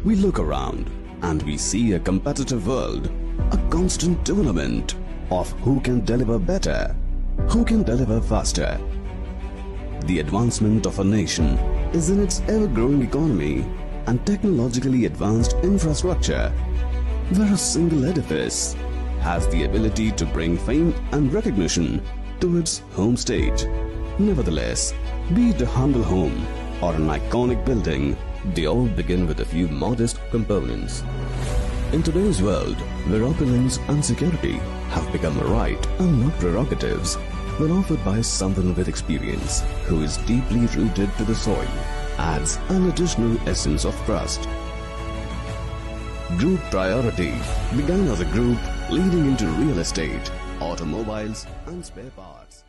We look around and we see a competitive world, a constant tournament of who can deliver better, who can deliver faster. The advancement of a nation is in its ever-growing economy and technologically advanced infrastructure, where a single edifice has the ability to bring fame and recognition to its home state. Nevertheless, be it a humble home or an iconic building, they all begin with a few modest components. In today's world, where opulence and security have become a right and not prerogatives, when offered by someone with experience who is deeply rooted to the soil, adds an additional essence of trust. Group Priority began as a group leading into real estate, automobiles and spare parts.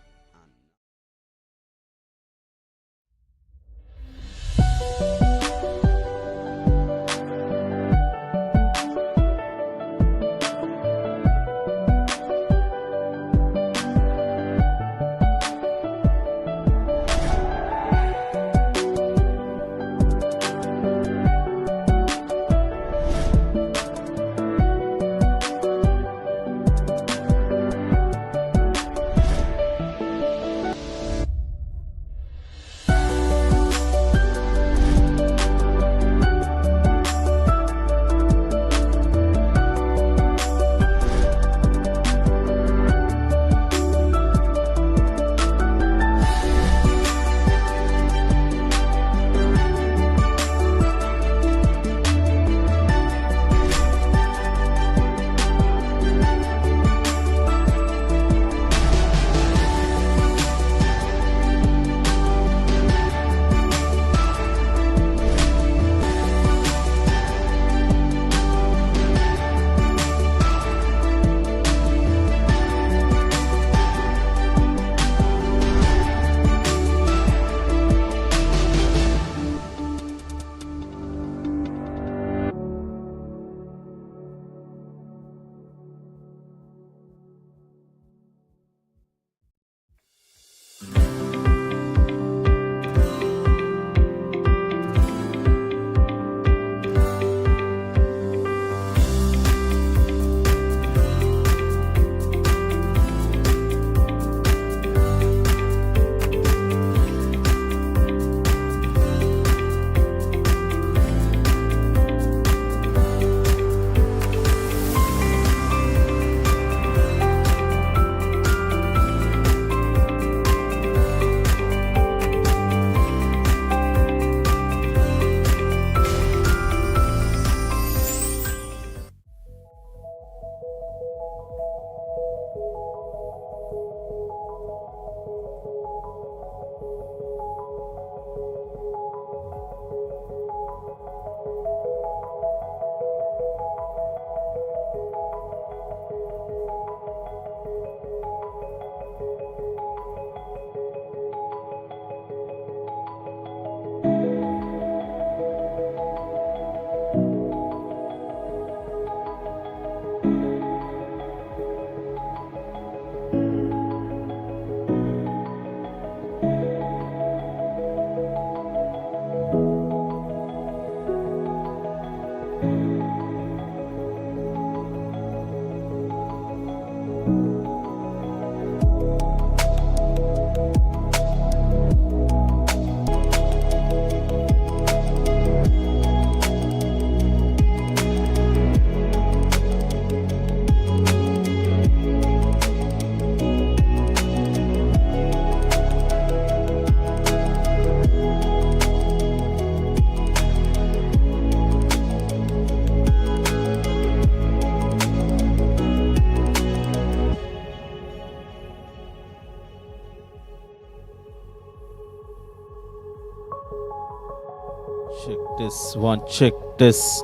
Check this one, check this.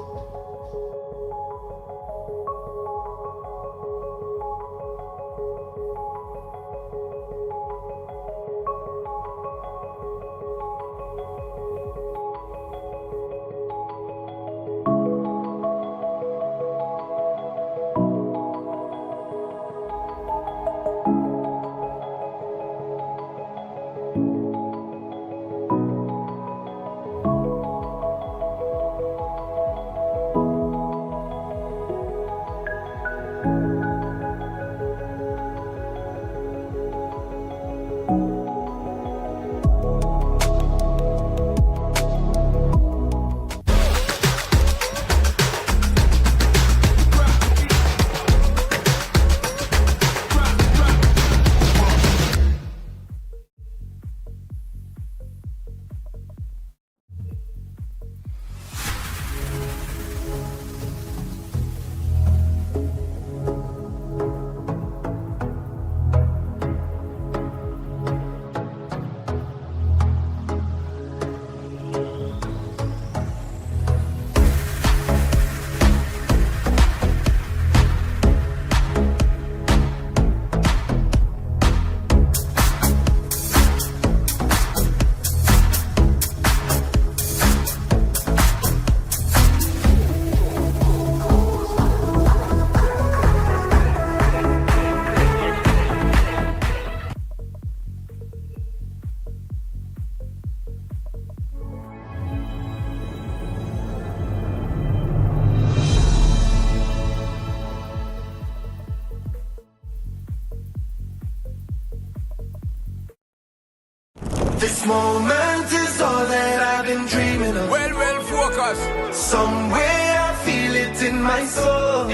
This moment is all that I've been dreaming of. Well, focus. Somewhere I feel it in my soul.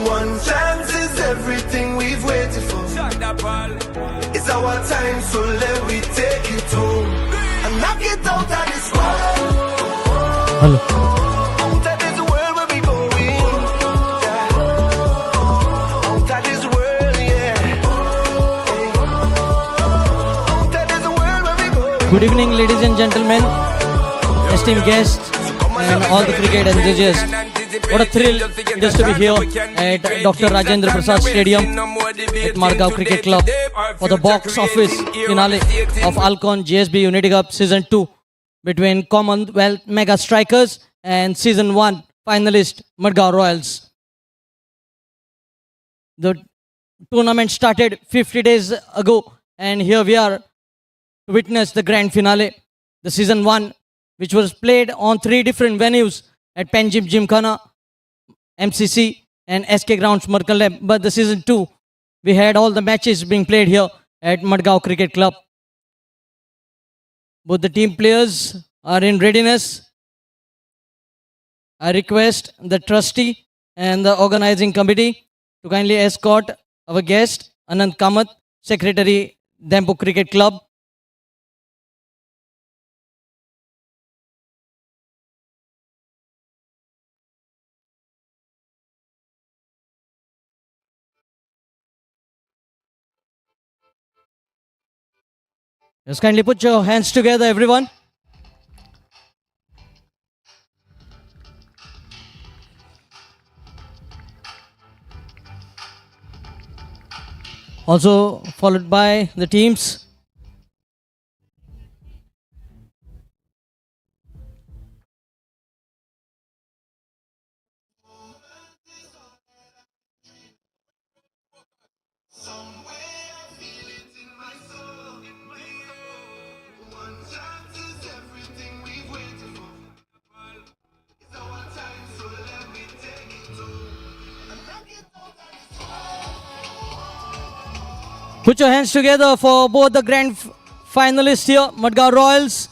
One chance is everything we've waited for. It's our time, so let me take it home and knock it out of this world. Hello. Out of this world where we going. Yeah. Out of this world, yeah. Out of this world where we going. Good evening, ladies and gentlemen, esteemed guests, and all the cricket enthusiasts. What a thrill it is to be here at Dr. Rajendra Prasad Stadium at MADGAON Cricket Club for the box office finale of ALCON GSB Unity Cup Season 2 between Commonwealth Mega Strikers and Season 1 finalist MADGAON Royals. The tournament started 50 days ago, and here we are to witness the grand finale. The Season 1, which was played on 3 different venues at Panjim Gymkhana, MCC and SK Grounds Markanlab. But the Season 2, we had all the matches being played here at MADGAON Cricket Club. Both the team players are in readiness. I request the trustee and the organizing committee to kindly escort our guest, Anand Kamath, Secretary, Dempo Cricket Club. Just kindly put your hands together, everyone. Also followed by the teams. One chance is everything we've waited for. It's our time, so let me take it home and knock it out of this. Put your hands together for both the grand finalists here, MADGAON Royals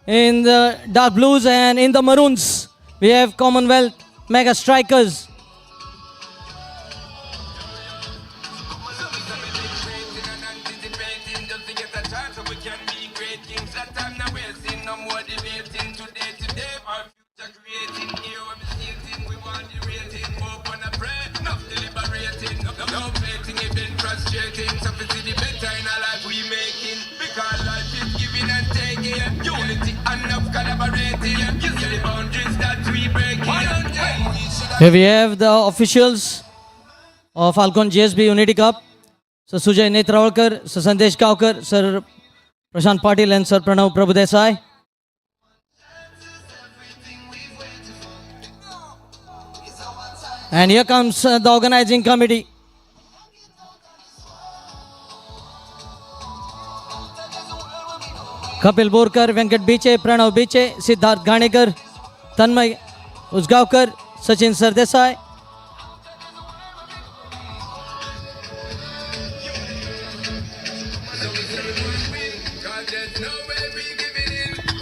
in the dark blues, and in the maroons we have Commonwealth Mega Strikers. Here we have the officials of ALCON GSB Unity Cup. Sir Sujay Netrawalkar, Sir Sandesh Kaukar, Sir Prashant Patil and Sir Pranav Prabhudesai. And here comes the organizing committee. Kapil Borkar, Venkat Biche, Pranav Biche, Siddharth Ganekar, Tanmay Usgaonkar, Sachin Sardesai.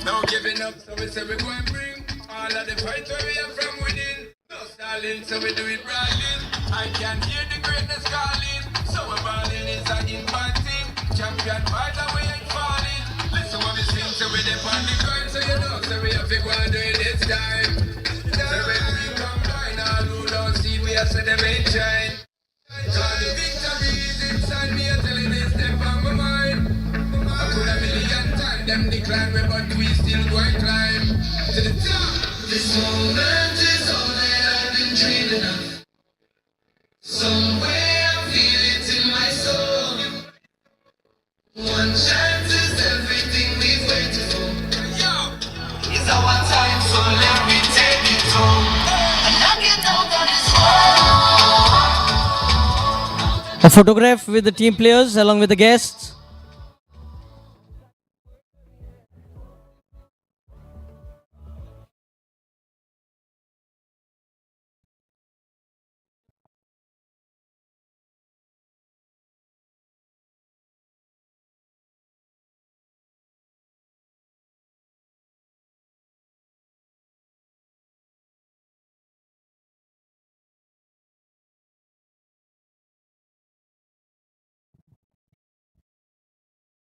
No giving up, so we say we go and bring all of the fight where we are from within. No stalling, so we do it brawling. I can hear the greatness calling, so we're balling is a inviting. Champion fight and we ain't falling. Listen what we sing, so we dip on the grind, so you know, so we have to go and do it this time. So when we come line, all who don't see, we have said them ain't shine. So the victory is inside me, I'm telling this step on my mind. I could a million times them decline me, but we still go and climb to the top. This moment is all that I've been dreaming of. Somewhere I feel it in my soul. One chance is everything we've waited for. It's our time, so let me take it home and knock it out of this world. A photograph with the team players along with the guests.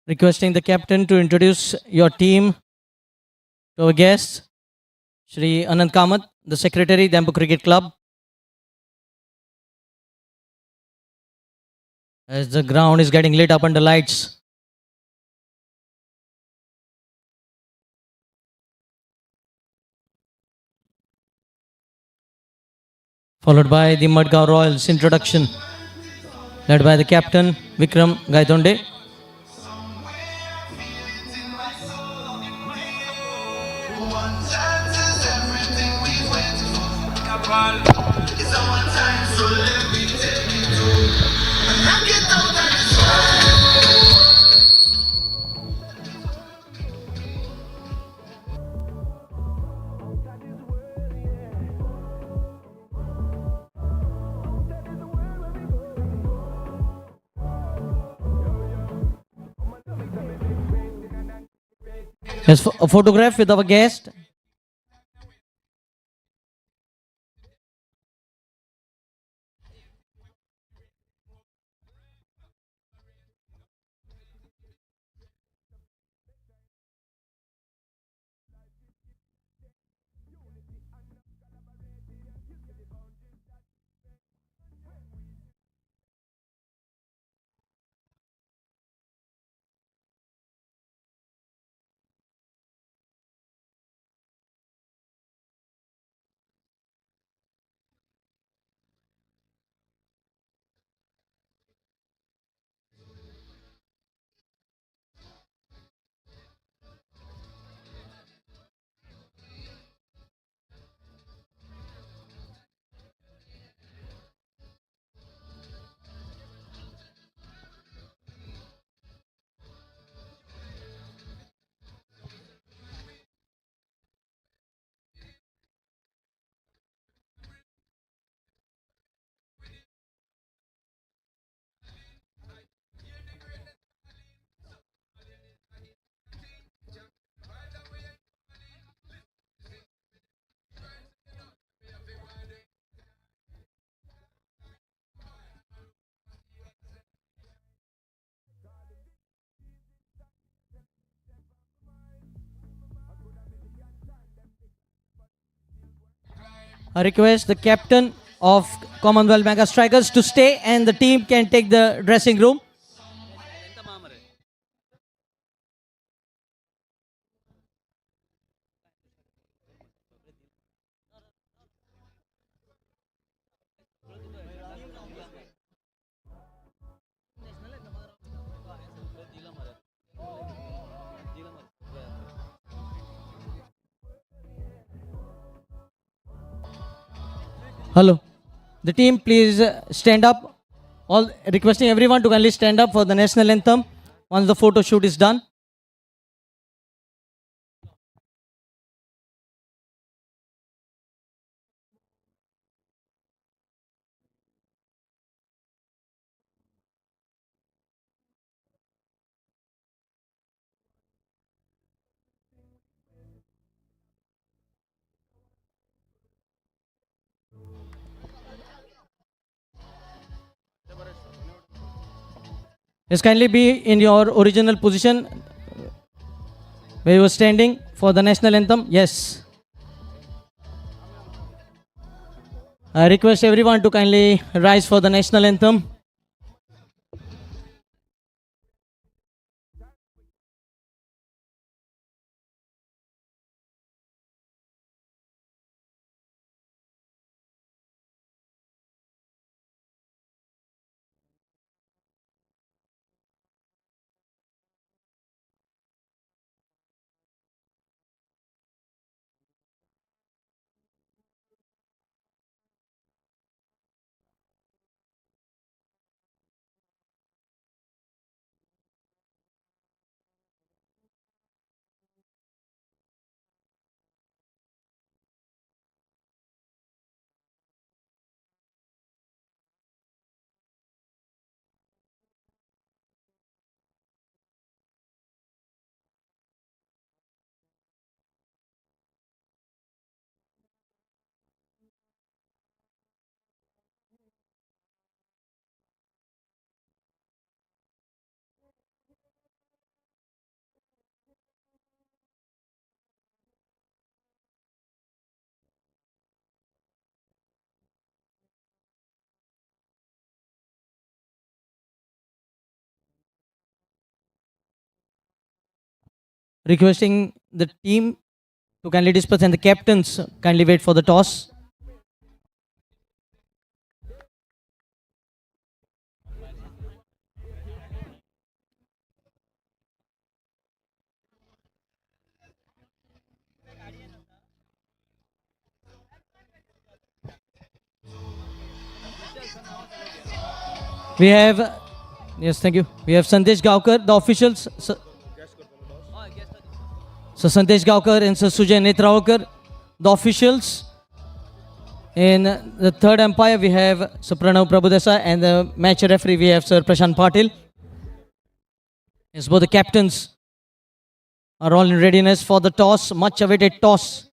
Requesting the captain to introduce your team to our guest, Shri Anand Kamath, the secretary, Dampu Cricket Club. As the ground is getting lit up under lights. Followed by the MADGAON ROYALS introduction, led by the captain, Vikram Gaitonde. One chance is everything we've waited for. It's our time, so let me take it to and knock it out of this world. Yes, a photograph with our guest. I request the captain of Commonwealth Mega Strikers to stay and the team can take the dressing room. Hello. The team, please stand up. All requesting everyone to kindly stand up for the national anthem once the photo shoot is done. Yes, kindly be in your original position where you were standing for the national anthem. Yes. I request everyone to kindly rise for the national anthem. Requesting the team to kindly disperse and the captains kindly wait for the toss. We have, yes, thank you. We have Sandesh Gaukar, the officials. So Sandesh Gaukar and Sir Sujay Netravalkar, the officials. In the third umpire, we have Sir Pranav Prabhudesa, and the match referee, we have Sir Prashant Patil. Yes, both the captains are all in readiness for the toss, much awaited toss.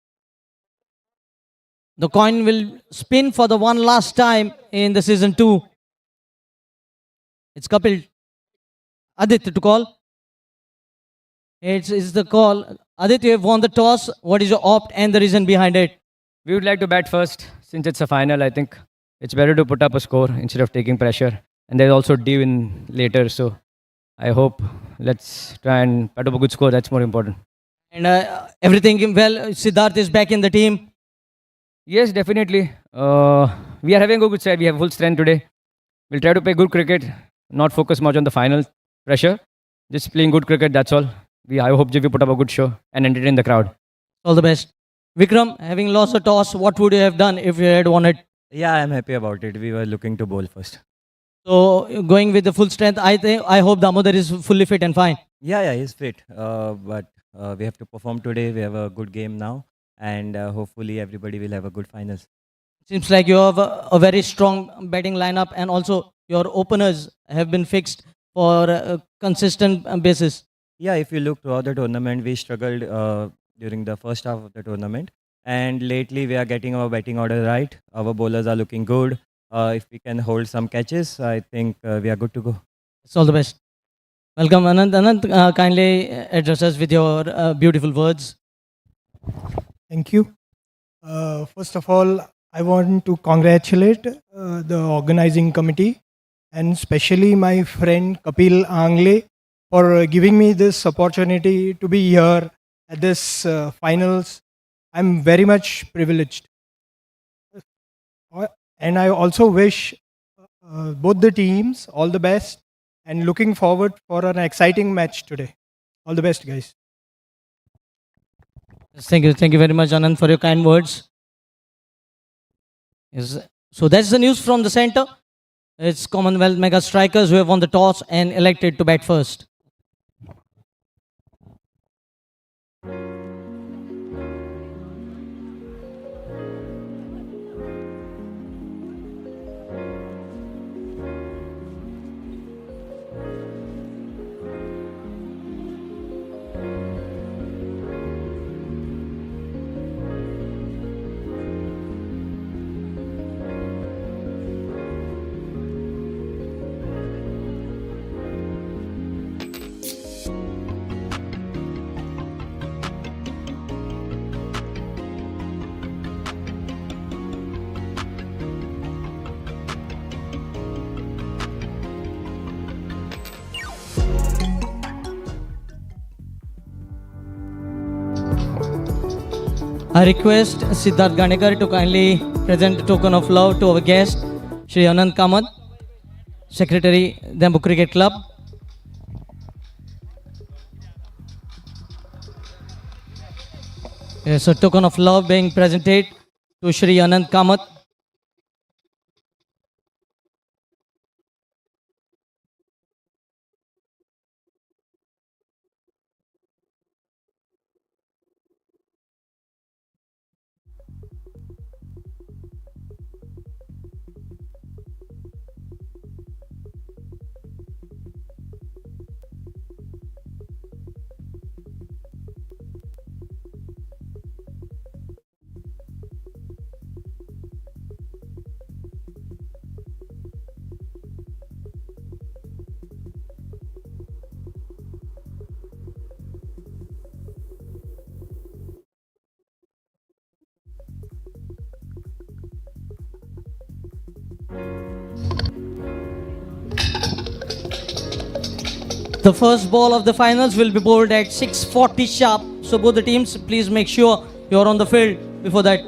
The coin will spin for the one last time in the season 2. It's Kapil Aditya to call. It's the call. Aditya, you have won the toss. What is your opt and the reason behind it? We would like to bat first. Since it's a final, I think it's better to put up a score instead of taking pressure. And there's also due in later. So I hope let's try and put up a good score. That's more important. And everything well. Siddharth is back in the team. Yes, definitely. We are having a good side. We have full strength today. We'll try to play good cricket, not focus much on the final pressure. Just playing good cricket, that's all. I hope we put up a good show and entertain the crowd. All the best. Vikram, having lost the toss, what would you have done if you had won it? Yeah, I'm happy about it. We were looking to bowl first. So going with the full strength, I hope Damodar is fully fit and fine. Yeah, he's fit. But we have to perform today. We have a good game now. And hopefully everybody will have a good finals. Seems like you have a very strong batting lineup, and also your openers have been fixed for a consistent basis. Yeah, if you look throughout the tournament, we struggled during the first half of the tournament. And lately we are getting our batting order right. Our bowlers are looking good. If we can hold some catches, I think we are good to go. It's all the best. Welcome, Anand. Anand, kindly address us with your beautiful words. Thank you. First of all, I want to congratulate the organizing committee and especially my friend Kapil Angle for giving me this opportunity to be here at this finals. I'm very much privileged. And I also wish both the teams all the best and looking forward for an exciting match today. All the best, guys. Thank you very much, Anand, for your kind words. Yes. So that's the news from the center. It's Commonwealth Mega Strikers who have won the toss and elected to bat first. I request Siddharth Ganekar to kindly present a token of love to our guest, Shri Anand Kamath, Secretary, Dembu Cricket Club. Yes, a token of love being presented to Shri Anand Kamath. The first ball of the finals will be bowled at 6:40 sharp. So both the teams, please make sure you're on the field before that.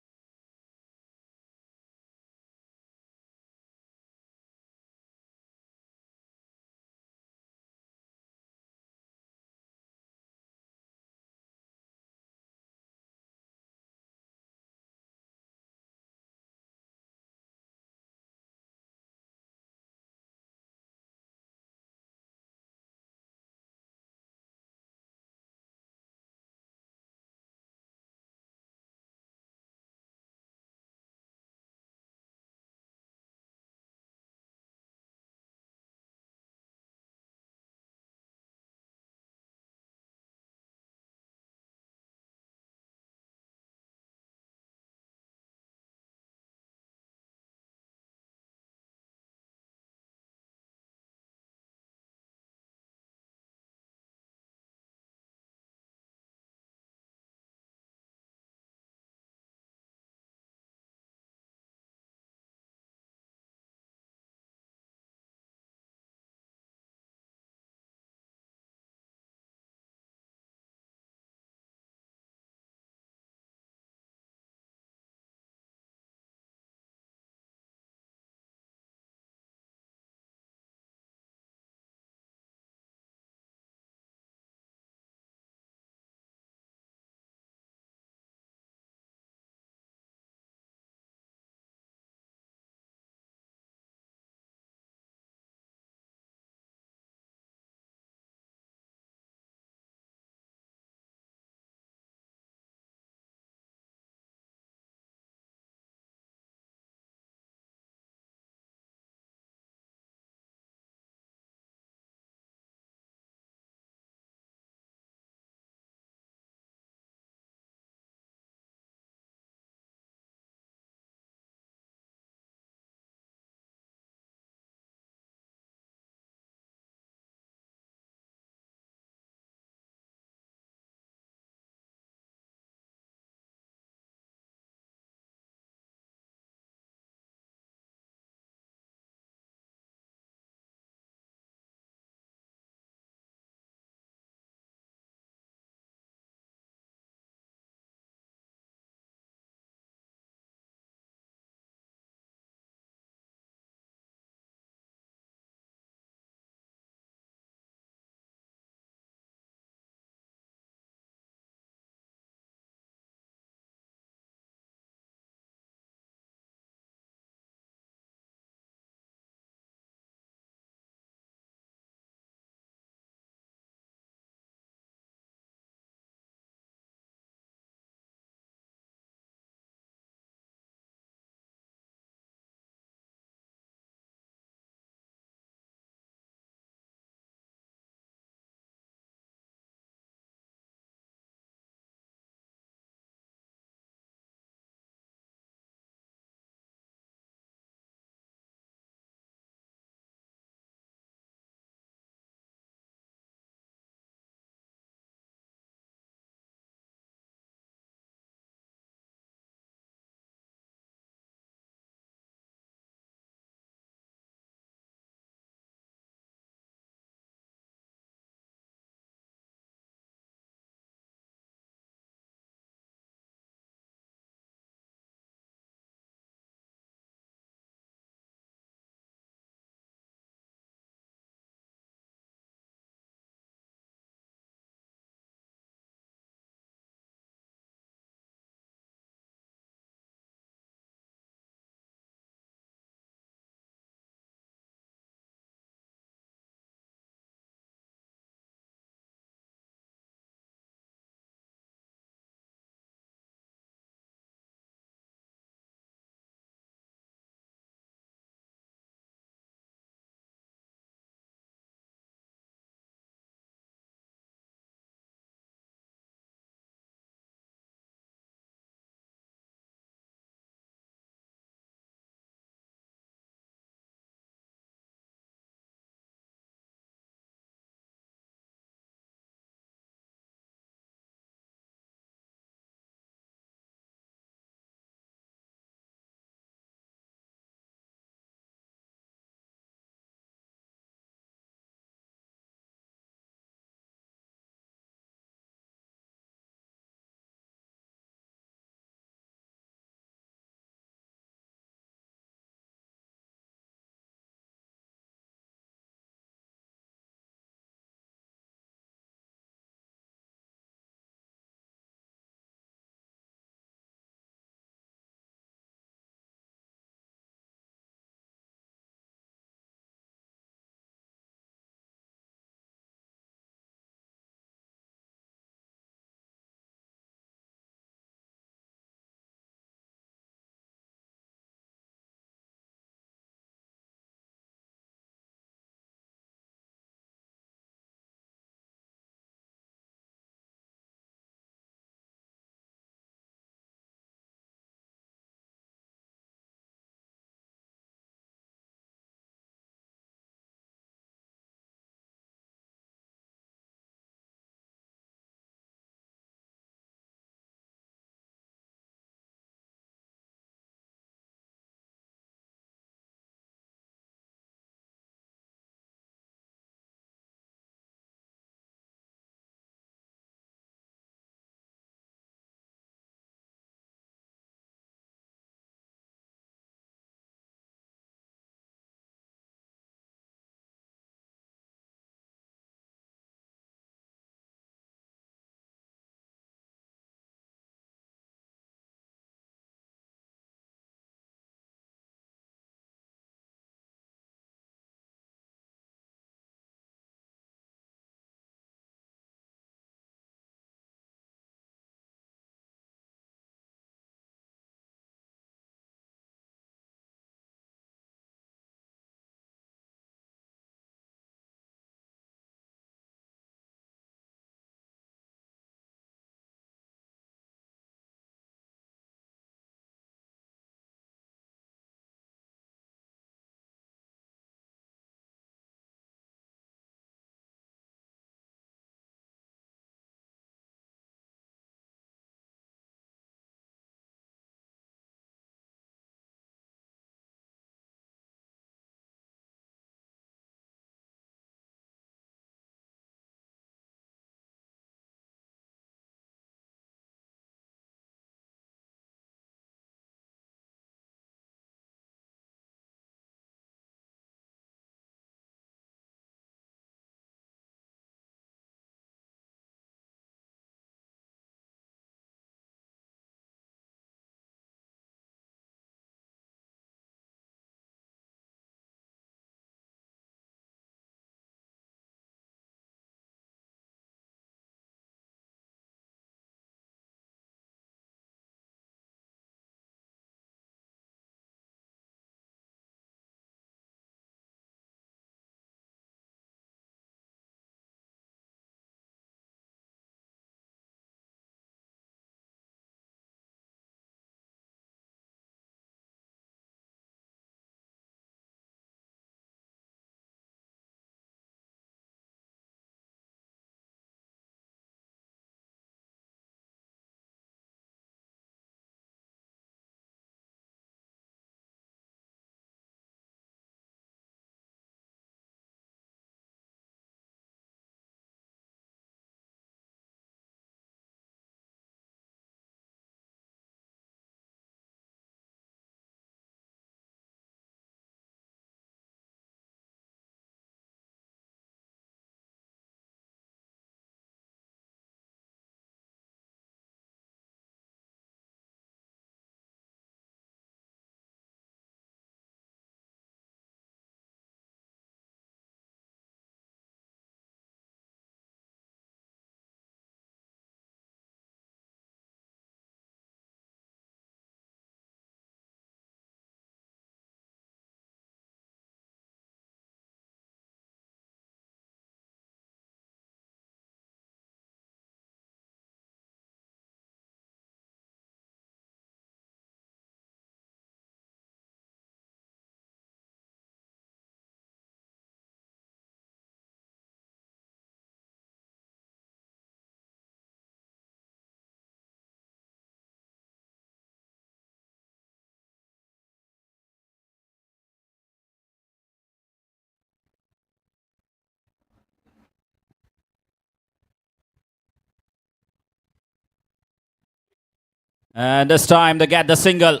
And this time they get the single.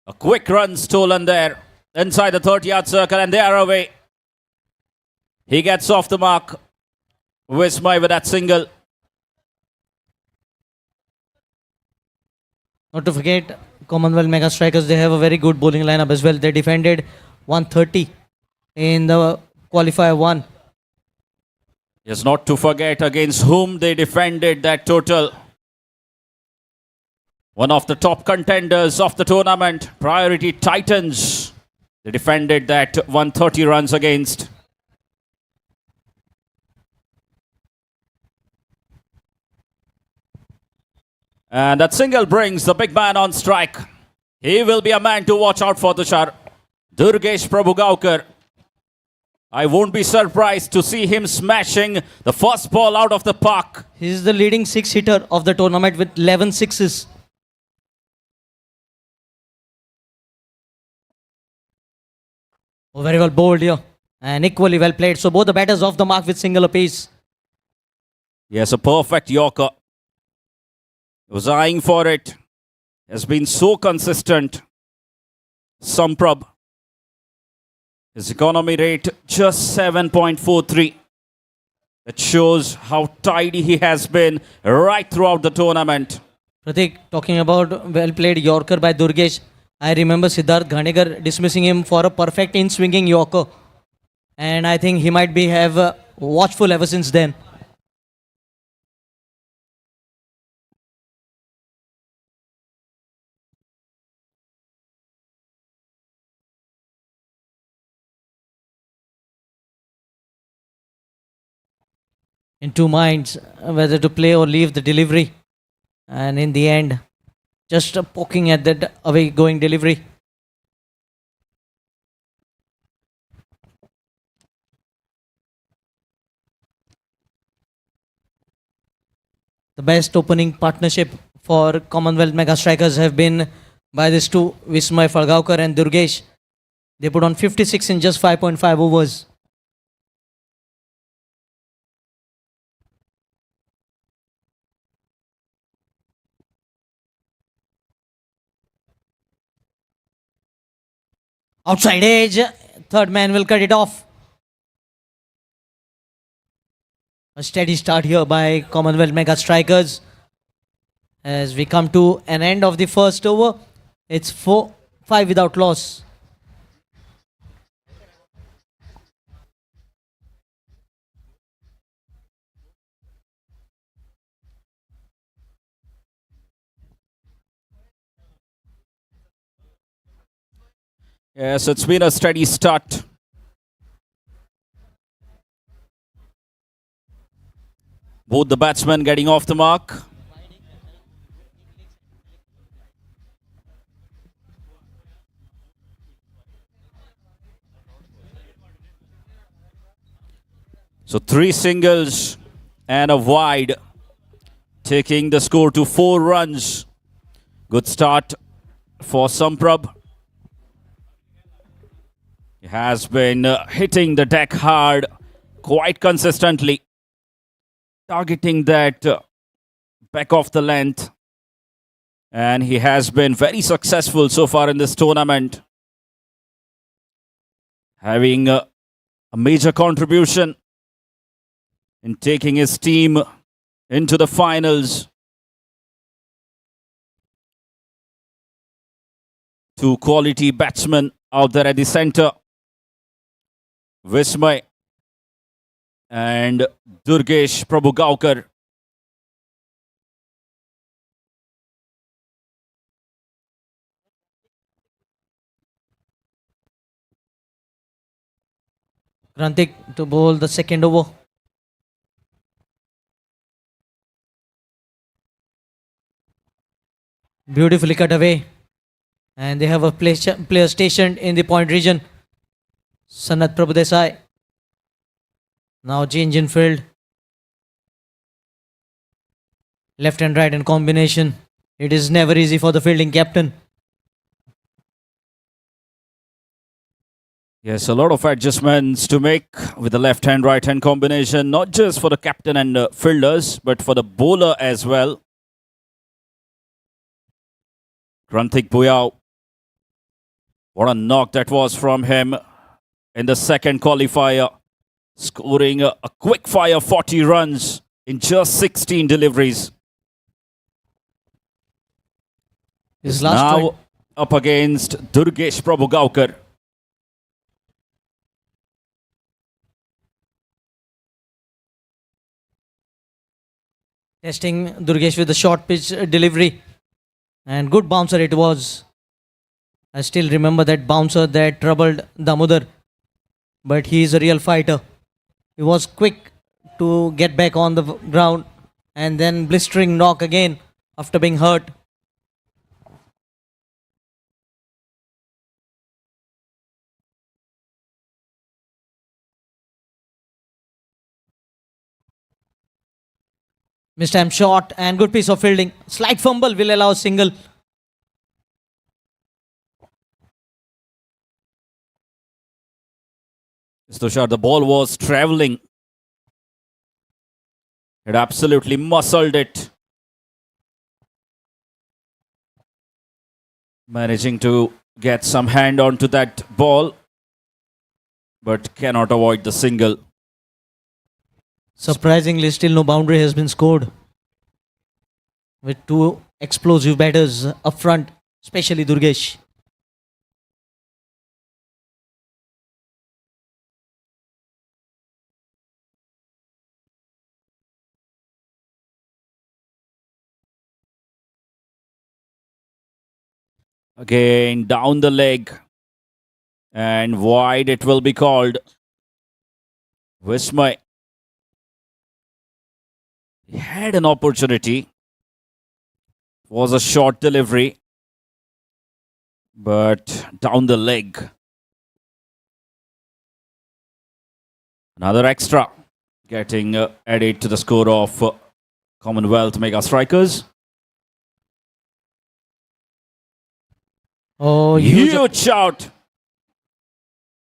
A quick run stolen there inside the 30-yard circle, and they are away. He gets off the mark. Vismay with that single. Not to forget, Commonwealth Mega Strikers, they have a very good bowling lineup as well. They defended 130 in the qualifier 1. Yes, not to forget against whom they defended that total. One of the top contenders of the tournament, Priority Titans. They defended that 130 runs against. And that single brings the big man on strike. He will be a man to watch out for, Tushar. Durgesh Prabhugaukar. I won't be surprised to see him smashing the first ball out of the park. He is the leading 6-hitter of the tournament with 11 sixes. Oh, very well bowled here and equally well played. So both the batters off the mark with single apiece. Yes, a perfect Yorker. He was eyeing for it. Has been so consistent. Samprabh. His economy rate just 7.43. It shows how tidy he has been right throughout the tournament. Pratik, talking about well played Yorker by Durgesh, I remember Siddharth Ghanegar dismissing him for a perfect in-swinging Yorker. And I think he might be watchful ever since then. In two minds whether to play or leave the delivery. And in the end, just poking at that away going delivery. The best opening partnership for Commonwealth Mega Strikers have been by these two, Vismay Falgaonkar and Durgesh. They put on 56 in just 5.5 overs. Outside edge, third man will cut it off. A steady start here by Commonwealth Mega Strikers. As we come to an end of the first over, it's 4-5 without loss. Yes, it's been a steady start. Both the batsmen getting off the mark. So 3 singles and a wide, taking the score to 4 runs. Good start for Samprabh. He has been hitting the deck hard quite consistently, targeting that back of the length. And he has been very successful so far in this tournament, having a major contribution in taking his team into the finals. 2 quality batsmen out there at the center. Vismay and Durgesh Prabhugaukar. Krantik to bowl the second over. Beautifully cut away. And they have a player stationed in the point region. Sanat Prabhudesai. Now change in field. Left and right in combination. It is never easy for the fielding captain. Yes, a lot of adjustments to make with the left hand, right hand combination, not just for the captain and fielders, but for the bowler as well. Granthik Buyao. What a knock that was from him in the second qualifier. Scoring a quick fire 40 runs in just 16 deliveries. His Is last now up against Durgesh Prabhugaukar. testing Durgesh with a short pitch delivery. And good bouncer it was. I still remember that bouncer that troubled Damodar. But he is a real fighter. He was quick to get back on the ground and then blistering knock again after being hurt. Mistime shot and good piece of fielding. Slight fumble will allow a single. Tushar, the ball was travelling. It absolutely muscled it. Managing to get some hand onto that ball, but cannot avoid the single. Surprisingly, still no boundary has been scored. With two explosive batters up front, especially Durgesh. Again, down the leg. And wide it will be called. Vismay. He had an opportunity. It was a short delivery. But down the leg. Another extra. Getting added to the score of Commonwealth Mega Strikers. Oh, Huge shot.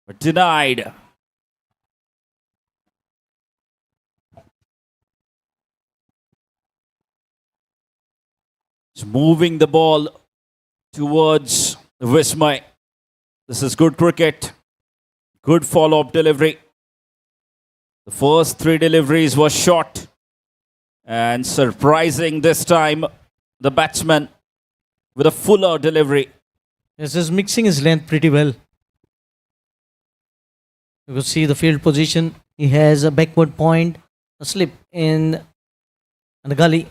But denied. It's moving the ball towards Vismay. This is good cricket. Good follow-up delivery. The first three deliveries were short. And surprising this time, the batsman with a fuller delivery. Yes, he's mixing his length pretty well. You can see the field position. He has a backward point, a slip in the gully.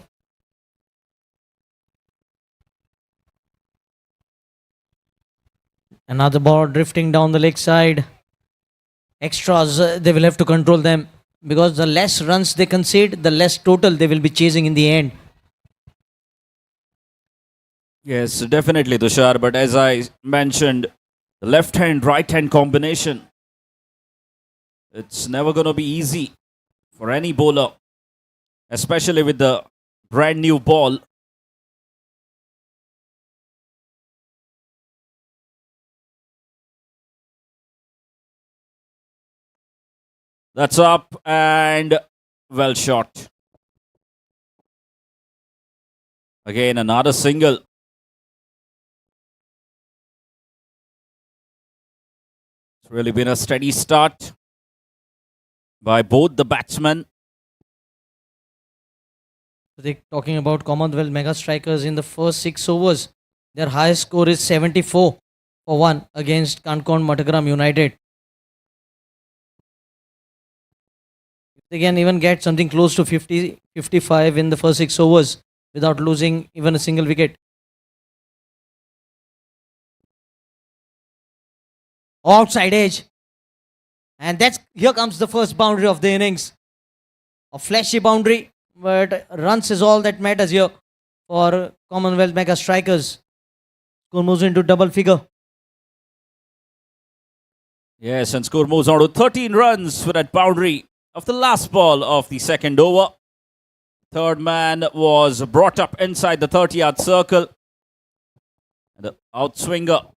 Another ball drifting down the leg side. Extras, they will have to control them because the less runs they concede, the less total they will be chasing in the end. Yes, definitely, Tushar. But as I mentioned, the left-hand, right-hand combination, it's never going to be easy for any bowler, especially with the brand new ball. That's up and well shot. Again, another single. It's really been a steady start by both the batsmen. Talking about Commonwealth Mega Strikers in the first 6 overs, their highest score is 74 for 1 against Kankon Matagram United. They can even get something close to 50, 55 in the first 6 overs without losing even a single wicket. Outside edge. And here comes the first boundary of the innings. A flashy boundary, but runs is all that matters here for Commonwealth Mega Strikers. Score moves into double figure. Yes, and score moves on to 13 runs for that boundary of the last ball of the second over. Third man was brought up inside the 30-yard circle. And the outswinger.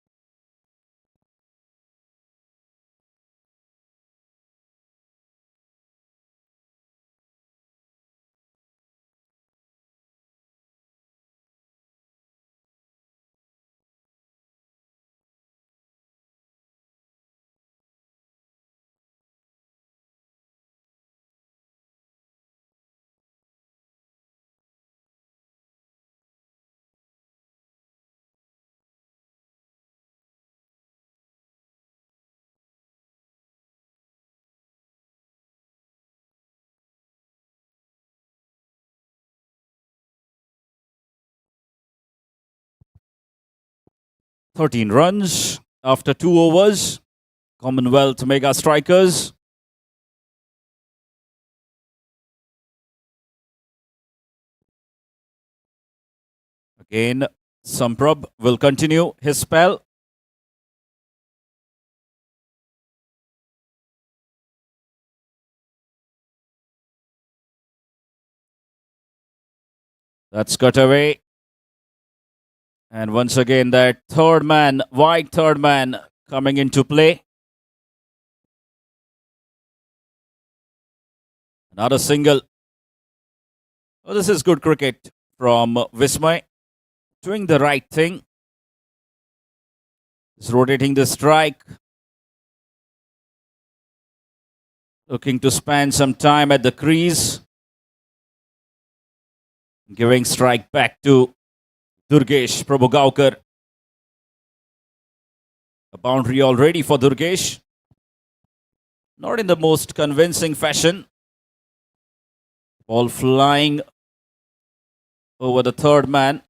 13 runs after 2 overs. Commonwealth Mega Strikers. Again, Samprabh will continue his spell. That's cut away. And once again, that third man, wide third man, coming into play. Another single. Oh, this is good cricket from Vismay. Doing the right thing. He's rotating the strike. Looking to spend some time at the crease. Giving strike back to Durgesh Prabhugaukar. A boundary already for Durgesh. Not in the most convincing fashion. Ball flying over the third man.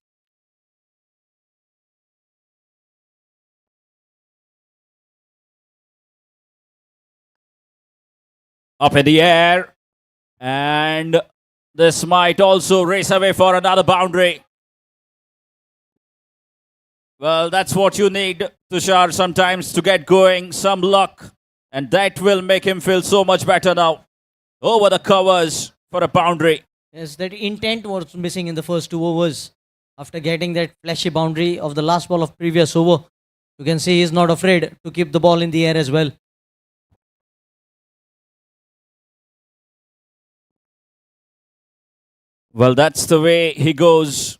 Up in the air. And this might also race away for another boundary. Well, that's what you need, Tushar, sometimes to get going. Some luck. And that will make him feel so much better now. Over the covers for a boundary. Yes, that intent was missing in the first 2 overs. After getting that flashy boundary of the last ball of previous over, you can see he's not afraid to keep the ball in the air as well. Well, that's the way he goes.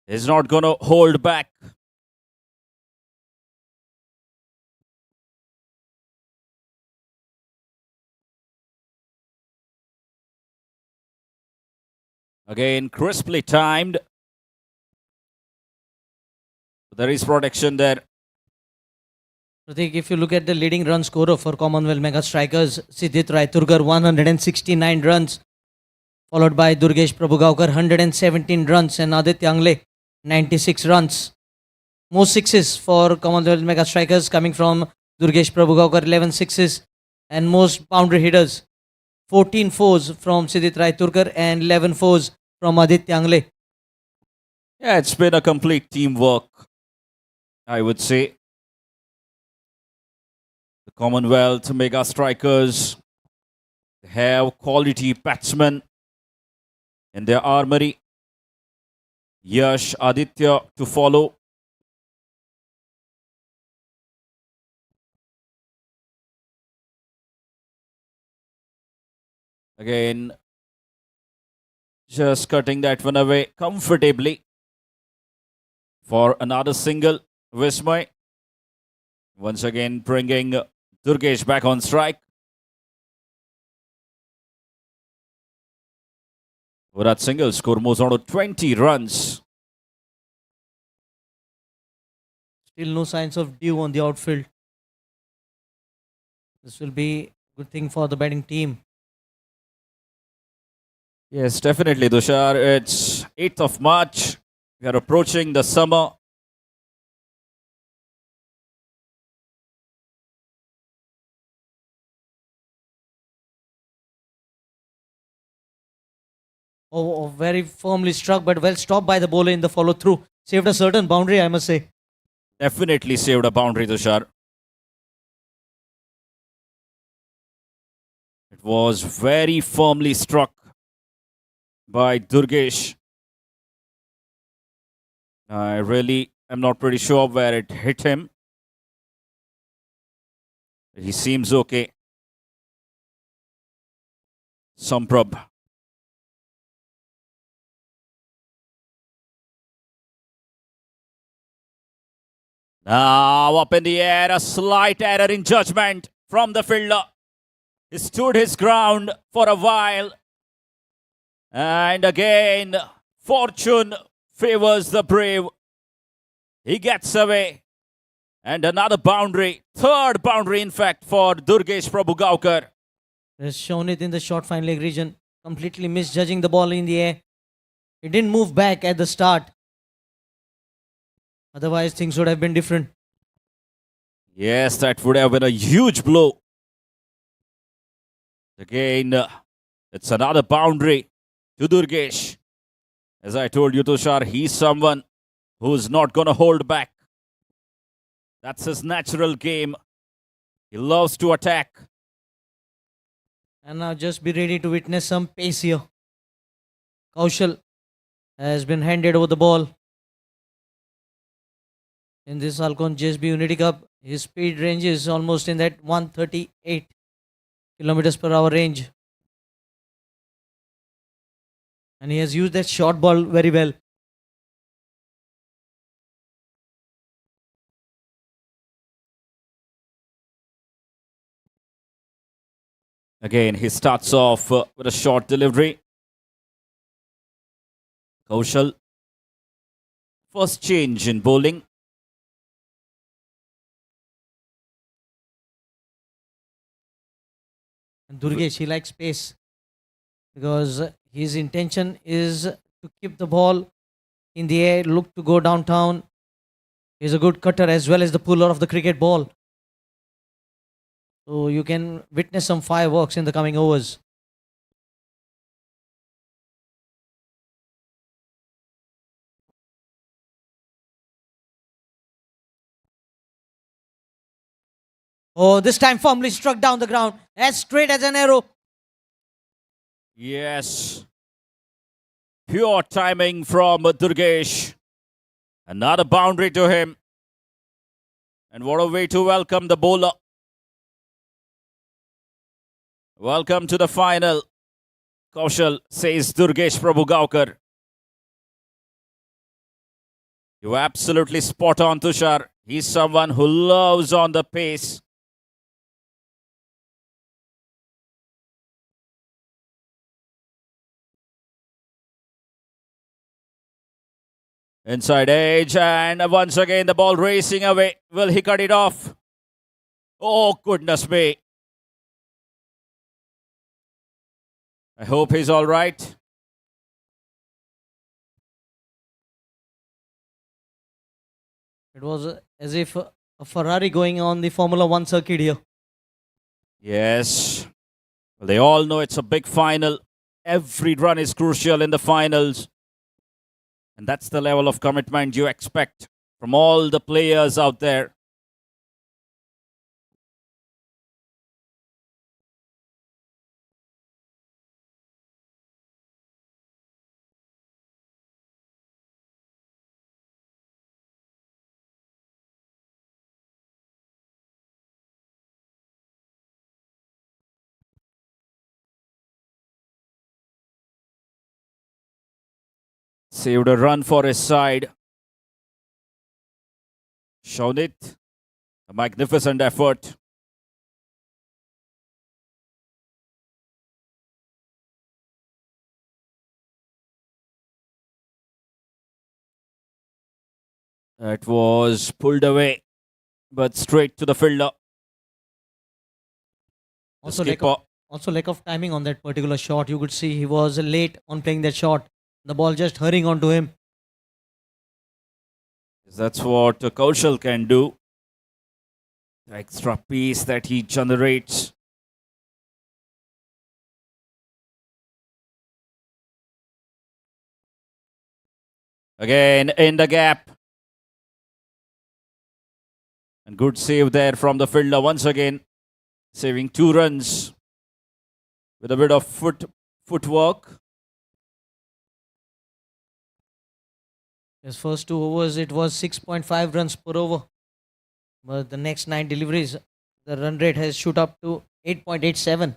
He's not going to hold back. Again, crisply timed. There is protection there. Pratik, if you look at the leading run scorer for Commonwealth Mega Strikers, Siddhit Raiturgar, 169 runs. Followed by Durgesh Prabhugaukar, 117 runs. And Aditya Angle, 96 runs. Most sixes for Commonwealth Mega Strikers coming from Durgesh Prabhugaukar, 11 sixes. And most boundary hitters, 14 fours from Siddhit Raiturgar and 11 fours from Aditya Angle. Yeah, it's been a complete teamwork, I would say. The Commonwealth Mega Strikers have quality batsmen in their armory. Yash, Aditya to follow. Again, just cutting that one away comfortably for another single. Vismay once again bringing Durgesh back on strike. With that single, score moves on to 20 runs. Still no signs of dew on the outfield. This will be a good thing for the batting team. Yes, definitely, Tushar. It's 8th of March. We are approaching the summer. Oh, very firmly struck, but well stopped by the bowler in the follow-through. Saved a certain boundary, I must say. Definitely saved a boundary, Tushar. It was very firmly struck by Durgesh. I really am not pretty sure where it hit him. He seems okay. Samprabh. Now up in the air, a slight error in judgment from the fielder. He stood his ground for a while. And again, fortune favors the brave. He gets away. And another boundary, third boundary in fact for Durgesh Prabhugaukar. Has shown it in the short fine leg region. Completely misjudging the ball in the air. He didn't move back at the start. Otherwise, things would have been different. Yes, that would have been a huge blow. Again, it's another boundary to Durgesh. As I told you, Tushar, he's someone who's not going to hold back. That's his natural game. He loves to attack. And now just be ready to witness some pace here. Kaushal has been handed over the ball. In this ALCON GSB Unity Cup, his speed range is almost in that 138 kilometers per hour range. And he has used that short ball very well. Again, he starts off with a short delivery. Kaushal. First change in bowling. And Durgesh, he likes pace because his intention is to keep the ball in the air, look to go downtown. He's a good cutter as well as the puller of the cricket ball. So you can witness some fireworks in the coming overs. Oh, this time firmly struck down the ground, as straight as an arrow. Yes. Pure timing from Durgesh. Another boundary to him. And what a way to welcome the bowler. Welcome to the final. Kaushal, says Durgesh Prabhugaonkar. You're absolutely spot on, Tushar. He's someone who loves on the pace. Inside edge, and once again the ball racing away. Will he cut it off? Oh, goodness me. I hope he's all right. It was as if a Ferrari going on the Formula One circuit here. Yes. Well, they all know it's a big final. Every run is crucial in the finals. And that's the level of commitment you expect from all the players out there. Saved a run for his side. Shown it. A magnificent effort. It was pulled away, but straight to the fielder. Also lack of timing on that particular shot. You could see he was late on playing that shot. The ball just hurrying onto him. That's what Kaushal can do. The extra pace that he generates. Again, in the gap. And good save there from the fielder once again. Saving 2 runs with a bit of footwork. His first 2 overs, it was 6.5 runs per over. But the next 9 deliveries, the run rate has shoot up to 8.87.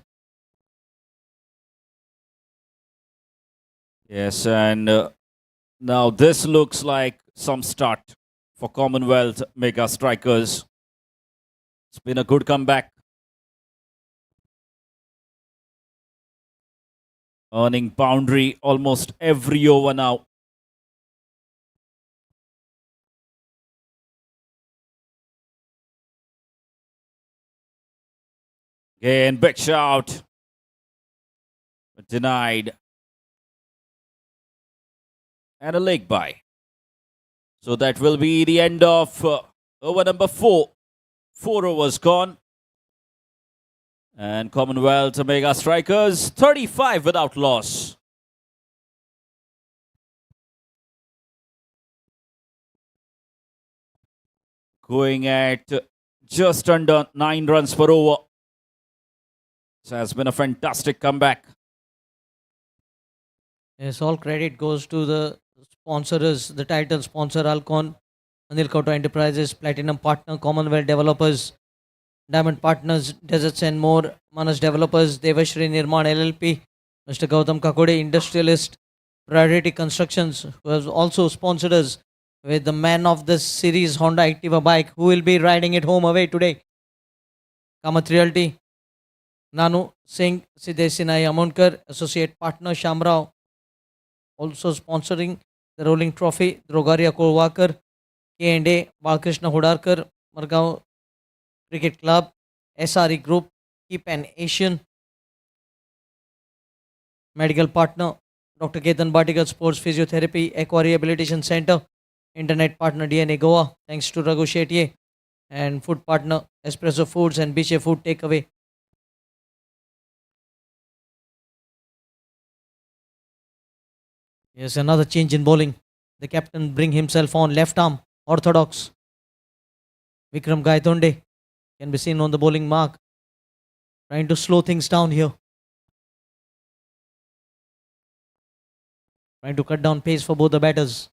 Yes, and now this looks like some start for Commonwealth mega strikers. It's been a good comeback. Earning boundary almost every over now. Again, big shout. But denied. And a leg by. So that will be the end of over number 4. 4 overs gone. And Commonwealth Mega Strikers 35 without loss. Going at just under 9 runs per over. This has been a fantastic comeback. Yes, all credit goes to the sponsors, the title sponsor Alcon, Anil Kauto Enterprises, Platinum Partner, Commonwealth Developers, Diamond Partners, Deserts and More, Manas Developers, Devashri Nirman LLP, Mr. Gautam Kakode, Industrialist, Priority Constructions, who has also sponsored us with the man of the series Honda Activa bike, who will be riding it home away today. Kamath Realty, Nanu Singh Siddesinai Amonkar, Associate Partner Shamrao, also sponsoring the Rolling Trophy, Drogaria Kolwakar, K&A, Balkrishna Hudarkar, Margaon Cricket Club, SRE Group, Keep an Asian, Medical Partner, Dr. Ketan Bhatikar Sports Physiotherapy, Aqua Rehabilitation Center, Internet Partner DNA Goa, thanks to Raghu Shetye, and Food Partner Espresso Foods and Biche Food Takeaway. Yes, another change in bowling. The captain bring himself on left arm, orthodox. Vikram Gaitonde can be seen on the bowling mark, trying to slow things down here. Trying to cut down pace for both the batters.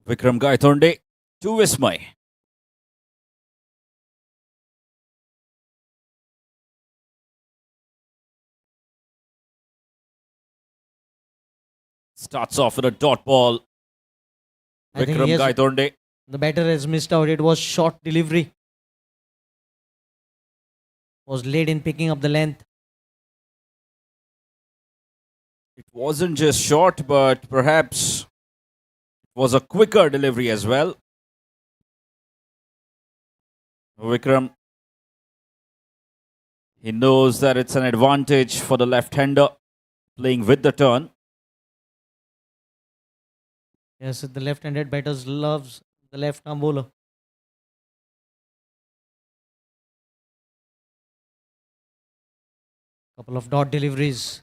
Vikram Gaitonde to Vismay. Starts off with a dot ball. I think Vikram Gaitonde. the batter has missed out. It was short delivery. Was late in picking up the length. It wasn't just short, but perhaps it was a quicker delivery as well. Vikram, he knows that it's an advantage for the left-hander playing with the turn. Yes, the left-handed batters loves the left-arm bowler. Couple of dot deliveries.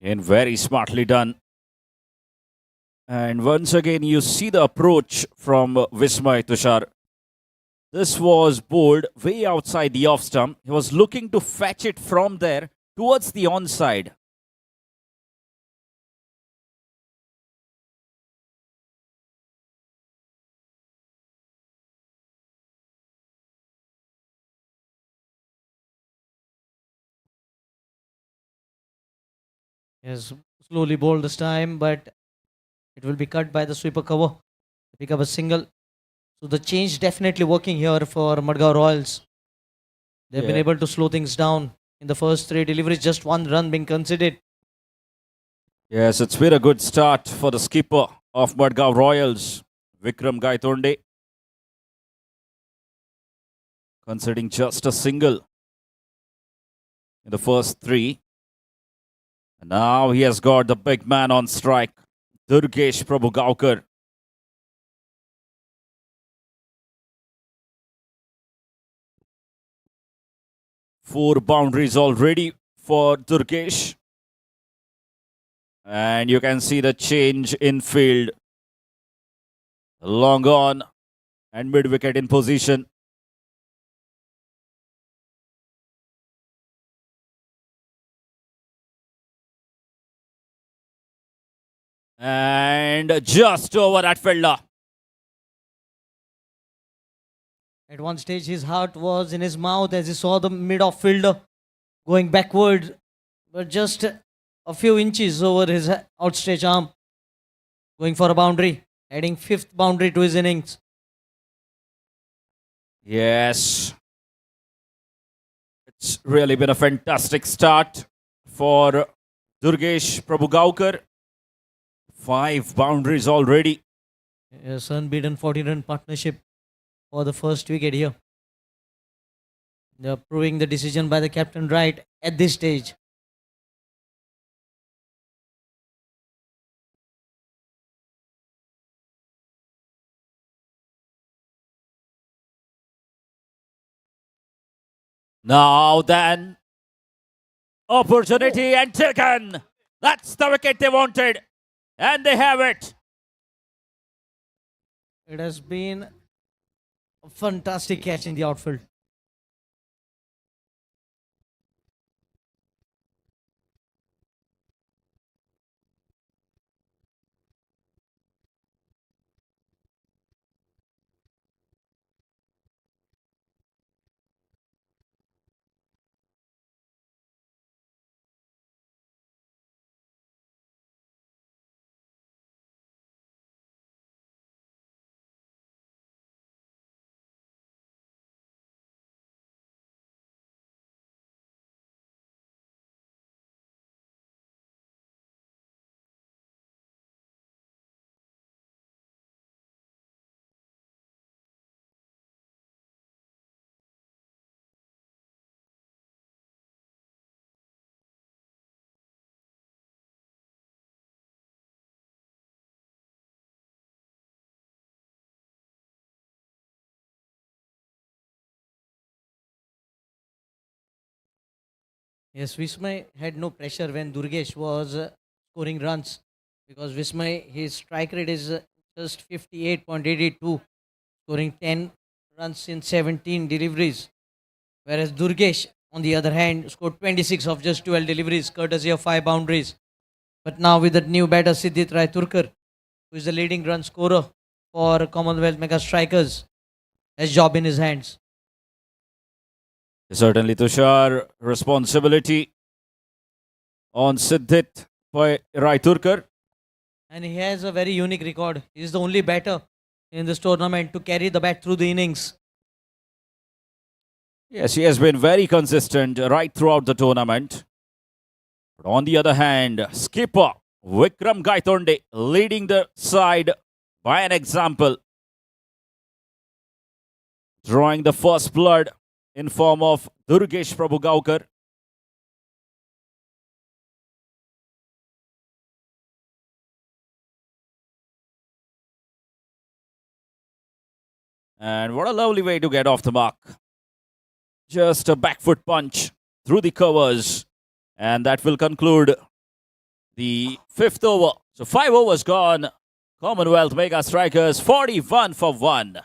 And very smartly done. And once again, you see the approach from Vismay Tushar. This was bowled way outside the off stump. He was looking to fetch it from there towards the onside. Yes, slowly bowled this time, but it will be cut by the sweeper cover to pick up a single. So the change definitely working here for Madgaon Royals. They've been Yeah. able to slow things down in the first 3 deliveries, just 1 run being considered. Yes, it's been a good start for the skipper of Madgaon Royals, Vikram Gaitonde. Considering just a single in the first 3. And now he has got the big man on strike, Durgesh Prabhugaukar. Four boundaries already for Durgesh. And you can see the change in field. Long on and mid-wicket in position. And just over that fielder. At one stage, his heart was in his mouth as he saw the mid-off fielder going backward, but just a few inches over his outstretched arm, going for a boundary, adding 5th boundary to his innings. Yes. It's really been a fantastic start for Durgesh Prabhugaukar. 5 boundaries already. Yes, unbeaten 40-run partnership for the first wicket here. They're proving the decision by the captain right at this stage. Now then, opportunity and taken. That's the wicket they wanted. And they have it. It has been a fantastic catch in the outfield. Yes, Vismay had no pressure when Durgesh was scoring runs because Vismay, his strike rate is just 58.82, scoring 10 runs in 17 deliveries. Whereas Durgesh, on the other hand, scored 26 of just 12 deliveries, courtesy of 5 boundaries. But now with the new batter Siddhit Rai Turkar, who is the leading run scorer for Commonwealth Mega Strikers, has job in his hands. Certainly, Tushar, responsibility on Siddhit by Rai Turkar. And he has a very unique record. He is the only batter in this tournament to carry the bat through the innings. Yes, he has been very consistent right throughout the tournament. But on the other hand, skipper Vikram Gaitonde leading the side by an example. Drawing the first blood in form of Durgesh Prabhugaukar. And what a lovely way to get off the mark. Just a back foot punch through the covers. And that will conclude the 5th over. So 5 overs gone. Commonwealth Mega Strikers 41 for 1.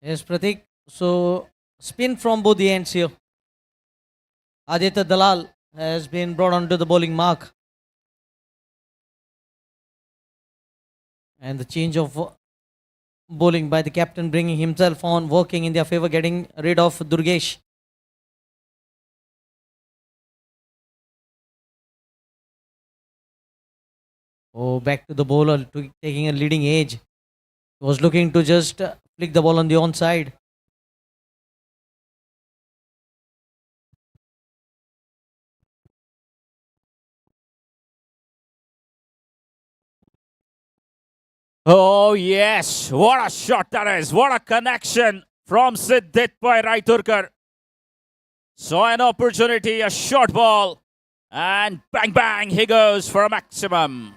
Yes, Pratik. So, spin from both the ends here. Aditya Dalal has been brought onto the bowling mark. And the change of bowling by the captain bringing himself on, working in their favor, getting rid of Durgesh. Oh, back to the bowler, taking a leading edge. He was looking to just flick the ball on the onside. Oh, yes. What a shot that is. What a connection from Siddhit by Rai Turkar. Saw an opportunity, a short ball. And bang, bang, he goes for a maximum.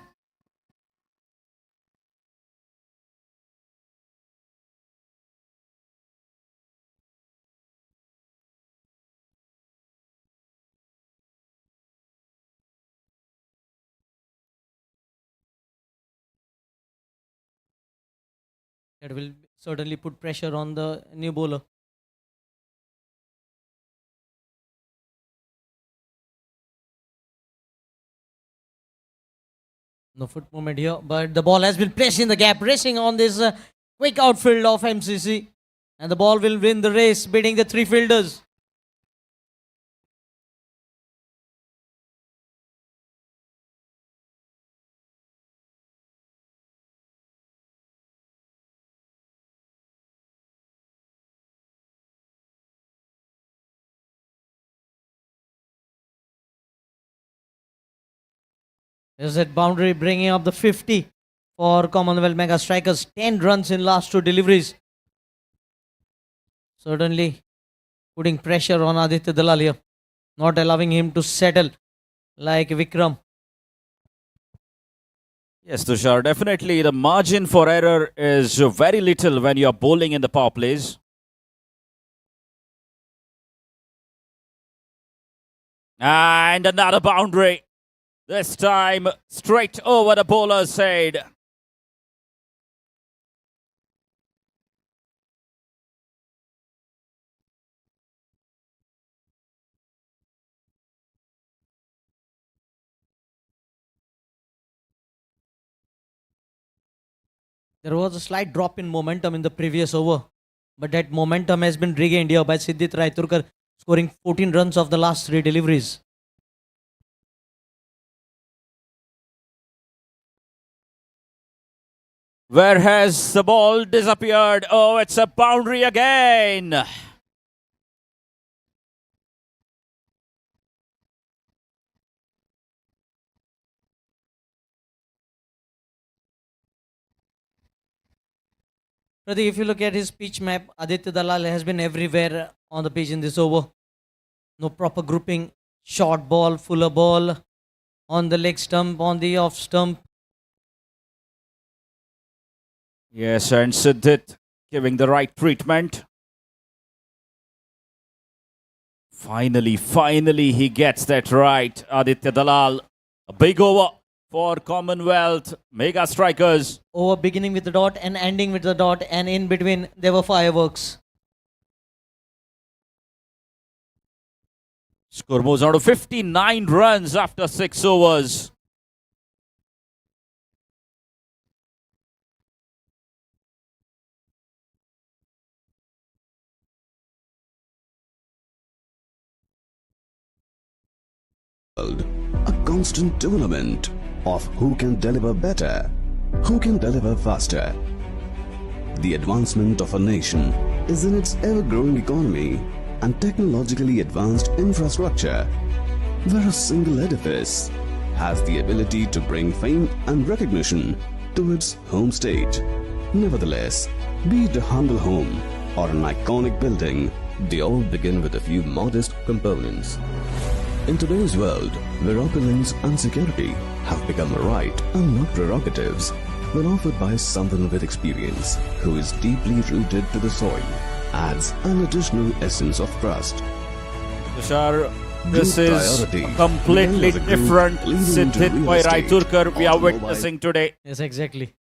That will certainly put pressure on the new bowler. No foot movement here, but the ball has been placed in the gap, racing on this quick outfield of MCC. And the ball will win the race, beating the three fielders. There's that boundary bringing up the 50 for Commonwealth Mega Strikers. 10 runs in last two deliveries. Certainly putting pressure on Aditya Dalal here. Not allowing him to settle like Vikram. Yes, Tushar, definitely the margin for error is very little when you're bowling in the power plays. And another boundary. This time straight over the bowler's head. There was a slight drop in momentum in the previous over, but that momentum has been regained here by Siddhit Raiturkar, scoring 14 runs of the last three deliveries. Where has the ball disappeared? Oh, it's a boundary again. Pradeep, if you look at his pitch map, Aditya Dalal has been everywhere on the pitch in this over. No proper grouping, short ball, fuller ball, on the leg stump, on the off stump. Yes, and Siddhit giving the right treatment. Finally, he gets that right. Aditya Dalal, a big over for Commonwealth Mega Strikers. Over beginning with the dot and ending with the dot, and in between there were fireworks. Score moves on to 59 runs after 6 overs. A constant tournament of who can deliver better, who can deliver faster. The advancement of a nation is in its ever-growing economy and technologically advanced infrastructure, where a single edifice has the ability to bring fame and recognition to its home state. Nevertheless, be it a humble home or an iconic building, they all begin with a few modest components. In today's world, where opulence and security have become a right and not prerogatives, when offered by someone with experience who is deeply rooted to the soil, adds an additional essence of trust. Tushar, this Group is priority. a completely Well, as a group, different leading into Siddhit real by estate, Raiturkar we are automobile- witnessing today. Yes, exactly.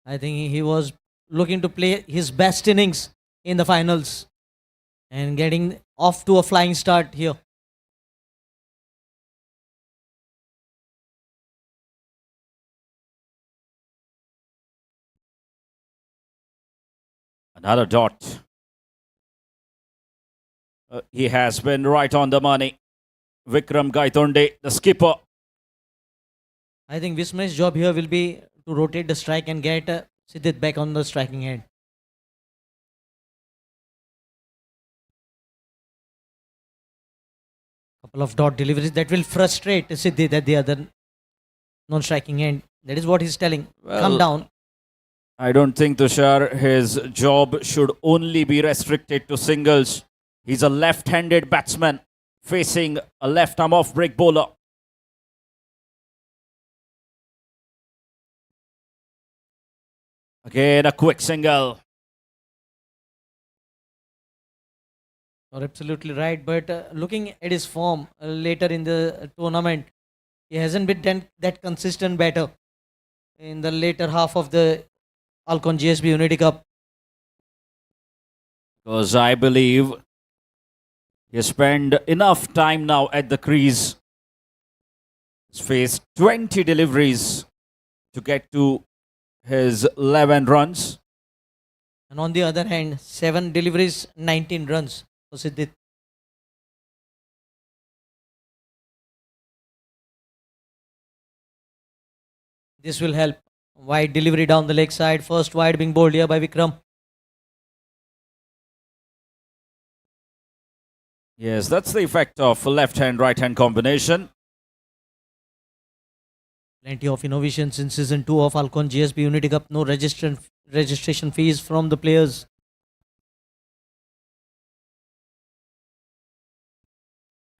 I think he was looking to play his best innings in the finals and getting off to a flying start here. Another dot. He has been right on the money. Vikram Gaitonde, the skipper. I think Vismay's job here will be to rotate the strike and get Siddhit back on the striking end. Couple of dot deliveries that will frustrate Siddhit at the other non-striking end. That is what he's telling. Come Well, down. I don't think, Tushar, his job should only be restricted to singles. He's a left-handed batsman facing a left-arm off-break bowler. Again, a quick single. You're absolutely right. But looking at his form later in the tournament, he hasn't been that consistent batter in the later half of the ALCON GSB Unity Cup. Because I believe he has spent enough time now at the crease. He's faced 20 deliveries to get to his 11 runs. And on the other hand, 7 deliveries, 19 runs for Siddhit. This will help. Wide delivery down the leg side. First wide being bowled here by Vikram. Yes, that's the effect of left-hand, right-hand combination. Plenty of innovations in season 2 of ALCON GSB Unity Cup. No registration fees from the players.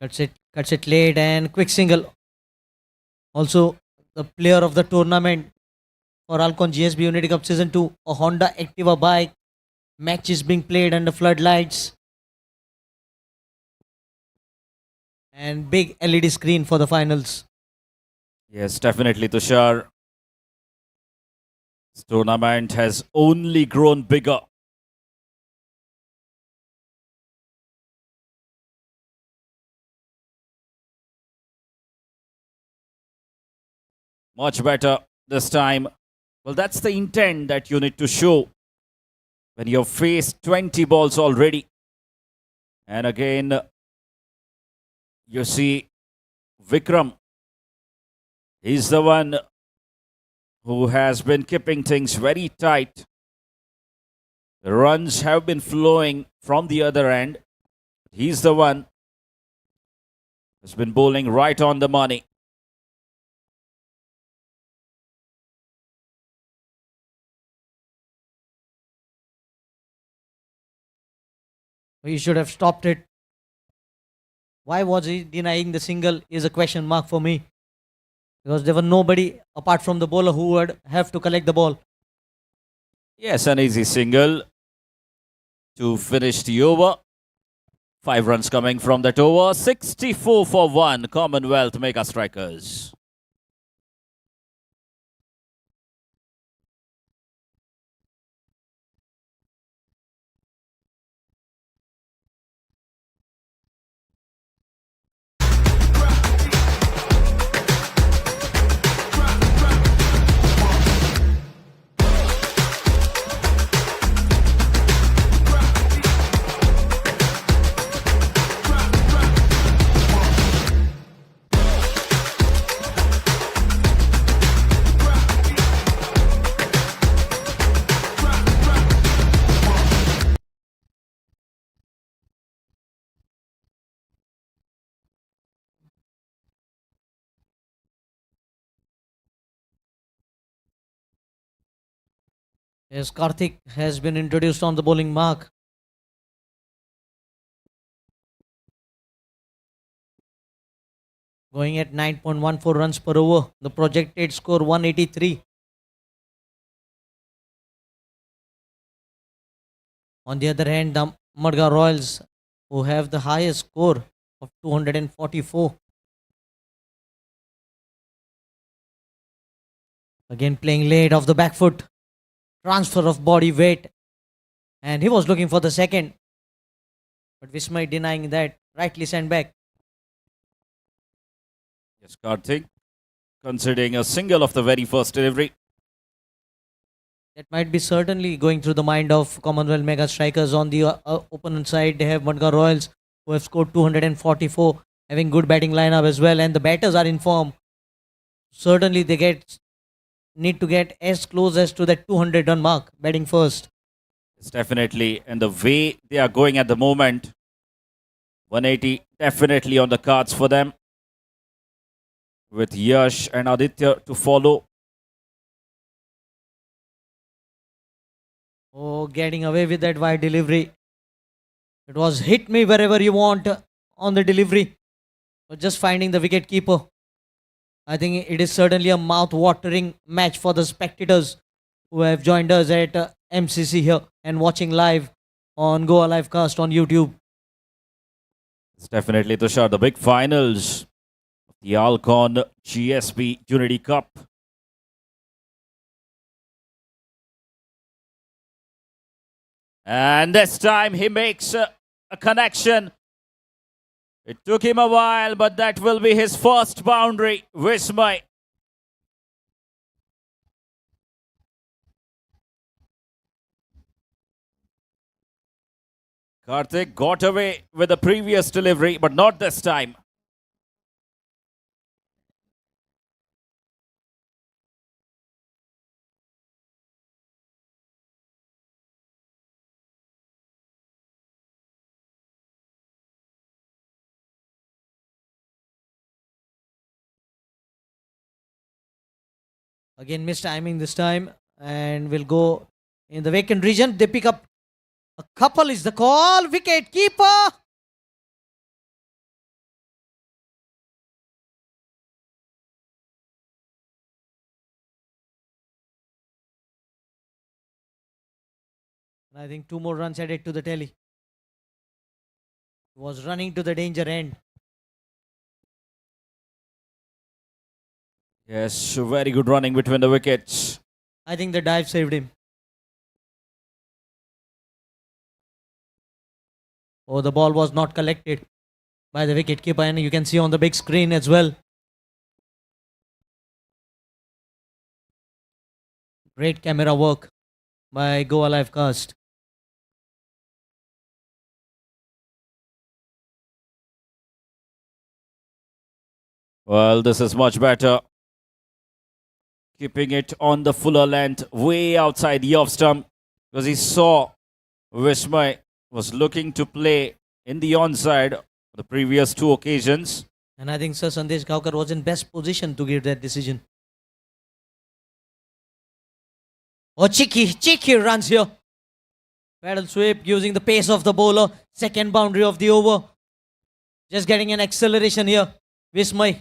Cuts it late and quick single. Also, the player of the tournament for ALCON GSB Unity Cup season 2, a Honda Activa bike. Match is being played under floodlights. And big LED screen for the finals. Yes, definitely, Tushar. This tournament has only grown bigger. Much better this time. Well, that's the intent that you need to show when you've faced 20 balls already. And again, you see Vikram. He's the one who has been keeping things very tight. The runs have been flowing from the other end. He's the one who's been bowling right on the money. He should have stopped it. Why was he denying the single is a question mark for me. Because there was nobody apart from the bowler who would have to collect the ball. Yes, an easy single to finish the over. 5 runs coming from that over. 64 for 1, Commonwealth Mega Strikers. Yes, Karthik has been introduced on the bowling mark. Going at 9.14 runs per over. The projected score 183. On the other hand, the MADGAON Royals, who have the highest score of 244. Again playing late off the back foot. Transfer of body weight. And he was looking for the second. But Vismay denying that. Rightly sent back. Yes, Karthik considering a single of the very first delivery. That might be certainly going through the mind of Commonwealth Mega Strikers. On the opponent side, they have MADGAON Royals, who have scored 244, having good batting lineup as well, and the batters are in form. Certainly, they need to get as close as to that 200-run mark, batting first. It's definitely, and the way they are going at the moment, 180 definitely on the cards for them, with Yash and Aditya to follow. Oh, getting away with that wide delivery. It was hit me wherever you want on the delivery. But just finding the wicket keeper. I think it is certainly a mouth-watering match for the spectators who have joined us at MCC here and watching live on Goa Livecast on YouTube. It's definitely, Tushar, the big finals of the ALCON GSB Unity Cup. And this time he makes a connection. It took him a while, but that will be his first boundary. Vismay. Karthik got away with the previous delivery, but not this time. Again, missed timing this time, and will go in the vacant region. They pick up a couple, is the call. Wicket keeper. I think 2 more runs added to the tally. Was running to the danger end. Yes, very good running between the wickets. I think the dive saved him. Oh, the ball was not collected by the wicketkeeper, and you can see on the big screen as well. Great camera work by Goa Livecast. Well, this is much better. Keeping it on the fuller length, way outside the off stump, because he saw Vismay was looking to play in the onside the previous 2 occasions. And I think Sir Sandesh Gawkar was in best position to give that decision. Oh, cheeky runs here. Paddle sweep using the pace of the bowler. Second boundary of the over. Just getting an acceleration here. Vismay.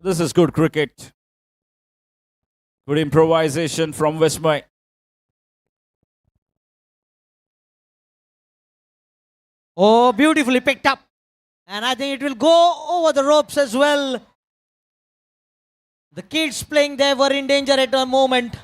This is good cricket. Good improvisation from Vismay. Oh, beautifully picked up. And I think it will go over the ropes as well. The kids playing there were in danger at a moment.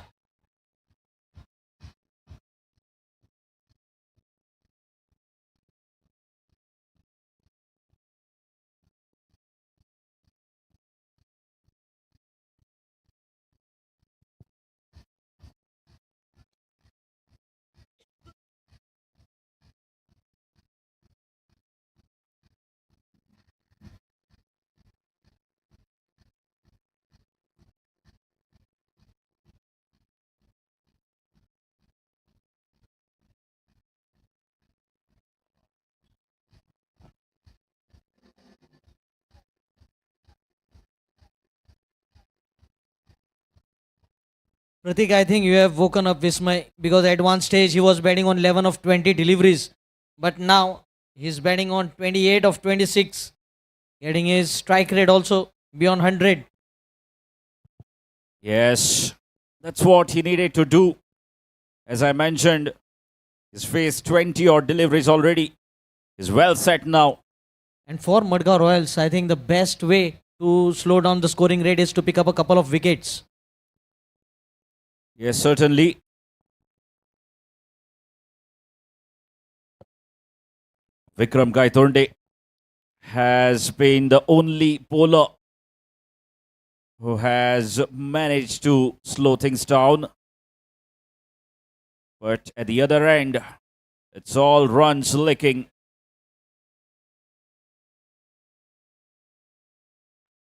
Pratik, I think you have woken up Vismay, because at one stage he was betting on 11 of 20 deliveries. But now he's betting on 28 of 26. Getting his strike rate also beyond 100. Yes, that's what he needed to do. As I mentioned, he's faced 20 odd deliveries already. He's well set now. And for MADGAON Royals, I think the best way to slow down the scoring rate is to pick up a couple of wickets. Yes, certainly. Vikram Gaitonde has been the only bowler who has managed to slow things down. But at the other end, it's all runs licking.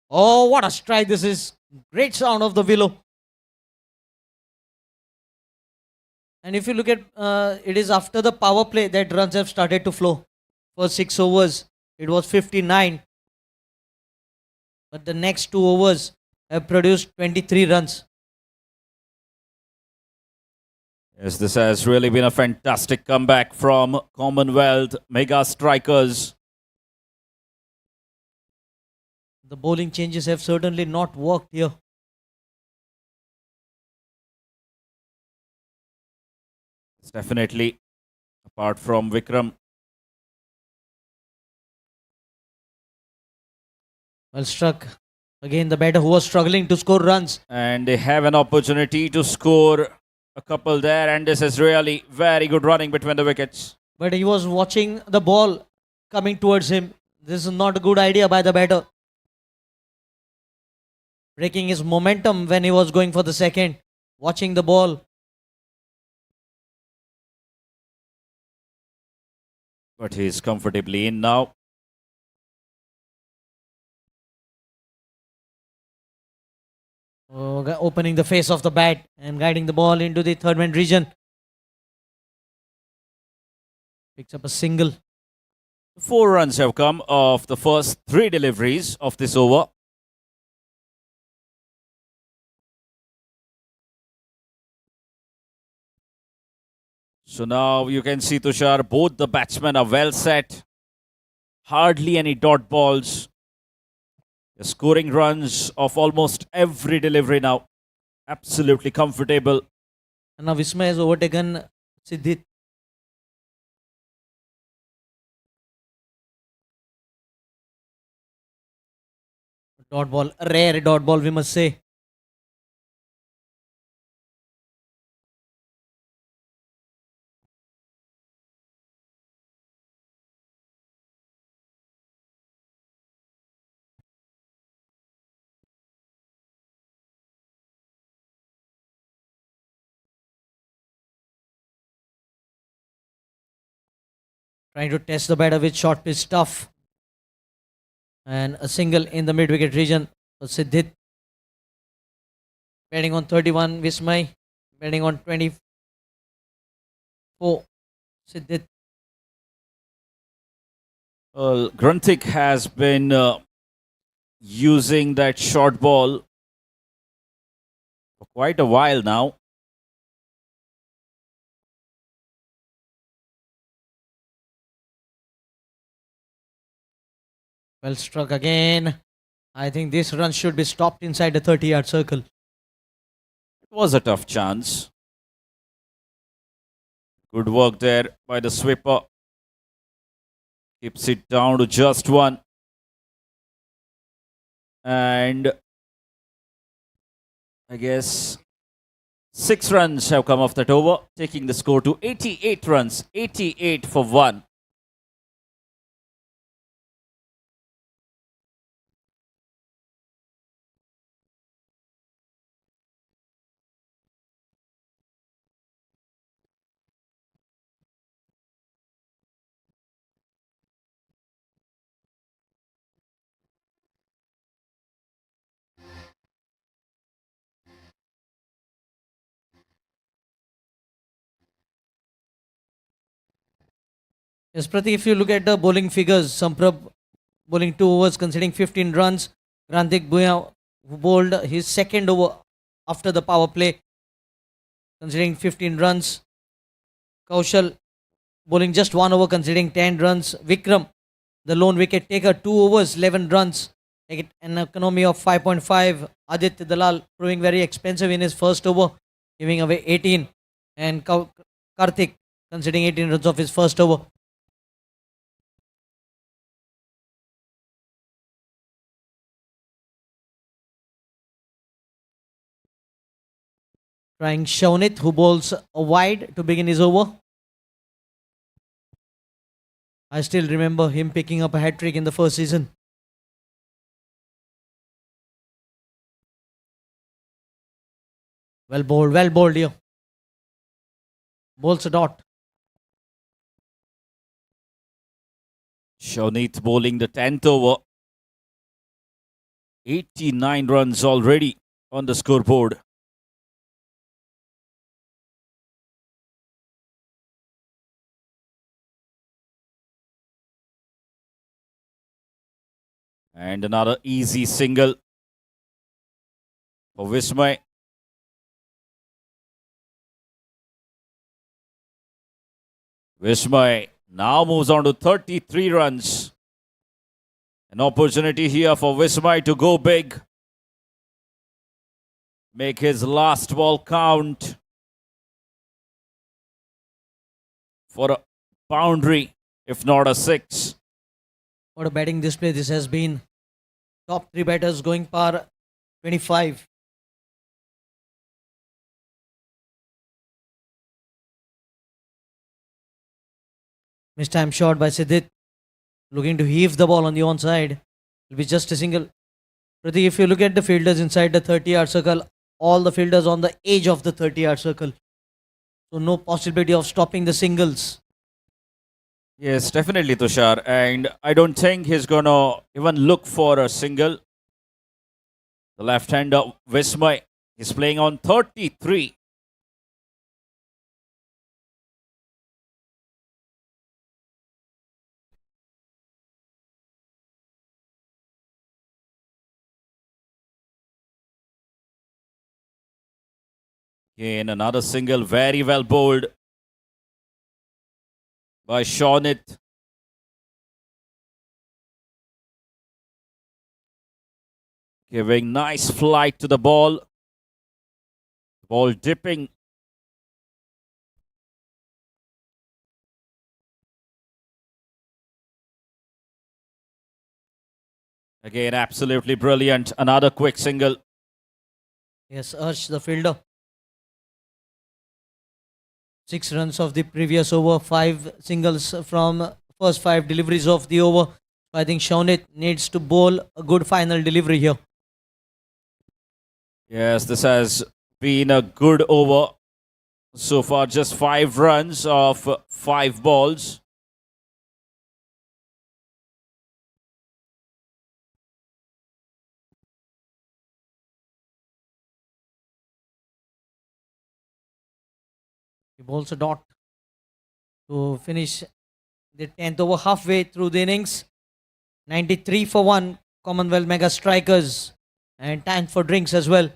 Oh, what a strike this is. Great sound of the willow. And if you look at, it is after the power play that runs have started to flow. For 6 overs, it was 59. But the next 2 overs have produced 23 runs. Yes, this has really been a fantastic comeback from Commonwealth mega strikers. The bowling changes have certainly not worked here. Definitely, apart from Vikram. Well struck. Again, the batter who was struggling to score runs. And they have an opportunity to score a couple there. And this is really very good running between the wickets. But he was watching the ball coming towards him. This is not a good idea by the batter. Breaking his momentum when he was going for the second. Watching the ball. But he's comfortably in now. Opening the face of the bat and guiding the ball into the third man region. Picks up a single. 4 runs have come of the first 3 deliveries of this over. So now you can see, Tushar, both the batsmen are well set. Hardly any dot balls. They're scoring runs of almost every delivery now. Absolutely comfortable. And now Vismay has overtaken Siddhit. Dot ball, a rare dot ball we must say. Trying to test the batter with short pitch stuff. And a single in the mid wicket region for Siddhit. Batting on 31, Vismay. Batting on 24, Siddhit. Well, Grunthik has been using that short ball for quite a while now. Well struck again. I think this run should be stopped inside the 30-yard circle. It was a tough chance. Good work there by the sweeper. Keeps it down to just 1. And I guess 6 runs have come off that over, taking the score to 88 runs, 88 for 1. Yes, Pratik, if you look at the bowling figures, Samprab bowling 2 overs, conceding 15 runs. Granthik Bhuya, who bowled his second over after the power play, considering 15 runs. Kaushal bowling just 1 over, considering 10 runs. Vikram, the lone wicket taker, 2 overs, 11 runs. An economy of 5.5. Aditya Dalal proving very expensive in his first over, giving away 18. And Karthik considering 18 runs of his first over. Trying Shaunit, who bowls a wide to begin his over. I still remember him picking up a hat-trick in the first season. Well bowled here. Bowls a dot. Shaunit bowling the 10th over. 89 runs already on the scoreboard. And another easy single for Vismay. Vismay now moves on to 33 runs. An opportunity here for Vismay to go big. Make his last ball count. for a boundary, if not a 6. What a batting display this has been. Top 3 batters going par 25. Missed time shot by Siddhit. Looking to heave the ball on the onside. It'll be just a single. Pratik, if you look at the fielders inside the 30-yard circle, all the fielders on the edge of the 30-yard circle. So no possibility of stopping the singles. Yes, definitely, Tushar. And I don't think he's going to even look for a single. The left-hander, Vismay, is playing on 33. Again, another single, very well bowled by Shawnit. Giving nice flight to the ball. Ball dipping. Again, absolutely brilliant. Another quick single. Yes, Arsh, the fielder. 6 runs of the previous over, 5 singles from first 5 deliveries of the over. I think Shawnit needs to bowl a good final delivery here. Yes, this has been a good over. So far, just 5 runs of 5 balls. He bowls a dot to finish the 10th over halfway through the innings. 93 for 1, Commonwealth Mega Strikers, and time for drinks as well.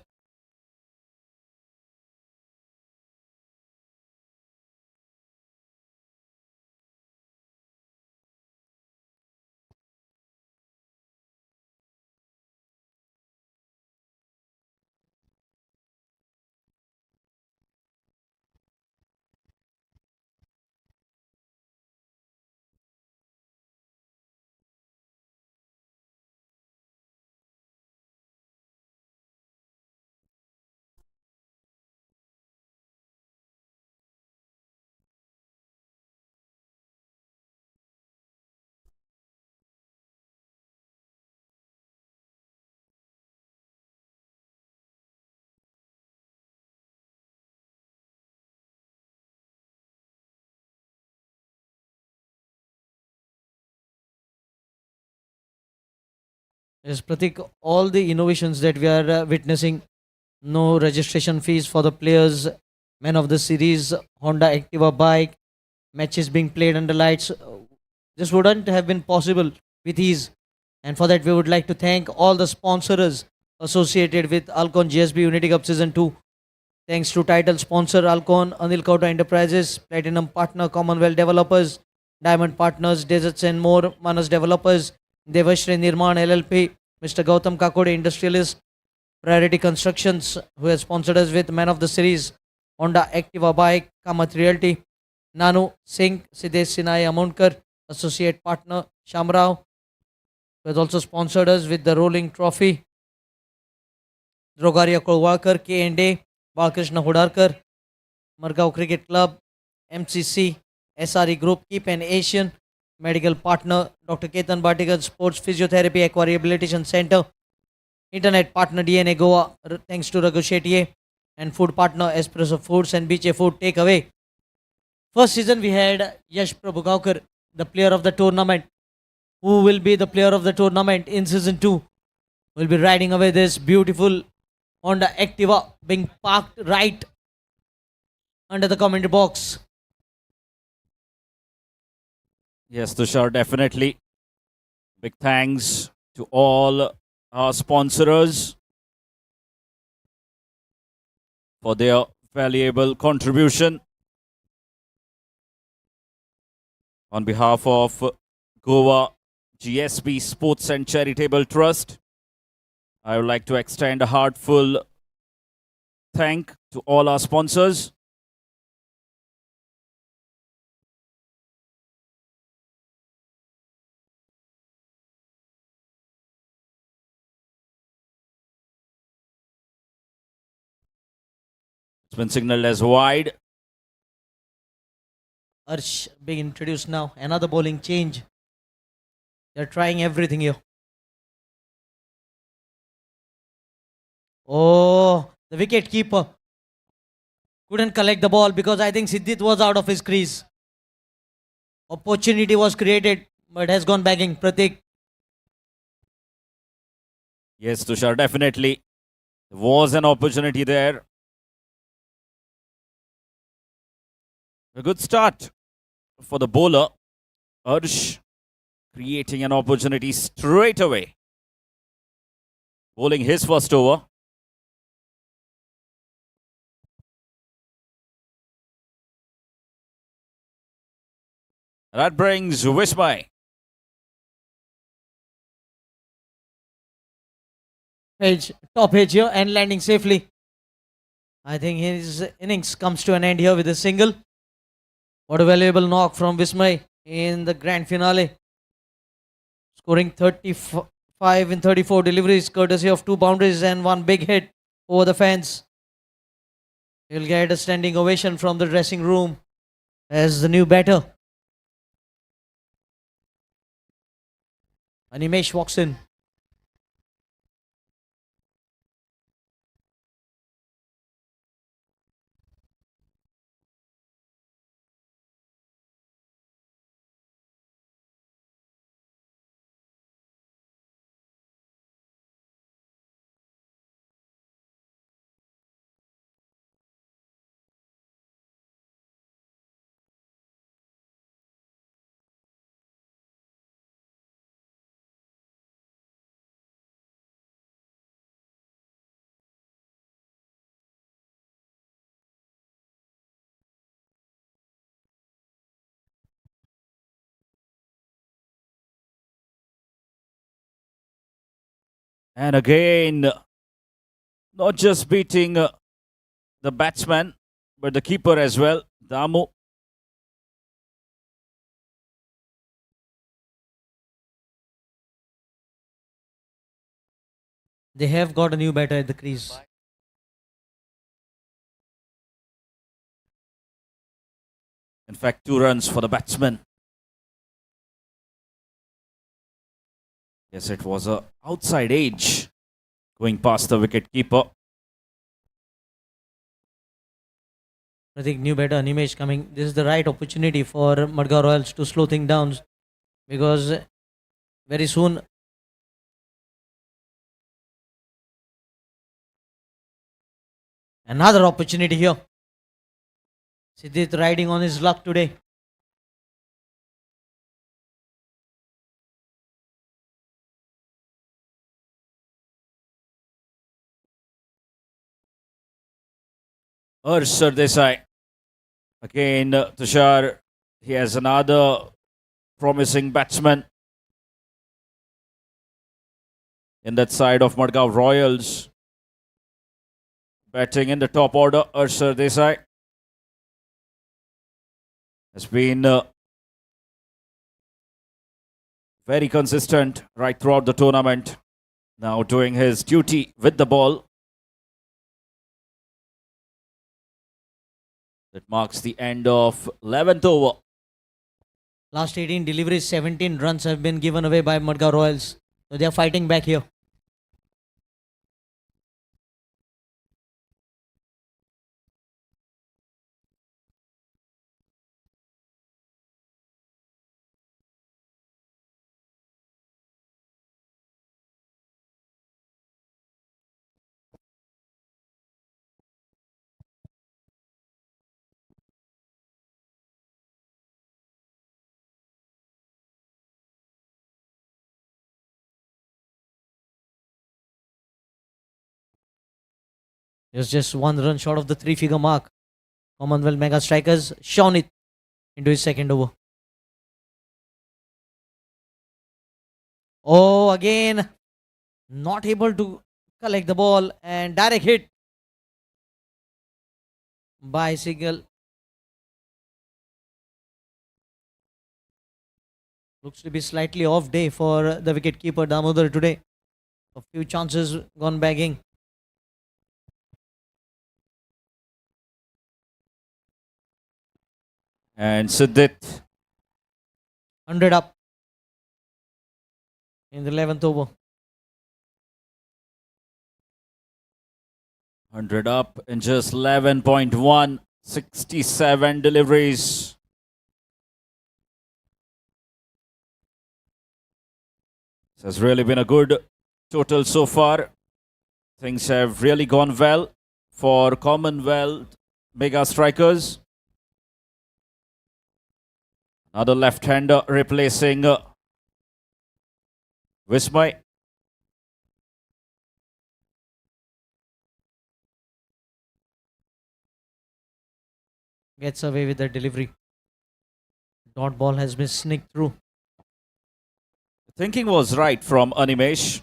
Yes, Pratik, all the innovations that we are witnessing, no registration fees for the players, man of the series, Honda Activa bike, matches being played under lights, this wouldn't have been possible with ease. And for that, we would like to thank all the sponsors associated with ALCON GSB Unity Cup Season 2. Thanks to title sponsor ALCON, Anil Kauta Enterprises, Platinum Partner Commonwealth Developers, Diamond Partners, Deserts and More, Manas Developers, Devashri Nirman LLP, Mr. Gautam Kakode Industrialist, Priority Constructions, who has sponsored us with Man of the Series, Honda Activa Bike, Kamath Realty, Nanu Singh, Siddesh Sinai Amonkar, Associate Partner, Shamrao, who has also sponsored us with the Rolling Trophy, Drogaria Kolwalkar, K&A, Balkrishna Hudarkar, Margao Cricket Club, MCC, SRE Group, Keep and Asian, Medical Partner, Dr. Ketan Bhatikar, Sports Physiotherapy Aqua Rehabilitation Center, Internet Partner DNA Goa, thanks to Raghu Shetye, and Food Partner Espresso Foods and Beach Food Takeaway. First season we had Yash Prabhugaukar, the player of the tournament. Who will be the player of the tournament in season 2? Will be riding away this beautiful Honda Activa being parked right under the commentary box. Yes, Tushar, definitely. Big thanks to all our sponsors for their valuable contribution. On behalf of Goa GSB Sports and Charitable Trust, I would like to extend a heartfelt thank to all our sponsors. It's been signaled as wide. Arsh being introduced now. Another bowling change. They're trying everything here. Oh, the wicket keeper couldn't collect the ball because I think Siddhit was out of his crease. Opportunity was created, but has gone bagging. Pratik. Yes, Tushar, definitely. There was an opportunity there. A good start for the bowler. Arsh creating an opportunity straight away. Bowling his first over. That brings Vismay. Edge, top edge here and landing safely. I think his innings comes to an end here with a single. What a valuable knock from Vismay in the grand finale. Scoring 35 in 34 deliveries, courtesy of 2 boundaries and 1 big hit over the fence. He'll get a standing ovation from the dressing room as the new batter. Animesh walks in. And again, not just beating the batsman, but the keeper as well, Damu. They have got a new batter at the crease. In fact, 2 runs for the batsman. Yes, it was a outside edge going past the wicket keeper. I think new batter Animesh coming. This is the right opportunity for Madgaon Royals to slow things down because very soon another opportunity here. Siddhit riding on his luck today. Harsh Sardesai. Again, Tushar, he has another promising batsman in that side of Madgaon Royals. Batting in the top order, Harsh Sardesai has been very consistent right throughout the tournament. Now doing his duty with the ball. That marks the end of 11th over. Last 18 deliveries, 17 runs have been given away by Madgaon Royals. So they are fighting back here. He was just 1 run short of the 3-figure mark. Commonwealth Mega Strikers shone it into his second over. Oh, again, not able to collect the ball and direct hit by Sigal. Looks to be slightly off day for the wicketkeeper Damodar today. A few chances gone bagging. And Siddhit 100 up in the 11th over. 100 up in just 11.1, 67 deliveries. This has really been a good total so far. Things have really gone well for Commonwealth mega strikers. Another left-hander replacing Vismay. Gets away with the delivery. Dot ball has been sneaked through. The thinking was right from Animesh.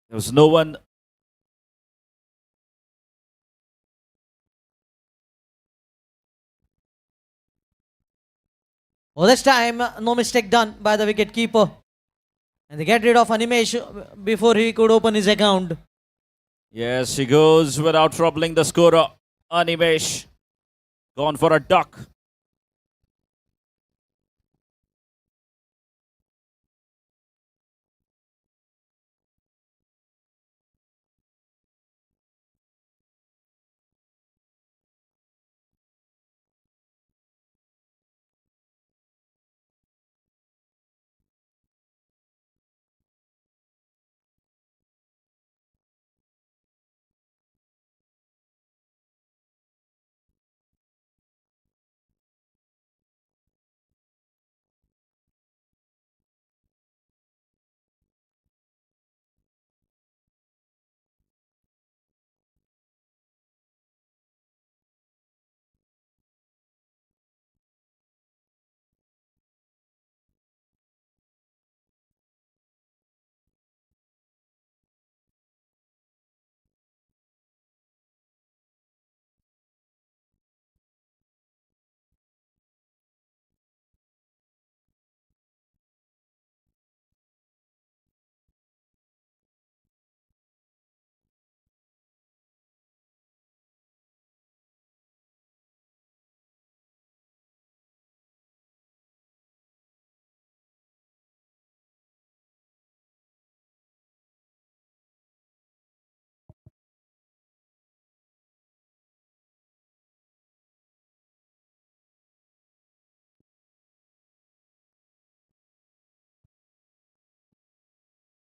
There was no one. Oh, this time, no mistake done by the wicket keeper. And they get rid of Animesh before he could open his account. Yes, he goes without troubling the scorer. Animesh gone for a duck.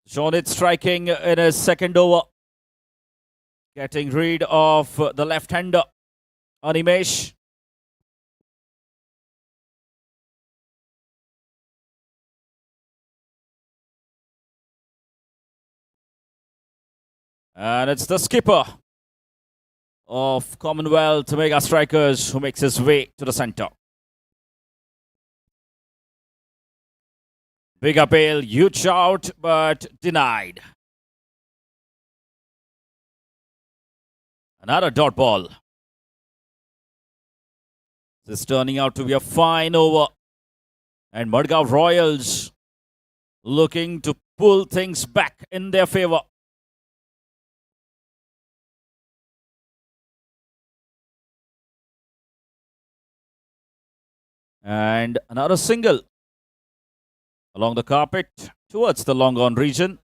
Shonit striking in his second over. Getting rid of the left-hander, Animesh. And it's the skipper of Commonwealth mega strikers who makes his way to the center. Big appeal, huge shout, but denied. Another dot ball. This is turning out to be a fine over. And MADGAON Royals looking to pull things back in their favor. And another single along the carpet towards the long on region.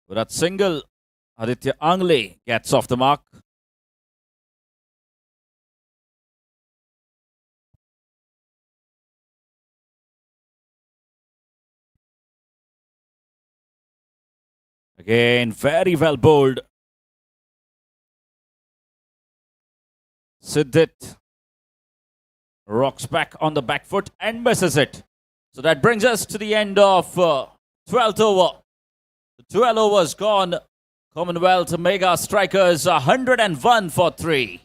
With that single, Aditya Angle gets off the mark. Again, very well bowled. Siddhit rocks back on the back foot and misses it. So that brings us to the end of 12th over. The 12 overs gone. Commonwealth mega strikers 101 for 3.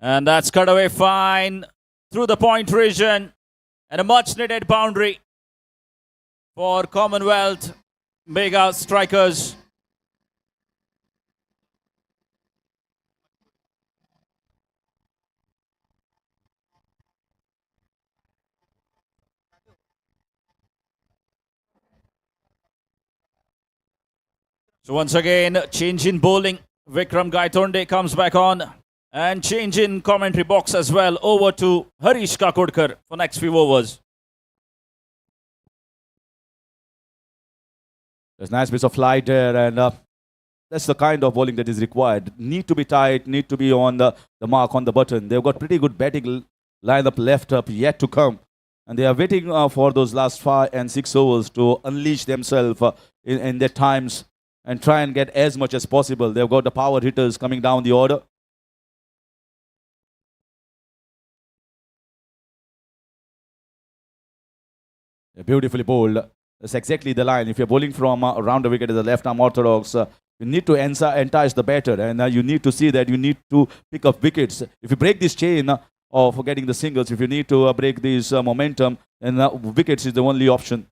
And that's cut away fine through the point region. And a much needed boundary for Commonwealth mega strikers. So once again, change in bowling. Vikram Gaitonde comes back on. And change in commentary box as well. Over to Harish Kakodkar for next few overs. There's a nice piece of flight there, and that's the kind of bowling that is required. Need to be tight, need to be on the mark, on the button. They've got pretty good batting lineup left up yet to come. And they are waiting for those last 5 and 6 overs to unleash themselves in their times and try and get as much as possible. They've got the power hitters coming down the order. Beautifully bowled. That's exactly the line. If you're bowling from around the wicket as a left-arm orthodox, you need to entice the batter, and you need to see that you need to pick up wickets. If you break this chain of getting the singles, if you need to break this momentum, then wickets is the only option.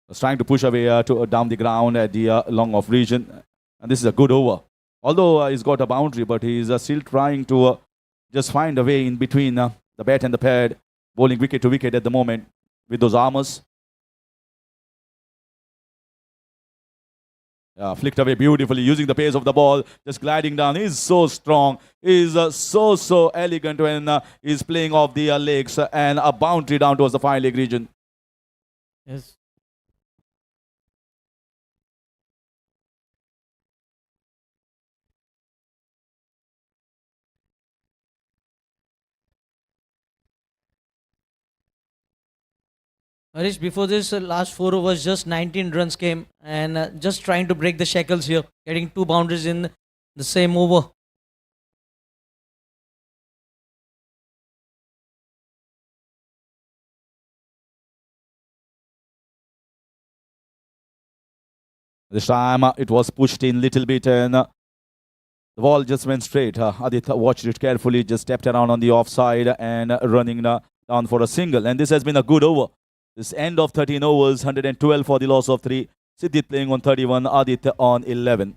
Was trying to push away down the ground at the long-off region, and this is a good over. Although he's got a boundary, but he's still trying to just find a way in between the bat and the pad, bowling wicket to wicket at the moment with those armors. Flicked away beautifully, using the pace of the ball, just gliding down. He's so strong. He's so elegant when he's playing off the legs, and a boundary down towards the fine leg region. Yes. Harish, before this, last 4 overs, just 19 runs came, and just trying to break the shackles here, getting 2 boundaries in the same over. This time it was pushed in little bit, and the ball just went straight. Aditya watched it carefully, just stepped around on the offside and running down for a single. And this has been a good over. This end of 13 overs, 112 for the loss of 3. Siddhit playing on 31, Aditya on 11.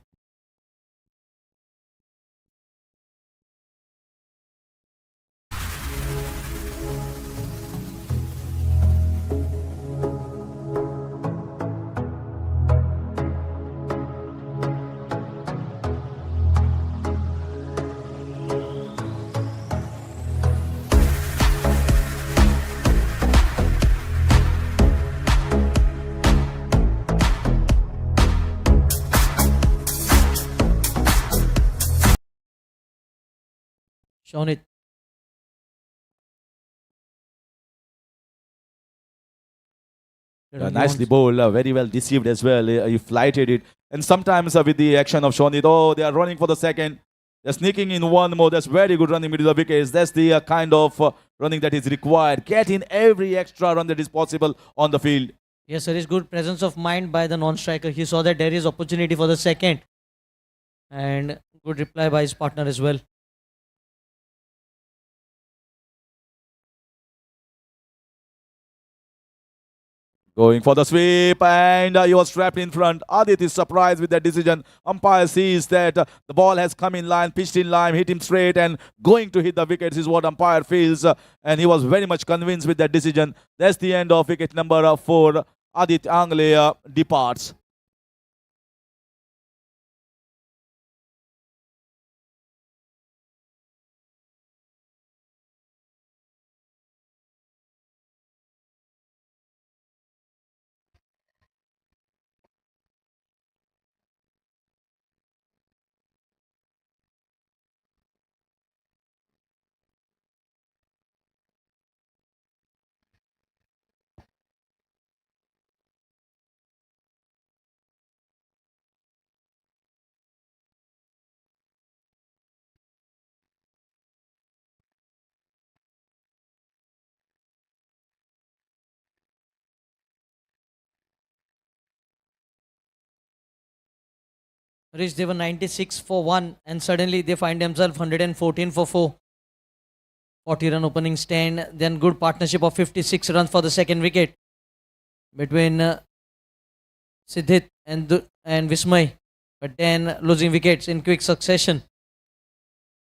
Shown it. Nicely bowled, very well deceived as well. He flighted it. And sometimes with the action of Shonit, they are running for the second. They're sneaking in one more. That's very good running into the wickets. That's the kind of running that is required. Get in every extra run that is possible on the field. Yes, there is good presence of mind by the non-striker. He saw that there is opportunity for the second. And good reply by his partner as well. Going for the sweep, and he was trapped in front. Adit is surprised with that decision. Umpire sees that the ball has come in line, pitched in line, hit him straight, and going to hit the wickets is what umpire feels. And he was very much convinced with that decision. That's the end of wicket number 4. Adit Angle departs. Rich, they were 96 for 1, and suddenly they find themselves 114 for 4. 40 run opening stand, then good partnership of 56 runs for the second wicket between Siddhit and Vismay, but then losing wickets in quick succession.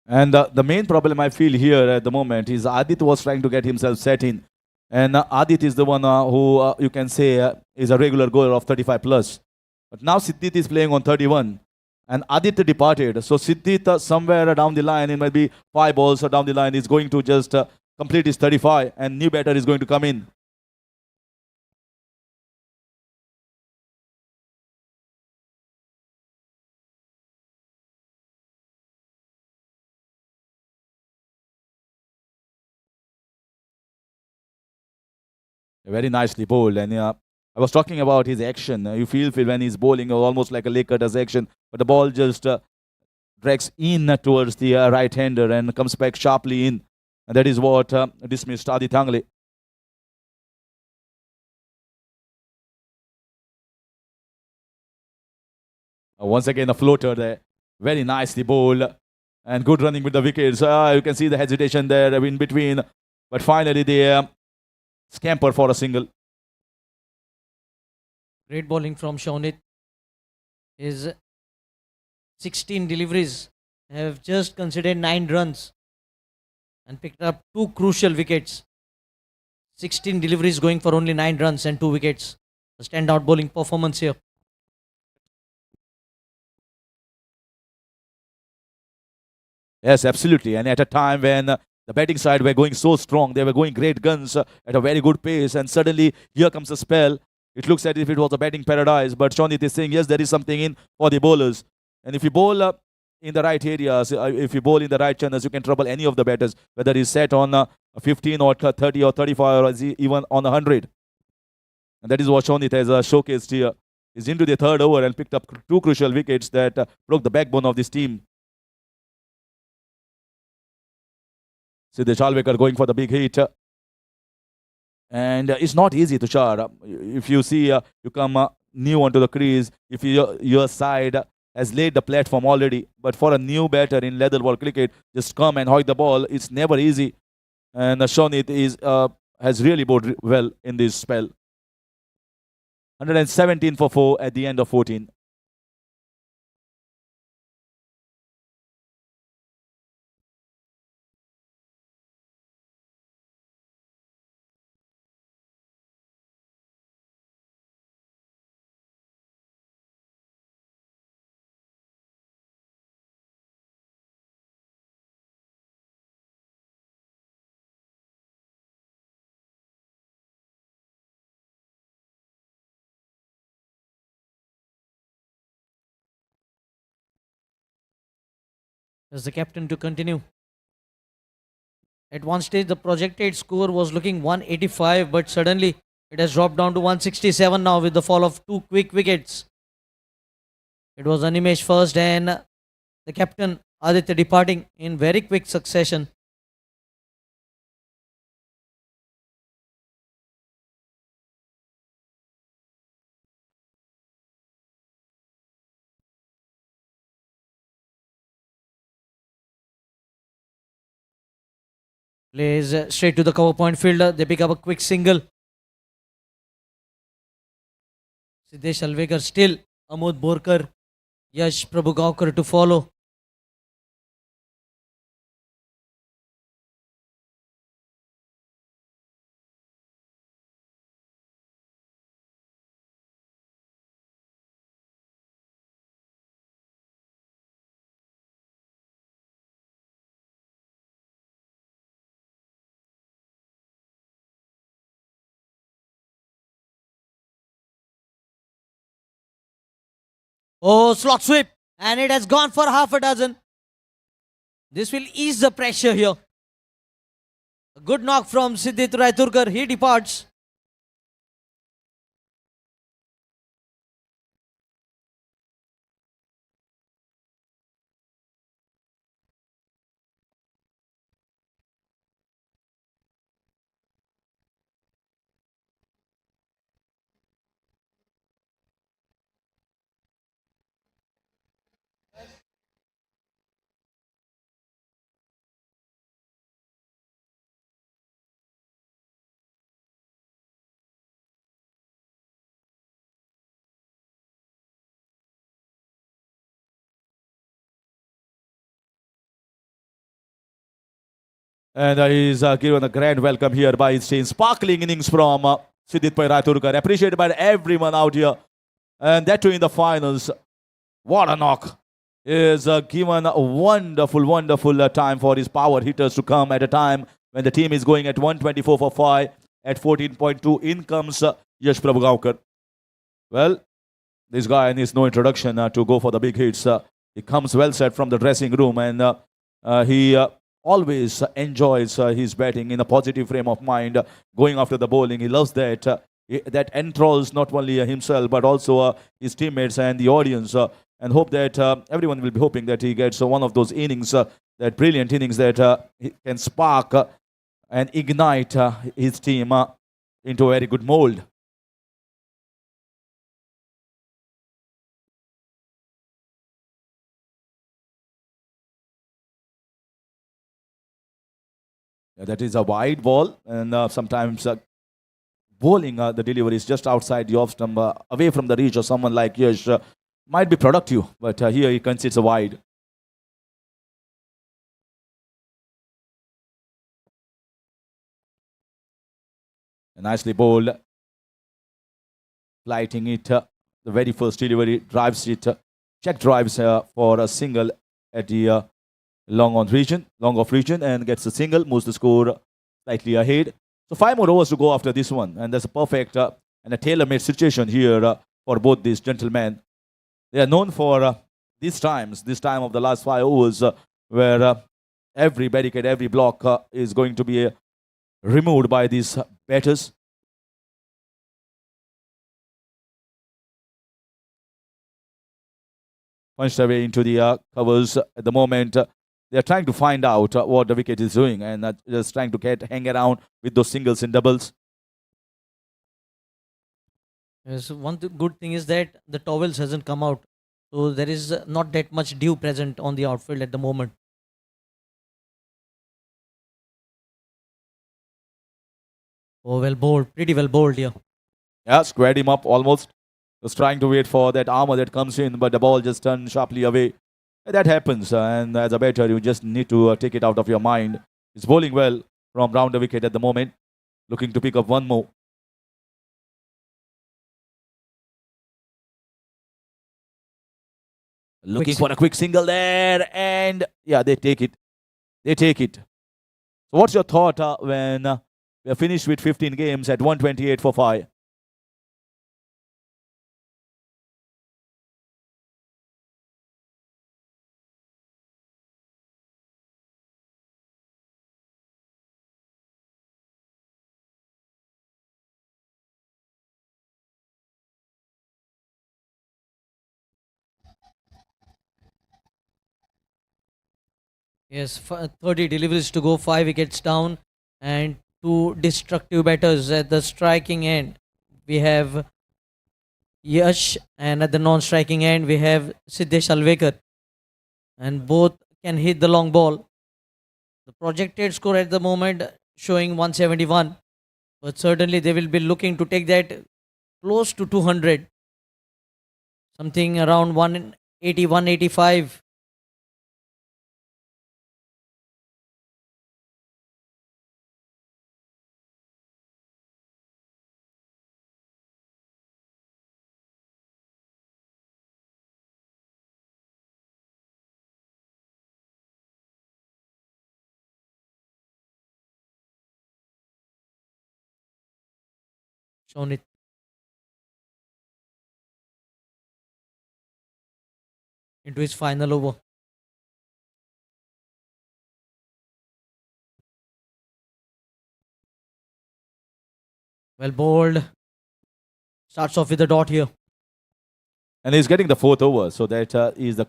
And the main problem I feel here at the moment is Adit was trying to get himself set in. And Adit is the one who you can say is a regular goaler of 35 plus. But now Siddhit is playing on 31. And Adit departed. So Siddhit somewhere down the line, it might be 5 balls or down the line, is going to just complete his 35. And new batter is going to come in. Very nicely bowled. And I was talking about his action. You feel when he's bowling, almost like a leg cutter's action. But the ball just drags in towards the right-hander and comes back sharply in. And that is what dismissed Adit Angle. Once again, a floater there. Very nicely bowled. And good running with the wickets. You can see the hesitation there in between. But finally, they scamper for a single. Great bowling from Shaunit. His 16 deliveries have just considered 9 runs and picked up 2 crucial wickets. 16 deliveries going for only 9 runs and 2 wickets. A standout bowling performance here. Yes, absolutely. And at a time when the batting side were going so strong, they were going great guns at a very good pace, and suddenly here comes a spell. It looks as if it was a batting paradise, but Shaunit is saying, yes, there is something in for the bowlers. And if you bowl in the right areas, if you bowl in the right channels, you can trouble any of the batters, whether he's set on 15 or 30 or 35 or even on 100. And that is what Shaunit has showcased here. He's into the third over and picked up 2 crucial wickets that broke the backbone of this team. Siddhesh Chalvekar going for the big hit. And it's not easy to char. If you see, you come new onto the crease, if your side has laid the platform already, but for a new batter in leather ball cricket, just come and hoik the ball, it's never easy. And Shaunit has really bowled well in this spell. 117 for 4 at the end of 14. As the captain to continue. At one stage, the projected score was looking 185, but suddenly it has dropped down to 167 now with the fall of 2 quick wickets. It was Animesh first and the captain Aditya departing in very quick succession. Plays straight to the cover point fielder. They pick up a quick single. Siddhesh Chalvekar still. Amod Borkar. Yash Prabhugaonkar to follow. Oh, slot sweep. And it has gone for half a dozen. This will ease the pressure here. A good knock from Siddhit Raiturkar. He departs. And he's given a grand welcome here by his team. Sparkling innings from Siddhit Pairaturkar. Appreciated by everyone out here. And that too in the finals. What a knock. Is given a wonderful time for his power hitters to come at a time when the team is going at 124 for 5 at 14.2. In comes Yash Prabhugaonkar. Well, this guy needs no introduction to go for the big hits. He comes well set from the dressing room, and he always enjoys his batting in a positive frame of mind, going after the bowling. He loves that. That enthralls not only himself but also his teammates and the audience. And hope that everyone will be hoping that he gets one of those innings, that brilliant innings that he can spark and ignite his team into a very good mold. Yeah, that is a wide ball, and sometimes bowling the delivery is just outside the off stump, away from the reach of someone like Yash. Might be productive, but here he concedes a wide. Nicely bowled. Flighting it. The very first delivery drives it. Check drives for a single at the long off region, and gets a single, moves the score slightly ahead. So 5 more overs to go after this one, and there's a perfect and a tailor-made situation here for both these gentlemen. They are known for this time of the last 5 overs, where every barricade, every block is going to be removed by these batters. Punched away into the covers at the moment. They are trying to find out what the wicket is doing, and just trying to hang around with those singles and doubles. Yes, good thing is that the towels hasn't come out, so there is not that much dew present on the outfield at the moment. Oh, well bowled, pretty well bowled here. Yeah, squared him up almost. Was trying to wait for that armor that comes in, but the ball just turned sharply away. That happens, and as a batter, you just need to take it out of your mind. He's bowling well from round the wicket at the moment, looking to pick up one more. Looking for a quick single there, and yeah, they take it. So what's your thought when we are finished with 15 games at 128 for 5? Yes, 30 deliveries to go, 5 wickets down, and 2 destructive batters at the striking end. We have Yash, and at the non-striking end, we have Siddesh Alvekar. And both can hit the long ball. The projected score at the moment showing 171, but certainly they will be looking to take that close to 200. Something around 180, 185. Shown it. Into his final over. Well bowled. Starts off with a dot here. And he's getting the 4th over, so that is the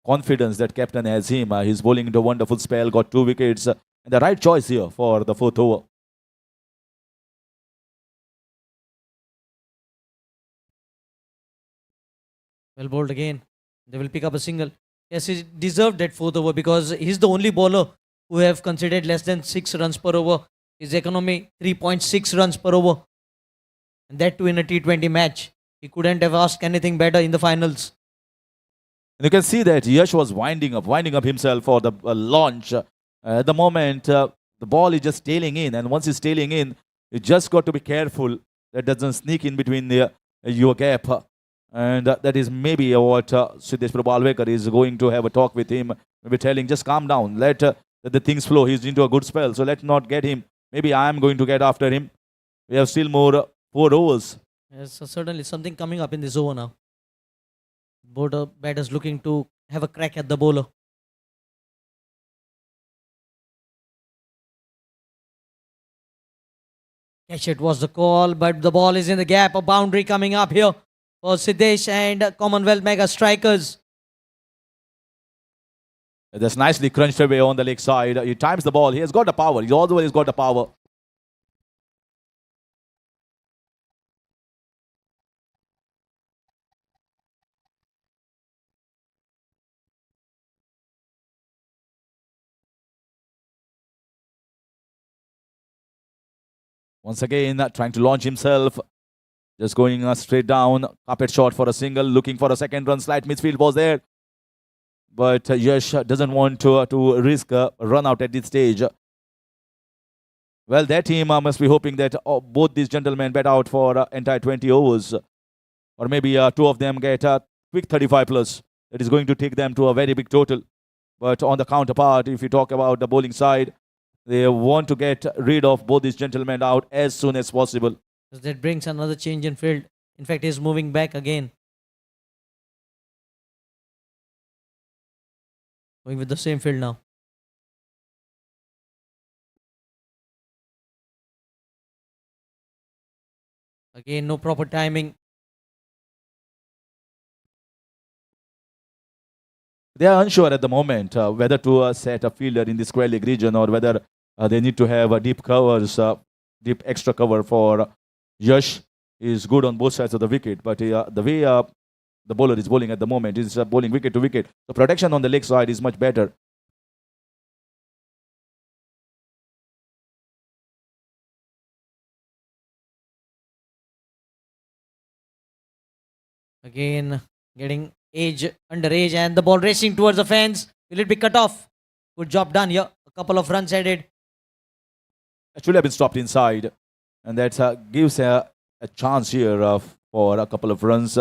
confidence that captain has him. He's bowling into a wonderful spell, got 2 wickets, and the right choice here for the 4th over. Well bowled again. They will pick up a single. Yes, he deserved that 4th over because he's the only bowler who have considered less than 6 runs per over. His economy 3.6 runs per over. And that too in a T20 match. He couldn't have asked anything better in the finals. And you can see that Yash was winding up himself for the launch. At the moment, the the ball is just tailing in, and once it's tailing in, you just got to be careful that doesn't sneak in between your gap. And that is maybe what Siddesh Prabhu is going to have a talk with him, maybe telling, just calm down, let the things flow. He's into a good spell, so let's not get him. Maybe I am going to get after him. We have still more 4 overs. Yes, so certainly something coming up in this over now. Both batters looking to have a crack at the bowler. Catch it was the call, but the ball is in the gap. A boundary coming up here for Siddesh and Commonwealth Mega Strikers. That's nicely crunched away on the leg side. He times the ball. He has got the power. He's always got the power. Once again, trying to launch himself. Just going straight down. Carpet shot for a single. Looking for a second run. Slight midfield was there. But Yash doesn't want to risk a run out at this stage. Well, their team must be hoping that both these gentlemen bat out for entire 20 overs. Or maybe 2 of them get a quick 35 plus. That is going to take them to a very big total. But on the counterpart, if you talk about the bowling side, they want to get rid of both these gentlemen out as soon as possible. That brings another change in field. In fact, he's moving back again. Going with the same field now. Again, no proper timing. They are unsure at the moment whether to set a fielder in the square leg region or whether they need to have a deep covers, deep extra cover for Yash. Is good on both sides of the wicket, but the way the bowler is bowling at the moment is bowling wicket to wicket. The protection on the leg side is much better. Again, getting underage, and the ball racing towards the fence. Will it be cut off? Good job done here. A couple of runs added. It should have been stopped inside, and that gives a chance here for a couple of runs.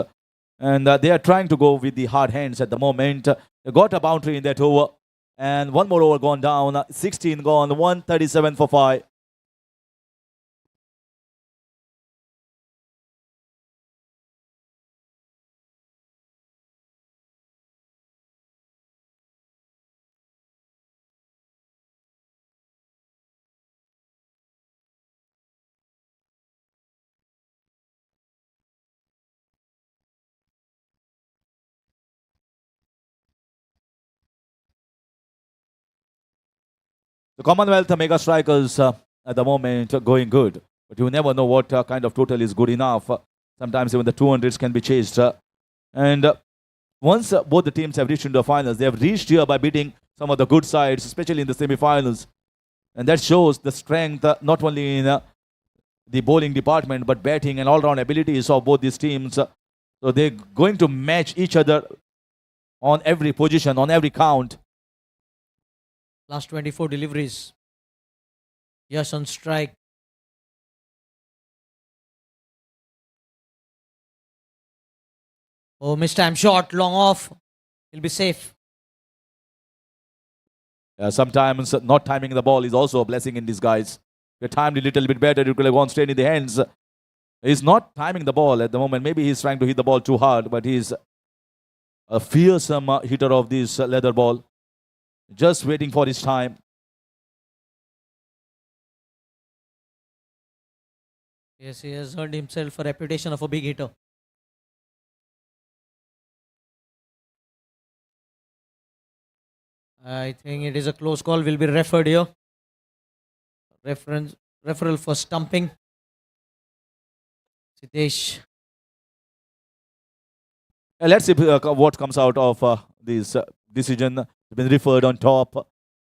And they are trying to go with the hard hands at the moment. They got a boundary in that over, and one more over gone down. 16 gone, 137 for 5. The Commonwealth Mega Strikers at the moment going good, but you never know what kind of total is good enough. Sometimes even the 200s can be chased. And once both the teams have reached into the finals, they have reached here by beating some of the good sides, especially in the semi-finals. And that shows the strength not only in the bowling department, but batting and all-round abilities of both these teams. So they're going to match each other on every position, on every count. Last 24 deliveries. Yash on strike. Oh, mistime shot, long off. He'll be safe. Sometimes not timing the ball is also a blessing in disguise. If you timed a little bit better, it could have gone straight in the hands. He's not timing the ball at the moment. Maybe he's trying to hit the ball too hard, but he's a fearsome hitter of this leather ball. Just waiting for his time. Yes, he has earned himself a reputation of a big hitter. I think it is a close call. Will be referred here. Referral for stumping. Siddesh. Let's see what comes out of this decision. Been referred on top,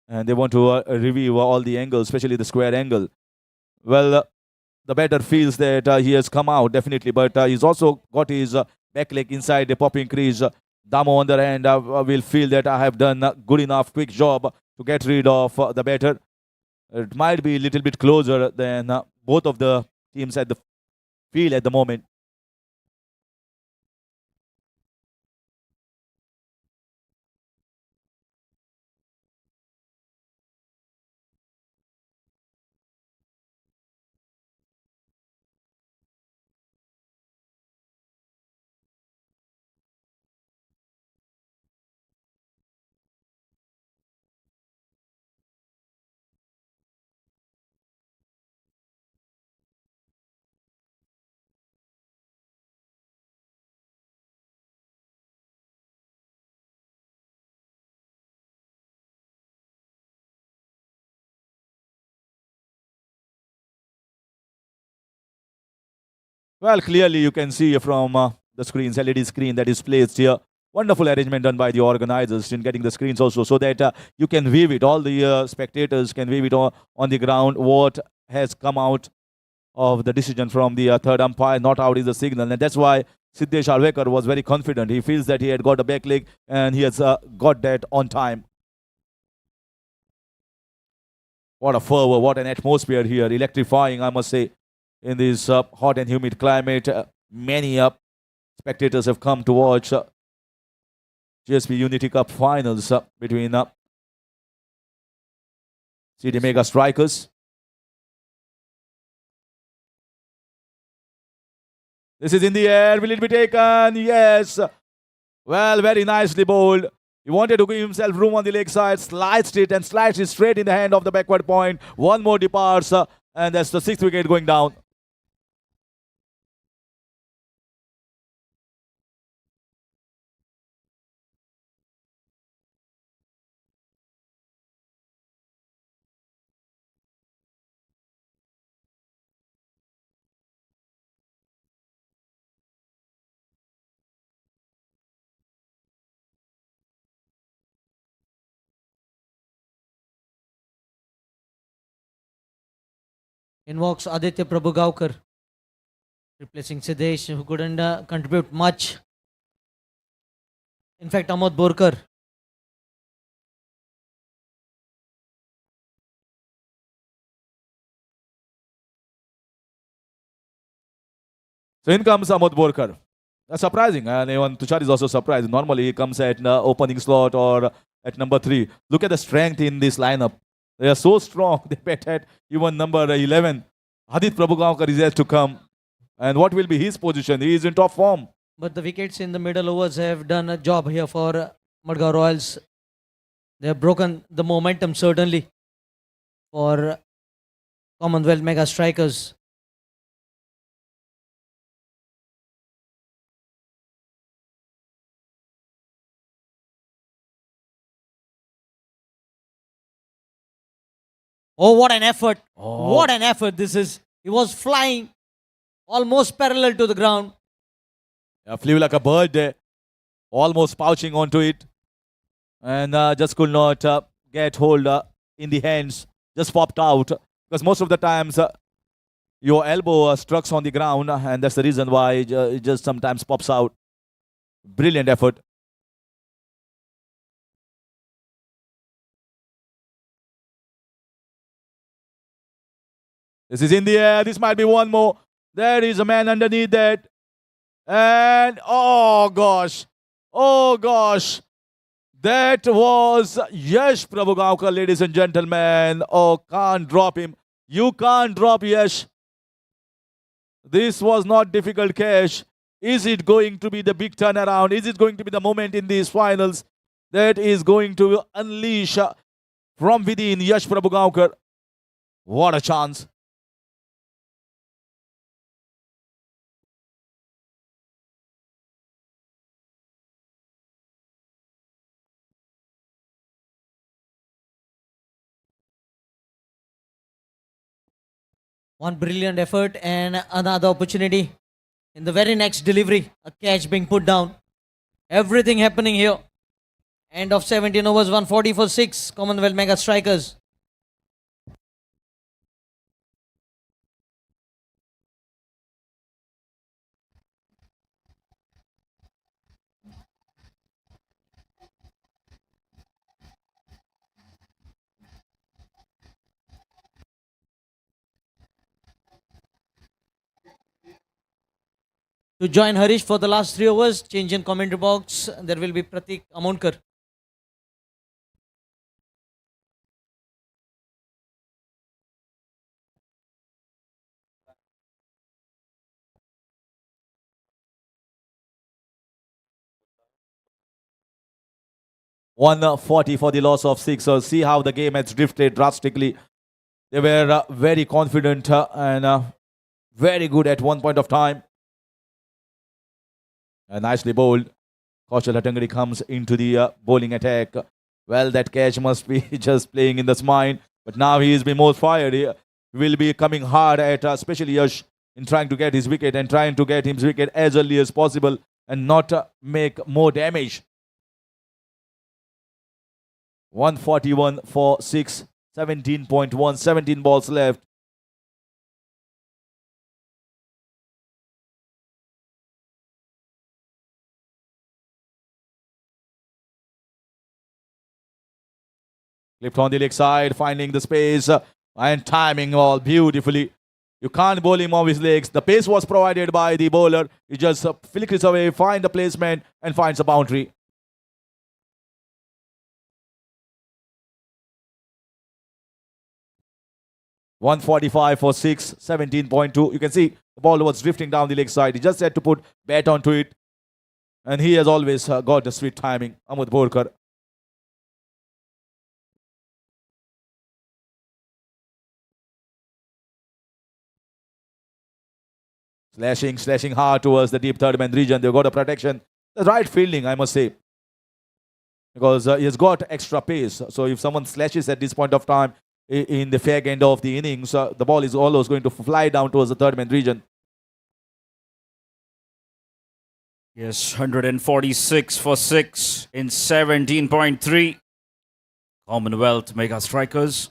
and they want to review all the angles, especially the square angle. Well, the batter feels that he has come out definitely, but he's also got his back leg inside the popping crease. Damo on the end will feel that I have done a good enough quick job to get rid of the batter. It might be a little bit closer than both of the teams at the field at the moment. Well, clearly you can see from the screens, LED screen that is placed here. Wonderful arrangement done by the organizers in getting the screens also so that you can view it. All the spectators can view it on the ground. What has come out of the decision from the third umpire, not out is the signal. And that's why Siddesh Alvekar was very confident. He feels that he had got a back leg and he has got that on time. What a fervor, what an atmosphere here. Electrifying, I must say, in this hot and humid climate. Many spectators have come to watch GSB Unity Cup finals between CD Mega Strikers. This is in the air. Will it be taken? Yes. Well, very nicely bowled. He wanted to give himself room on the leg side, sliced it and sliced it straight in the hand of the backward point. One more departs, and that's the 6th wicket going down. In walks Aditya Prabhugaukar, replacing Siddesh, who couldn't contribute much. In fact, Amod Borkar. So in comes Amod Borkar. That's surprising, and even Tushar is also surprised. Normally he comes at opening slot or at number 3. Look at the strength in this lineup. They are so strong. They bet at even number 11. Adit Prabhugaonkar is yet to come. And what will be his position? He is in top form. But the wickets in the middle overs have done a job here for MADGAON Royals. They have broken the momentum certainly for Commonwealth Mega Strikers. Oh, what an effort. Oh. What an effort this is. He was flying almost parallel to the ground. Flew like a bird there. Almost pouching onto it. And just could not get hold in the hands. Just popped out. Because most of the times your elbow strikes on the ground. And that's the reason why it just sometimes pops out. Brilliant effort. This is in the air. This might be one more. There is a man underneath that. And oh gosh. Oh gosh. That was Yash Prabhugaonkar, ladies and gentlemen. Oh, can't drop him. You can't drop Yash. This was not difficult catch. Is it going to be the big turnaround? Is it going to be the moment in these finals that is going to unleash from within Yash Prabhugaonkar? What a chance. One brilliant effort and another opportunity in the very next delivery. A catch being put down. Everything happening here. End of 17 overs, 140 for 6. Commonwealth Mega Strikers. To join Harish for the last 3 overs, change in commentary box. There will be Pratik Amonkar. $140 for the loss of 6. So see how the game has drifted drastically. They were very confident and very good at one point of time. Nicely bowled. Kaushal Hattangadi comes into the bowling attack. Well, that catch must be just playing in his mind. But now he has been more fired. He will be coming hard at especially Yash in trying to get his wicket and trying to get his wicket as early as possible and not make more damage. 141 for 6. 17.1. 17 balls left. Clipped on the leg side, finding the space and timing all beautifully. You can't bowl him off his legs. The pace was provided by the bowler. He just flickers away, find the placement and finds a boundary. $145 for 6, 17.2. You can see the ball was drifting down the leg side. He just had to put bat onto it. And he has always got the sweet timing. Amod Borkar. Slashing hard towards the deep third man region. They've got a protection. The right fielding, I must say. Because he has got extra pace. So if someone slashes at this point of time in the fag end of the innings, the ball is always going to fly down towards the third man region. Yes, 146 for 6 in 17.3. Commonwealth mega strikers.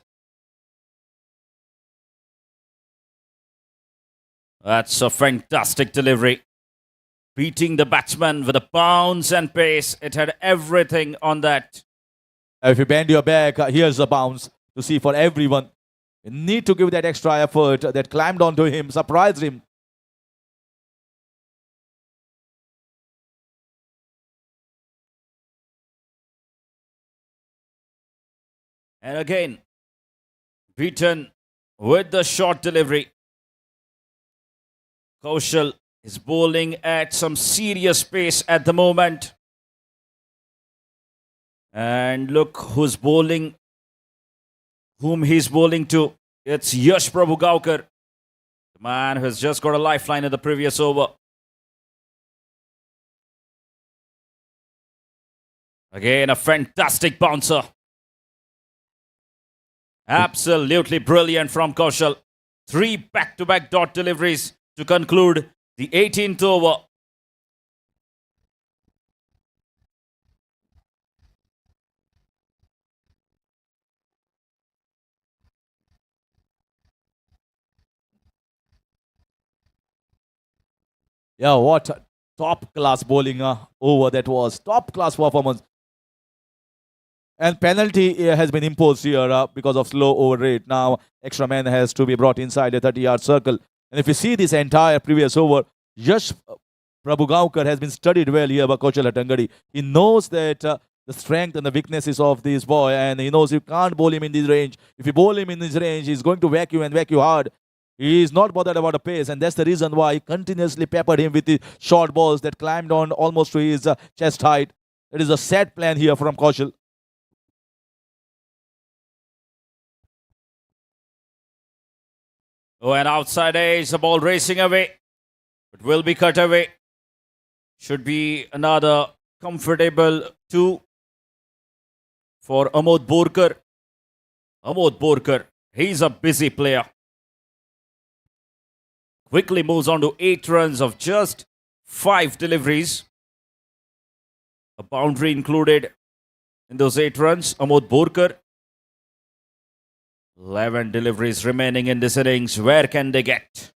That's a fantastic delivery. Beating the batsman with a bounce and pace. It had everything on that. If you bend your back, here's a bounce to see for everyone. You need to give that extra effort that climbed onto him, surprised him. And again, beaten with the short delivery. Kaushal is bowling at some serious pace at the moment. And look who's bowling, whom he's bowling to. It's Yash Prabhugaukar, the man who has just got a lifeline in the previous over. Again, a fantastic bouncer. Absolutely brilliant from Kaushal. 3 back-to-back dot deliveries to conclude the 18th over. Yeah, what top-class bowling over that was. Top-class performance. And penalty has been imposed here because of slow over rate. Now, extra man has to be brought inside the 30-yard circle. And if you see this entire previous over, Yash Prabhugaukar has been studied well here by Kaushal Hattangadi. He knows that the strength and the weaknesses of this boy, and he knows you can't bowl him in this range. If you bowl him in this range, he's going to whack you and whack you hard. He is not bothered about the pace, and that's the reason why he continuously peppered him with the short balls that climbed on almost to his chest height. It is a set plan here from Kaushal. Oh, and outside edge, the ball racing away. But will be cut away. Should be another comfortable 2 for Amod Borkar. Amod Borkar, he's a busy player. Quickly moves on to 8 runs of just 5 deliveries. A boundary included in those 8 runs. Amod Borkar. 11 deliveries remaining in this innings. Where can they get?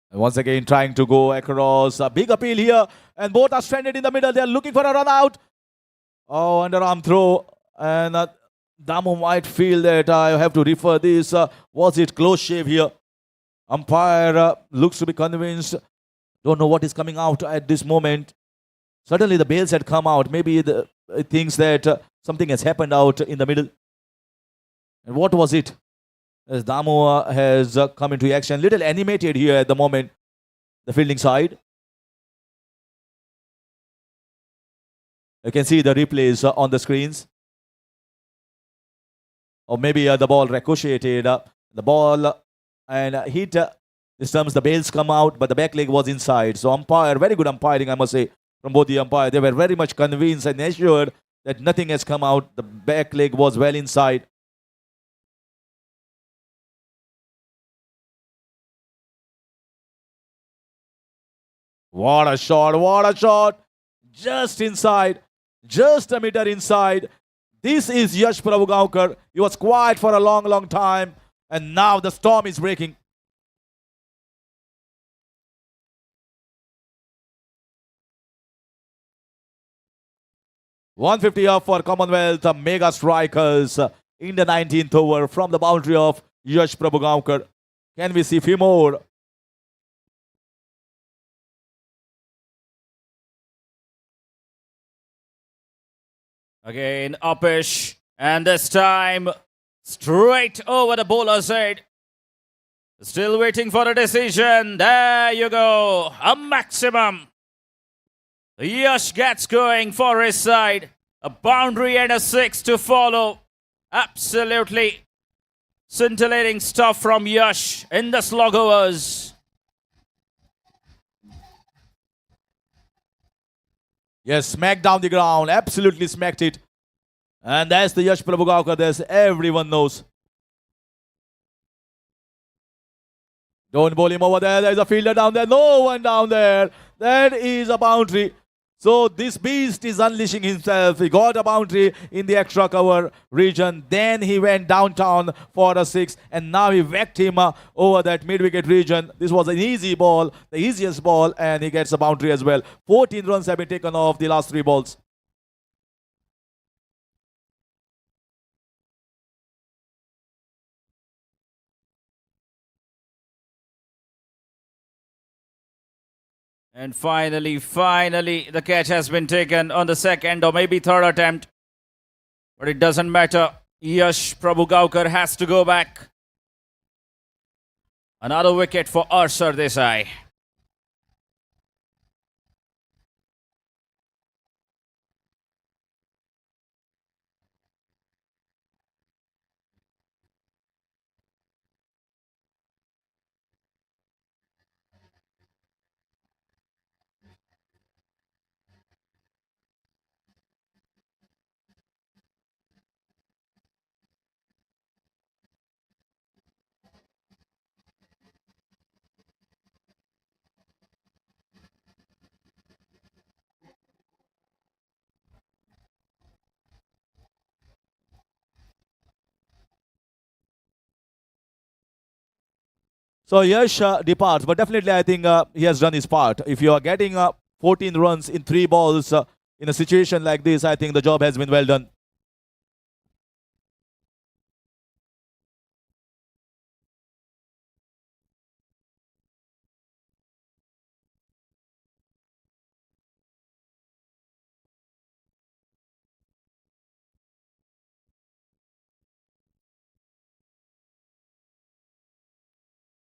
And once again, trying to go across. A big appeal here. And both are stranded in the middle. They are looking for a run out. Oh, underarm throw. And Damu might feel that I have to refer this. Was it close shave here? Umpire looks to be convinced. Don't know what is coming out at this moment. Suddenly the bails had come out. Maybe it thinks that something has happened out in the middle. And what was it? As Damu has come into action. Little animated here at the moment. The fielding side. You can see the replays on the screens. Or maybe the ball ricocheted. The ball and hit. This time the bails come out, but the back leg was inside. So umpire, very good umpiring, I must say, from both the umpire. They were very much convinced and assured that nothing has come out. The back leg was well inside. What a shot, what a shot. Just inside, just a meter inside. This is Yash Prabhugaonkar. He was quiet for a long, long time. And now the storm is breaking. .150 up for Commonwealth mega strikers in the 19th over from the boundary of Yash Prabhugaonkar. Can we see a few more? Again, uppish. And this time, straight over the bowler's head. Still waiting for a decision. There you go. A maximum. Yash gets going for his side. A boundary and a 6 to follow. Absolutely scintillating stuff from Yash in the slog overs. Yes, smacked down the ground. Absolutely smacked it. And that's the Yash Prabhugaonkar. That's everyone knows. Don't bowl him over there. There's a fielder down there. No one down there. That is a boundary. So this beast is unleashing himself. He got a boundary in the extra cover region. Then he went downtown for a 6. And now he whacked him over that mid-wicket region. This was an easy ball, the easiest ball. And he gets a boundary as well. 14 runs have been taken off the last 3 balls. And finally, the catch has been taken on the second or maybe third attempt. But it doesn't matter. Yash Prabhugaonkar has to go back. Another wicket for Arsar Desai. So Yash departs, but definitely I think he has done his part. If you are getting 14 runs in 3 balls in a situation like this, I think the job has been well done.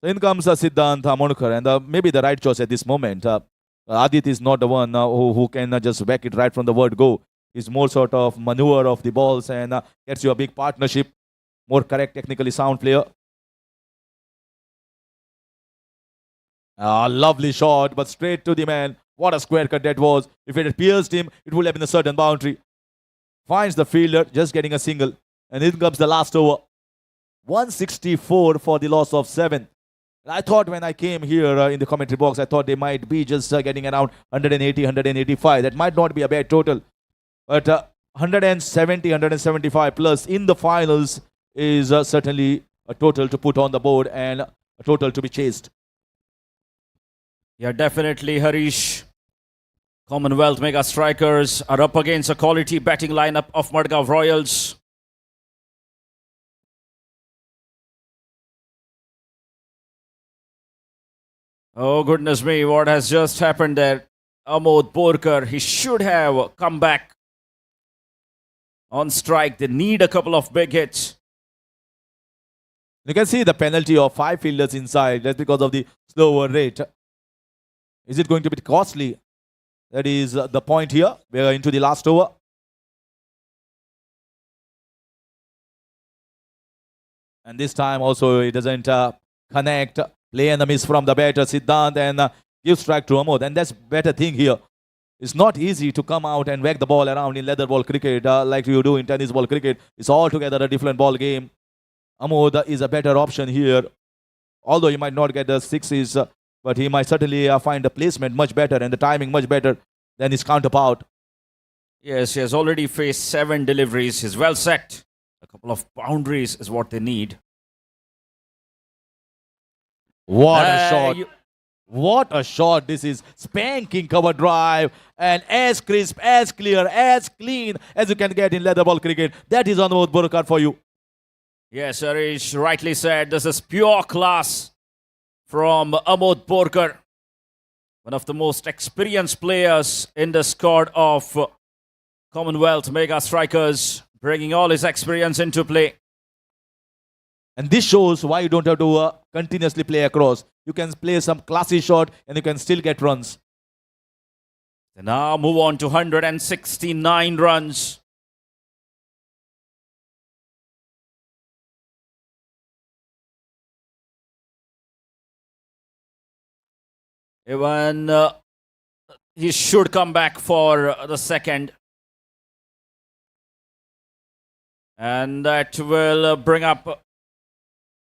So in comes Siddhant Monukar, and maybe the right choice at this moment. Adit is not the one who can just back it right from the word go. He's more sort of maneuver of the balls and gets you a big partnership. More correct, technically sound player. Lovely shot, but straight to the man. What a square cut that was. If it had pierced him, it would have been a certain boundary. Finds the fielder, just getting a single. And in comes the last over. 164 for the loss of 7. I thought when I came here in the commentary box, I thought they might be just getting around 180, 185. That might not be a bad total. But 170, 175 plus in the finals is certainly a total to put on the board and a total to be chased. Yeah, definitely, Harish. Commonwealth mega strikers are up against a quality batting lineup of MADGAON Royals. Oh, goodness me, what has just happened there? Amod Borkar, he should have come back on strike. They need a couple of big hits. You can see the penalty of 5 fielders inside. That's because of the slower rate. Is it going to be costly? That is the point here. We are into the last over. And this time also it doesn't connect. Play and the miss from the batter Siddhant and give strike to Amod. And that's better thing here. It's not easy to come out and whack the ball around in leather ball cricket like you do in tennis ball cricket. It's altogether a different ball game. Amod is a better option here. Although he might not get the sixes, but he might certainly find the placement much better and the timing much better than his counterpart. Yes, he has already faced 7 deliveries. He's well set. A couple of boundaries is what they need. What a shot. What a shot this is. Spanking cover drive and as crisp, as clear, as clean as you can get in leather ball cricket. That is Amod Borkar for you. Yes, Harish rightly said. This is pure class from Amod Borkar. One of the most experienced players in the squad of Commonwealth mega strikers, bringing all his experience into play. And this shows why you don't have to continuously play across. You can play some classy shot and you can still get runs. They now move on to 169 runs. Even he should come back for the second. And that will bring up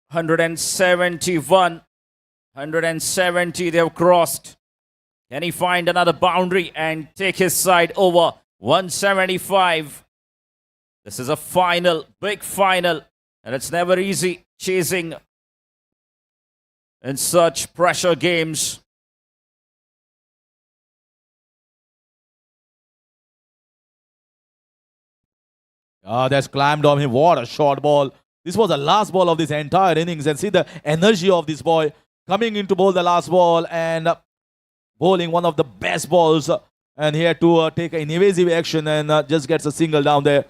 171. 170 they have crossed. Can he find another boundary and take his side over? 175. This is a final, big final. And it's never easy chasing in such pressure games. That's climbed on him. What a short ball. This was the last ball of this entire innings. And see the energy of this boy coming in to bowl the last ball and bowling one of the best balls. And he had to take an evasive action and just gets a single down there.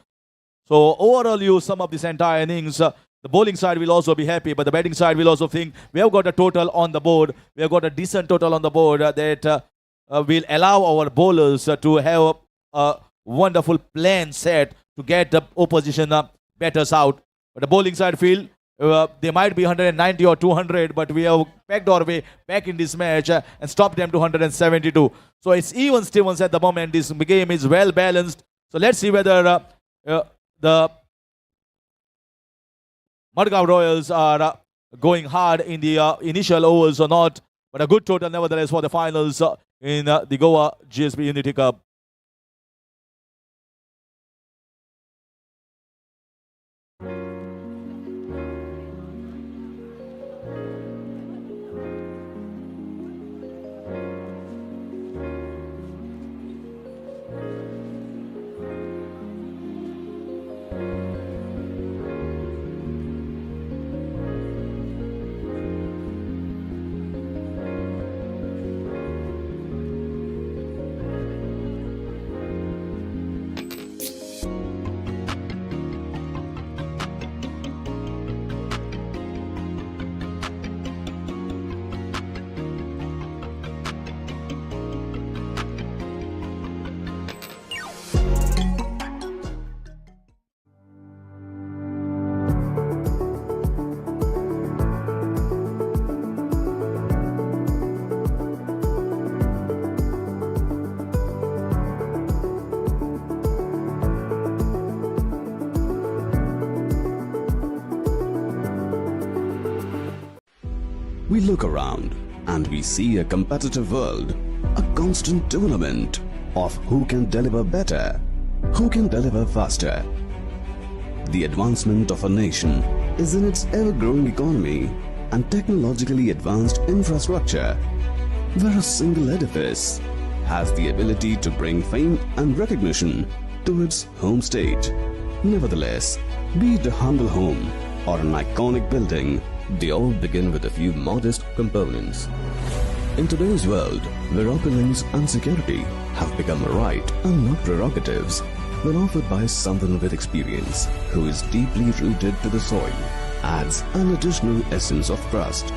So overall, you sum up this entire innings. The bowling side will also be happy, but the batting side will also think we have got a total on the board. We have got a decent total on the board that will allow our bowlers to have a wonderful plan set to get the opposition batters out. But the bowling side feel they might be 190 or 200, but we have pegged our way back in this match and stopped them to 172. So it's even Stevens at the moment. This game is well balanced. So let's see whether the MADGAON Royals are going hard in the initial overs or not. But a good total nevertheless for the finals in the Goa GSB Unity Cup. We look around and we see a competitive world, a constant tournament of who can deliver better, who can deliver faster. The advancement of a nation is in its ever-growing economy and technologically advanced infrastructure, where a single edifice has the ability to bring fame and recognition to its home state. Nevertheless, be it a humble home or an iconic building, they all begin with a few modest components. In today's world, where opulence and security have become a right and not prerogatives, when offered by someone with experience who is deeply rooted to the soil, adds an additional essence of trust.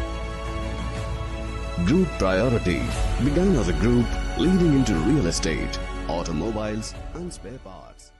Group Priority began as a group leading into real estate, automobiles and spare parts.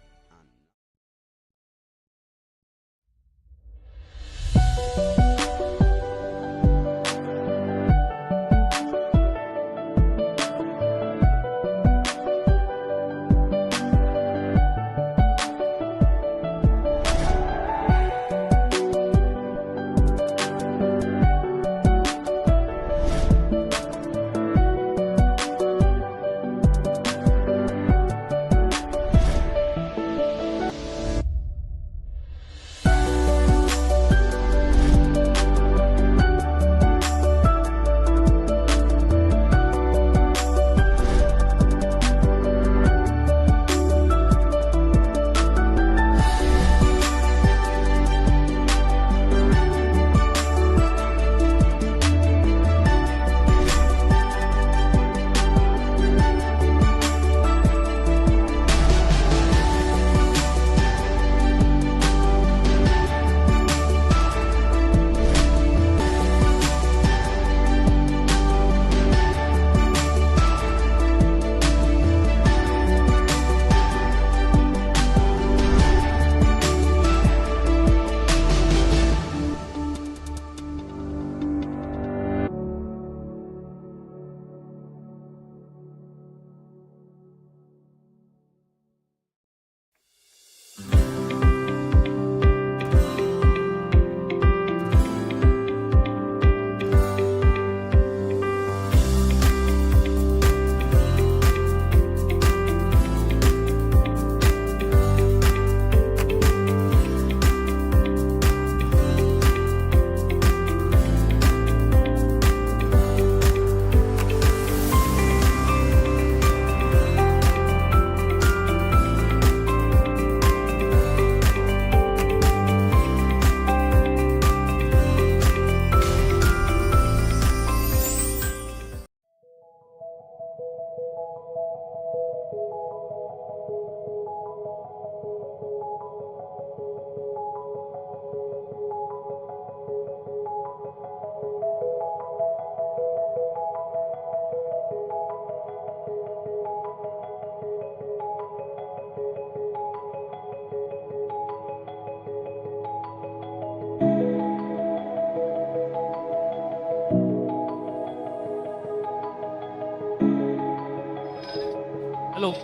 Hello.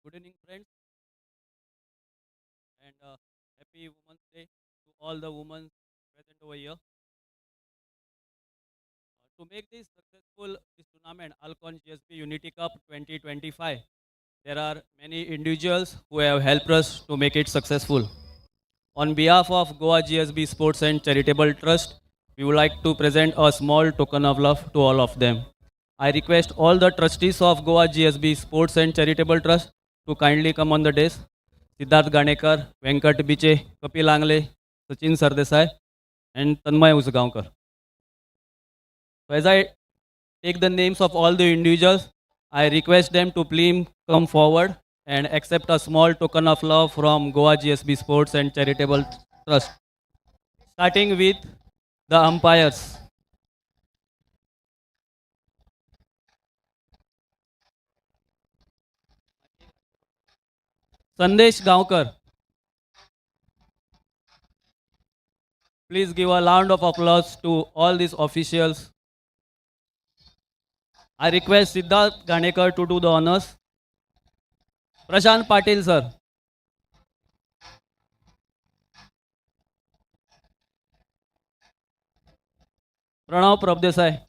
Good evening, friends, and happy Women's Day to all the women present over here. To make this successful, this tournament, ALCON GSB Unity Cup 2025, there are many individuals who have helped us to make it successful. On behalf of Goa GSB Sports and Charitable Trust, we would like to present a small token of love to all of them. I request all the trustees of Goa GSB Sports and Charitable Trust to kindly come on the dais. Siddharth Ganekar, Venkat Biche, Kapil Angle, Sachin Sardesai, and Tanmay Usgaonkar. So as I take the names of all the individuals, I request them to please come forward and accept a small token of love from Goa GSB Sports and Charitable Trust. Starting with the umpires. Sandesh Gaonkar. Please give a round of applause to all these officials. I request Siddharth Ganekar to do the honors. Prashant Patil, sir. Pranav Prabdesai.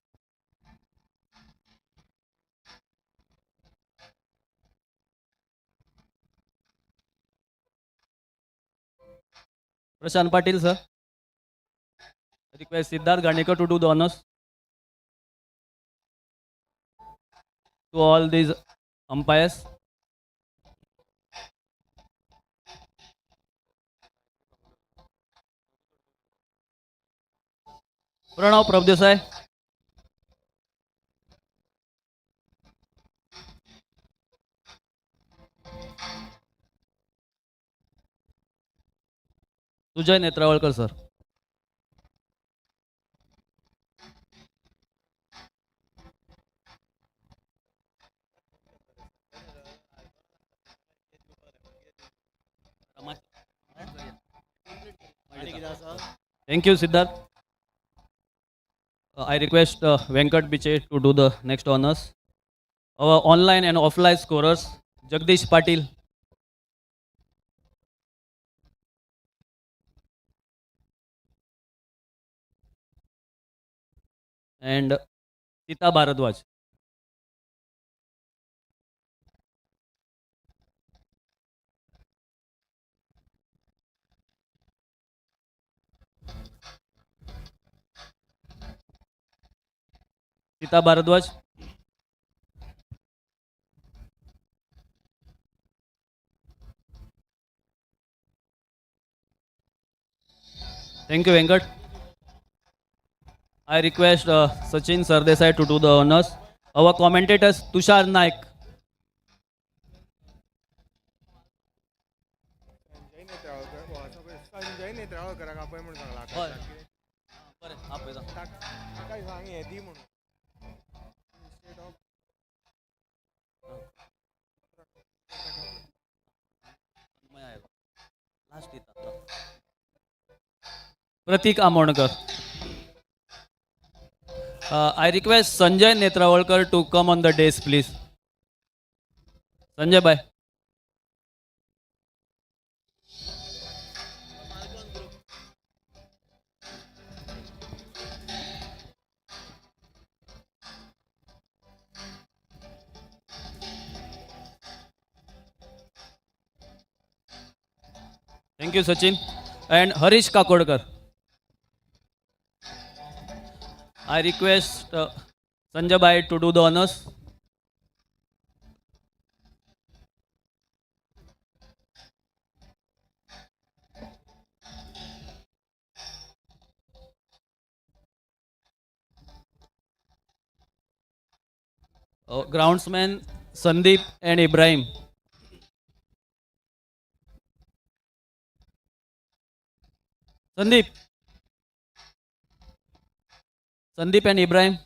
Prashant Patil, sir. I request Siddharth Gandekar to do the honors. To all these umpires. Pranav Prabdesai. Sujay Netrawalkar, sir. Thank you, Siddharth. I request Venkat Biche to do the next honors. Our online and offline scorers, Jagdish Patil. And Sita Bharadwaj. Sita Bharadwaj. Thank you, Venkat. I request Sachin Sardesai to do the honors. Our commentators, Tushar Naik. Pratik Amornkar. I request Sanjay Netrawalkar to come on the dais, please. Sanjay, bye. Thank you, Sachin. And Harish Kakodkar. I request Sanjay Bhai to do the honors. Groundsman Sandeep and Ibrahim. Sandeep. Sandeep and Ibrahim.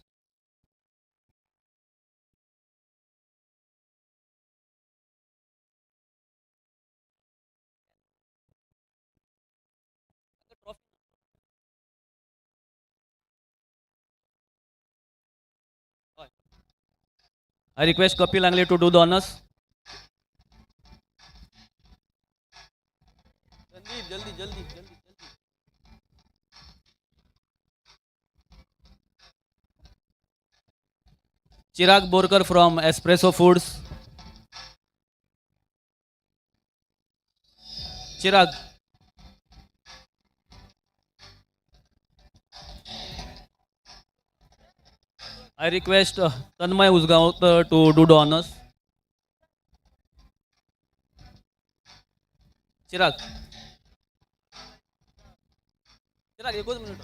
I request Kapil Angle to do the honors. Sandeep, jaldi. Chirag Borkar from Espresso Foods. Chirag. I request Tanmay Usgaonkar to do the honors. Chirag. Chirag, एकच minute.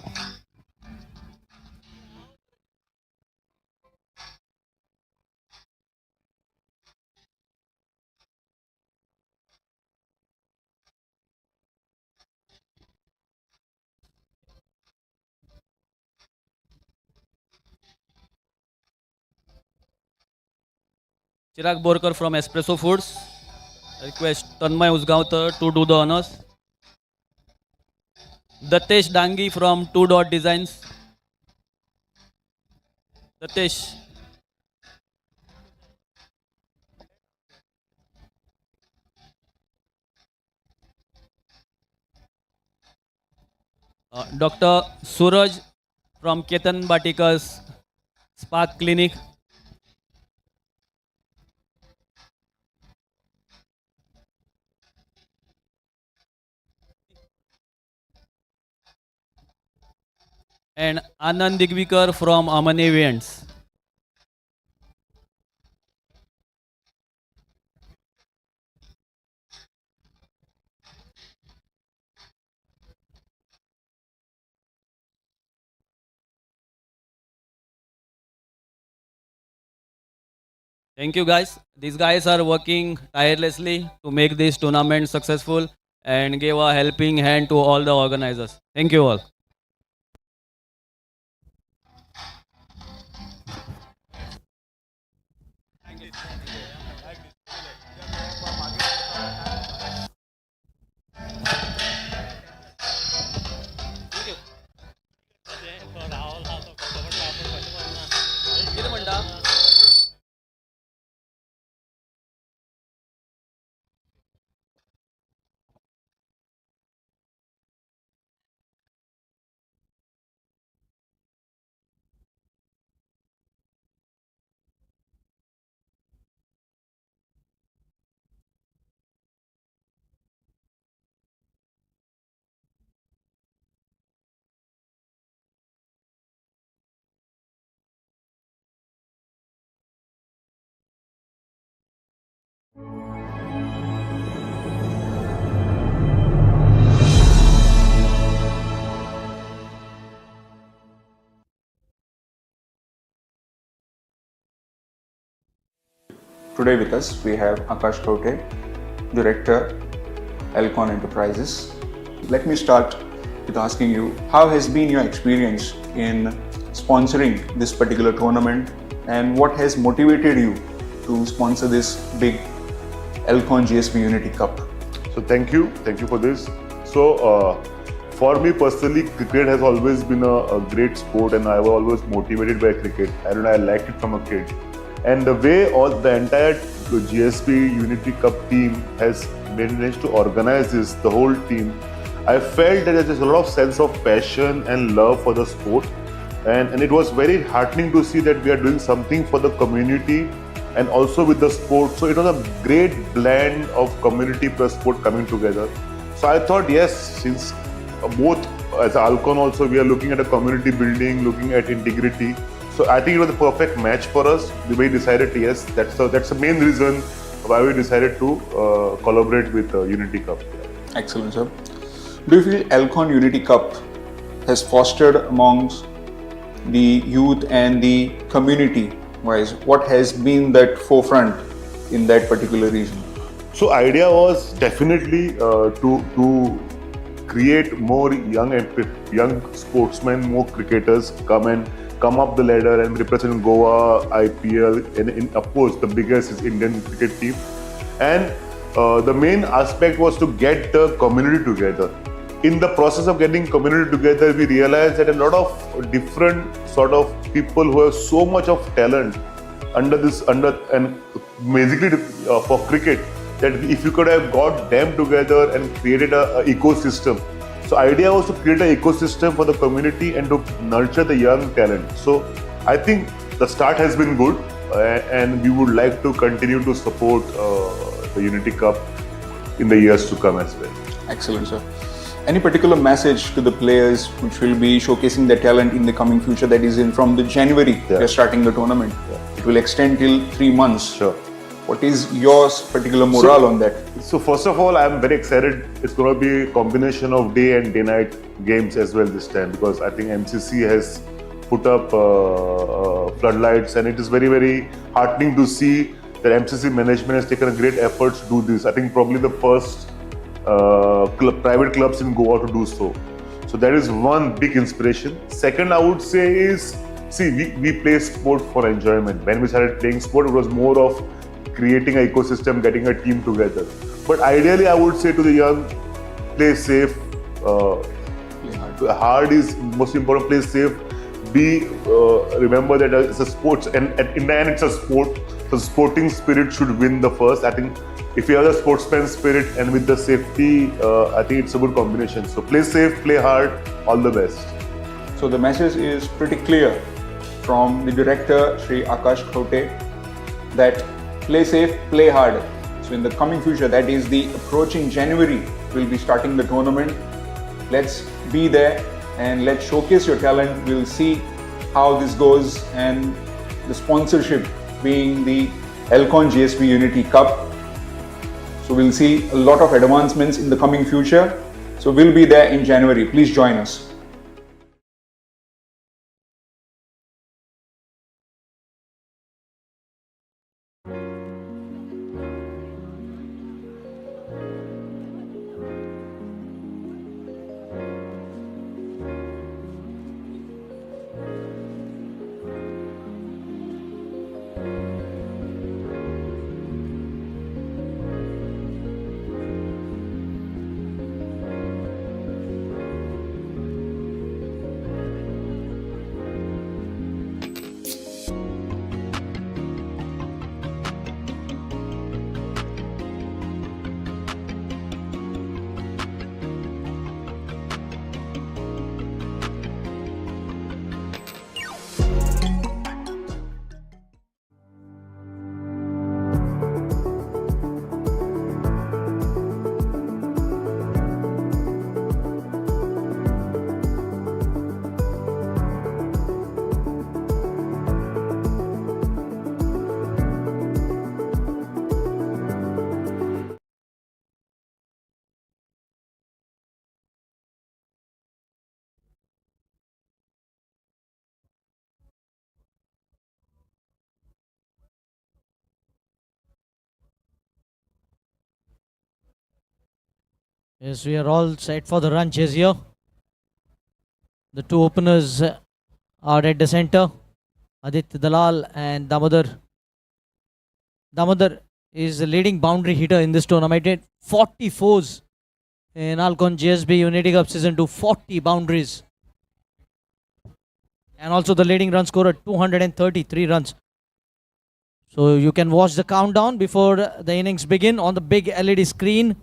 Chirag Borkar from Espresso Foods. I request Tanmay Usgaonkar to do the honors. Datesh Dangi from Two Dot Designs. Datesh. Dr. Suraj from Ketan Batika's Spark Clinic. and Anand Digvikar from Aman Events. Thank you guys. These guys are working tirelessly to make this tournament successful and give a helping hand to all the organizers. Thank you all. Today with us we have Akash Kote, Director, ALCON Enterprises. Let me start with asking you, how has been your experience in sponsoring this particular tournament and what has motivated you to sponsor this big ALCON GSB Unity Cup? So thank you for this. So for me personally, cricket has always been a great sport and I was always motivated by cricket. I liked it from a kid. And the way the entire GSB Unity Cup team has managed to organize this, the whole team, I felt that there's a lot of sense of passion and love for the sport. And it was very heartening to see that we are doing something for the community and also with the sport. So it was a great blend of community plus sport coming together. So I thought, yes, since both as ALCON also we are looking at a community building, looking at integrity. So I think it was the perfect match for us. We decided, yes, that's the main reason why we decided to collaborate with Unity Cup. Excellent, sir. Do you feel ALCON Unity Cup has fostered amongst the youth and the community-wise? What has been that forefront in that particular region? So idea was definitely to create more young sportsmen, more cricketers come up the ladder and represent Goa, IPL, and of course the biggest is Indian cricket team. And the main aspect was to get the community together. In the process of getting community together, we realized that a lot of different sort of people who have so much of talent and basically for cricket, that if you could have got them together and created an ecosystem. So idea was to create an ecosystem for the community and to nurture the young talent. So I think the start has been good and we would like to continue to support the Unity Cup in the years to come as well. Excellent, sir. Any particular message to the players which will be showcasing their talent in the coming future, that is from the January we are starting the tournament. It will extend till 3 months. Sure. What is your particular morale on that? So first of all, I'm very excited. It's going to be a combination of day and day-night games as well this time, because I think MCC has put up floodlights, and it is very, very heartening to see that MCC management has taken a great effort to do this. I think probably the first private clubs in Goa to do so. So that is one big inspiration. Second, I would say is, see, we play sport for enjoyment. When we started playing sport, it was more of creating an ecosystem, getting a team together. But ideally, I would say to the young, play safe. Hard is most important. Play safe. Remember that it's a sport, and in the end, it's a sport. So sporting spirit should win the first. I think if you have the sportsman spirit and with the safety, I think it's a good combination. So play safe, play hard. All the best. So the message is pretty clear from the director, Shri Akash Kote, that play safe, play hard. So in the coming future, that is the approaching January, we'll be starting the tournament. Let's be there and let's showcase your talent. We'll see how this goes, and the sponsorship being the ALCON GSB Unity Cup. So we'll see a lot of advancements in the coming future. So we'll be there in January. Please join us. Yes, we are all set for the run chase here. The two openers are at the center, Aditya Dalal and Damodar. Damodar is the leading boundary hitter in this tournament. At 44s in ALCON GSB Unity Cup Season 2, 40 boundaries. And also the leading run scorer, 233 runs. So you can watch the countdown before the innings begin on the big LED screen.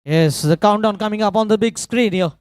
Yes, the countdown coming up on the big screen here.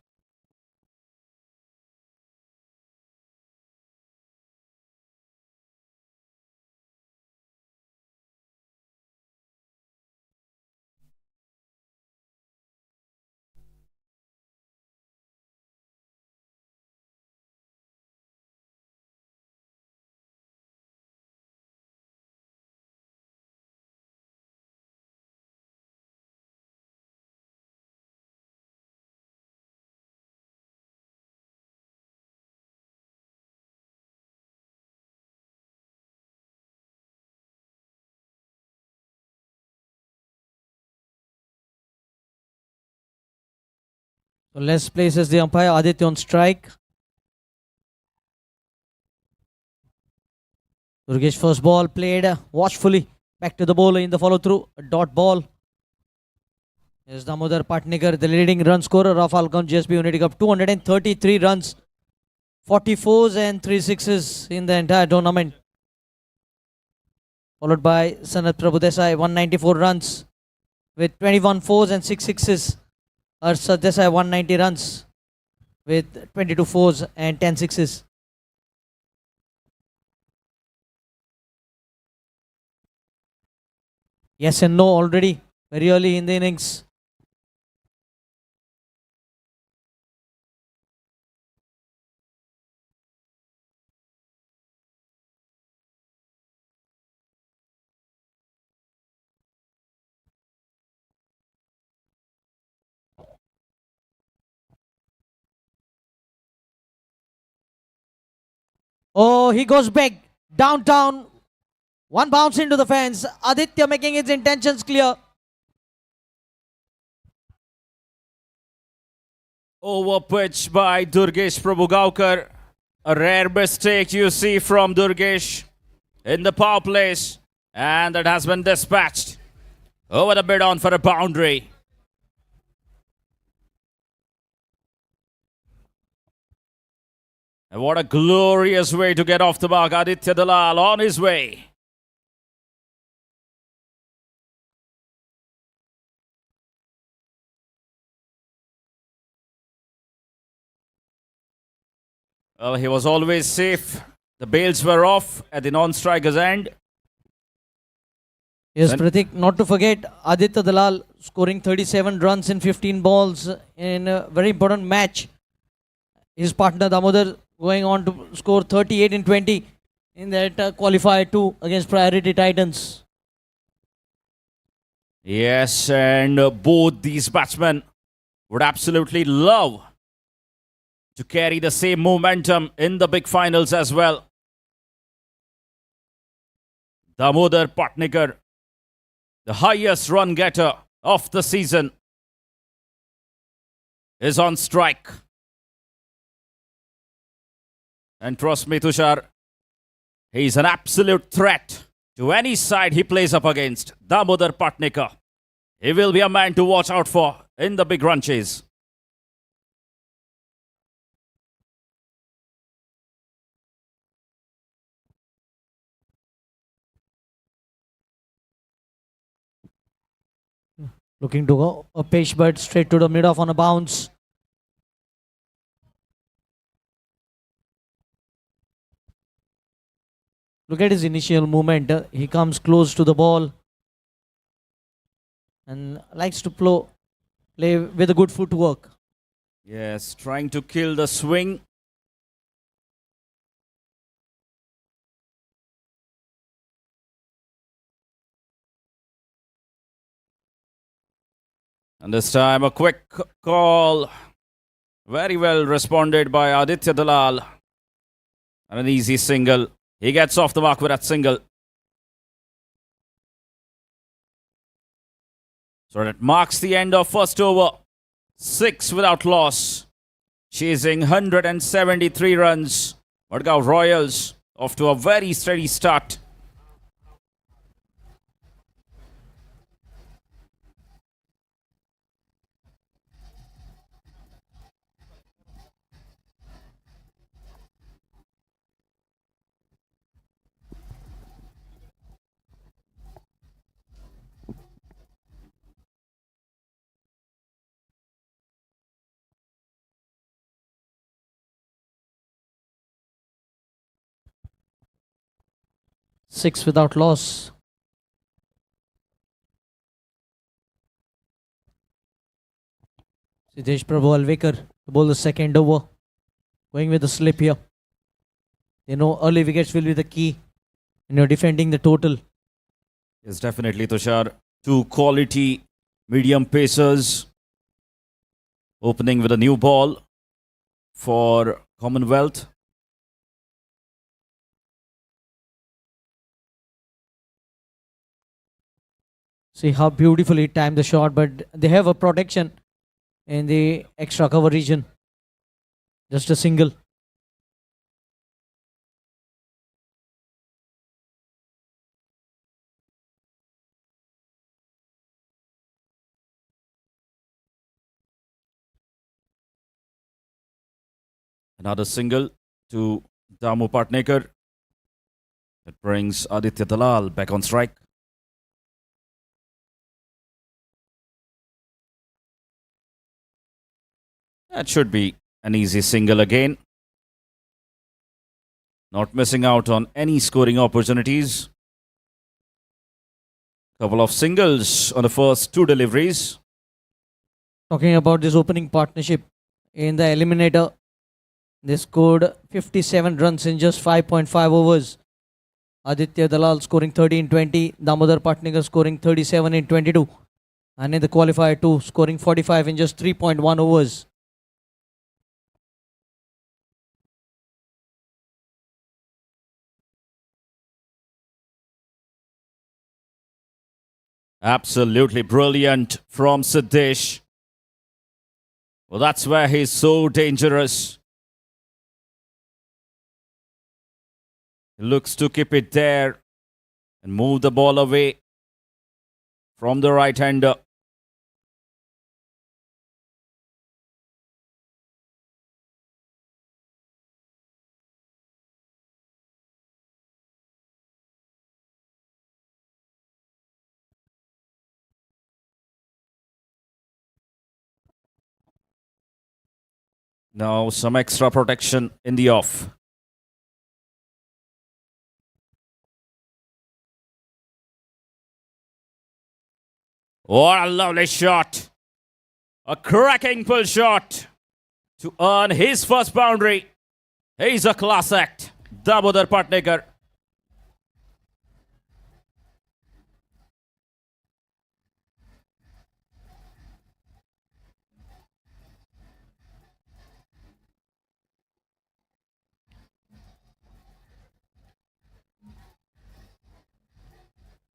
So Les places the umpire, Aditya on strike. Durgesh first ball played watchfully. Back to the bowler in the follow through. A dot ball. Yes, Damodar Patnikar, the leading run scorer of ALCON GSB Unity Cup. 233 runs. 44s and 3 sixes in the entire tournament. Followed by Sanat Prabhu 194 runs with 21 fours and 6 sixes. Arshad Desai 190 runs with 22 fours and 10 sixes. Yes and no already very early in the innings. Oh, he goes back downtown. One bounce into the fence. Aditya making his intentions clear. Over pitch by Durgesh Prabhugaukar. A rare mistake you see from Durgesh in the power plays. And that has been dispatched over the mid-on for a boundary. And what a glorious way to get off the mark. Aditya Dalal on his way. Well, he was always safe. The bails were off at the non-striker's end. Yes, Pratik, not to forget Aditya Dalal scoring 37 runs in 15 balls in a very important match. His partner Damodar going on to score 38 in 20 in that qualifier 2 against Priority Titans. Yes, and both these batsmen would absolutely love to carry the same momentum in the big finals as well. Damodar Patnikar, the highest run getter of the season, is on strike. And trust me, Tushar, he's an absolute threat to any side he plays up against. Damodar Patnikar. He will be a man to watch out for in the big run chase. Looking to go a pitch, but straight to the mid-off on a bounce. Look at his initial movement. He comes close to the ball and likes to play with a good footwork. Yes, trying to kill the swing. And this time a quick call. Very well responded by Aditya Dalal. And an easy single. He gets off the mark with that single. So that marks the end of first over. 6 without loss. Chasing 173 runs. MADGAON Royals off to a very steady start. Six without loss. Siddesh Prabhu Alvekar to bowl the second over. Going with the slip here. You know, early wickets will be the key when you're defending the total. Yes, definitely, Tushar. 2 quality medium pacers. Opening with a new ball for Commonwealth. See how beautifully he timed the shot, but they have a protection in the extra cover region. Just a single. Another single to Damu Patnikar. That brings Aditya Dalal back on strike. That should be an easy single again. Not missing out on any scoring opportunities. Couple of singles on the first 2 deliveries. Talking about this opening partnership in the eliminator, they scored 57 runs in just 5.5 overs. Aditya Dalal scoring 30 in 20, Damodar Patnikar scoring 37 in 22, and in the qualifier 2 scoring 45 in just 3.1 overs. Absolutely brilliant from Siddesh. Well, that's where he's so dangerous. He looks to keep it there and move the ball away from the right-hander. Now some extra protection in the off. What a lovely shot. A cracking pull shot to earn his first boundary. He's a class act. Damodar Patnekar.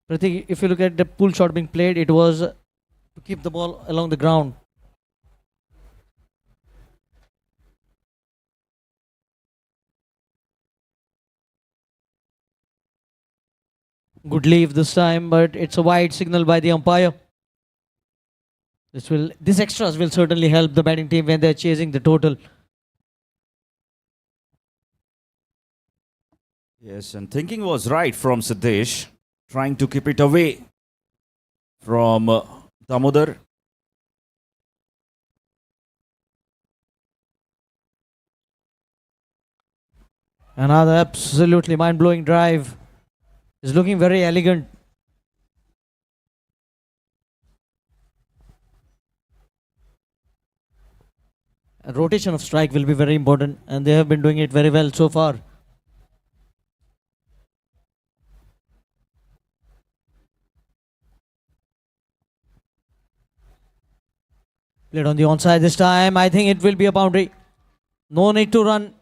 Pratik, if you look at the pull shot being played, it was to keep the ball along the ground. Good leave this time, but it's a wide signal by the umpire. This extras will certainly help the batting team when they're chasing the total. Yes, and thinking was right from Siddesh, trying to keep it away from Damodar. Another absolutely mind-blowing drive. Is looking very elegant. A rotation of strike will be very important, and they have been doing it very well so far. Played on the onside this time. I think it will be a boundary. No need to run.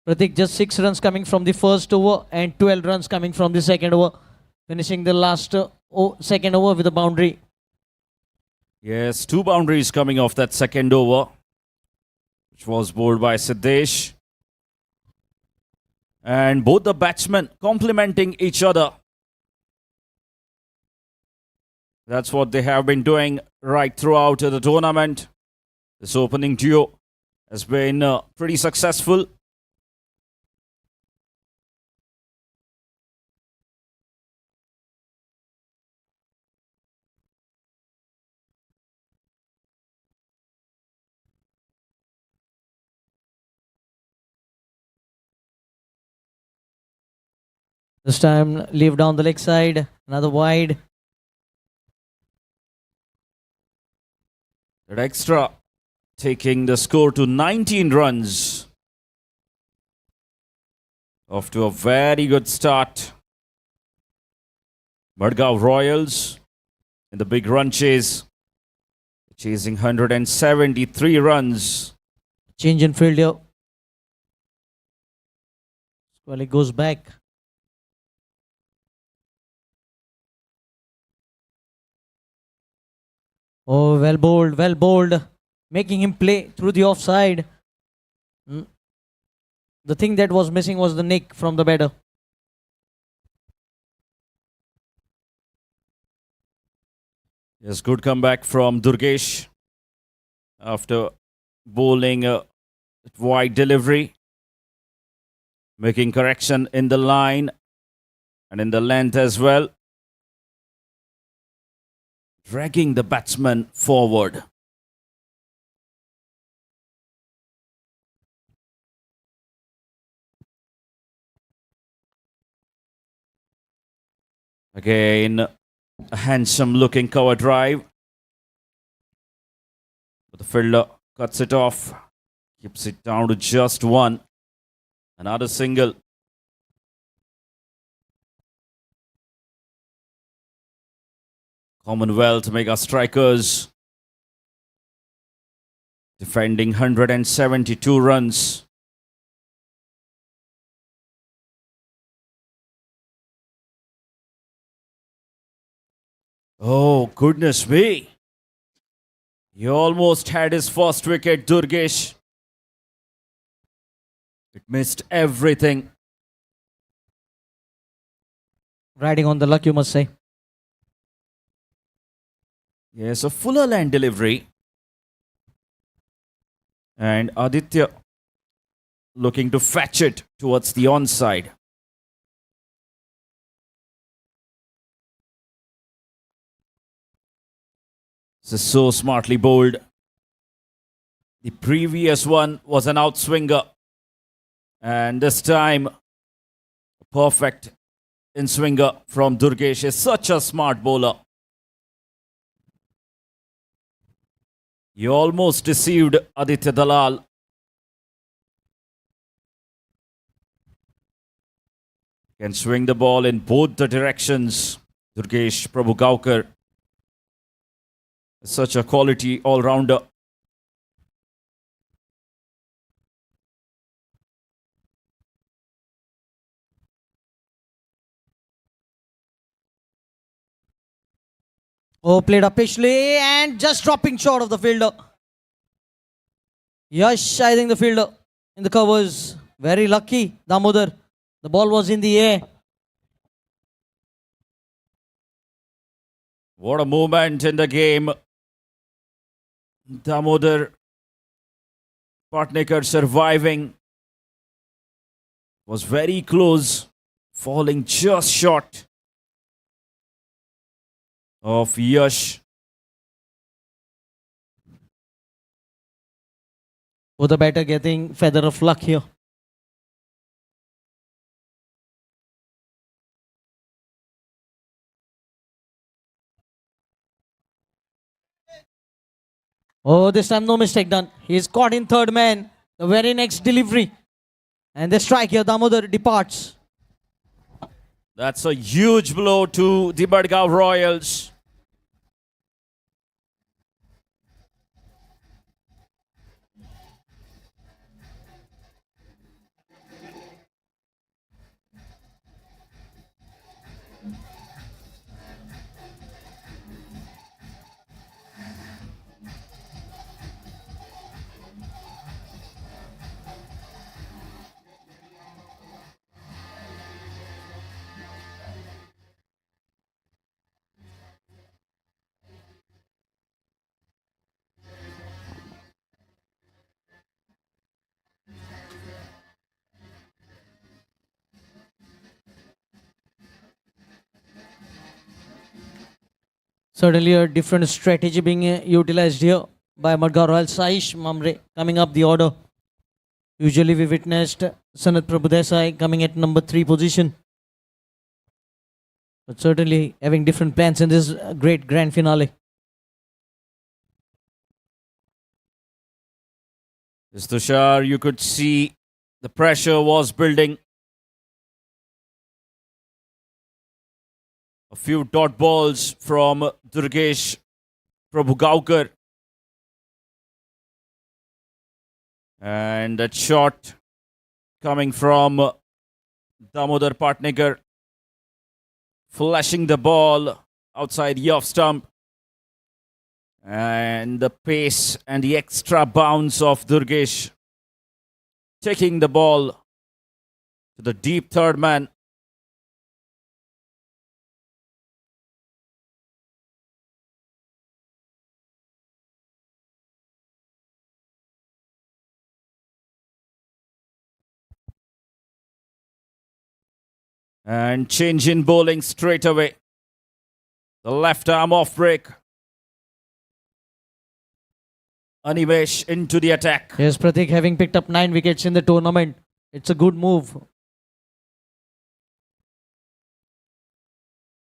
Pratik, just 6 runs coming from the first over and 12 runs coming from the second over. Finishing the last second over with a boundary. Yes, 2 boundaries coming off that second over, which was bowled by Siddesh. And both the batsmen complementing each other. That's what they have been doing right throughout the tournament. This opening duo has been pretty successful. This time, leave down the leg side. Another wide. That extra taking the score to 19 runs. Off to a very good start. MADGAON Royals in the big run chase. Chasing 173 runs. Change in field here. Squally goes back. Oh, well bowled, well bowled. Making him play through the offside. The thing that was missing was the nick from the batter. Yes, good comeback from Durgesh after bowling a wide delivery. Making correction in the line and in the length as well. Dragging the batsman forward. Again, a handsome looking cover drive. But the fielder cuts it off. Keeps it down to just 1. Another single. Commonwealth mega strikers defending 172 runs. Oh, goodness me. He almost had his first wicket, Durgesh. It missed everything. Riding on the luck, you must say. Yes, a fuller land delivery. And Aditya looking to fetch it towards the onside. This is so smartly bowled. The previous one was an outswinger. And this time, a perfect in-swinger from Durgesh. Is such a smart bowler. He almost deceived Aditya Dalal. Can swing the ball in both the directions. Durgesh Prabhugaukar is such a quality all-rounder. Oh, played up pitchly and just dropping short of the fielder. Yash, I think the fielder in the covers. Very lucky, Damodar. The ball was in the air. What a moment in the game. Damodar Patnekar surviving. Was very close. Falling just short of Yash. Oh, the batter getting feather of luck here. Oh, this time no mistake done. He's caught in third man. The very next delivery. And the strike here, Damodar departs. That's a huge blow to the MADGAON Royals. Certainly a different strategy being utilized here by MADGAON Royal. Saish Mamre coming up the order. Usually we witnessed Sanat Prabhudesai coming at number 3 position. But certainly having different plans in this great grand finale. Yes, Tushar, you could see the pressure was building. A few dot balls from Durgesh Prabhugaukar. And that shot coming from Damodar Patnekar. Flashing the ball outside the off stump. And the pace and the extra bounce of Durgesh. Taking the ball to the deep third man. And change in bowling straight away. The left arm off break. Animesh into the attack. Yes, Pratik having picked up 9 wickets in the tournament. It's a good move.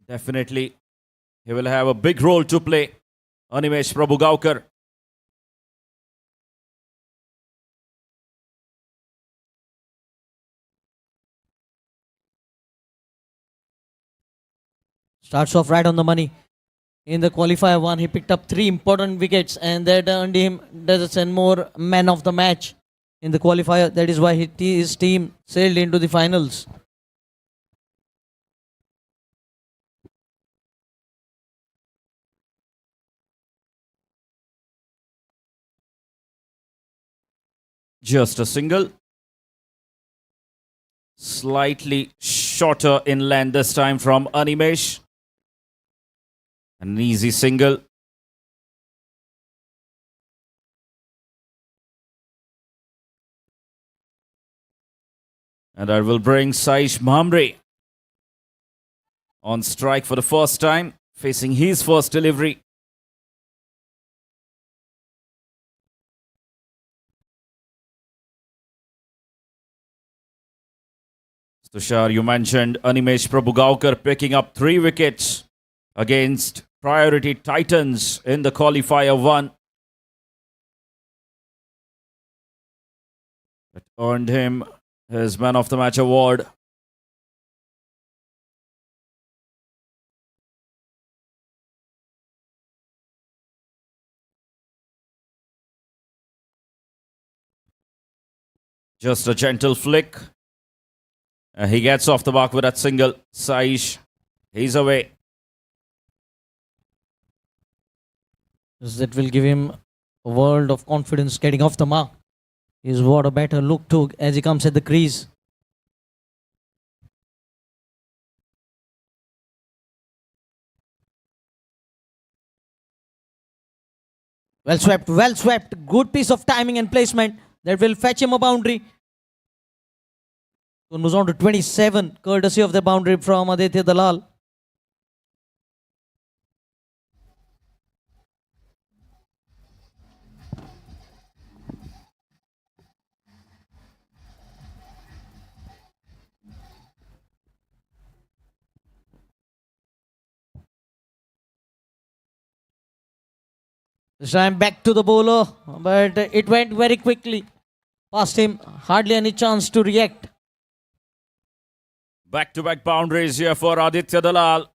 Definitely. He will have a big role to play. Animesh Prabhugaukar. Starts off right on the money. In the qualifier 1, he picked up 3 important wickets, and that earned him dozen more man of the match in the qualifier. That is why his team sailed into the finals. Just a single. Slightly shorter in length this time from Animesh. An easy single. And that will bring Saish Mamre on strike for the first time, facing his first delivery. Tushar, you mentioned Animesh Prabhugaonkar picking up 3 wickets against priority Titans in the qualifier 1. That earned him his man of the match award. Just a gentle flick. He gets off the mark with that single. Saish, he's away. That will give him a world of confidence getting off the mark. Is what a better look to as he comes at the crease. Well swept. Good piece of timing and placement that will fetch him a boundary. So moves on to 27, courtesy of the boundary from Aditya Dalal. This time back to the bowler, but it went very quickly past him. Hardly any chance to react. Back-to-back boundaries here for Aditya Dalal.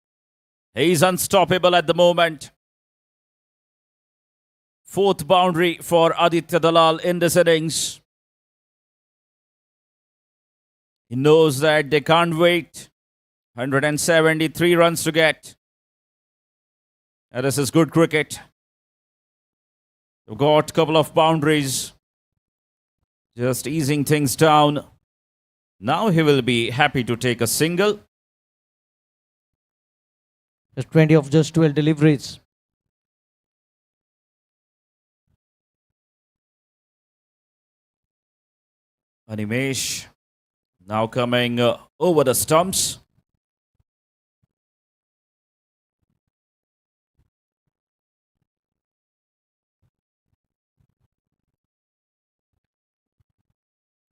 He's unstoppable at the moment. 4th boundary for Aditya Dalal in this innings. He knows that they can't wait. 173 runs to get. And this is good cricket. We've got a couple of boundaries. Just easing things down. Now he will be happy to take a single. Just 20 of just 12 deliveries. Animesh now coming over the stumps.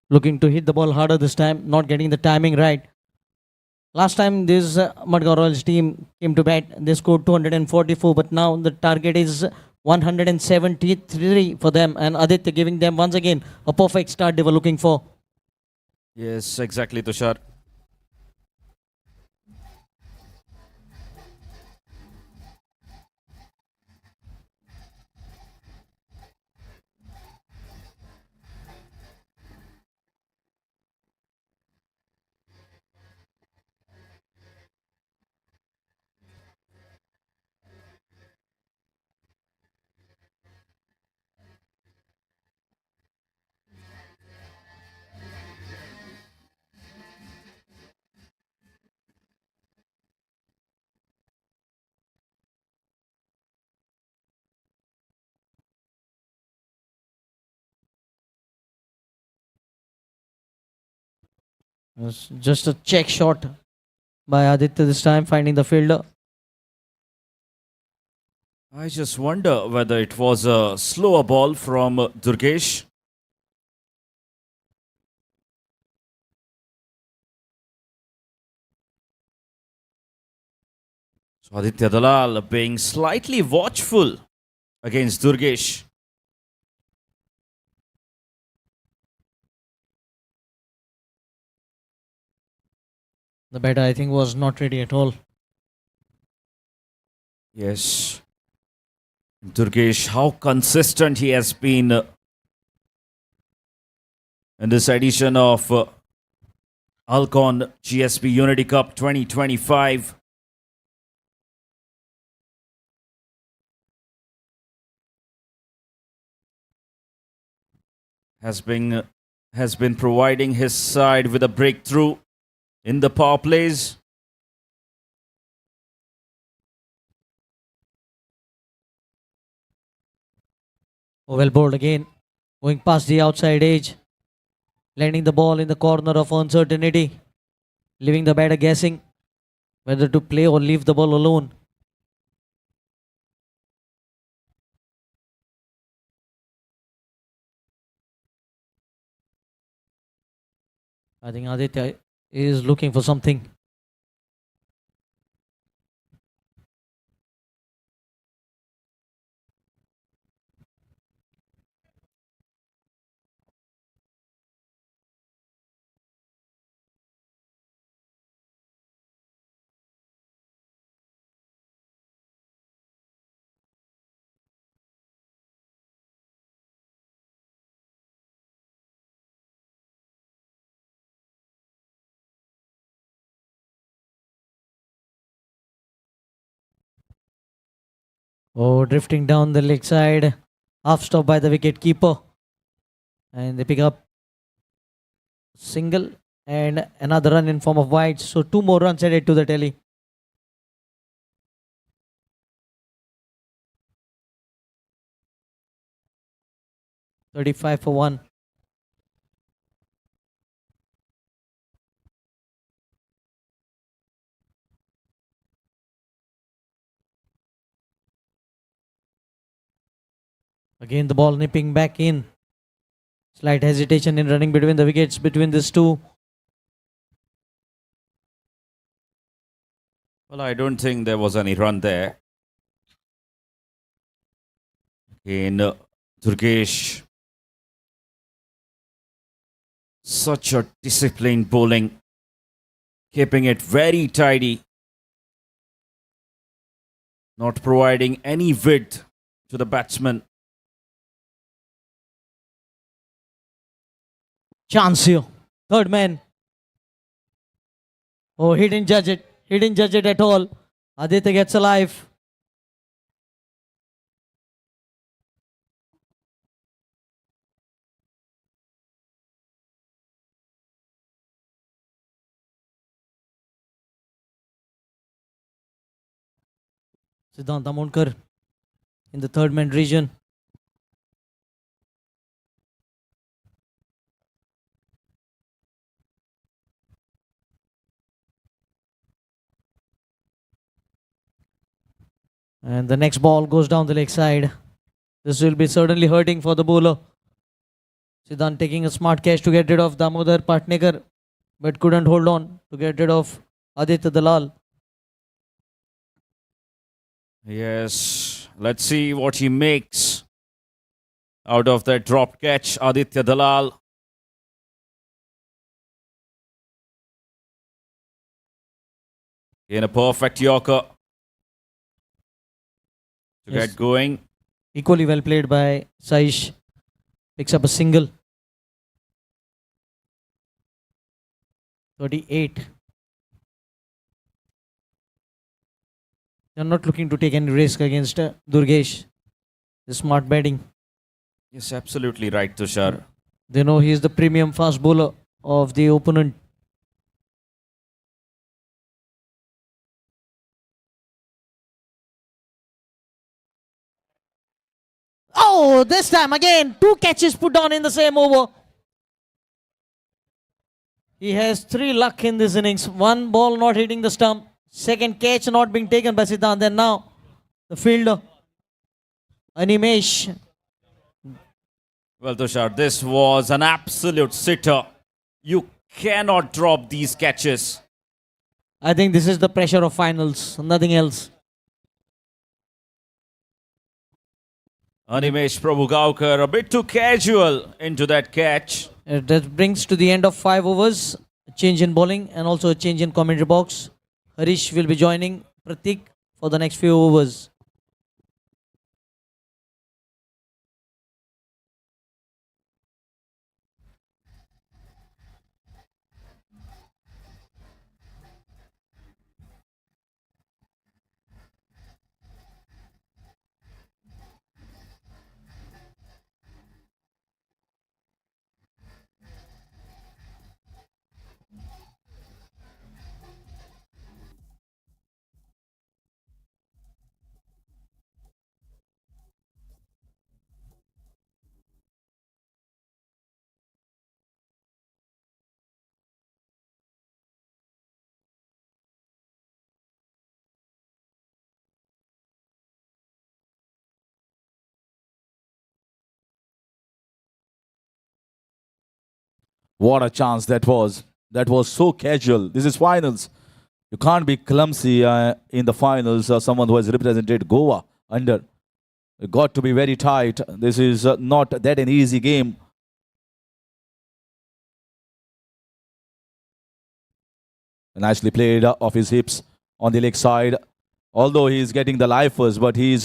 Looking to hit the ball harder this time, not getting the timing right. Last time this MADGAON Royals team came to bat, they scored 244, but now the target is 173 for them, and Aditya giving them once again a perfect start they were looking for. Yes, exactly, Tushar. It was just a check shot by Aditya this time, finding the fielder. I just wonder whether it was a slower ball from Durgesh. So Aditya Dalal being slightly watchful against Durgesh. The batter, I think, was not ready at all. Yes. Durgesh, how consistent he has been in this edition of ALCON GSB Unity Cup 2025. Has been providing his side with a breakthrough in the power plays. Oh, well bowled again. Going past the outside edge. Landing the ball in the corner of uncertainty. Leaving the batter guessing whether to play or leave the ball alone. I think Aditya is looking for something. Oh, drifting down the leg side. Half stop by the wicket keeper. And they pick up single and another run in form of wide. So 2 more runs added to the tally. $35 for 1. Again the ball nipping back in. Slight hesitation in running between the wickets between these two. Well, I don't think there was any run there. Again, Durgesh. Such a disciplined bowling. Keeping it very tidy. Not providing any width to the batsman. Chance here. Third man. Oh, he didn't judge it. He didn't judge it at all. Aditya gets alive. Siddhant Amonkar in the third man region. And the next ball goes down the leg side. This will be certainly hurting for the bowler. Siddhant taking a smart catch to get rid of Damodar Patnekar, but couldn't hold on to get rid of Aditya Dalal. Yes, let's see what he makes out of that drop catch, Aditya Dalal. In a perfect Yorker to Yes. get going. Equally well played by Saish. Picks up a single. 38. They're not looking to take any risk against Durgesh. The smart batting. Yes, absolutely right, Tushar. They know he is the premium fast bowler of the opponent. Oh, this time again, 2 catches put down in the same over. He has 3 luck in this innings. 1 ball not hitting the stump. Second catch not being taken by Siddhant. Then now, the fielder, Animesh. Well, Tushar, this was an absolute sitter. You cannot drop these catches. I think this is the pressure of finals, nothing else. Animesh Prabhugaukar a bit too casual into that catch. That brings to the end of 5 overs. A change in bowling and also a change in commentary box. Harish will be joining Pratik for for the next few overs. What a chance that was. That was so casual. This is finals. You can't be clumsy in the finals. Someone who has represented Goa under. You got to be very tight. This is not that an easy game. Nicely played off his hips on the leg side. Although he is getting the lifers, but he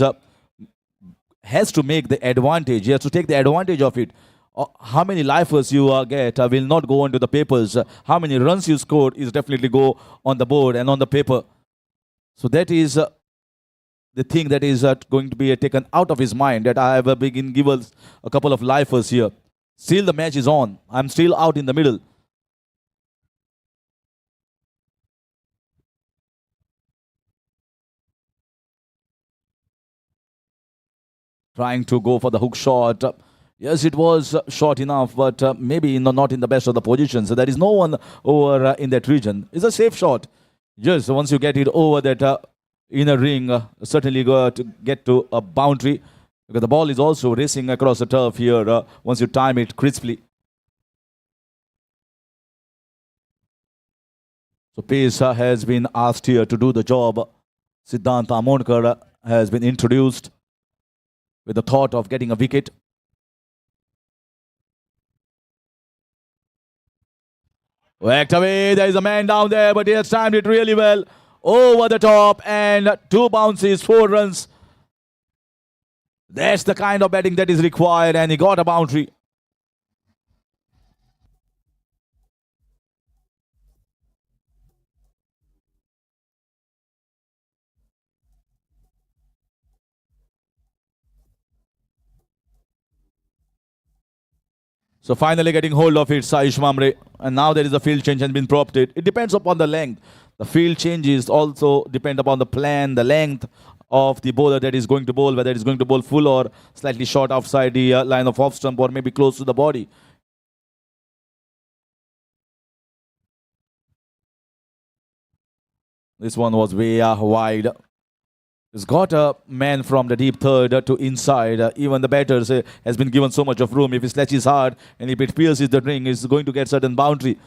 has to make the advantage. He has to take the advantage of it. How many lifers you get will not go onto the papers. How many runs you scored is definitely go on the board and on the paper. So that is the thing that is going to be taken out of his mind, that I have been given a couple of lifers here. Still the match is on. I'm still out in the middle. Trying to go for the hook shot. Yes, it was short enough, but maybe not in the best of the positions. So there is no one over in that region. It's a safe shot. Just once you get it over that inner ring, certainly go to get to a boundary. Because the ball is also racing across the turf here once you time it crisply. So pace has been asked here to do the job. Siddhant Amonkar has been introduced with the thought of getting a wicket. Whacked away, there is a man down there, but he has timed it really well. Over the top, and 2 bounces, 4 runs. That's the kind of batting that is required, and he got a boundary. So finally getting hold of it, Saish Mamre. And now there is a field change has been prompted. It depends upon the length. The field changes also depend upon the plan, the length of the bowler that is going to bowl, whether it is going to bowl full or slightly short outside the line of off stump or maybe close to the body. This one was way wide. He's got a man from the deep third to inside. Even the batters has been given so much of room. If he sledges hard and if it pierces the ring, he's going to get certain boundary.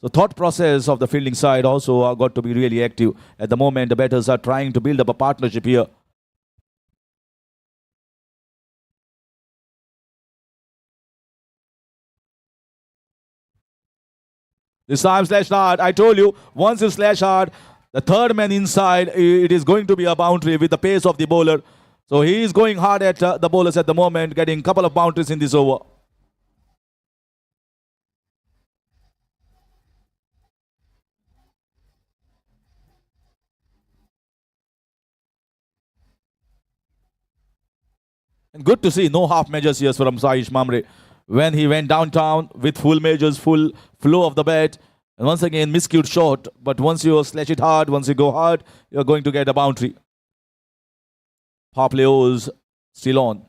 The thought process of the fielding side also got to be really active. At the moment, the batters are trying to build up a partnership here. This time slashed hard. I told you, once you slash hard, the third man inside, it is going to be a boundary with the pace of the bowler. So he is going hard at the bowlers at the moment, getting a couple of boundaries in this over. And good to see no half measures here from Saish Mamre. When he went downtown with full measures, full flow of the bat. And once again, miscued shot. But once you slash it hard, once you go hard, you're going to get a boundary. Power play overs still on.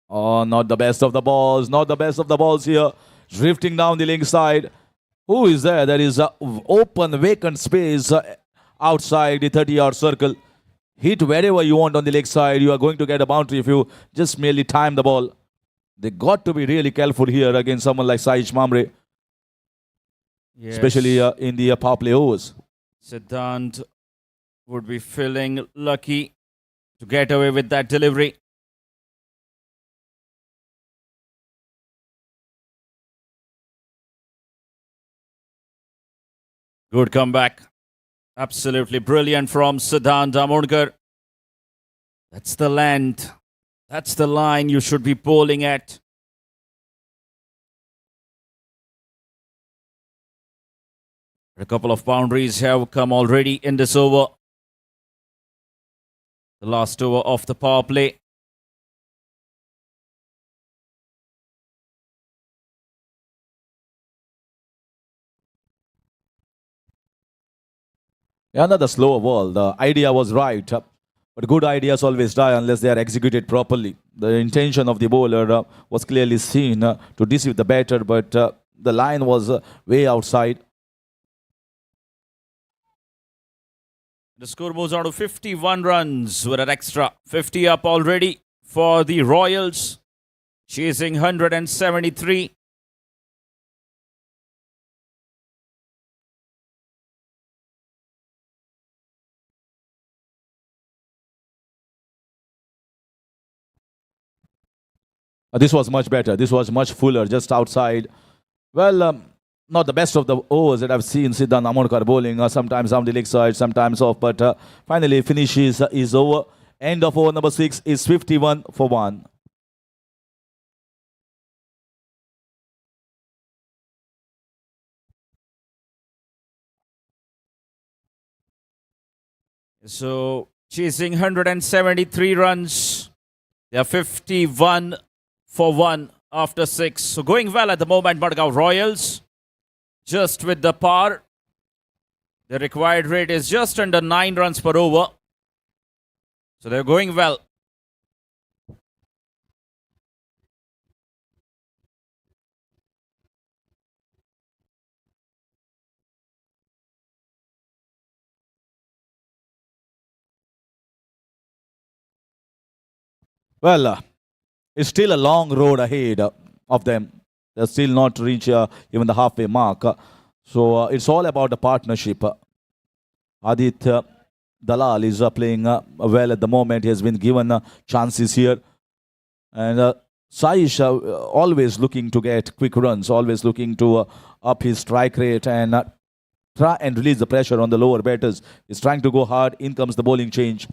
Oh, not the best of the balls. Not the best of the balls here. Drifting down the link side. Who is there? There is an open, vacant space outside the 30-yard circle. Hit wherever you want on the leg side. You are going to get a boundary if you just merely time the ball. They got to be really careful here against someone like Saish Mamre. Yes. Especially in the power play overs. Siddhant would be feeling lucky to get away with that delivery. Good comeback. Absolutely brilliant from Siddhant Damodkar. That's the length. That's the line you should be bowling at. A couple of boundaries have come already in this over. The last over of the power play. Yeah, another slower ball. The idea was right, but good ideas always die unless they are executed properly. The intention of the bowler was clearly seen to deceive the batter, but the line was way outside. The score moves on to 51 runs with an extra 50 up already for the Royals, chasing 173. This was much better. This was much fuller, just outside. Well, not the best of the overs that I've seen Siddhant Damodkar bowling. Sometimes down the leg side, sometimes off. But finally, finish is over. End of over number 6 is 51 for 1. So, chasing 173 runs. They are 51 for 1 after 6. So, going well at the moment, MADGAON Royals. Just with the par. The required rate is just under 9 runs per over. So, they're going well. Well, it's still a long road ahead of them. They're still not reached even the halfway mark. So it's all about the partnership. Aditya Dalal is playing well at the moment. He has been given chances here. And Saish always looking to get quick runs, always looking to up his strike rate and try and release the pressure on the lower batters. He's trying to go hard. In comes the bowling change.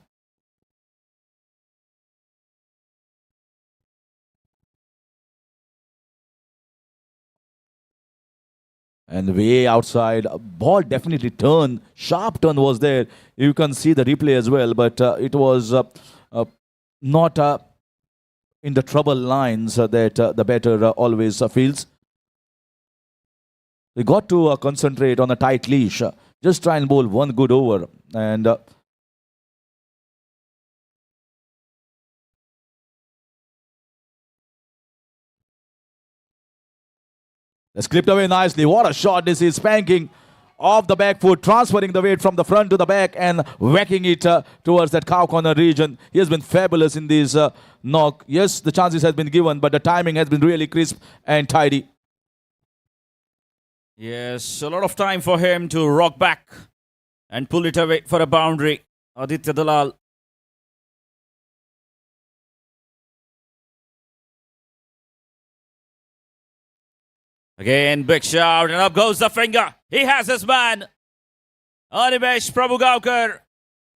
And way outside, ball definitely turned. Sharp turn was there. You can see the replay as well, but it was not in the trouble lines that the batter always feels. We got to concentrate on a tight leash. Just try and bowl one good over. And it's clipped away nicely. What a shot this is. Spanking off the back foot, transferring the weight from the front to the back and whacking it towards that cow corner region. He has been fabulous in this knock. Yes, the chances has been given, but the timing has been really crisp and tidy. Yes, a lot of time for him to rock back and pull it away for a boundary. Aditya Dalal. Again, big shout, and up goes the finger. He has his man. Animesh Prabhugaukar.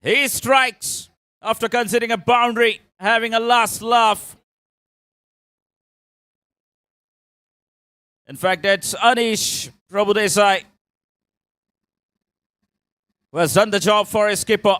He strikes after conceding a boundary, having a last laugh. In fact, it's Anish Prabhudesai who has done the job for his skipper.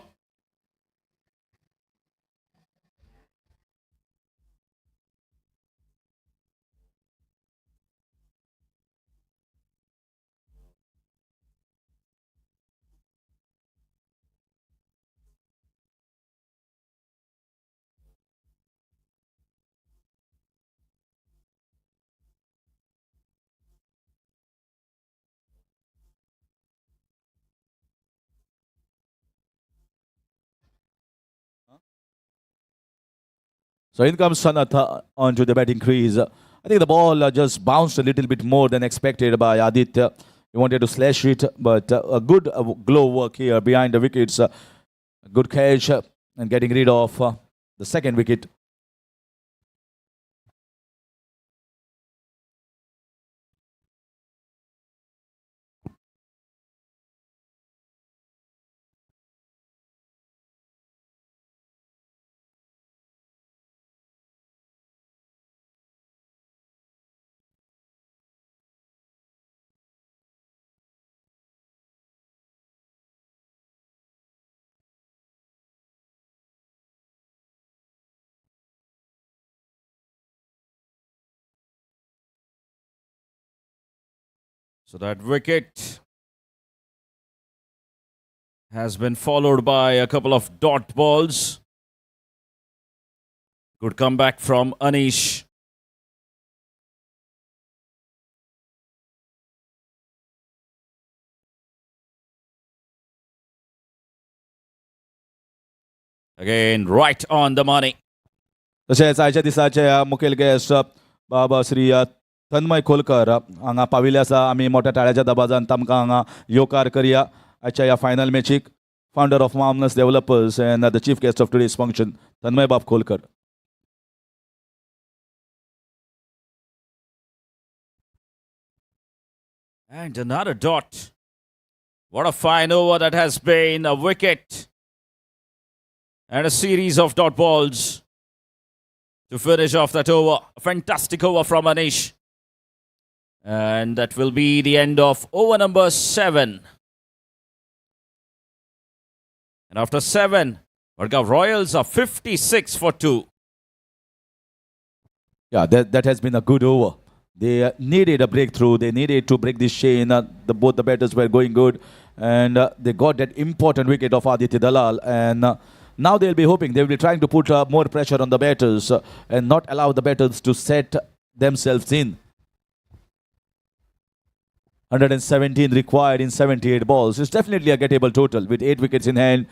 So in comes Sanat onto the batting crease. I think the ball just bounced a little bit more than expected by Aditya. He wanted to slash it, but a good glove work here behind the wickets. A good catch and getting rid of the second wicket. So that wicket has been followed by a couple of dot balls. Good comeback from Anish. Again, right on the money. तशेंच आयच्या दिसाचे मुखेल guest बाबा श्री तन्मय खोलकर हांगा पाविल्ले आसा. आमी मोठ्या ताळ्याच्या दबाजान तांकां हांगा येवकार करया आजच्या ह्या फायनल मॅचीक. Founder of marvellous developers and the chief guest of today's function, Tanmay Bab Kholkar. And another dot. What a fine over that has been. A wicket and a series of dot balls to finish off that over. A fantastic over from Anish. And that will be the end of over number 7. And after 7, MADGAON Royals are 56 for 2. Yeah, that has been a good over. They needed a breakthrough. They needed to break this chain. Both the batters were going good. And they got that important wicket of Aditya Dalal. And now they'll be hoping, they'll be trying to put more pressure on the batters and not allow the batters to set themselves in. 117 required in 78 balls. It's definitely a gettable total with 8 wickets in hand.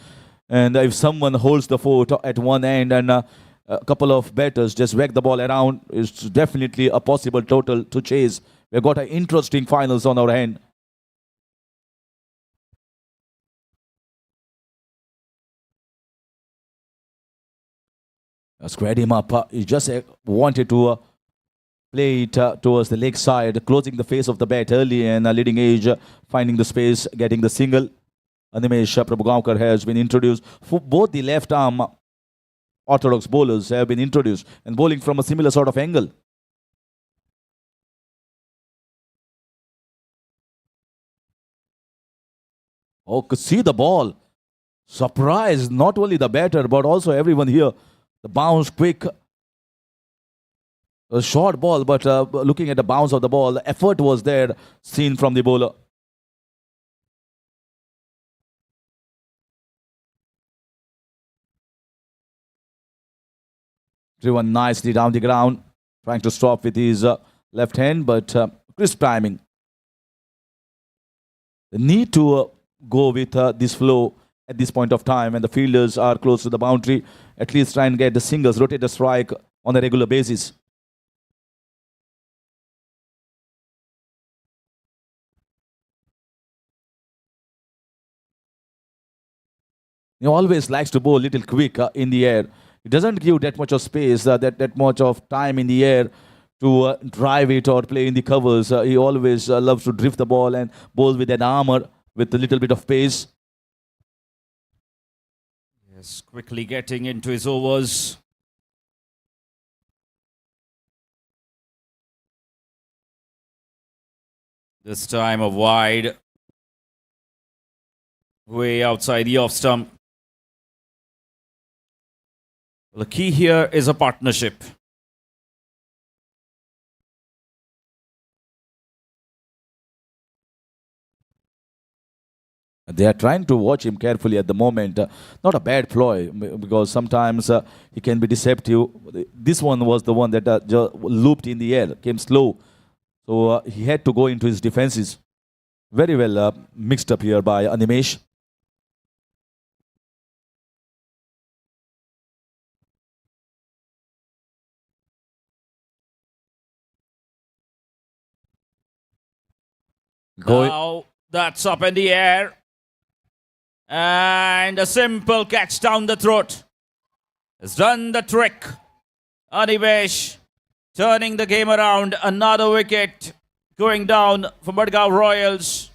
And if someone holds the fort at one end and a couple of batters just whack the ball around, it's definitely a possible total to chase. We've got an interesting finals on our hand. Squared him up. He just wanted to play it towards the leg side, closing the face of the bat early and leading edge, finding the space, getting the single. Animesh Prabhugaonkar has been introduced. For both the left arm orthodox bowlers have been introduced and bowling from a similar sort of angle. Oh, could see the ball. Surprised not only the batter but also everyone here. The bounce quick. A short ball, but looking at the bounce of the ball, the effort was there, seen from the bowler. Driven nicely down the ground, trying to stop with his left hand, but crisp timing. The need to go with this flow at this point of time, and the fielders are close to the boundary. At least try and get the singles, rotate the strike on a regular basis. He always likes to bowl a little quick in the air. It doesn't give that much of space, that much of time in the air to drive it or play in the covers. He always loves to drift the ball and bowl with an armor with a little bit of pace. Yes, quickly getting into his overs. This time a wide, way outside the off stump. The key here is a partnership. They are trying to watch him carefully at the moment. Not a bad ploy, because sometimes he can be deceptive. This one was the one that looped in the air, came slow. So he had to go into his defenses. Very well mixed up here by Animesh. Now that's up in the air. And a simple catch down the throat has done the trick. Animesh turning the game around. Another wicket going down for MADGAON Royals.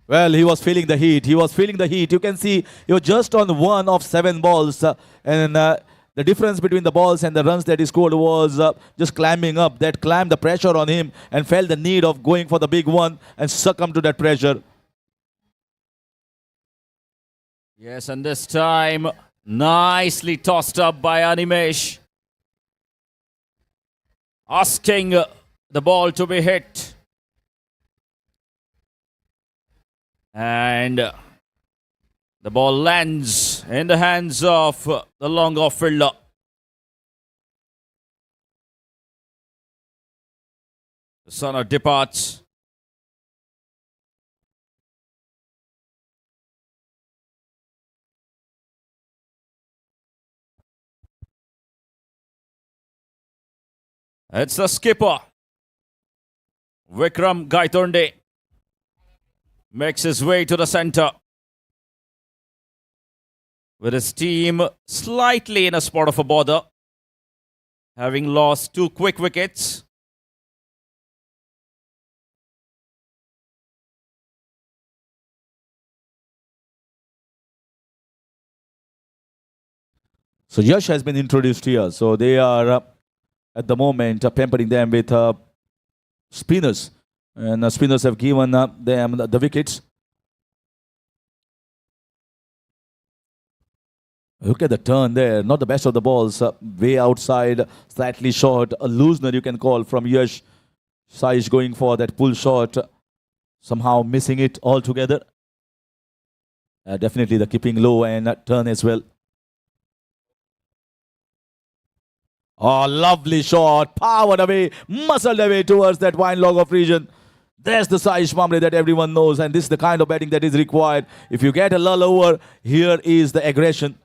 Well, he was feeling the heat. He was feeling the heat. You can see he was just on 1 of 7 balls. And the difference between the balls and the runs that he scored was just climbing up. That climbed the pressure on him and felt the need of going for the big one and succumb to that pressure. Yes, and this time nicely tossed up by Animesh. Asking the ball to be hit. And the ball lands in the hands of the long off fielder. The Sana departs. It's the skipper, Vikram Gaitonde, makes his way to the center with his team slightly in a spot of a bother, having lost 2 quick wickets. So Yash has been introduced here. So they are at the moment pampering them with spinners. And spinners have given them the wickets. Look at the turn there. Not the best of the balls. Way outside, slightly short. A loosener you can call from Yash. Saish going for that pull shot. Somehow missing it altogether. Definitely the keeping low and turn as well. Oh, lovely shot. Powered away. Muscled away towards that wine log of region. There's the Saish Mamre that everyone knows. And this is the kind of batting that is required. If you get a lull over, here is the aggression.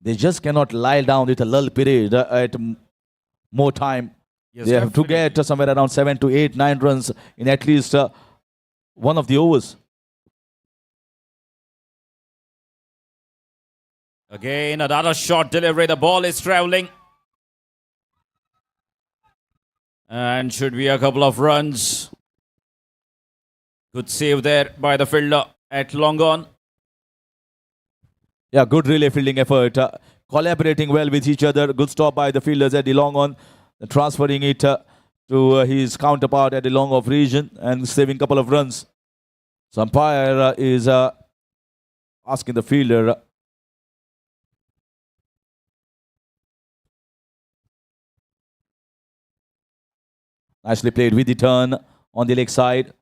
They just cannot lie down with a lull period at more time. Yes, they have to get somewhere around 7 to 8, 9 runs in at least one of the overs. Again, another short delivery. The ball is traveling. And should be a couple of runs. Good save there by the fielder at long on. Yeah, good relay fielding effort. Collaborating well with each other. Good stop by the fielders at the long on. Transferring it to his counterpart at the long off region and saving a couple of runs. So umpire is asking the fielder. Nicely played with the turn on the leg side.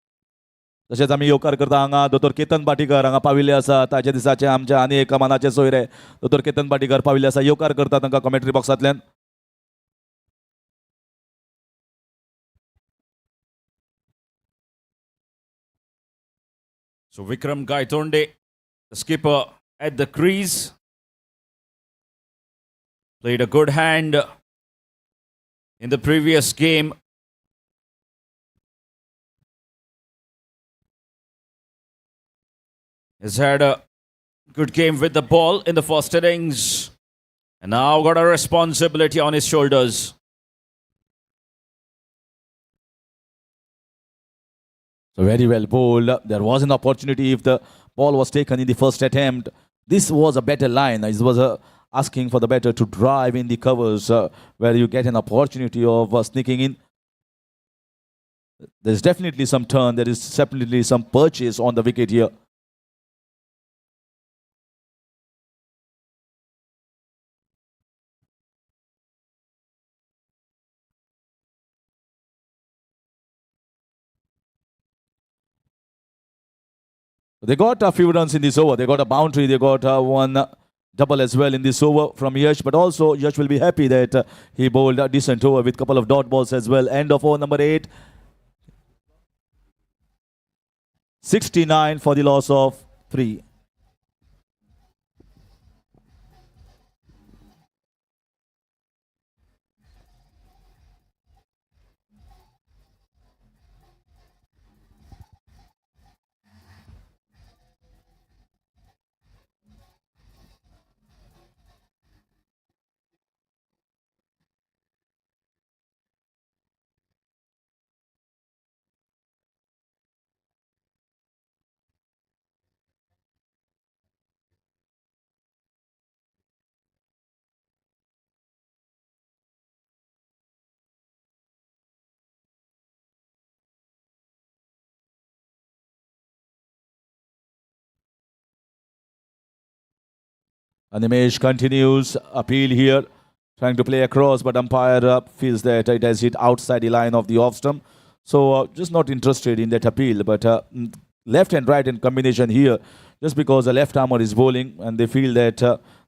तशेंच आमी येवकार करता हांगा दोतोर केतन पाटीकर हांगा पाविल्ले आसा ताच्या दिसाचे आमचे आनी एका मानाचे सोयरे दोतोर केतन पाटीकर पाविल्ले आसा येवकार करता तांकां commentary बॉक्सांतल्यान. So Vikram Gaitonde, the skipper at the crease, played a good hand in the previous game. Has had a good game with the ball in the first innings and now got a responsibility on his shoulders. So very well bowled. There was an opportunity if the ball was taken in the first attempt. This was a better line. It was asking for the batter to drive in the covers where you get an opportunity of sneaking in. There's definitely some turn. There is definitely some purchase on the wicket here. They got a few runs in this over. They got a boundary. They got one double as well in this over from Yash. But also, Yash will be happy that he bowled a decent over with a couple of dot balls as well. End of over number 8. 69 for the loss of 3. Animesh continues appeal here, trying to play across, but umpire feels that it has hit outside the line of the off stump. So just not interested in that appeal. But left and right hand combination here, just because the left armer is bowling and they feel that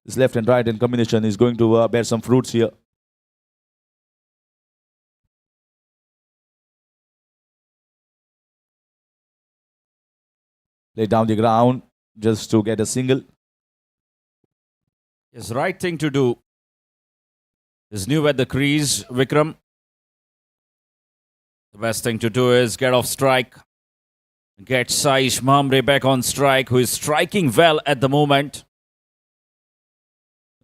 this left and right hand combination is going to bear some fruits here. Play down the ground just to get a single. It's the right thing to do. Is new at the crease, Vikram. The best thing to do is get off strike. Get Saish Mamre back on strike, who is striking well at the moment.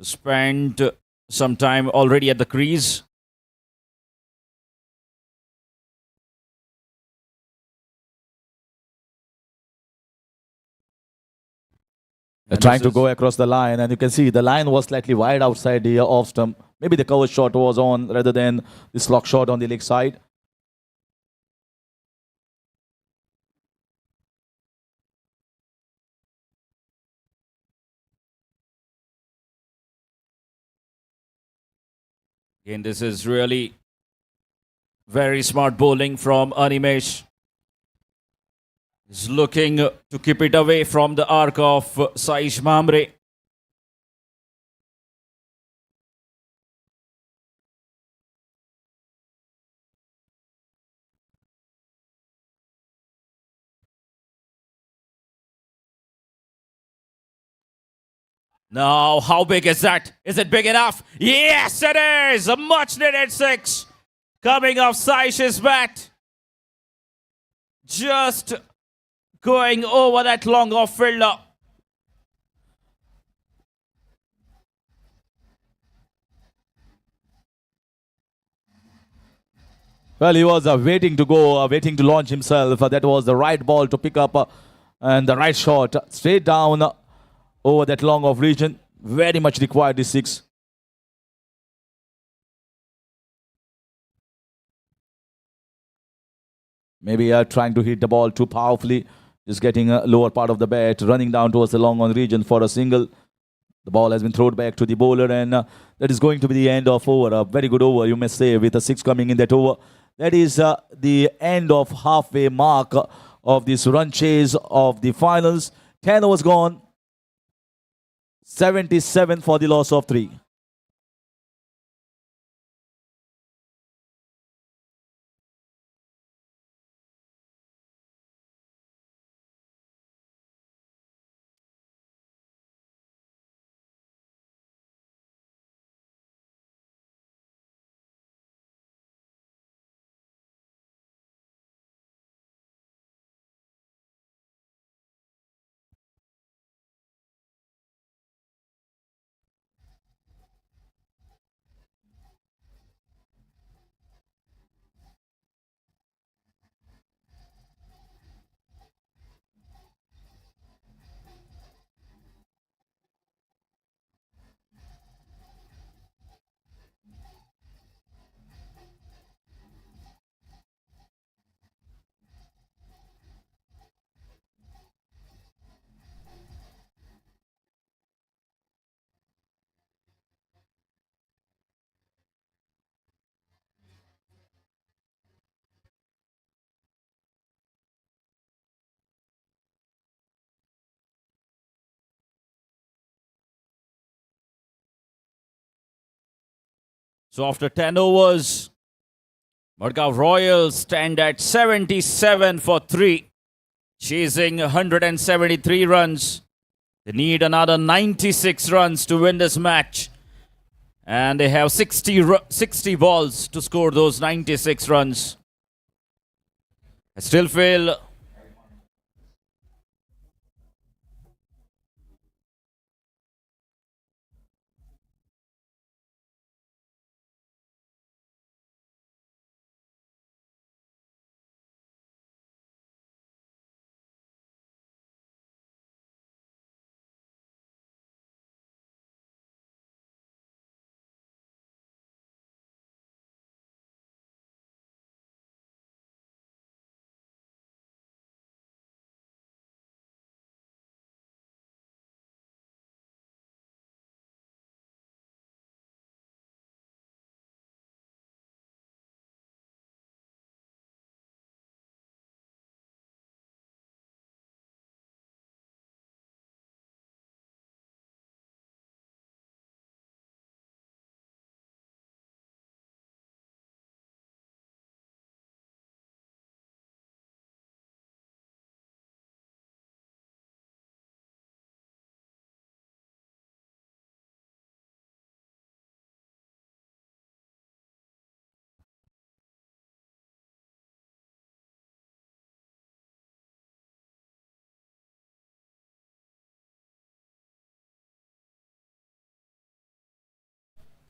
Spent some time already at the crease. They're trying to go across the line, and you can see the line was slightly wide outside the off stump. Maybe the cover shot was on rather than the slog shot on the leg side. Again, this is really very smart bowling from Animesh. He's looking to keep it away from the arc of Saish Mamre. Now, how big is that? Is it big enough? Yes, it is! A much needed 6 coming off Saish's bat. Just going over that long off fielder. Well, he was waiting to go, waiting to launch himself. That was the right ball to pick up and the right shot straight down over that long off region. Very much required this 6. Maybe trying to hit the ball too powerfully. Just getting a lower part of the bat, running down towards the long on region for a single. The ball has been thrown back to the bowler, and that is going to be the end of over. A very good over, you may say, with a 6 coming in that over. That is the end of halfway mark of this run chase of the finals. 10 overs gone. 77 for the loss of 3. So after 10 overs, Madgaon Royals stand at 77 for 3, chasing 173 runs. They need another 96 runs to win this match. And they have 60 balls to score those 96 runs. I still feel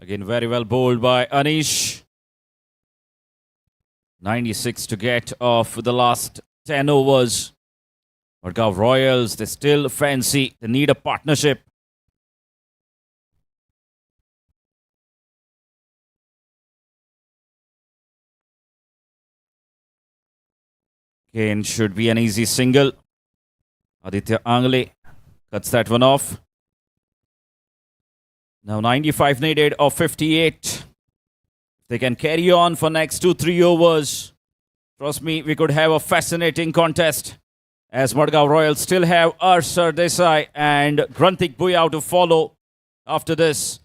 Again, very well bowled by Anish. 96 to get off the last 10 overs. Madgaon Royals, they still fancy. They need a partnership. Again, should be an easy single. Aditya Angle cuts that one off. Now 95 needed of 58. They can carry on for next 2-3 overs. Trust me, we could have a fascinating contest. As Madgaon Royals still have Arsar Desai and Grantik Buyao to follow after this.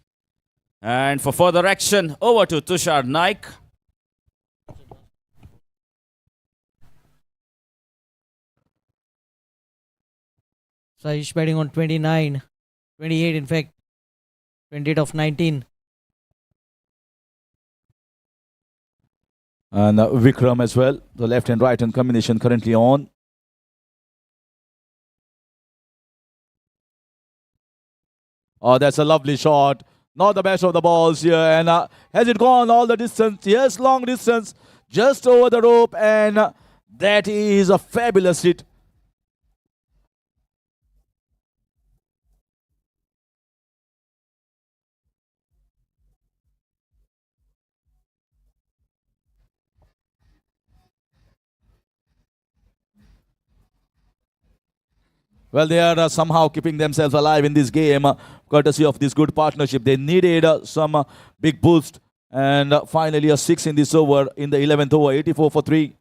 And for further action, over to Tushar Naik. Saish batting on 29, 28 in fact, 28 of 19. And Vikram as well, the left and right hand combination currently on. Oh, that's a lovely shot. Not the best of the balls here. And has it gone all the distance? Yes, long distance. Just over the rope. And that is a fabulous hit. Well, they are somehow keeping themselves alive in this game, courtesy of this good partnership. They needed some big boost. And finally a 6 in this over, in the 11th over, 84 for 3.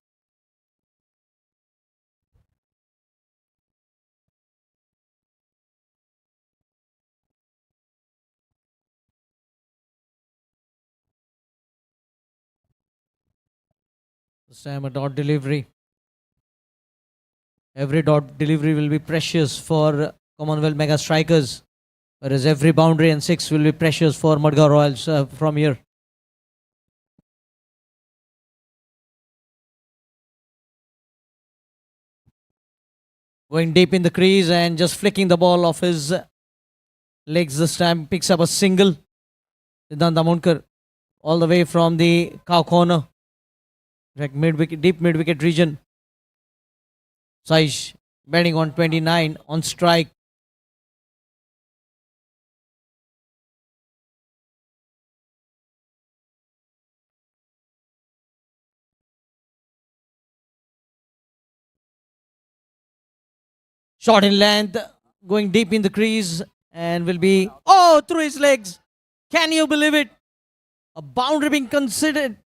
This time a dot delivery. Every dot delivery will be precious for Commonwealth Mega Strikers, whereas every boundary and 6 will be precious for Madgaon Royals from here. Going deep in the crease and just flicking the ball off his legs this time. Picks up a single. Siddhant Amonkar all the way from the cow corner. Mid-wicket, deep mid-wicket region. Saish batting on 29 on strike. Shot in length, going deep in the crease and will be, oh, through his legs. Can you believe it? A boundary being considered.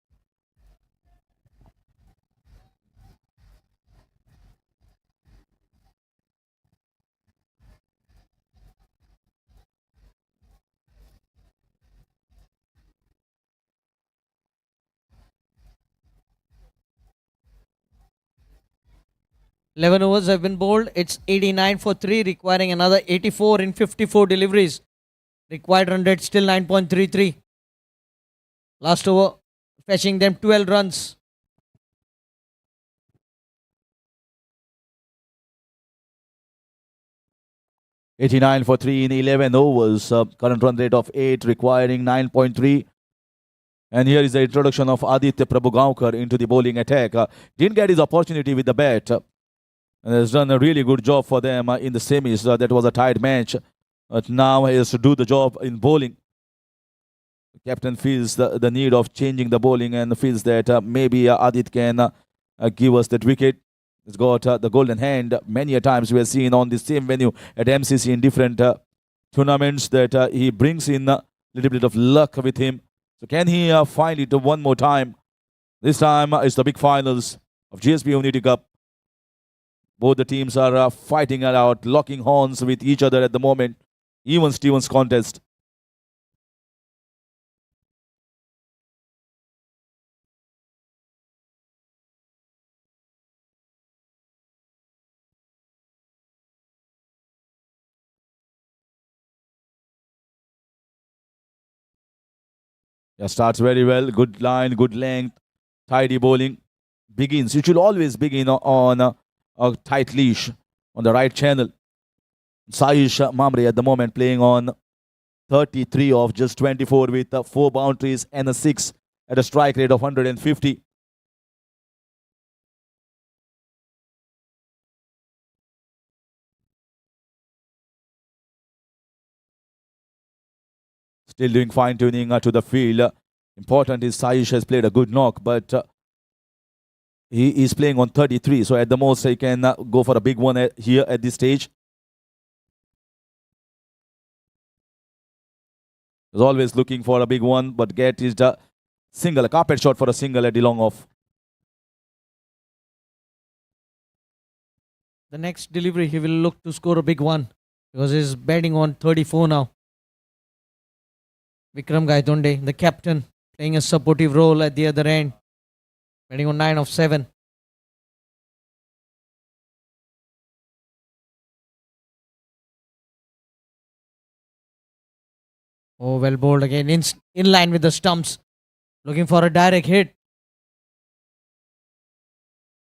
Eleven overs have been bowled. It's 89 for 3, requiring another 84 in 54 deliveries. Required run rate still 9.33. Last over, fetching them 12 runs. $89 for 3 in 11 overs. Current run rate of 8, requiring 9.3. And here is the introduction of Aditya Prabhugaonkar into the bowling attack. Didn't get his opportunity with the bat. And has done a really good job for them in the semis. That was a tight match. But now he has to do the job in bowling. The captain feels the need of changing the bowling and feels that maybe Adit can give us that wicket. He's got the golden hand. Many a times we have seen on the same venue at MCC in different tournaments that he brings in a little bit of luck with him. So can he find it one more time? This time it's the big finals of GSB Unity Cup. Both the teams are fighting it out, locking horns with each other at the moment. Even Stevens contest. Yeah, starts very well. Good line, good length, tidy bowling. Begins. You should always begin on a tight leash on the right channel. Saish Mamre at the moment playing on 33 of just 24 with 4 boundaries and a 6 at a strike rate of 150. Still doing fine-tuning to the field. Important is Saish has played a good knock, but he is playing on 33. So at the most, he can go for a big one here at this stage. He's always looking for a big one, but get is the single, a carpet shot for a single at the long off. The next delivery, he will look to score a big one because he's batting on 34 now. Vikram Gaitonde, the captain, playing a supportive role at the other end, batting on 9 of 7. Oh, well bowled again, in line with the stumps, looking for a direct hit.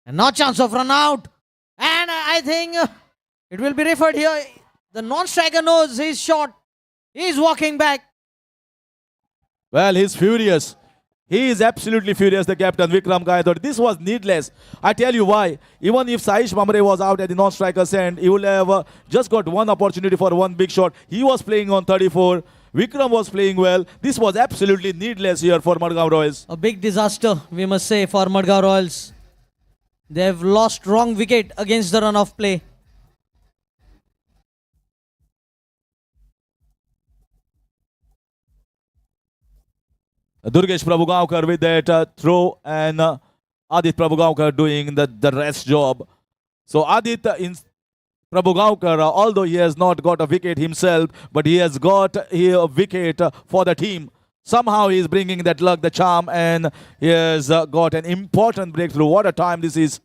And no chance of run out. And I think it will be referred here. The non-striker knows he's shot. He's walking back. Well, he's furious. He is absolutely furious, the captain, Vikram Gaitonde. This was needless. I tell you why. Even if Saish Mamre was out at the non-striker's end, he would have just got one opportunity for one big shot. He was playing on 34. Vikram was playing well. This was absolutely needless here for Madgaon Royals. A big disaster, we must say, for Madgaon Royals. They have lost wrong wicket against the run-off play. Durgesh Prabhugaonkar with that throw, and Adit Prabhugaonkar doing the rest job. So Adit Prabhugaonkar, although he has not got a wicket himself, but he has got a wicket for the team. Somehow he is bringing that luck, the charm, and he has got an important breakthrough. What a time this is.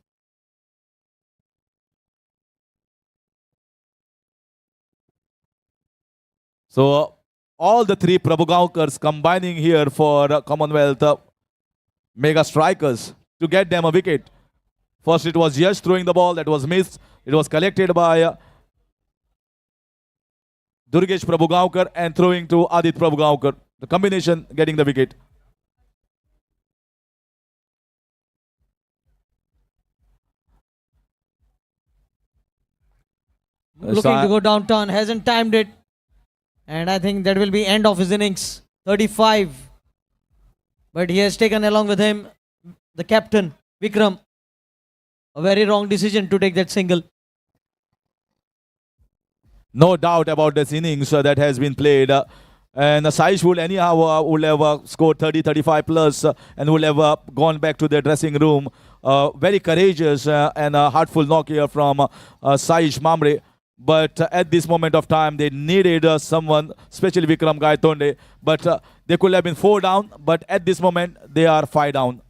So all the three Prabhugaonkars combining here for Commonwealth mega strikers to get them a wicket. First it was Yash throwing the ball, that was missed. It was collected by Durgesh Prabhugaonkar and throwing to Adit Prabhugaonkar. The combination getting the wicket. Looking to go downtown, hasn't timed it. And I think that will be end of his innings. 35. But he has taken along with him the captain, Vikram. A very wrong decision to take that single. No doubt about this innings that has been played. And Saish would anyhow would have scored 30, 35 plus and would have gone back to their dressing room. Very courageous and a heartful knock here from Saish Mamre. But at this moment of time, they needed someone, especially Vikram Gaitonde. But they could have been 4 down. But at this moment, they are 5 down.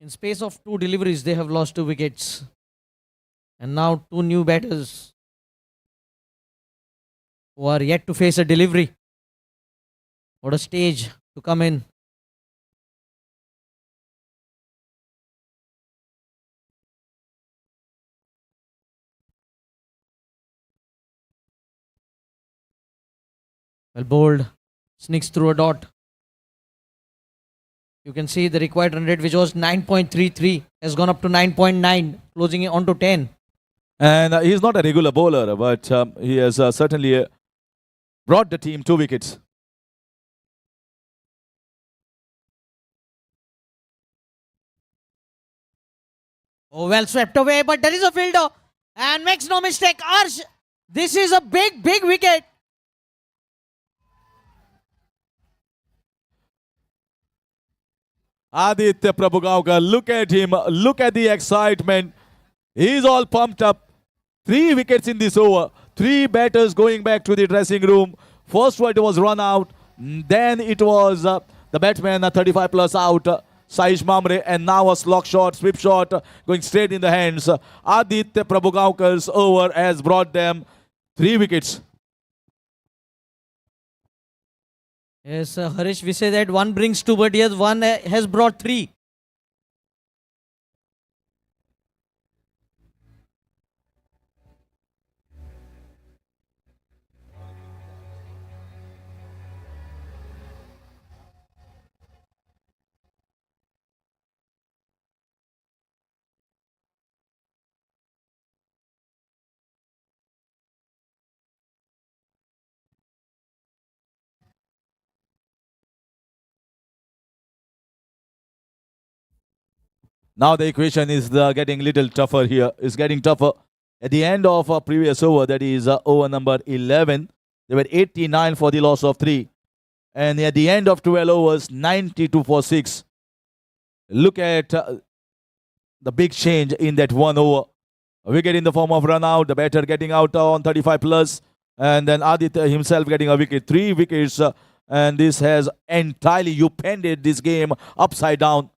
In space of 2 deliveries, they have lost 2 wickets. And now 2 new batters who are yet to face a delivery. What a stage to come in. Well bowled, sneaks through a dot. You can see the required run rate, which was 9.33, has gone up to 9.9, closing it on to 10. And he's not a regular bowler, but he has certainly brought the team 2 wickets. Oh, well swept away, but there is a fielder. And makes no mistake, Arsh, this is a big, big wicket. Aditya Prabhugaonkar, look at him, look at the excitement. He's all pumped up. 3 wickets in this over. 3 batters going back to the dressing room. First one, it was run out. Then it was the batsman 35 plus out, Saish Mamre, and now a slog shot, sweep shot going straight in the hands. Aditya Prabhugaonkar's over has brought them 3 wickets. Yes, Harish, we say that one brings two, but yes, one has brought three. Now the equation is getting little tougher here. It's getting tougher. At the end of a previous over, that is over number 11, they were 89 for the loss of 3. And at the end of 12 overs, 92 for 6. Look at the big change in that 1 over. A wicket in the form of run out, the batter getting out on 35 plus, and then Aditya himself getting a wicket. 3 wickets, and this has entirely upended this game upside down.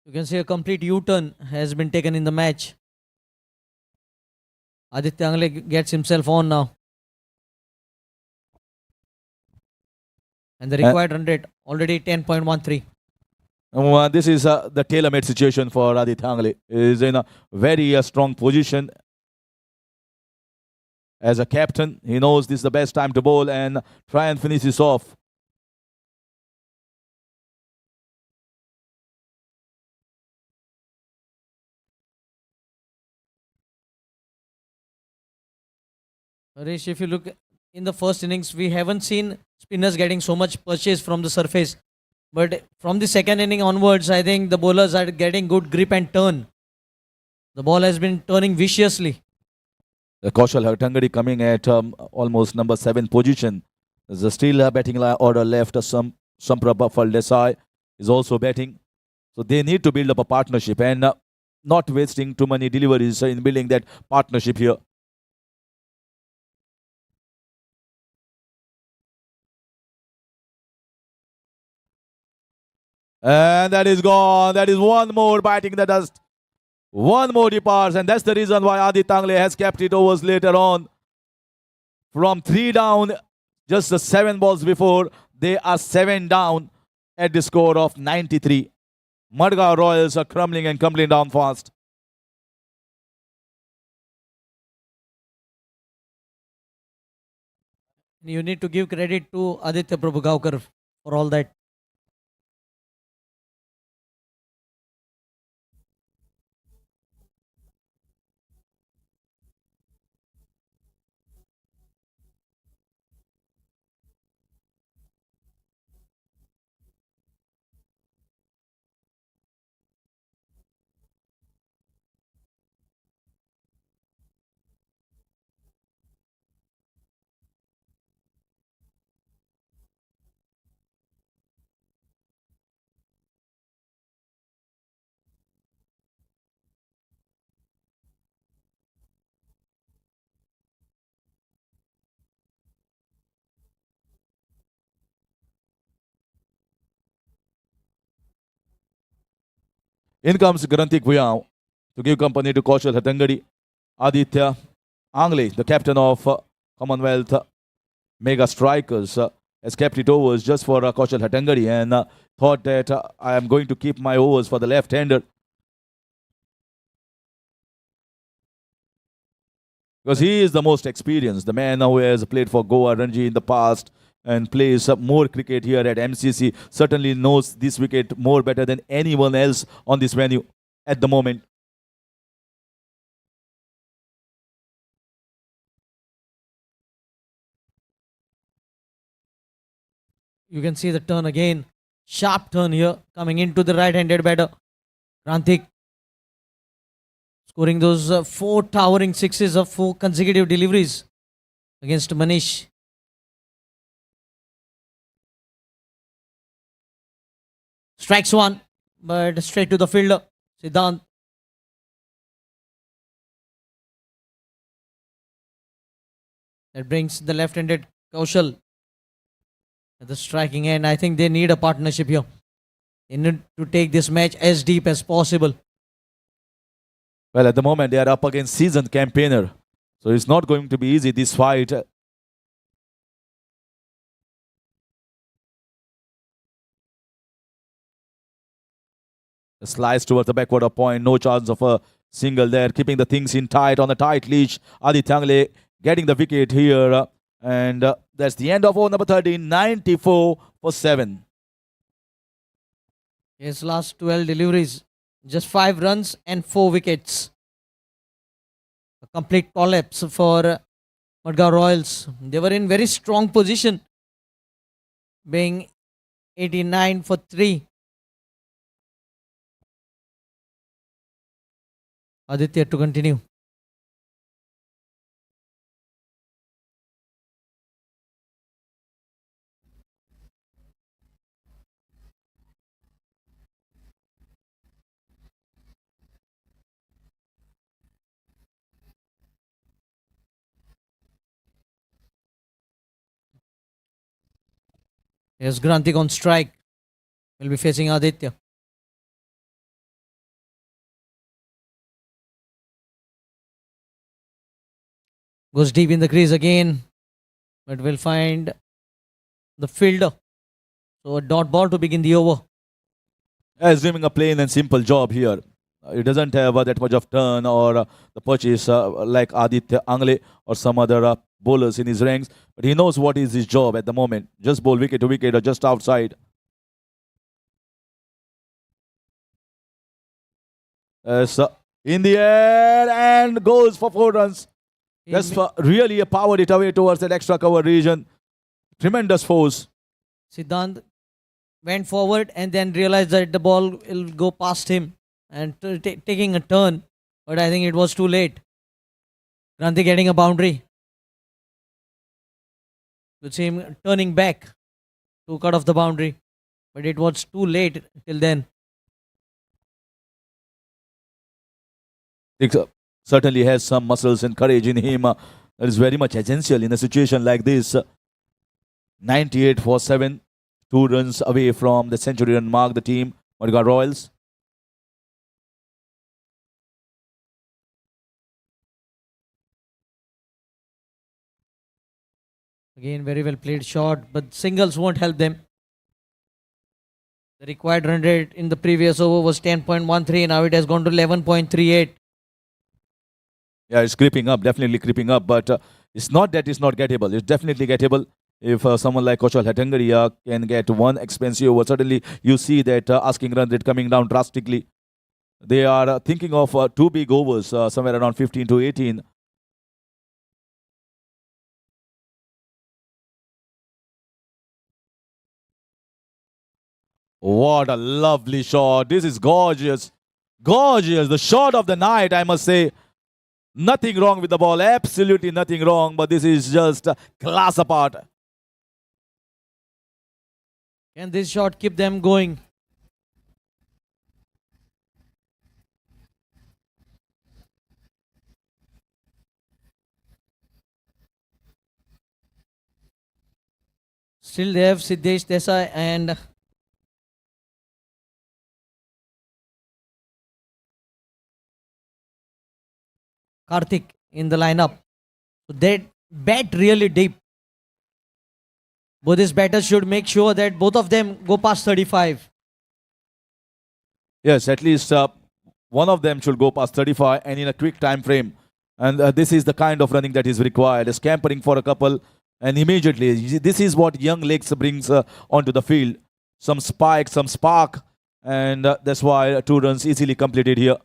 You can see a complete U-turn has been taken in the match. Aditya Angle gets himself on now. And the required run rate already 10.13. This is the tailor-made situation for Aditya Angle. He is in a very strong position. As a captain, he knows this is the best time to bowl and try and finish this off. Harish, if you look in the first innings, we haven't seen spinners getting so much purchase from the surface. But from the second inning onwards, I think the bowlers are getting good grip and turn. The ball has been turning viciously. The Kaushal Hartangadi coming at almost number 7 position. There's still a batting order left. Sampra Buffal Desai is also batting. So they need to build up a partnership and not wasting too many deliveries in building that partnership here. And that is gone. That is one more biting the dust. One more departs, and that's the reason why Aditya Angle has kept it overs later on. From 3 down, just the 7 balls before, they are 7 down at the score of 93. MADGAON Royals are crumbling and crumbling down fast. You need to give credit to Aditya Prabhugaonkar for all that. In comes Grantik Bhuyao to give company to Kaushal Hartangadi. Aditya Angle, the captain of Commonwealth Mega Strikers, has kept it overs just for Kaushal Hartangadi and thought that I am going to keep my overs for the left-hander. Because he is the most experienced, the man who has played for Goa Ranji in the past and plays more cricket here at MCC, certainly knows this wicket more better than anyone else on this venue at the moment. You can see the turn again. Sharp turn here, coming into the right-handed batter. Grantik scoring those 4 towering sixes of 4 consecutive deliveries against Manish. Strikes 1, but straight to the fielder, Siddhant. That brings the left-handed Kaushal at the striking end. I think they need a partnership here. They need to take this match as deep as possible. Well, at the moment, they are up against seasoned campaigner. So it's not going to be easy, this fight. A slice towards the backward of point. No chance of a single there. Keeping the things in tight on the tight leash. Aditya Angle getting the wicket here. And that's the end of over number 13. 94 for 7. His last 12 deliveries, just 5 runs and 4 wickets. A complete collapse for Madgaon Royals. They were in very strong position, being 89 for 3. Aditya to continue. Yes, Grantik on strike. Will be facing Aditya. Goes deep in the crease again, but will find the fielder. So a dot ball to begin the over. He's doing a plain and simple job here. He doesn't have that much of turn or the purchase like Aditya Angle or some other bowlers in his ranks. But he knows what is his job at the moment. Just bowl wicket to wicket or just outside. In the air and goes for 4 runs. That's really powered it away towards that extra cover region. Tremendous force. Siddhant went forward and then realized that the ball will go past him and taking a turn. But I think it was too late. Granthi getting a boundary. Could see him turning back to cut off the boundary. But it was too late till then. Certainly has some muscles and courage in him. That is very much essential in a situation like this. 98 for 7. 2 runs away from the century run mark, the team, Madgaon Royals. Again, very well played shot, but singles won't help them. The required run rate in the previous over was 10.13. Now it has gone to 11.38. Yeah, it's creeping up, definitely creeping up. But it's not that it's not gettable. It's definitely gettable. If someone like Kaushal Hattangaria can get one expensive over, certainly you see that asking run rate coming down drastically. They are thinking of 2 big overs, somewhere around 15 to 18. What a lovely shot. This is gorgeous. Gorgeous. The shot of the night, I must say. Nothing wrong with the ball. Absolutely nothing wrong. But this is just class apart. Can this shot keep them going? Still they have Siddesh Desai and Karthik in the lineup. So they bat really deep. Both these batters should make sure that both of them go past 35. Yes, at least one of them should go past 35 and in a quick time frame. And this is the kind of running that is required. Scampering for a couple and immediately. This is what young legs brings onto the field. Some spike, some spark. And that's why 2 runs easily completed here.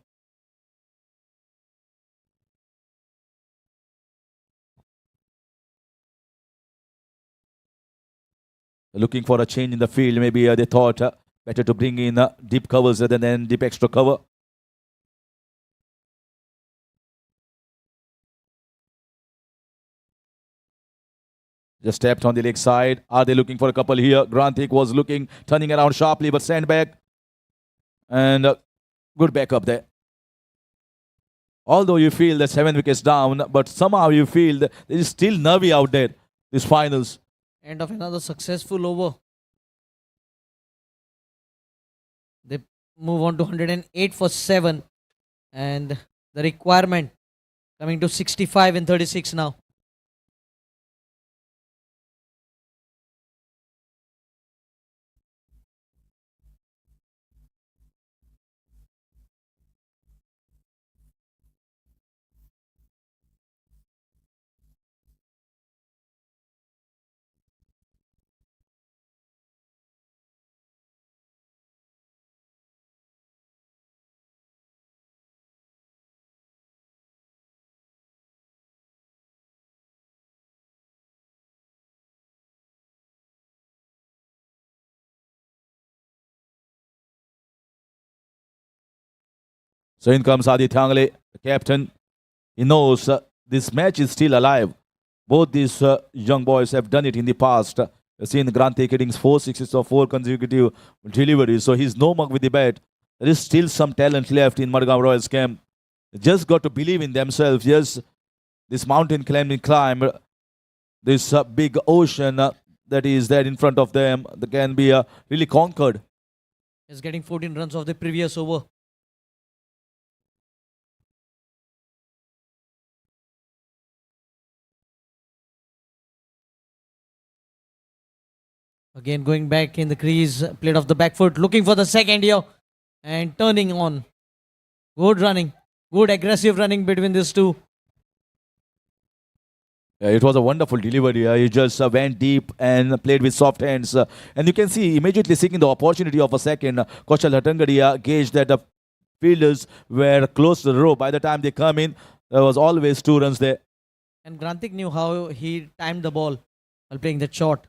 Looking for a change in the field. Maybe they thought better to bring in deep covers rather than deep extra cover. Just tapped on the leg side. Are they looking for a couple here? Grantik was looking, turning around sharply, but sent back. And good backup there. Although you feel that 7 wickets down, but somehow you feel that it is still nervy out there, these finals. End of another successful over. They move on to 108 for 7. And the requirement coming to 65 and 36 now. So in comes Aditya Angle, the captain. He knows this match is still alive. Both these young boys have done it in the past. You've seen Grantik hitting 4 sixes or 4 consecutive deliveries. So he's no mug with the bat. There is still some talent left in MADGAON Royals camp. They just got to believe in themselves. Yes, this mountain climbing climb, this big ocean that is there in front of them, that can be really conquered. He's getting 14 runs of the previous over. Again going back in the crease, played off the back foot, looking for the second here and turning on. Good running, good aggressive running between these two. Yeah, it was a wonderful delivery. He just went deep and played with soft hands. And you can see immediately seeking the opportunity of a second, Kaushal Hatangadi gauged that the fielders were close to the row. By the time they come in, there was always 2 runs there. And Grantik knew how he timed the ball while playing that shot.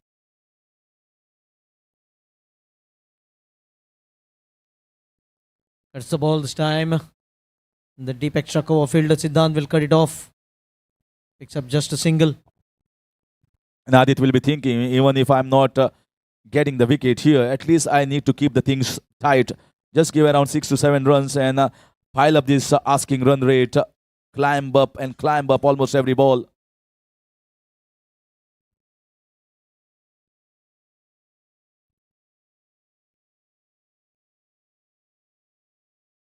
Cuts the ball this time. The deep extra cover fielder Siddhant will cut it off. Picks up just a single. And Adit will be thinking, even if I'm not getting the wicket here, at least I need to keep the things tight. Just give around 6 to 7 runs and pile up this asking run rate. Climb up and climb up almost every ball.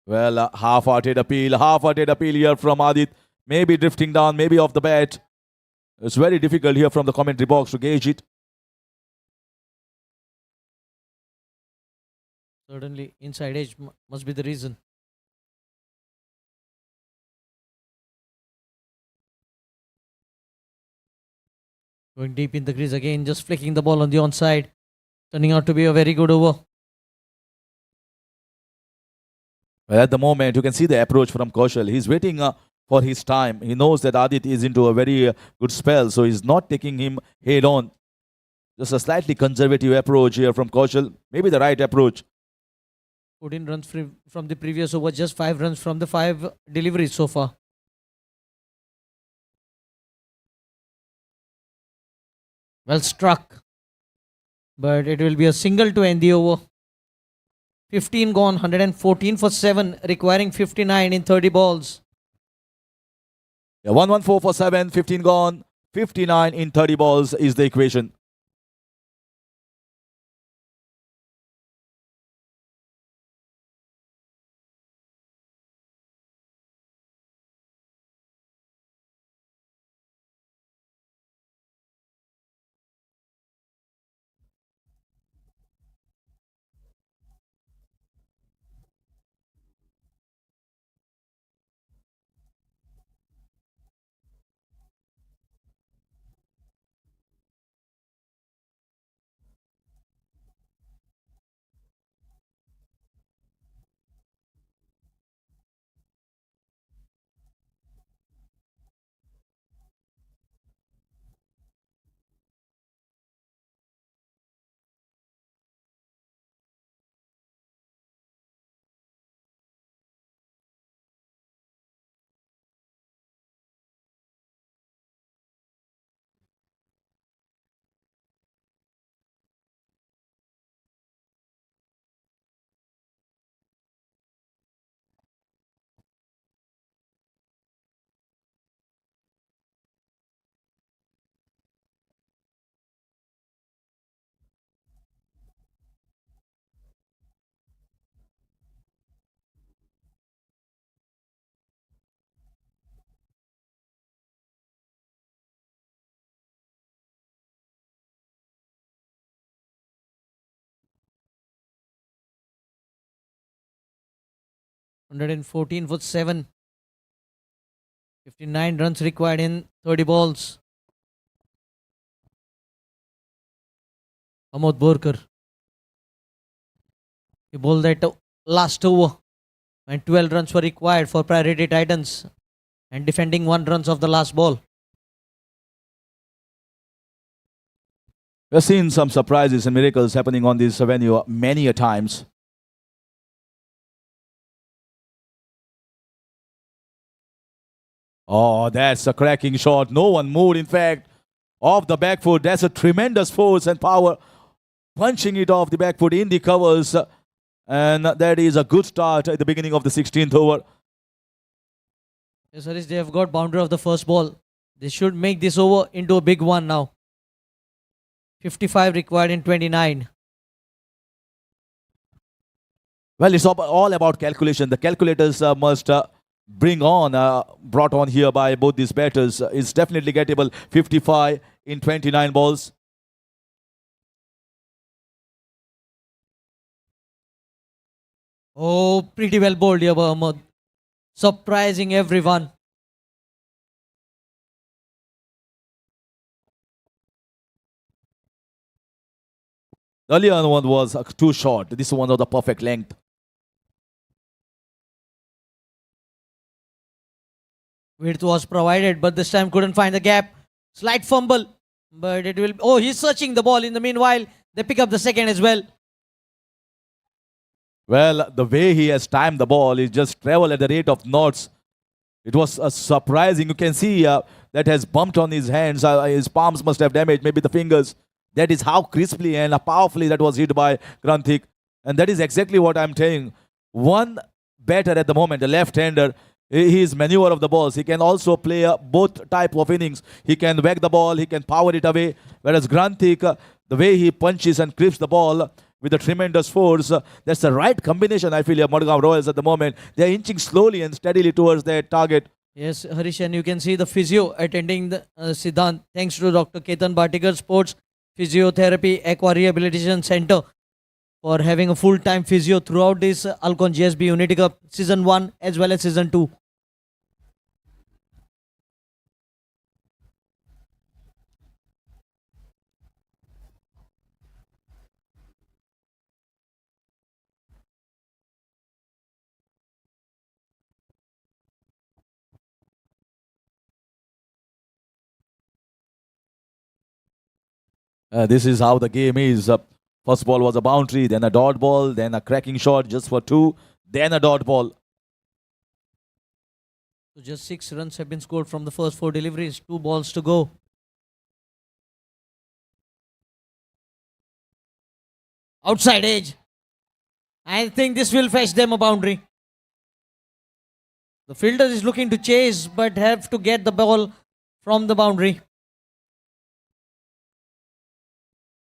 Well, half-hearted appeal here from Adit. Maybe drifting down, maybe off the bat. It's very difficult here from the commentary box to gauge it. Certainly inside edge must be the reason. Going deep in the crease again, just flicking the ball on the onside. Turning out to be a very good over. Well, at the moment, you can see the approach from Kaushal. He's waiting for his time. He knows that Adit is into a very good spell, so he's not taking him head on. Just a slightly conservative approach here from Kaushal. Maybe the right approach. 14 runs from the previous over, just 5 runs from the 5 deliveries so far. Well struck. But it will be a single to end the over. 15 gone, 114 for 7, requiring 59 in 30 balls. Yeah, 114 for 7, 15 gone, 59 in 30 balls is the equation. $114 for 7. 59 runs required in 30 balls. Amod Borkar. He bowled that last over and 12 runs were required for Priority Titans and defending 1 runs of the last ball. We've seen some surprises and miracles happening on this venue many a times. Oh, that's a cracking shot. No one moved, in fact, off the back foot. That's a tremendous force and power. Punching it off the back foot in the covers. And that is a good start at the beginning of the 16th over. Yes, Harish, they have got boundary of the first ball. They should make this over into a big one now. 55 required in 29. Well, it's all about calculation. The calculators must brought on here by both these batters. It's definitely gettable. 55 in 29 balls. Oh, pretty well bowled here, Ahmed. Surprising everyone. The earlier one was too short. This one was the perfect length. Width was provided, but this time couldn't find the gap. Slight fumble, but it will... Oh, he's searching the ball. In the meanwhile, they pick up the second as well. Well, the way he has timed the ball is just travel at the rate of knots. It was surprising. You can see that has bumped on his hands. His palms must have damaged, maybe the fingers. That is how crisply and powerfully that was hit by Granthik. And that is exactly what I'm saying. One batter at the moment, a left-hander, his maneuver of the balls. He can also play both type of innings. He can whack the ball, he can power it away. Whereas Granthik, the way he punches and crisps the ball with a tremendous force, that's the right combination, I feel, of MADGAON Royals at the moment. They're inching slowly and steadily towards their target. Yes, Harish, and you can see the physio attending the Siddhant. Thanks to Dr. Ketan Bhatikar, Sports Physiotherapy Aqua Rehabilitation Center, for having a full-time physio throughout this ALCON GSB Unity Cup Season 1 as well as Season 2. This is how the game is. First ball was a boundary, then a dot ball, then a cracking shot just for 2, then a dot ball. So just 6 runs have been scored from the first 4 deliveries. 2 balls to go. Outside edge. I think this will fetch them a boundary. The fielder is looking to chase, but have to get the ball from the boundary.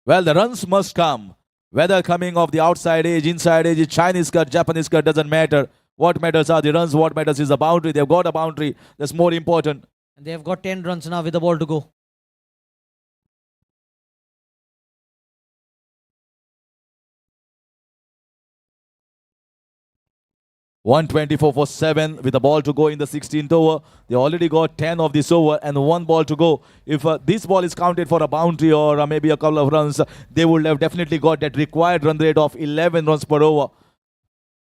Well, the runs must come. Whether coming off the outside edge, inside edge, Chinese cut, Japanese cut, doesn't matter. What matters are the runs. What matters is the boundary. They've got a boundary. That's more important. And they have got 10 runs now with the ball to go. .124 for 7 with the ball to go in the 16th over. They already got 10 of this over and 1 ball to go. If this ball is counted for a boundary or maybe a couple of runs, they would have definitely got that required run rate of 11 runs per over.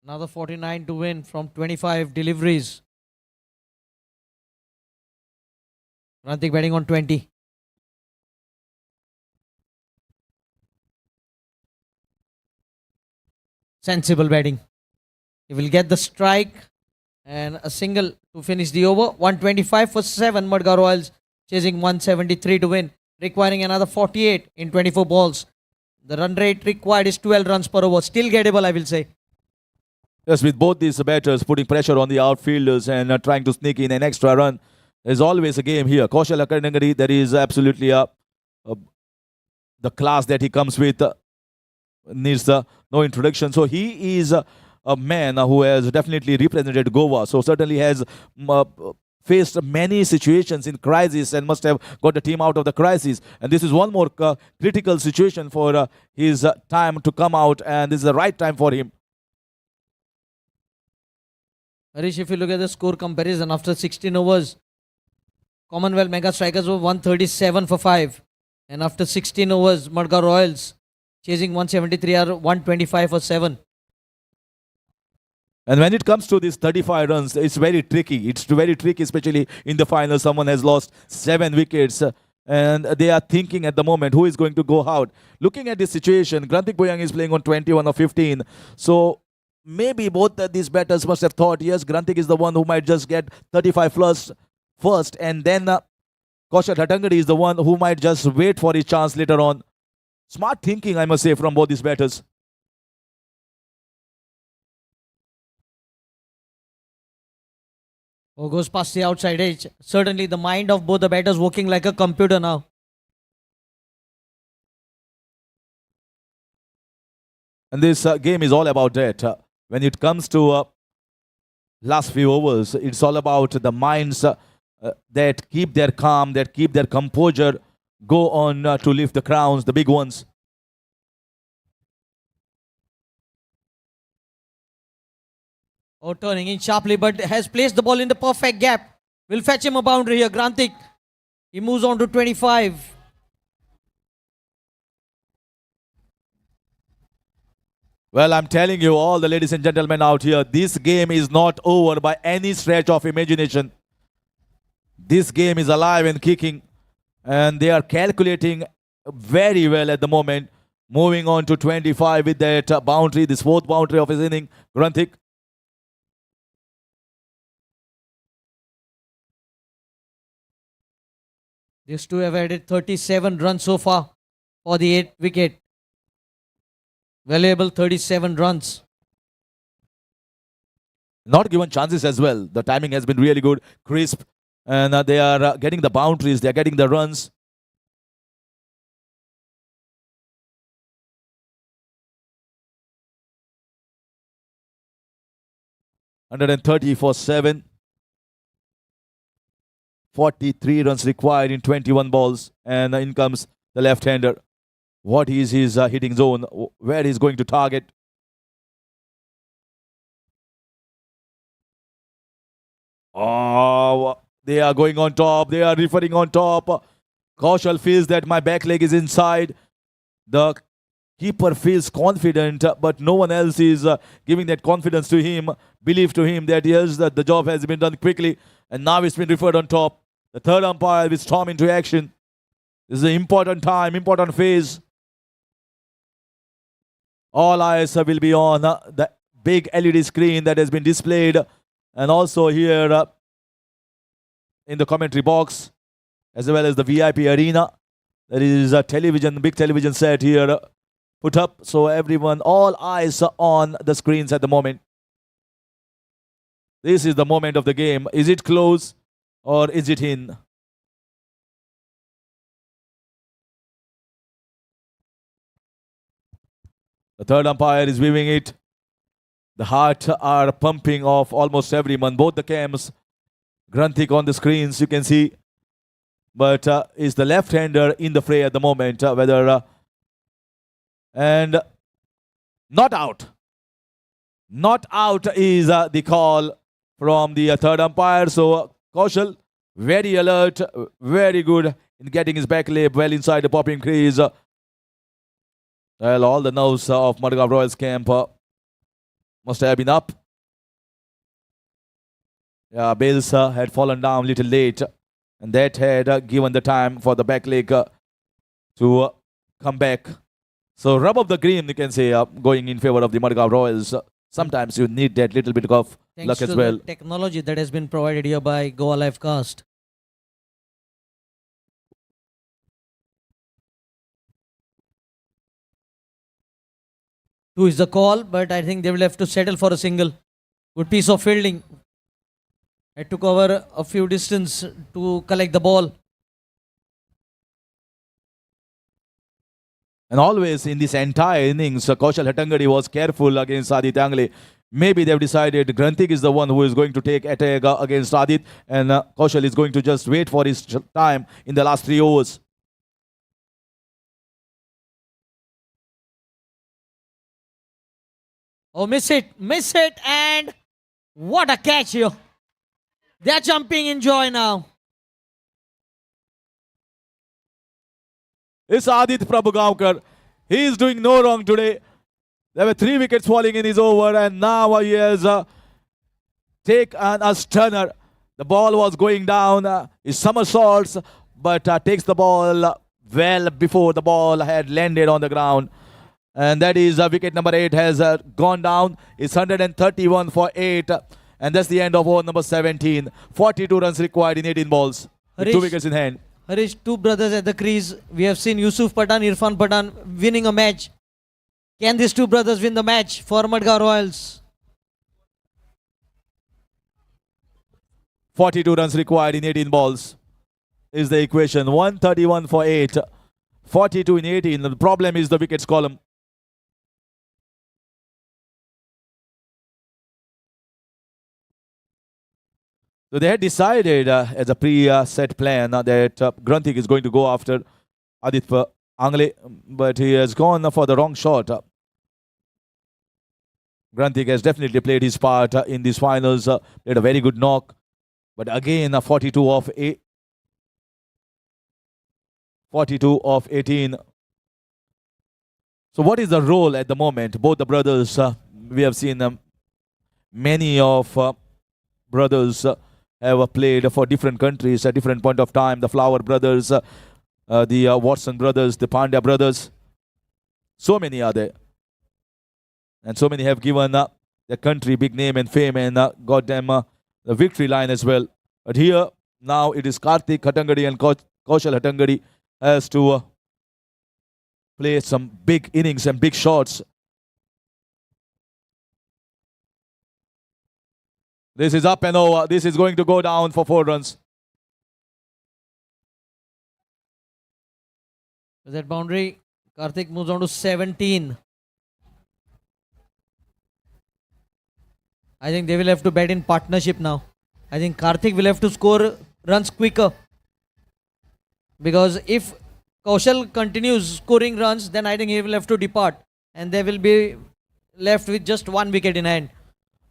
Another 49 to win from 25 deliveries. Granthik batting on 20. Sensible batting. He will get the strike and a single to finish the over. 125 for 7. MADGAON Royals chasing 173 to win, requiring another 48 in 24 balls. The run rate required is 12 runs per over. Still gettable, I will say. Yes, with both these batters putting pressure on the outfielders and trying to sneak in an extra run. There's always a game here. Kaushal Akarnagari, there is absolutely the class that he comes with needs no introduction. So he is a man who has definitely represented Goa. So certainly has faced many situations in crisis and must have got the team out of the crisis. And this is one more critical situation for his time to come out, and this is the right time for him. Harish, if you look at the score comparison after 16 overs, Commonwealth Mega Strikers were 137 for 5. And after 16 overs, MADGAON Royals chasing 173 are 125 for 7. And when it comes to these 35 runs, it's very tricky. It's very tricky, especially in the final. Someone has lost 7 wickets. And they are thinking at the moment, who is going to go out? Looking at this situation, Granthik Boyang is playing on 21 or 15. So maybe both these batters must have thought, yes, Granthik is the one who might just get 35 plus first, and then Kaushal Hattangadi is the one who might just wait for his chance later on. Smart thinking, I must say, from both these batters. Oh, goes past the outside edge. Certainly the mind of both the batters working like a computer now. And this game is all about that. When it comes to last few overs, it's all about the minds that keep their calm, that keep their composure, go on to lift the crowns, the big ones. Oh, turning in sharply, but has placed the ball in the perfect gap. Will fetch him a boundary here. Granthik, he moves on to 25. Well, I'm telling you all, the ladies and gentlemen out here, this game is not over by any stretch of imagination. This game is alive and kicking, and they are calculating very well at the moment. Moving on to 25 with that boundary, this fourth boundary of his inning, Granthik. These two have added 37 runs so far for the 8th wicket. Valuable 37 runs. Not given chances as well. The timing has been really good, crisp, and they are getting the boundaries, they are getting the runs. (130 for 7). 43 runs required in 21 balls, and in comes the left-hander. What is his hitting zone? Where he's going to target? Oh, they are going on top. They are referring on top. Kaushal feels that my back leg is inside. The keeper feels confident, but no one else is giving that confidence to him, belief to him that yes, that the job has been done quickly, and now it's been referred on top. The third umpire will storm into action. This is an important time, important phase. All eyes will be on the big LED screen that has been displayed, and also here in the commentary box, as well as the VIP arena. There is a television, big television set here put up, so everyone, all eyes are on the screens at the moment. This is the moment of the game. Is it close or is it in? The third umpire is viewing it. The heart are pumping of almost everyone. Both the cams, Granthik on the screens, you can see. But is the left-hander in the fray at the moment? And not out. Not out is the call from the third umpire. So Kaushal, very alert, very good in getting his back leg well inside the popping crease. Well, all the nerves of MADGAON Royals camp must have been up. Yeah, Bales had fallen down a little late, and that had given the time for the back leg to come back. So rub of the green, you can say, going in favor of the MADGAON Royals. Sometimes you need that little bit of luck as well. The technology that has been provided here by Goa Livecast. Two is the call, but I think they will have to settle for a single. Good piece of fielding. Had to cover a few distance to collect the ball. And always in this entire innings, Kaushal Hattangadi was careful against Adit Angle. Maybe they've decided Granthik is the one who is going to take attack against Adit, and Kaushal is going to just wait for his time in the last 3 overs. Oh, miss it, and what a catch here. They're jumping in joy now. It's Adit Prabhugaonkar. He is doing no wrong today. There were 3 wickets falling in his over, and now he has taken a stunner. The ball was going down. He somersaults, but takes the ball well before the ball had landed on the ground. And that is wicket number 8 has gone down. It's 131 for 8. And that's the end of over number 17. 42 runs required in 18 balls. With 2 Harish. wickets in hand. Harish, two brothers at the crease. We have seen Yusuf Pathan, Irfan Pathan winning a match. Can these two brothers win the match for Madgaon Royals? 42 runs required in 18 balls is the equation. 131 for 8. 42 in 18. The problem is the wickets column. So they had decided as a pre-set plan that Granthik is going to go after Aditya Angle, but he has gone for the wrong shot. Granthik has definitely played his part in these finals, played a very good knock. But again, 42 of 18. So what is the role at the moment? Both the brothers, we have seen many of brothers have played for different countries at different point of time. The Flower brothers, the Watson brothers, the Pandya brothers. So many are there. And so many have given their country big name and fame and got them the victory line as well. But here, now it is Karthik Hattangadi and Kaushal Hattangadi has to play some big innings and big shots. This is up and over. This is going to go down for 4 runs. With that boundary, Karthik moves on to 17. I think they will have to bat in partnership now. I think Karthik will have to score runs quicker. Because if Kaushal continues scoring runs, then I think he will have to depart. And they will be left with just 1 wicket in hand.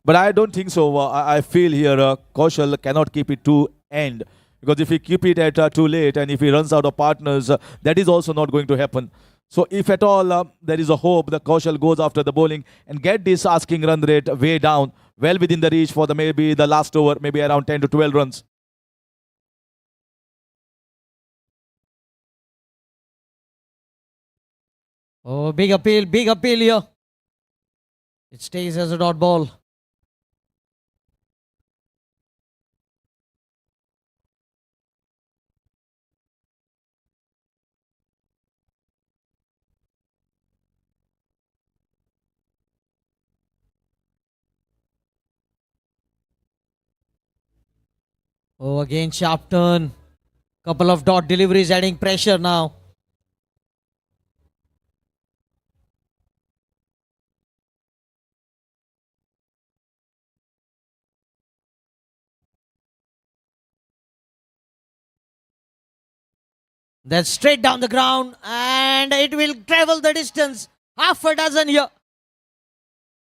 But I don't think so. I feel here Kaushal cannot keep it to end. Because if he keep it at too late and if he runs out of partners, that is also not going to happen. So if at all there is a hope that Kaushal goes after the bowling and get this asking run rate way down, well within the reach for the maybe the last over, maybe around 10 to 12 runs. Oh, big appeal here. It stays as a dot ball. Oh, again sharp turn. Couple of dot deliveries adding pressure now. That's straight down the ground and it will travel the distance. Half a dozen here.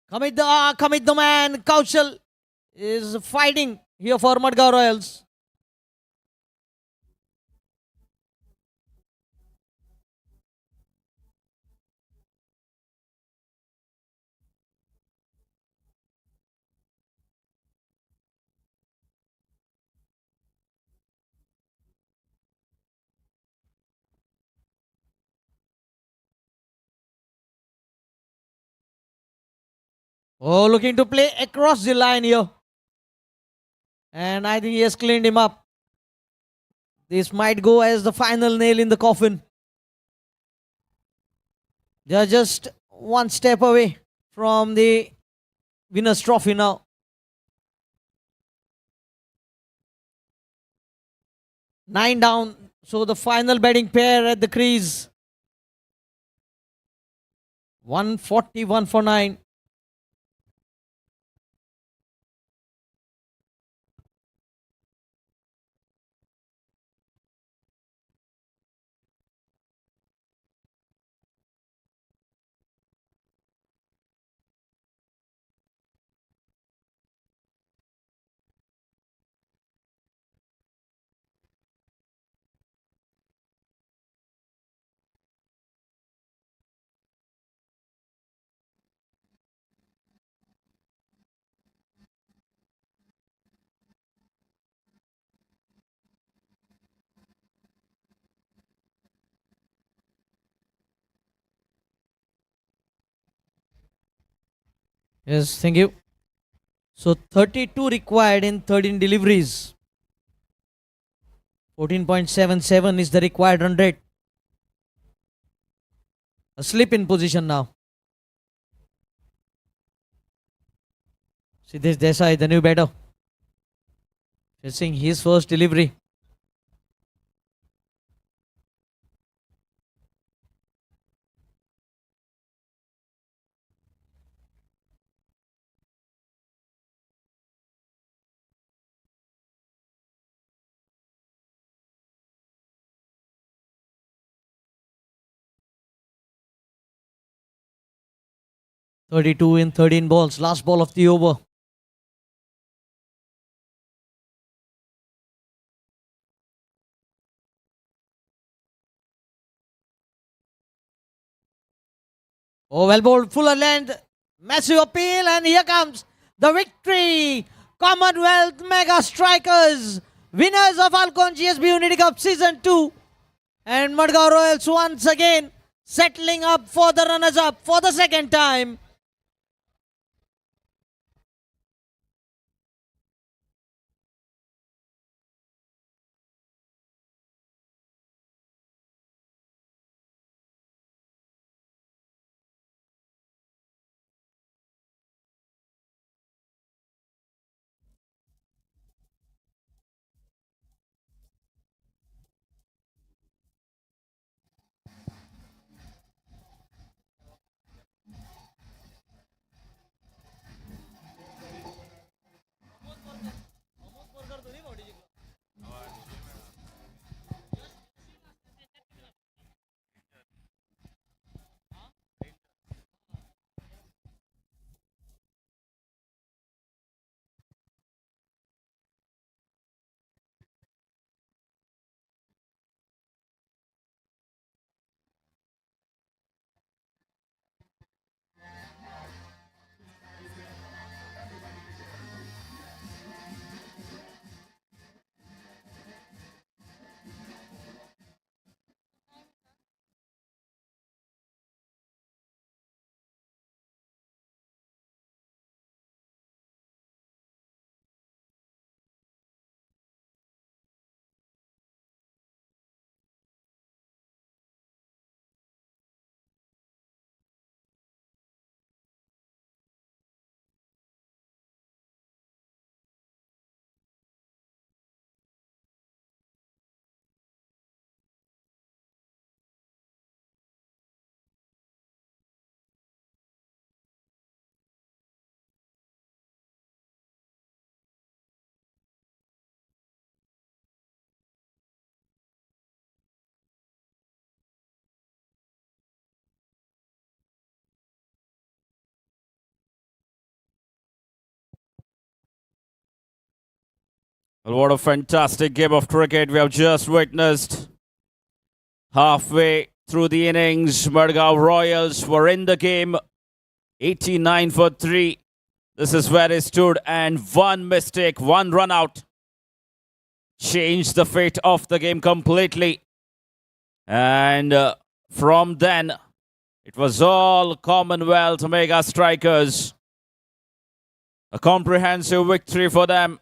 Commit the man. Kaushal is fighting here for Madgaon Royals. Oh, looking to play across the line here. And I think he has cleaned him up. This might go as the final nail in the coffin. They are just one step away from the winner's trophy now. Nine down. So the final batting pair at the crease. 141 for 9. Yes, thank you. So 32 required in 13 deliveries. 14.77 is the required run rate. A slip in position now. Siddesh Desai, the new batter, facing his first delivery. .32 in 13 balls. Last ball of the over. Oh, well bowled. Fuller length. Massive appeal. And here comes the victory. Commonwealth Mega Strikers. Winners of ALCON GSB Unity Cup Season 2. And Madgaon Royals once again settling up for the runners-up for the second time. Well, what a fantastic game of cricket we have just witnessed. Halfway through the innings, Madgaon Royals were in the game, 89 for 3. This is where it stood, and one mistake, one run out, changed the fate of the game completely. And from then, it was all Commonwealth Mega Strikers. A comprehensive victory for them.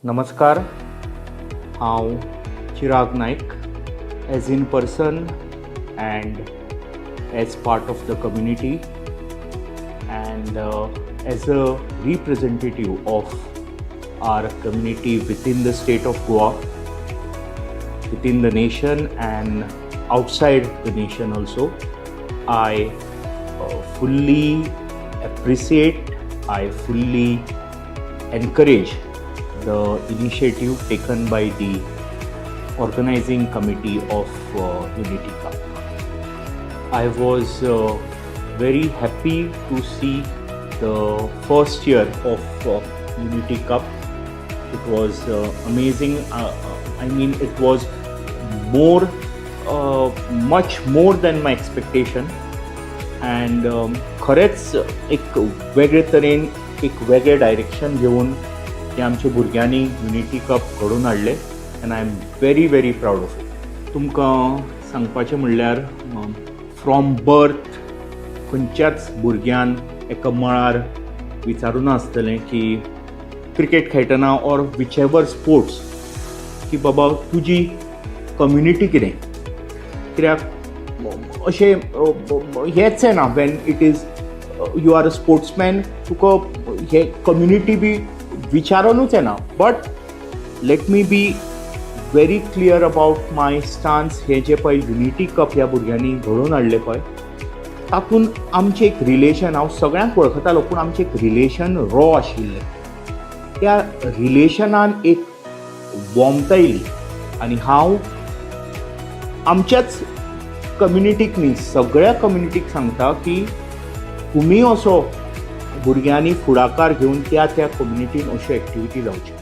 नमस्कार, हांव चिराग नायक. As in person and as part of the community and as a representative of our community within the state of Goa, within the nation and outside the nation also, I fully appreciate, I fully encourage the initiative taken by the organizing committee of Unity Cup. I was very happy to see the first year of Unity Cup. It was amazing. I mean, it was more, much more than my expectation. And खरेंच एक वेगळे तरेन एक वेगळे direction घेवन ते आमच्या भुरग्यांनी युनिटी कप घडोवन हाडले. And I'm very, very proud of it. तुमकां सांगपाचें म्हणल्यार फ्रॉम बर्थ खंयच्याच भुरग्यान एका मळार विचारूं नासतलें की क्रिकेट खेळटना ऑर विच एवर स्पोर्ट्स की बाबा तुजी कम्युनिटी कितें, कित्याक अशें हेंच ना when it is you are a sportsman तुका हे कम्युनिटी बी विचारूनच येना. But let me be very clear about my stance. हे जे पळय युनिटी कप ह्या भुरग्यांनी घडोवन हाडले पळय तातूंत आमचें एक रिलेशन हांव सगळ्यांक वळखतालो, पूण आमचें एक रिलेशन रॉ आशिल्लें. त्या रिलेशनान एक वॉर्मथ येयली आनी हांव आमच्याच कम्युनिटीक न्ही सगळ्या कम्युनिटीक सांगता की तुमी असो भुरग्यांनी फुडाकार घेवन त्या कम्युनिटीन अश्यो activity जावच्यो.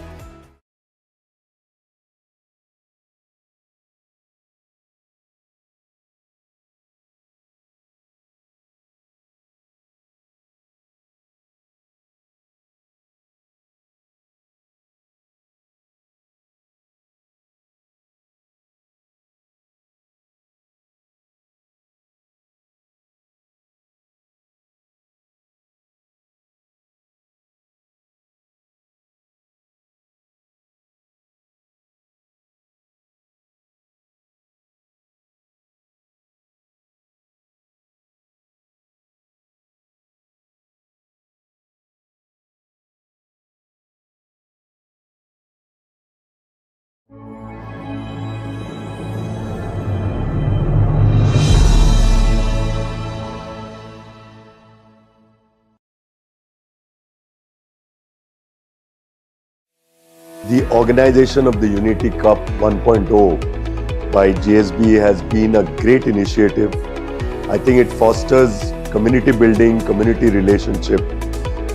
The organization of the Unity Cup 1.0 by GSB has been a great initiative. I think it fosters community building, community relationship,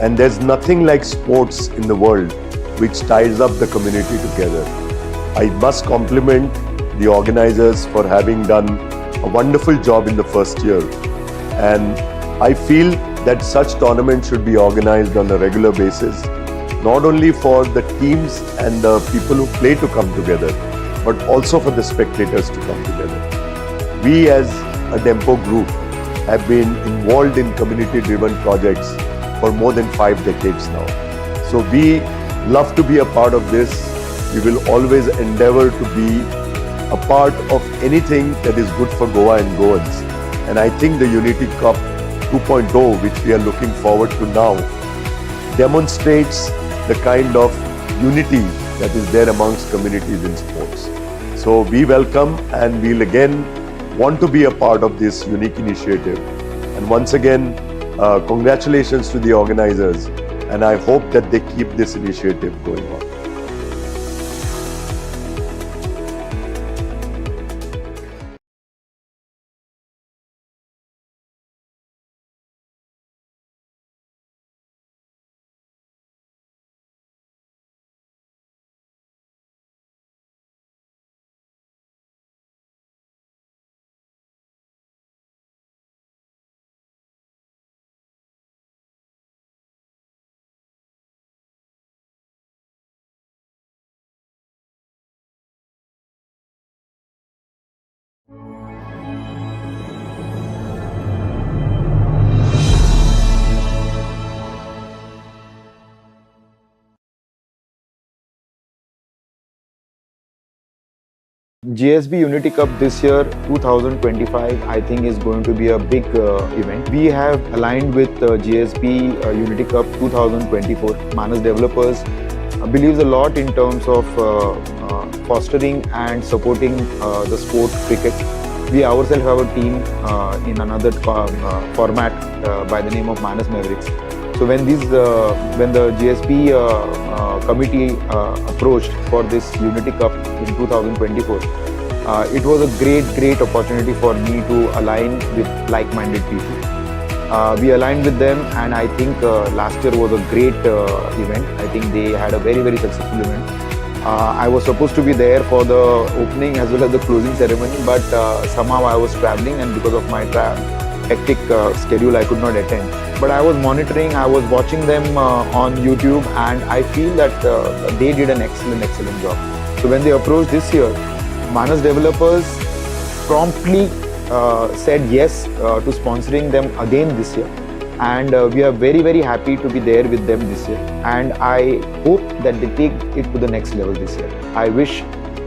and there's nothing like sports in the world which ties up the community together. I must compliment the organizers for having done a wonderful job in the first year, and I feel that such tournaments should be organized on a regular basis, not only for the teams and the people who play to come together, but also for the spectators to come together. We as a Dempo group have been involved in community-driven projects for more than 5 decades now. So we love to be a part of this. We will always endeavor to be a part of anything that is good for Goa and Goans. And I think the Unity Cup 2.0, which we are looking forward to now, demonstrates the kind of unity that is there amongst communities in sports. So we welcome and we'll again want to be a part of this unique initiative. And once again, congratulations to the organizers, and I hope that they keep this initiative going on. GSB Unity Cup this year, 2025, I think is going to be a big event. We have aligned with GSB Unity Cup 2024. Manas Developers believes a lot in terms of fostering and supporting the sport cricket. We ourselves have a team in another format by the name of Manas Mavericks. So when the GSB committee approached for this Unity Cup in 2024, it was a great opportunity for me to align with like-minded people. We aligned with them, and I think last year was a great event. I think they had a very successful event. I was supposed to be there for the opening as well as the closing ceremony, but somehow I was traveling, and because of my hectic schedule, I could not attend. But I was monitoring, I was watching them on YouTube, and I feel that they did an excellent job. So when they approached this year, Manas Developers promptly said yes to sponsoring them again this year. And we are very happy to be there with them this year. And I hope that they take it to the next level this year. I wish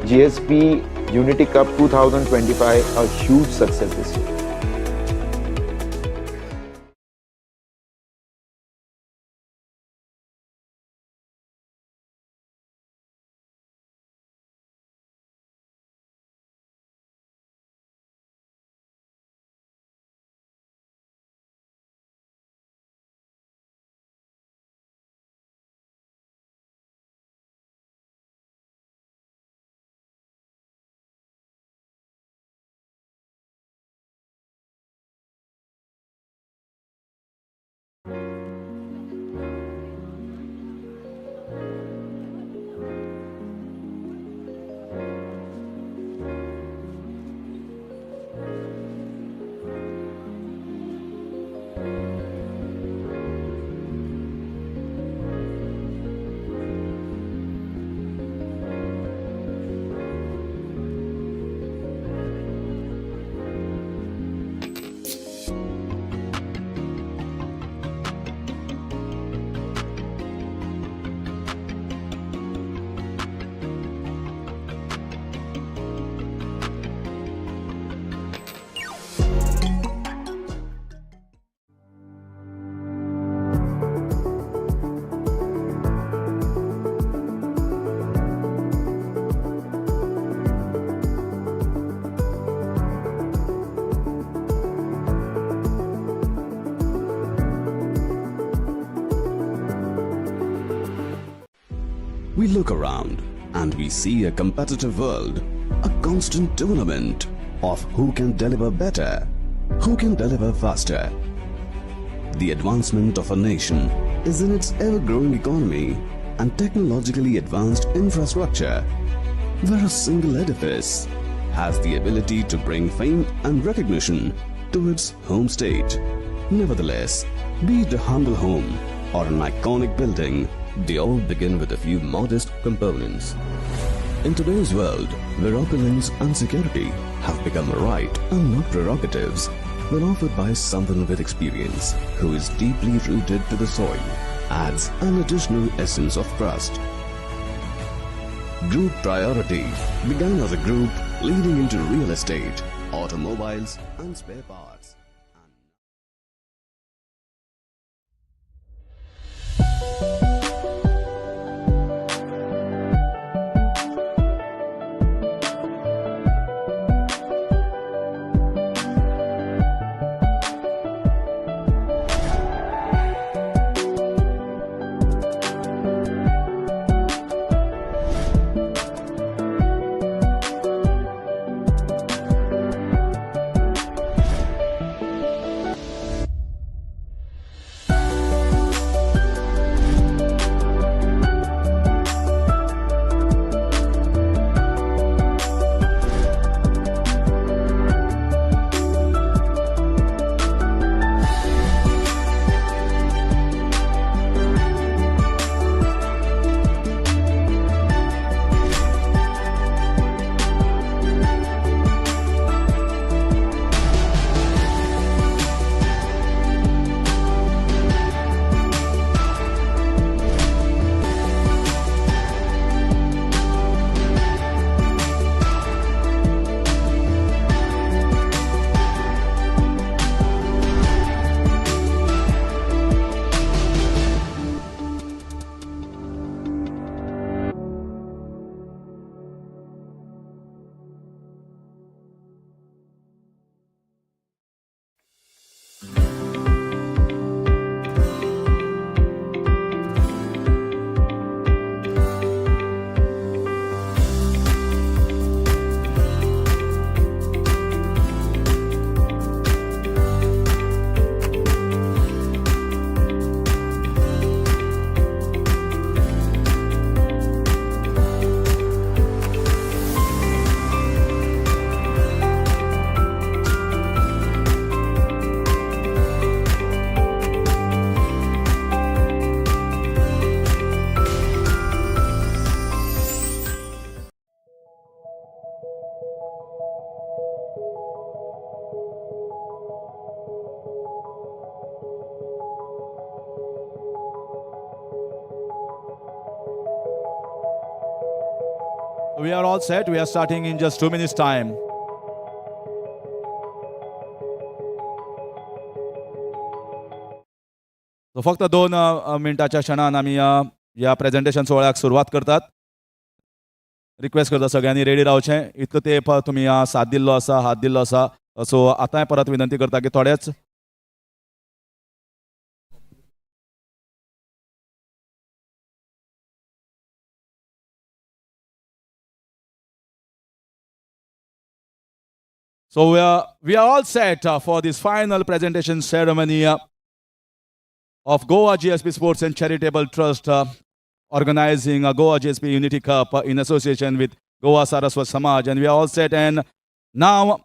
GSB Unity Cup 2025 a huge success this year. We look around and we see a competitive world, a constant tournament of who can deliver better, who can deliver faster. The advancement of a nation is in its ever-growing economy and technologically advanced infrastructure, where a single edifice has the ability to bring fame and recognition to its home state. Nevertheless, be it a humble home or an iconic building, they all begin with a few modest components. In today's world, where opulence and security have become a right and not prerogatives, when offered by someone with experience who is deeply rooted to the soil, adds an additional essence of trust. Group Priority began as a group leading into real estate, automobiles and spare parts. We are all set. We are starting in just 2 minutes time. So फक्त 2 मिनिटाच्या क्षणान आम्ही या presentation सोहळ्याक सुरुवात करतात. Request करता सगळ्यांनी ready रावचें. इतलो तेंप तुम्ही साथ दिल्लो आसा, हात दिल्लो आसा. सो आतांय परत विनंती करता की थोडेच So we are all set for this final presentation ceremony of Goa GSB Sports and Charitable Trust organizing a Goa GSB Unity Cup in association with Goa Saraswat Samaj, and we are all set. And now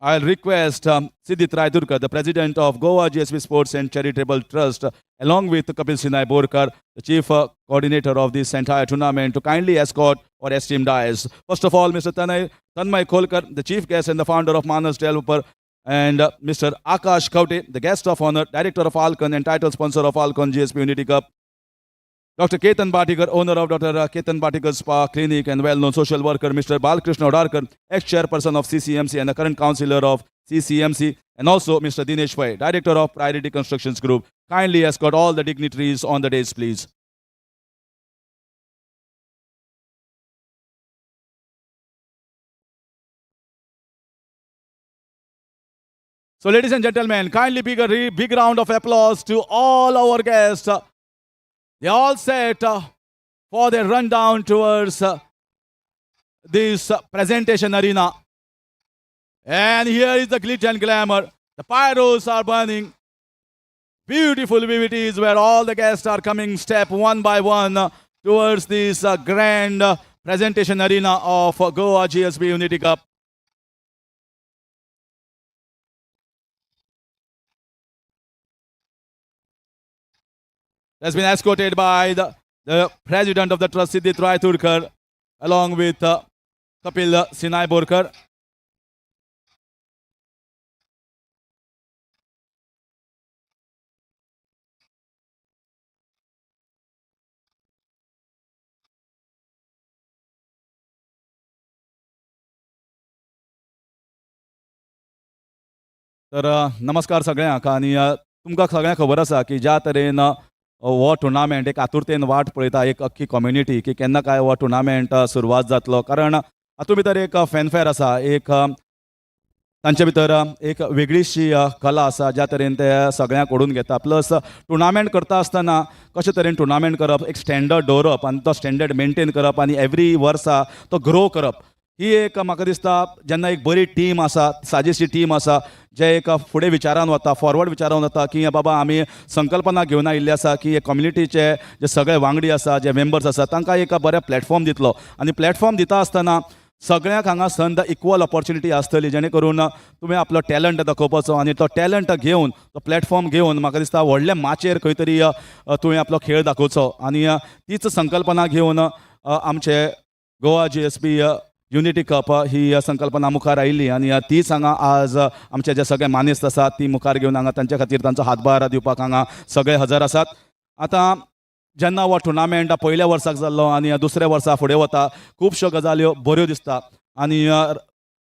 I'll request Siddhit Raidurkar, the president of Goa GSB Sports and Charitable Trust, along with Kapil Sinai Borkar, the chief coordinator of this entire tournament, to kindly escort our esteemed dais. First of all, Mr. Tanmay Kholkar, the chief guest and the founder of Manas Developer, and Mr. Akash Kaute, the guest of honor, director of ALCON and title sponsor of ALCON GSB Unity Cup. Dr. Ketan Bhatikar, owner of Dr. Ketan Bhatikar Spa Clinic and well-known social worker, Mr. Balkrishna Odarkar, ex-chairperson of CCMC and the current councillor of CCMC, and also Mr. Dinesh Pai, director of Priority Constructions Group. Kindly escort all the dignitaries on the dais, please. So, ladies and gentlemen, kindly big round of applause to all our guests. They all set for their rundown towards this presentation arena. And here is the glitz and glamour. The pyros are burning. Beautiful VVTs where all the guests are coming step one by one towards this grand presentation arena of Goa GSB Unity Cup. Has been escorted by the president of the trust, Siddhit Raidurkar, along with Kapil Sinai Borkar. तर नमस्कार सगळ्यांक. आणि तुमकां सगळ्यांक खबर आसा की ज्या तरेन हो टुर्नामेंट एक आतुरतेन वाट पळयता एक अख्खी कम्युनिटी की केन्ना काय हो टुर्नामेंट सुरवात जातलो. कारण हातूंत भितर एक फॅनफेअर आसा, एक तांचे भितर एक वेगळीशी कला आसा ज्या तरेन ते सगळ्यांक ओडून घेता. प्लस टुर्नामेंट करता आसतना कशे तरेन टुर्नामेंट करप, एक स्टँडर्ड दवरप आनी तो स्टँडर्ड मेंटेन करप आनी एवरी वर्सा तो ग्रो करप, ही एक म्हाका दिसता जेन्ना एक बरी टीम आसा, साजेशी टीम आसा, जे एक फुडें विचारान वता, फॉरवर्ड विचारान वता की बाबा आमी संकल्पना घेवन आयिल्ली आसा की हे कम्युनिटीचे जे सगळे वांगडी आसा, जे मेंबर्स आसा, तांकां एक बरें प्लॅटफॉर्म दितलो. आनी प्लॅटफॉर्म दिता आसतना सगळ्यांक हांगा संद इक्वल ऑपॉर्च्युनिटी आसतली, जेणे करून तुवें आपलो टॅलंट दाखोवपाचो आनी तो टॅलंट घेवन, तो प्लॅटफॉर्म घेवन म्हाका दिसता व्हडल्या माचयेर खंय तरी तुवें आपलो खेळ दाखोवचो. आनी तीच संकल्पना घेवन आमचे गोवा GSB युनिटी कप ही संकल्पना मुखार आयिल्ली आनी तीच हांगा आज आमचे जे सगळे मानेस्त आसात ती मुखार घेवन हांगा तांचे खातीर तांचो हातभार दिवपाक हांगा सगळे हजर आसात. आतां जेन्ना हो टुर्नामेंट पयल्या वर्साक जाल्लो आनी दुसऱ्या वर्सा फुडें वता, खुबश्यो गजाल्यो बऱ्यो दिसता. आनी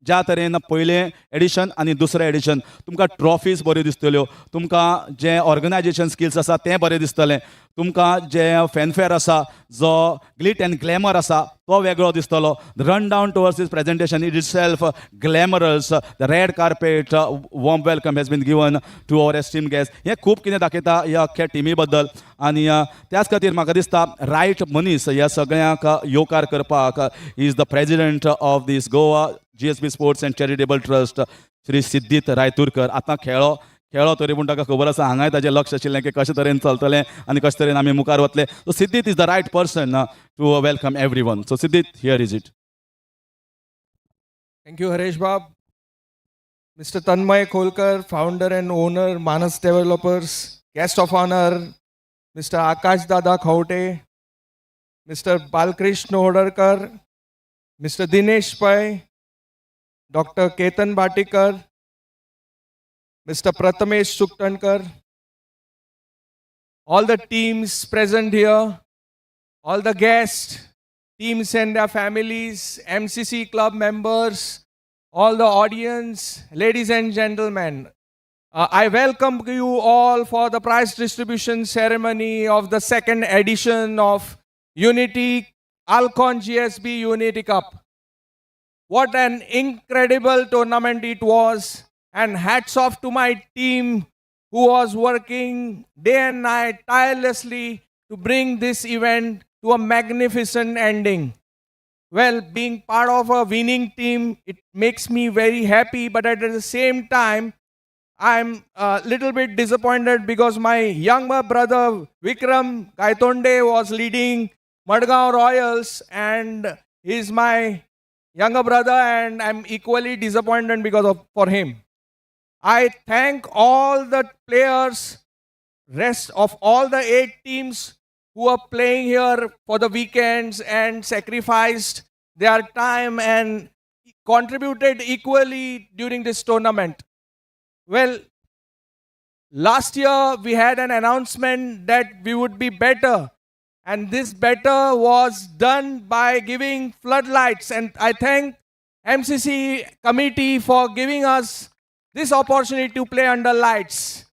ज्या तरेन पयलें एडिशन आनी दुसरें एडिशन तुमकां ट्रॉफीज बऱ्यो दिसतल्यो, तुमकां जे ऑर्गनायजेशन स्किल्स आसा तें बरें दिसतलें, तुमकां जे फॅनफेअर आसा, जो ग्लिट एंड ग्लॅमर आसा तो वेगळो दिसतलो. Run down towards this presentation itself glamorous. The red carpet, warm welcome has been given to our esteem guest. हें खूब कितें दाखयता ह्या अख्ख्या टिमी बद्दल. आनी त्याच खातीर म्हाका दिसता रायट मनीस ह्या सगळ्यांक येवकार करपाक is the president of this Goa GSB sports and charitable trust, Shri Siddhit Raiturkar. आतां खेळो तरी पूण ताका खबर आसा हांगाय ताजें लक्ष आशिल्लें की कशें तरेन चलतलें आनी कशें तरेन आमी मुखार वतले. So Siddhit is the right person to welcome everyone. So Siddhit, here is it. Thank you, Haresh Bab. Mr. Tanmay Kholkar, founder and owner, Manas Developers. Guest of honor, Mr. Akash Dada Kaute, Mr. Balkrishna Odarkar, Mr. Dinesh Pai, Dr. Ketan Batikar, Mr. Prathamesh Suktankar, all the teams present here, all the guests, teams and their families, MCC club members, all the audience, ladies and gentlemen. I welcome you all for the prize distribution ceremony of the second edition of Unity ALCON GSB Unity Cup. What an incredible tournament it was, and hats off to my team who was working day and night tirelessly to bring this event to a magnificent ending. Well, being part of a winning team, it makes me very happy, but at the same time, I'm a little bit disappointed because my younger brother Vikram Gaitonde was leading MADGAON ROYALS, and he's my younger brother, and I'm equally disappointed for him. I thank all the players, rest of all the 8 teams who are playing here for the weekends and sacrificed their time and contributed equally during this tournament. Well, last year we had an announcement that we would be better, and this better was done by giving floodlights, and I thank MCC committee for giving us this opportunity to play under lights.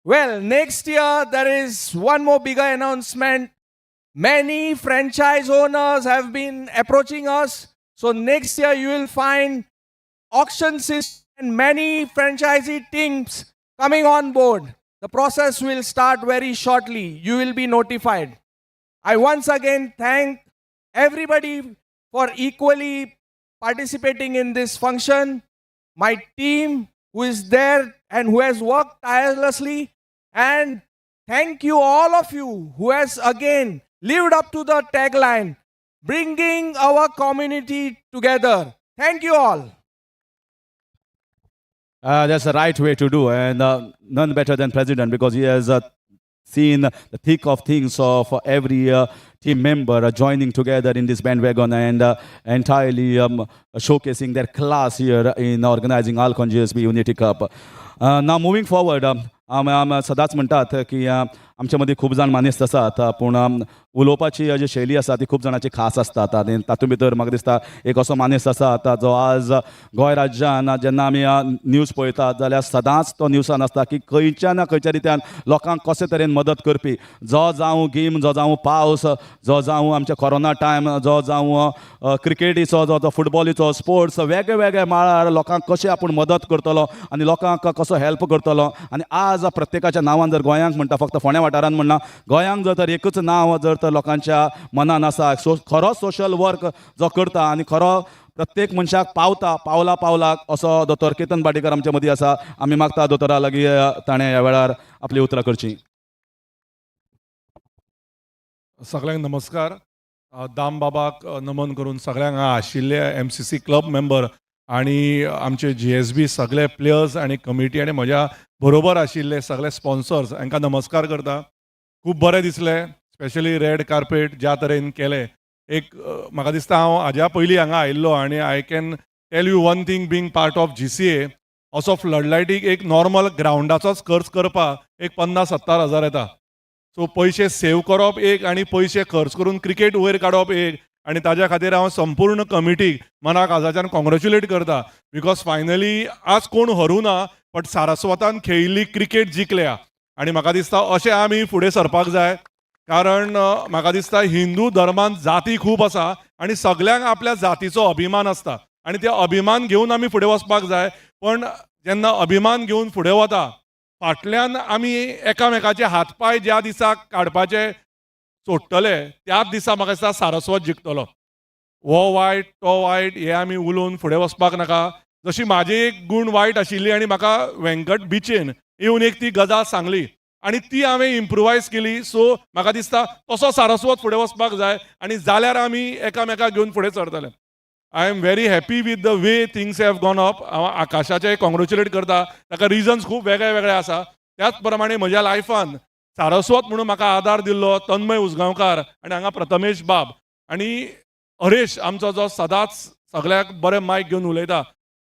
Well, next year there is one more bigger announcement. Many franchise owners have been approaching us, so next year you will find auction system and many franchisee teams coming on board. The process will start very shortly. You will be notified. I once again thank everybody for equally participating in this function. My team who is there and who has worked tirelessly, and thank you all of you who has again lived up to the tagline, bringing our community together. Thank you all. That's the right way to do, and none better than President, because he has seen the thick of things of every team member joining together in this bandwagon and entirely showcasing their class here in organizing ALCON GSB Unity Cup. Now moving forward, आम सदांच म्हणटात की आमचे मदीं खूब जाण मानेस्त आसात, पूण उलोवपाची जी शैली आसा ती खूब जाणांची खास आसता, आनी तातूंत भितर म्हाका दिसता एक असो मानेस्त आसा जो आज गोंय राज्यान जेन्ना आमी न्यूज पळयतात जाल्यार सदांच तो न्यूजान आसता की खंयच्या ना खंयच्या रित्यान लोकांक कशे तरेन मदत करपी, जो जावं गीम, जो जावं पावस, जो जावं आमचे कोरोना टायम, जो जावं क्रिकेटीचो, जो फुटबॉलीचो, स्पोर्ट्स, वेगळे वेगळे माळार लोकांक कशें आपूण मदत करतलो आनी लोकांक कसो हेल्प करतलो. आनी आज प्रत्येकाच्या नांवान जर गोंयांक म्हणटा, फक्त फोंड्या वाठारान म्हणना, गोंयांक जर तर एकच नांव जर तर लोकांच्या मनान आसा, खरो सोशल वर्क जो करता आनी खरो प्रत्येक मनशाक पावला पावलाक असो दोतोर केतन बाटीकर आमचे मदीं आसा. आमी मागता दोतोरा लागीं ताणें ह्या वेळार आपली उतरां करची. सगळ्यांक नमस्कार. दाम बाबाक नमन करून सगळ्यांक आशिल्ले MCC क्लब मेंबर आणि आमचे GSB सगळे प्लेयर्स आणि कमिटी आणि म्हज्या बरोबर आशिल्ले सगळे स्पॉन्सर्स हांकां नमस्कार करता. खूब बरें दिसलें, स्पेशली रेड कार्पेट ज्या तरेन केलें. एक म्हाका दिसता हांव हाज्या पयलीं हांगा आयिल्लो आनी I can tell you one thing, being part of GCA, असो फ्लडलायटीक एक नॉर्मल ग्रावंडाचोच खर्च करपाक एक 50-70 हजार येता. सो पयशे सेव करप एक आनी पयशे खर्च करून क्रिकेट वयर काडप एक, आनी ताज्या खातीर हांव संपूर्ण कमिटीक मनाक आजाच्यान कॉंग्रेच्युलेट करता. बिकॉज फायनली आज कोण हरू ना, बट सारस्वतान खेळिल्ली क्रिकेट जिखल्या. आनी म्हाका दिसता अशें आमी फुडें सरपाक जाय, कारण म्हाका दिसता हिंदू धर्मान जाती खूब आसा आनी सगल्यांक आपल्या जातीचो अभिमान आसता आनी ते अभिमान घेवन आमी फुडें वचपाक जाय. पण जेन्ना अभिमान घेवन फुडें वता, फाटल्यान आमी एकामेकाचे हातपाय ज्या दिसाक काडपाचे सोडटले त्याच दिसा म्हाका दिसता सारस्वत जिखतलो. हो वायट तो वायट हे आमी उलोवन फुडें वचपाक नाका. जशी म्हाजी एक गूण वायट आशिल्ली आनी म्हाका वेंकट बिचेन येवन एक ती गजाल सांगली आनी ती हांवें इम्प्रुवायज केली. सो म्हाका दिसता तसो सारस्वत फुडें वचपाक जाय आनी जाल्यार आमी एकामेकाक घेवन फुडें सरतले. I am very happy with the way things have gone up. हांव आकाशाचे कॉंग्रेच्युलेट करता. ताका रिजन्स खूब वेगळे वेगळे आसा. त्याच प्रमाणे म्हज्या लायफान सारस्वत म्हणून म्हाका आदार दिल्लो तन्मय उसगांवकार आनी हांगा प्रथमेश बाब आनी हरेश आमचो जो सदांच सगळ्याक बरें मायक घेवन उलयता,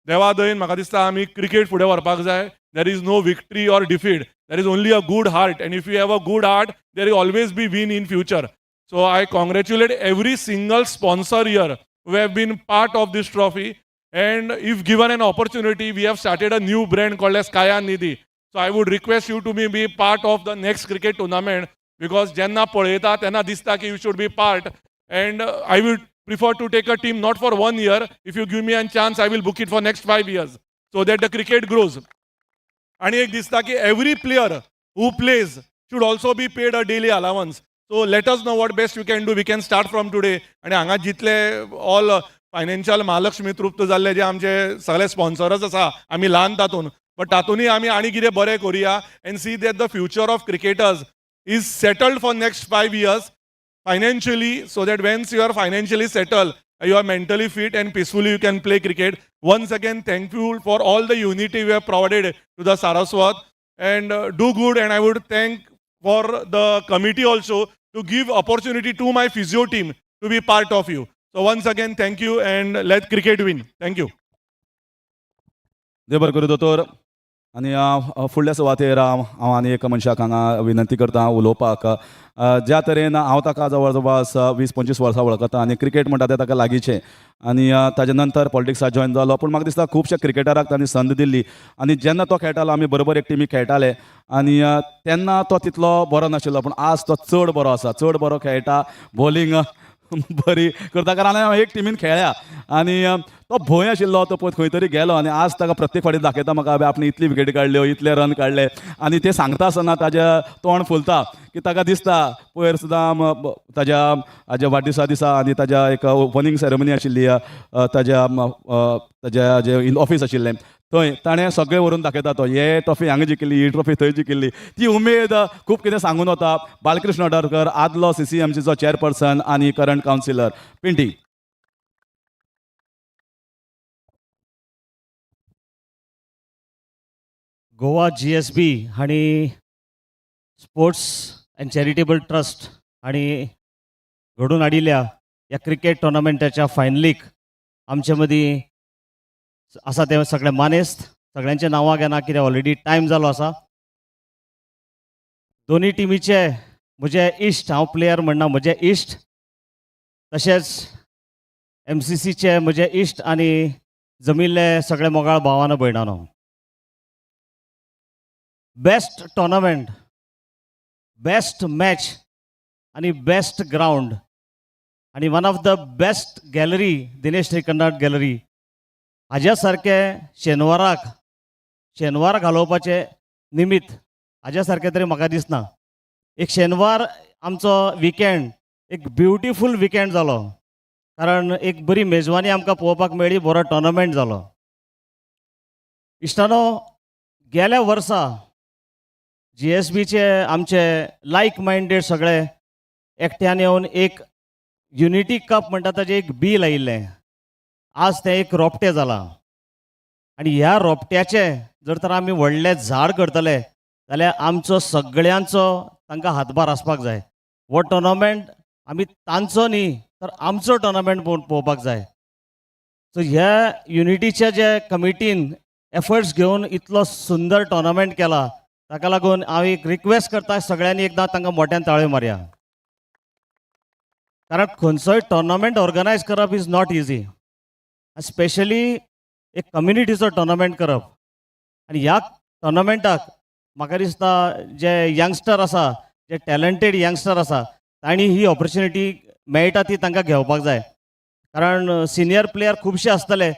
देवा दयेन म्हाका दिसता आमी क्रिकेट फुडें व्हरपाक जाय. There is no victory or defeat, there is only a good heart, and if you have a good heart there will always be win in future. So I congratulate every single sponsor here who have been part of this trophy. And if given an opportunity, we have started a new brand called as Kaya Nidhi. So I would request you to be part of the next cricket tournament, because jenna पळयता तेन्ना दिसता की you should be part. And I would prefer to take a team not for 1 year. If you give me a chance, I will book it for next 5 years so that the cricket grows. आणि एक दिसता की every player who plays should also be paid a daily allowance. So let us know what best we can do. We can start from today. आणि हांगा जितले all financial Mahalakshmi तृप्त जाल्ले जे आमचे सगळे स्पॉन्सर्स आसा आमी ल्हान तातून, बट तातूंतय आमी आनी कितें बरें करुया and see that the future of cricketers is settled for next 5 years financially, so that once you are financially settled, you are mentally fit and peacefully you can play cricket. Once again, thankful for all the unity you have provided to the Saraswat, and do good. And I would thank for the committee also to give opportunity to my physio team to be part of you. So once again, thank you, and let cricket win. Thank you. देव बरें करूं दोतोर. आनी फुडल्या सुवातेर हांव आनी एक मनशाक हांगा विनंती करता उलोवपाक. ज्या तरेन हांव ताका जवळ जवळ 20-25 वर्सां वळखता आनी क्रिकेट म्हणटा तें ताका लागींचें, आनी ताजे नंतर पॉलिटिक्सांत जॉयन जालो. पूण म्हाका दिसता खुबशे क्रिकेटराक तांणी संद दिल्ली, आनी जेन्ना तो खेळटालो आमी बरोबर एक टिमी खेळटाले, आनी तेन्ना तो तितलो बरो नाशिल्लो, पूण आज तो चड बरो आसा, चड बरो खेळटा, बॉलिंग बरी करता. कारण हांवें एक टिमीन खेळ्ळ्या आनी तो भंय आशिल्लो, तो पळय खंय तरी गेलो, आनी आज ताका प्रत्येक फावटी दाखयता म्हाका आपणें इतली विकेटी काडल्यो, इतले रन काडले, आनी ते सांगता आसतना ताजें तोंड फुलता की ताका दिसता पयर सुद्दां ताज्या वाडदिसा दिसा आनी ताज्या एक ओपनिंग सेरेमनी आशिल्ली ताज्या जे ऑफीस आशिल्लें थंय ताणें सगळें व्हरून दाखयता तो हे ट्रॉफी हांगा जिखिल्ली, ही ट्रॉफी थंय जिखिल्ली. ती उमेद खूब कितें सांगून वता. बालकृष्ण अडरकर, आदलो CCMCचो चेअरपर्सन आनी करंट कावन्सिलर. पिंटी. गोवा GSB हांणी स्पोर्ट्स एंड चॅरिटेबल ट्रस्ट हांणी घडोवन हाडिल्ल्या ह्या क्रिकेट टुर्नामेंटाच्या फायनलीक आमचे मदीं आसा ते सगळे मानेस्त, सगळ्यांचे नांवां घेना कित्याक ऑलरेडी टायम जालो आसा. दोनी टिमीचे म्हजे इश्ट, हांव प्लेयर म्हणना, म्हजे इश्ट, तशेंच MCCचे म्हजे इश्ट आनी जमिल्ले सगळे मोगाळ भावानो भयणानो. बेस्ट टुर्नामेंट, बेस्ट मॅच आनी बेस्ट ग्राउंड आनी one of the best gallery Dinesh Shrikanth gallery. हाज्या सारके शेनवार घालोवपाचे निमित्त हाज्या सारके तरी म्हाका दिसना. एक शेनवार आमचो विकेंड एक ब्युटिफूल विकेंड जालो, कारण एक बरी मेजवानी आमकां पळोवपाक मेळ्ळी, बरो टुर्नामेंट जालो. इश्टानो, गेल्या वर्सा GSBचे आमचे लायक मायंडेड सगळे एकट्यान येवन एक युनिटी कप म्हणटा ताजें एक बील आयिल्लें. आज तें एक रोपटें जालां, आनी ह्या रोपट्याचे जर तर आमी व्हडलें झाड करतले जाल्यार आमचो सगळ्यांचो तांकां हातभार आसपाक जाय. हो टुर्नामेंट आमी तांचो न्ही तर आमचो टुर्नामेंट पळोवपाक जाय. सो ह्या युनिटीच्या जे कमिटीन एफर्ट्स घेवन इतलो सुंदर टुर्नामेंट केला, ताका लागून हांव एक रिक्वेस्ट करता, सगळ्यांनी एकदां तांकां मोठ्यान ताळयो मारया. कारण खंयचोय टुर्नामेंट ऑर्गनायज करप इज नॉट इजी, स्पेशली एक कम्युनिटीचो टुर्नामेंट करप. आनी ह्या टुर्नामेंटाक म्हाका दिसता जे यंगस्टर आसा, जे टॅलंटेड यंगस्टर आसा, तांणी ही ऑपॉर्च्युनिटी मेळटा ती तांकां घेवपाक जाय. कारण सिनियर प्लेयर खुबशे आसतले,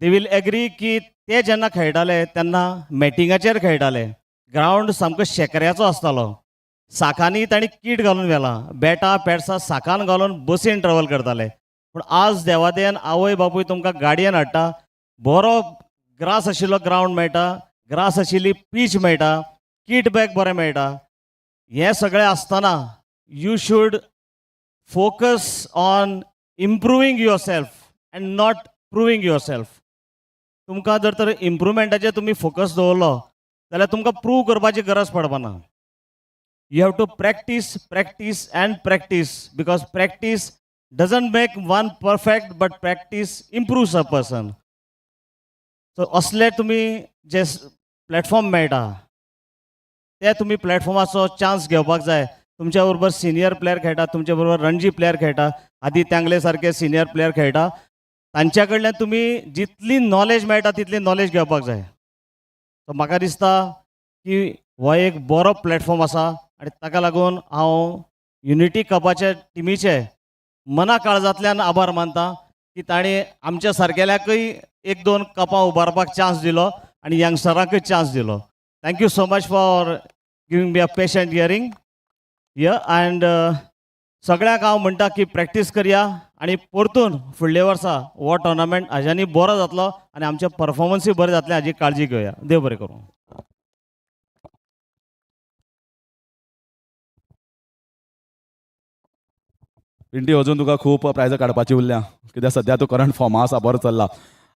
दे वील एग्री की ते जेन्ना खेळटाले तेन्ना मॅटिंगाचेर खेळटाले, ग्रावंड सामको शेकऱ्याचो आसतालो, साकांनी तांणी कीट घालून व्हेलां, बॅटां पॅड्सां साकान घालून बसीन ट्रॅवल करताले. पूण आज देवादेन आवय बापूय तुमकां गाडयेन हाडटा, बरो ग्रास आशिल्लो ग्रावंड मेळटा, ग्रास आशिल्ली पीच मेळटा, कीट बॅग बरें मेळटा. हें सगळें आसतना you should focus on improving yourself and not proving yourself. तुमकां जर तर इम्प्रुवमेंटाचेर तुमी फोकस दवरलो जाल्यार तुमकां प्रूव करपाची गरज पडपाना. You have to practice, practice and practice, because practice doesn't make one perfect, but practice improves a person. सो असले तुमी जे प्लॅटफॉर्म मेळटा ते तुमी प्लॅटफॉर्माचो चान्स घेवपाक जाय. तुमच्या बरोबर सिनियर प्लेयर खेळटा, तुमच्या बरोबर रणजी प्लेयर खेळटा, आदी त्यांगले सारखे सिनियर प्लेयर खेळटा. तांच्या कडल्यान तुमी जितली नॉलेज मेळटा तितली नॉलेज घेवपाक जाय. सो म्हाका दिसता की हो एक बरो प्लॅटफॉर्म आसा आनी ताका लागून हांव युनिटी कपाच्या टिमीचे मना काळजांतल्यान आभार मानता की ताणें आमच्या सारकेल्याकय एक दोन कपां उबारपाक चान्स दिलो आनी यंगस्टरांकय चान्स दिलो. Thank you so much for giving me a patient hearing here. And सगळ्यांक हांव म्हणटा की प्रॅक्टीस करया आनी परतून फुडल्या वर्सा हो टोर्नामेंट हाज्यानी बरो जातलो आनी आमचें परफॉर्मन्सूय बरें जातलें हाजी काळजी घेवया. देव बरें करूं. पिंटी अजून तुका खूब प्रायजां काडपाची उरल्या कित्याक सद्या तूं करंट फॉर्मा आसा बरो चल्ला.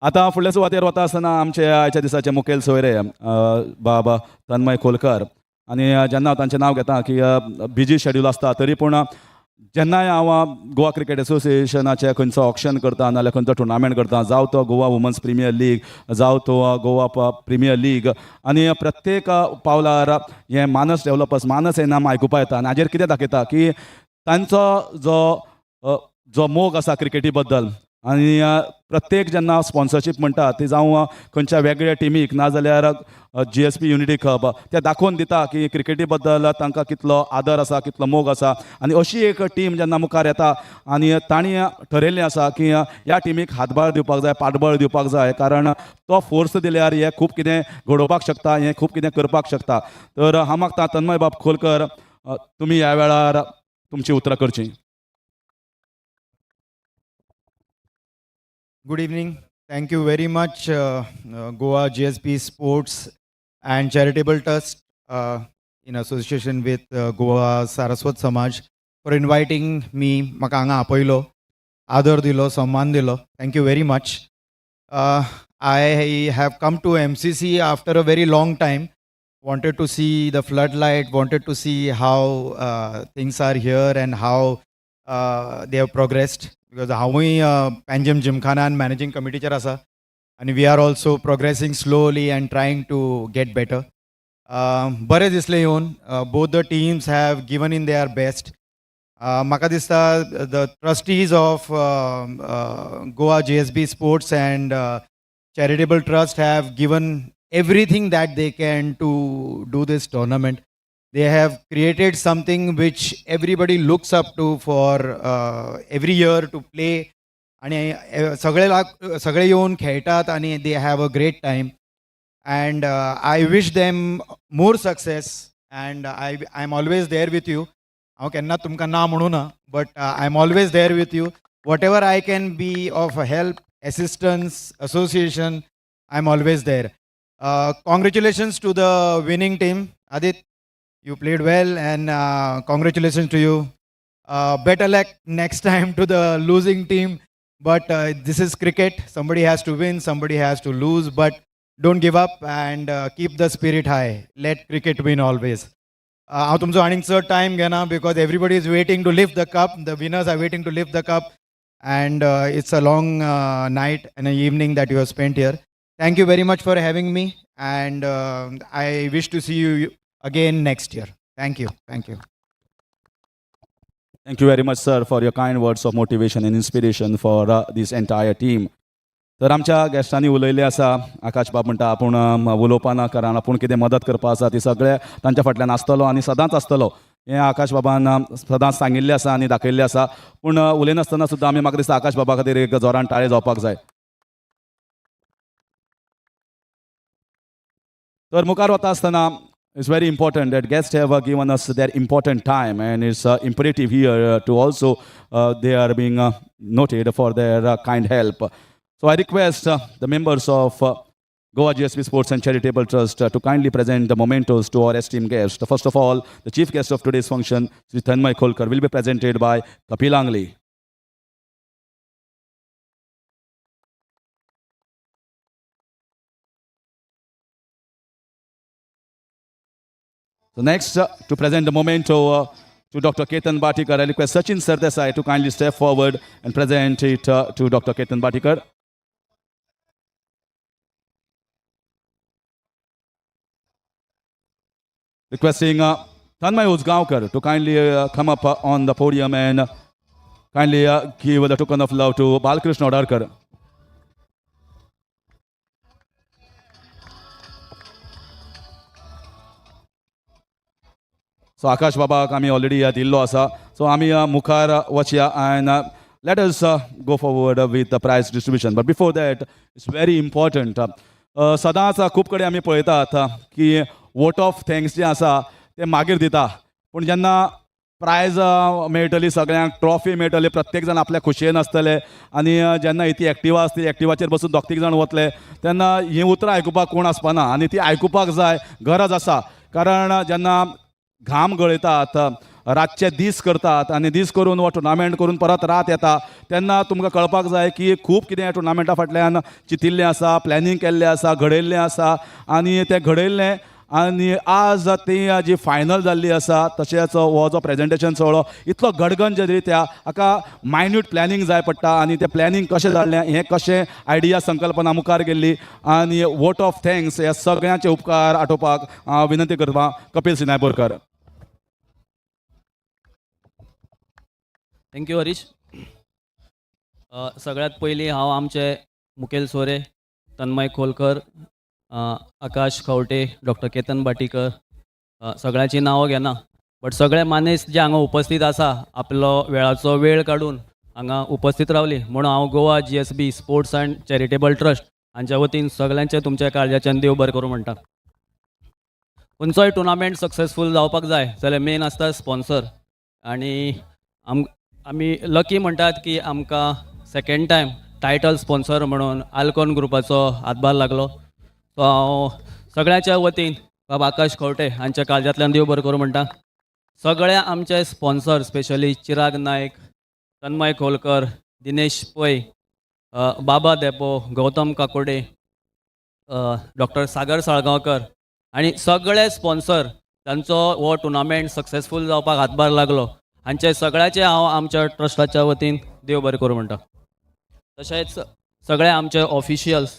आतां फुडल्या सुवातेर वता आसतना आमचे आयच्या दिसाचे मुखेल सोयरे बाबा तन्मय खोलकर आनी जेन्ना हांव तांचें नांव घेता की बिजी शेड्यूल आसता तरी पूण जेन्नाय हांव गोवा क्रिकेट असोसिएशनाचें खंयचो ऑक्शन करता नाजाल्यार खंयचो टुर्नामेंट करता, जावं तो गोवा वुमन्स प्रिमियर लीग, जावं तो गोवा प्रिमियर लीग, आनी प्रत्येक पावलार हें मानस डेव्हलपर्स मानस हें नाम आयकुपा येता. आनी हाजेर कितें दाखयता की तांचो जो मोग आसा क्रिकेटी बद्दल आनी प्रत्येक जेन्ना स्पॉन्सरशीप म्हणटा ती जावं खंयच्या वेगळ्या टिमीक नाजाल्यार GSB युनिटी कप ते दाखोवन दिता की क्रिकेटी बद्दल तांकां कितलो आदर आसा, कितलो मोग आसा. आनी अशी एक टीम जेन्ना मुखार येता आनी तांणी ठरयल्लें आसा की ह्या टीमीक हातबळ दिवपाक जाय, पाठबळ दिवपाक जाय, कारण तो फोर्स दिल्यार हें खूब कितें घडोवपाक शकता, हें खूब कितें करपाक शकता. तर हांव मागता तन्मय बाब खोलकर तुमी ह्या वेळार तुमची उतरां करची. Good evening. Thank you very much, Goa GSB Sports and Charitable Trust in association with Goa Saraswat Samaj for inviting me. म्हाका हांगा आपयलो, आदर दिलो, सम्मान दिलो. Thank you very much. I have come to MCC after a very long time. Wanted to see the floodlight, wanted to see how things are here and how they have progressed. Because हांवूय Panjim Gymkhana and managing committee chair आसा and we are also progressing slowly and trying to get better. बरें दिसलें येवन. Both the teams have given in their best. म्हाका दिसता the trustees of Goa GSB Sports and Charitable Trust have given everything that they can to do this tournament. They have created something which everybody looks up to for every year to play. आणि सगळे येऊन खेळटात आणि they have a great time. And I wish them more success. And I'm always there with you. हांव केन्ना तुमकां ना म्हणू ना, but I'm always there with you. Whatever I can be of help, assistance, association, I'm always there. Congratulations to the winning team. Adit, you played well and congratulations to you. Better luck next time to the losing team. But this is cricket. Somebody has to win, somebody has to lose. But don't give up and keep the spirit high. Let cricket win always. हांव तुमचो आनीक चड time घेना because everybody is waiting to lift the cup. The winners are waiting to lift the cup. And it's a long night and an evening that you have spent here. Thank you very much for having me. And I wish to see you again next year. Thank you. Thank you. Thank you very much, sir, for your kind words of motivation and inspiration for this entire team. तर आमच्या गेस्टांनी उलयले आसा, आकाश बाब म्हणटा आपूण उलोवपा ना कारण आपूण कितें मदत करपा आसा ती सगळे तांच्या फाटल्यान आसतलो आनी सदांच आसतलो हें आकाश बाबान सदांच सांगिल्लें आसा आनी दाखयल्लें आसा. पूण उलयनासतना सुद्दां आमी म्हाका दिसता आकाश बाबा खातीर एक जोरान ताळे जावपाक जाय. तर मुखार वता आसतना it's very important that guests have given us their important time, and it's imperative here to also they are being noted for their kind help. So I request the members of Goa GSB Sports and Charitable Trust to kindly present the mementos to our esteemed guests. First of all, the chief guest of today's function, Sri Thanmay Kholkar, will be presented by Kapil Angle. So next, to present the memento to Dr. Ketan Batikar, I request Sachin Sardesai to kindly step forward and present it to Dr. Ketan Batikar. Requesting Tanmay Uzgaonkar to kindly come up on the podium and kindly give the token of love to Balkrishna Odarkar. So Akash Babak आमी already दिल्लो आसा. So आमी मुखार वचया and let us go forward with the prize distribution. But before that, it's very important. सदांच खूब कडेन आमी पळयतात की वोट ऑफ थँक्स जे आसा ते मागीर दिता. पूण जेन्ना प्रायज मेळटली सगळ्यांक ट्रॉफी मेळटली प्रत्येक जाण आपल्या खोशयेन आसतले आनी जेन्ना ती एक्टिवा आसतली एक्टिवाचेर बसून दोग तीग जाण वतले तेन्ना हीं उतरां आयकुपाक कोण आसपाना आनी ती आयकुपाक जाय गरज आसा. कारण जेन्ना घाम गळयतात रातचे दीस करतात आनी दीस करून हो टुर्नामेंट करून परत रात येता तेन्ना तुमकां कळपाक जाय की खूब कितें ह्या टुर्नामेंटा फाटल्यान चिंतिल्लें आसा प्लॅनिंग केल्लें आसा घडयल्लें आसा आनी तें घडयल्लें आनी आज ती जी फायनल जाल्ली आसा तशेंच हो जो प्रेजेंटेशन सुवाळो इतलो गडगंज रित्या हाका मायन्यूट प्लॅनिंग जाय पडटा आनी तें प्लॅनिंग कशें जाल्लें हें कशें आयडिया संकल्पना मुखार गेल्ली आनी वोट ऑफ थँक्स ह्या सगळ्यांचे उपकार आटोवपाक हांव विनंती करता कपिल सिनाय बोरकार. थँक्यू हरीश. सगळ्यात पयलीं हांव आमचे मुखेल सोरे तन्मय खोलकर, आकाश खवटे, डॉक्टर केतन बाटीकर सगळ्यांची नांवां घेना बट सगळे मानेस्त जे हांगा उपस्थित आसा आपलो वेळाचो वेळ काडून हांगा उपस्थित रावली म्हणून हांव Goa GSB sports and charitable trust हांच्या वतीन सगळ्यांचे तुमच्या काळजाच्यान देव बरें करूं म्हणटा. खंयचोय टुर्नामेंट सक्सेसफूल जावपाक जाय जाल्यार मेन आसता स्पॉन्सर आनी आमी लकी म्हणटात की आमकां सेकंड टायम टायटल स्पॉन्सर म्हणून आल्कॉन ग्रुपाचो हातभार लागलो. सो हांव सगळ्यांच्या वतीन बाब आकाश खवटे हांच्या काळजांतल्यान देव बरें करूं म्हणटा. सगळ्या आमचे स्पॉन्सर स्पेशली चिराग नायक, तन्मय खोलकर, दिनेश पै, बाबा देपो, गौतम काकोडे, डॉक्टर सागर साळगांवकर आनी सगळे स्पॉन्सर तांचो हो टुर्नामेंट सक्सेसफूल जावपाक हातभार लागलो हांचे सगळ्याचे हांव आमच्या ट्रस्टाच्या वतीन देव बरें करूं म्हणटा. तशेंच सगळे आमचे ऑफिशियल्स,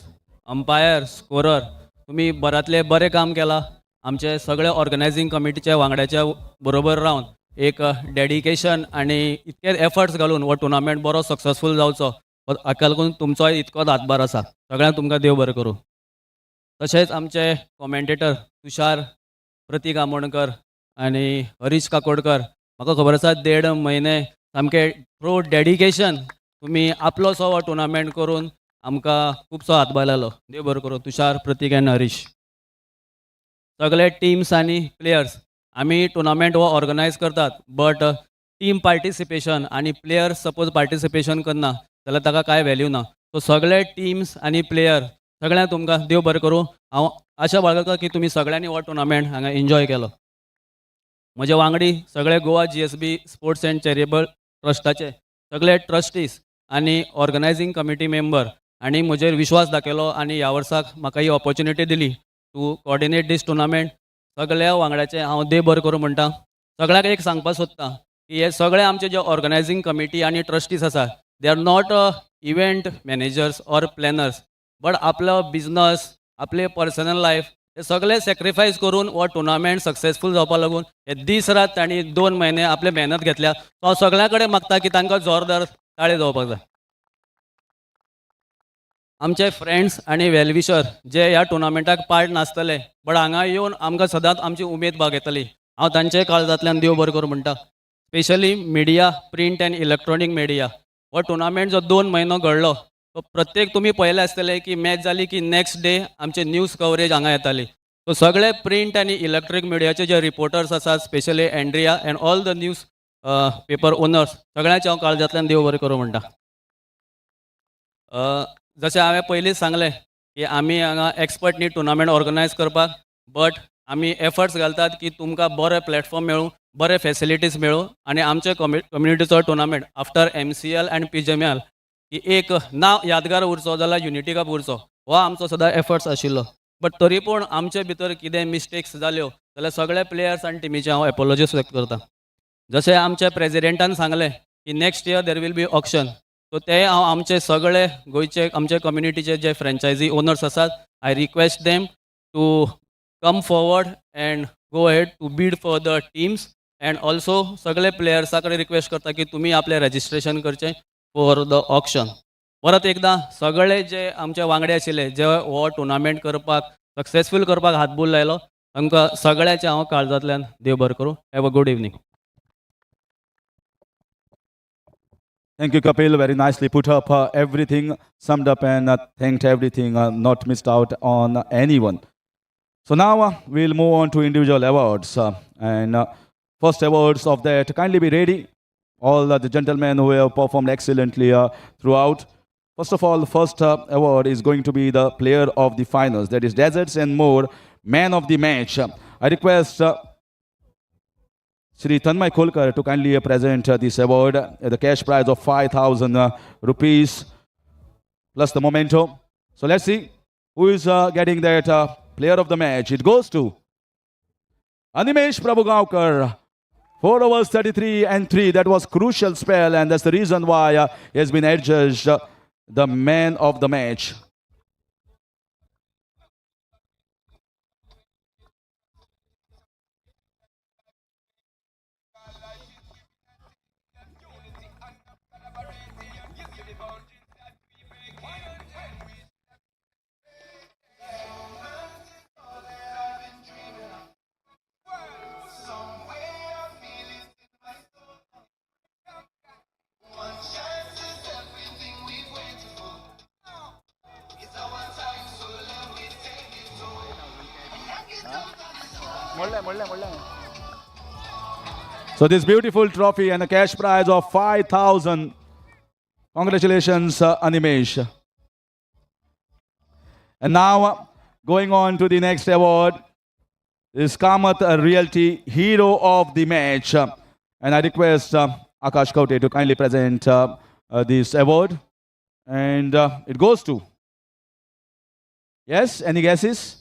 अंपायर, स्कोरर तुमी बऱ्यांतले बरें काम केलां. आमचे सगळे ऑर्गनायझींग कमिटीच्या वांगड्याच्या बरोबर रावन एक डेडिकेशन आनी इतके एफर्ट्स घालून हो टुर्नामेंट बरो सक्सेसफूल जावचो हाका लागून तुमचोय इतकोच हातभार आसा. सगळ्यांक तुमकां देव बरें करूं. तशेंच आमचे कॉमेंटेटर तुषार, प्रतीक आमोणकर आनी हरीश काकोडकर म्हाका खबर आसा 1.5 म्हयने सामके थ्रू डेडिकेशन तुमी आपलोसो हो टुर्नामेंट करून आमकां खुबसो हातभार लायलो. देव बरें करूं तुषार, प्रतीक आनी हरीश. सगळे टीम्स आनी प्लेयर्स आमी टुर्नामेंट हो ऑर्गनायज करतात बट टीम पार्टिसिपेशन आनी प्लेयर्स सपोज पार्टिसिपेशन करना जाल्यार ताका कांय वॅल्यू ना. सो सगळे टीम्स आनी प्लेयर सगळ्यांक तुमकां देव बरें करूं. हांव आशा बाळगता की तुमी सगळ्यांनी हो टुर्नामेंट हांगा एन्जॉय केलो. म्हजे वांगडी सगळे Goa GSB sports and charitable ट्रस्टाचे सगळे ट्रस्टीज आनी ऑर्गनायझींग कमिटी मेंबर आनी म्हजेर विश्वास दाखयलो आनी ह्या वर्साक म्हाका ही ऑपॉर्च्युनिटी दिली टू कॉर्डिनेट दीस टुर्नामेंट. सगळ्या वांगड्याचे हांव देव बरें करूं म्हणटा. सगळ्यांक एक सांगपाक सोदतां की हे सगळे आमचे जे ऑर्गनायझींग कमिटी आनी ट्रस्टीज आसा they are not event managers or planners but आपलो बिझनस, आपले पर्सनल लायफ हे सगळे सॅक्रिफायस करून हो टुर्नामेंट सक्सेसफूल जावपाक लागून हे दीस रात तांणी 2 म्हयने आपले मेहनत घेतल्या. सो हांव सगळ्यां कडेन मागता की तांकां जोरदार ताळे जावपाक जाय. आमचे फ्रेंड्स आनी वेलविशर जे ह्या टुर्नामेंटाक पार्ट नासतले बट हांगा येवन आमकां सदांच आमची उमेद बागयतली हांव तांचे काळजांतल्यान देव बरें करूं म्हणटा. Specially media, print and electronic media हो टुर्नामेंट जो 2 म्हयनो घडलो तो प्रत्येक तुमी पळयले आसतले की मॅच जाली की नेक्स्ट डे आमचे न्यूज कवरेज हांगा येताली. सो सगळे प्रिंट आनी इलेक्ट्रीक मिडियाचे जे रिपोर्टर्स आसात specially Andrea and all the news paper owners सगळ्यांचे हांव काळजांतल्यान देव बरें करूं म्हणटा. जशें हांवें पयलींच सांगलें की आमी हांगा एक्सपर्ट न्ही टुर्नामेंट ऑर्गनायज करपाक बट आमी एफर्ट्स घालतात की तुमकां बरे प्लॅटफॉर्म मेळूं, बरे फॅसिलिटीज मेळूं आनी आमचे कम्युनिटीचो टुर्नामेंट आफ्टर MCL आनी PGML की एक नांव यादगार उरचो जाल्यार युनिटी कप उरचो हो आमचो सदां एफर्ट्स आशिल्लो. बट तरी पूण आमचे भितर कितें मिस्टेक्स जाल्यो जाल्यार सगळे प्लेयर्स आनी टिमीचे हांव एपोलॉजीज व्यक्त करतां. जशें आमच्या प्रेजिडेंटान सांगलें की next year there will be auction so ते हांव आमचे सगळे गोंयचे आमचे कम्युनिटीचे जे फ्रँचायझी ओनर्स आसात I request them to come forward and go ahead to bid for the teams. And also सगळे प्लेयर्साकडे रिक्वेस्ट करता की तुम्ही आपले रजिस्ट्रेशन करचे फॉर द ऑक्शन. परत एकदा सगळे जे आमचे वांगडे आशिल्ले जे हो टुर्नामेंट करपाक सक्सेसफूल करपाक हातबूल लायलो तांकां सगळ्याचे हांव काळजांतल्यान देव बरें करूं. Have a good evening. Thank you, Kapil. Very nicely put up. Everything summed up and thanked everything, not missed out on anyone. So now we'll move on to individual awards. And first awards of that, kindly be ready. All the gentlemen who have performed excellently throughout. First of all, first award is going to be the player of the finals. That is Deserts and More, man of the match. I request Shri Tanmay Kolkar to kindly present this award. The cash prize of 5,000 rupees plus the memento. So let's see who is getting that player of the match. It goes to Animesh Prabhugaonkar. 4 overs, 33 and 3. That was crucial spell, and that's the reason why he has been adjudged the man of the match. So this beautiful trophy and a cash prize of 5,000. Congratulations, Animesh. And now, going on to the next award is Kamath Realty Hero of the Match. And I request Akash Kaute to kindly present this award. And it goes to... Yes, any guesses?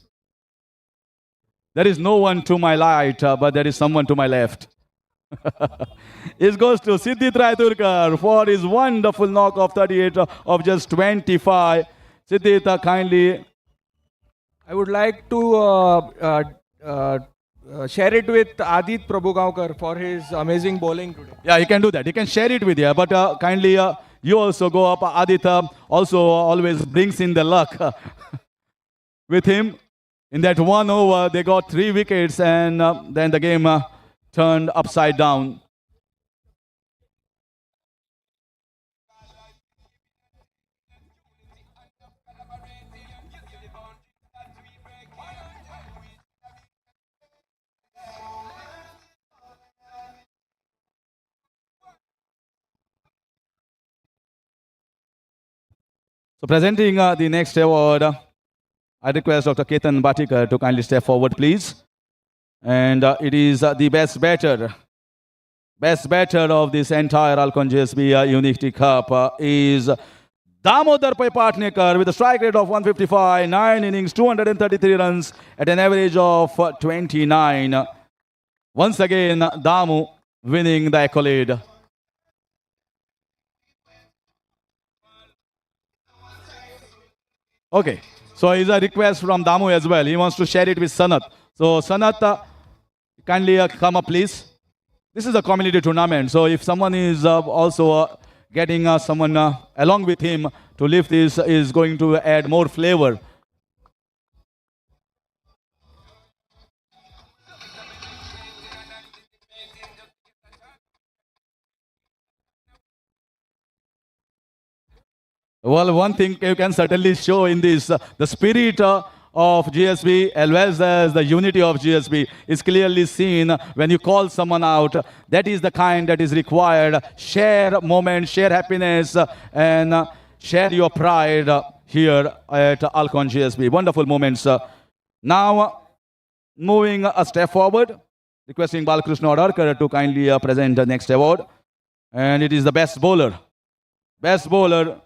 There is no one to my right, but there is someone to my left. It goes to Siddhit Raiturkar for his wonderful knock of 38 of just 25. Siddhit, kindly. I would like to share it with Adit Prabhugaonkar for his amazing bowling today. Yeah, he can do that. He can share it with you. But kindly, you also go up. Adit also always brings in the luck with him. In that 1 over, they got 3 wickets, and then the game turned upside down. So presenting the next award, I request Dr. Ketan Batikar to kindly step forward, please. And it is the best batter. Best batter of this entire ALCON GSB Unity Cup is Damodar Patnekar with a strike rate of 155, 9 innings, 233 runs at an average of 29. Once again, Damu winning the accolade. Okay, so it's a request from Damu as well. He wants to share it with Sanat. So Sanat, kindly come up, please. This is a community tournament, so if someone is also getting someone along with him to lift this is going to add more flavor. Well, one thing you can certainly show in this, the spirit of GSB as well as the unity of GSB is clearly seen when you call someone out. That is the kind that is required. Share moments, share happiness, and share your pride here at ALCON GSB. Wonderful moments. Now, moving a step forward, requesting Balakrishna Adarkar to kindly present the next award. And it is the best bowler. Best bowler.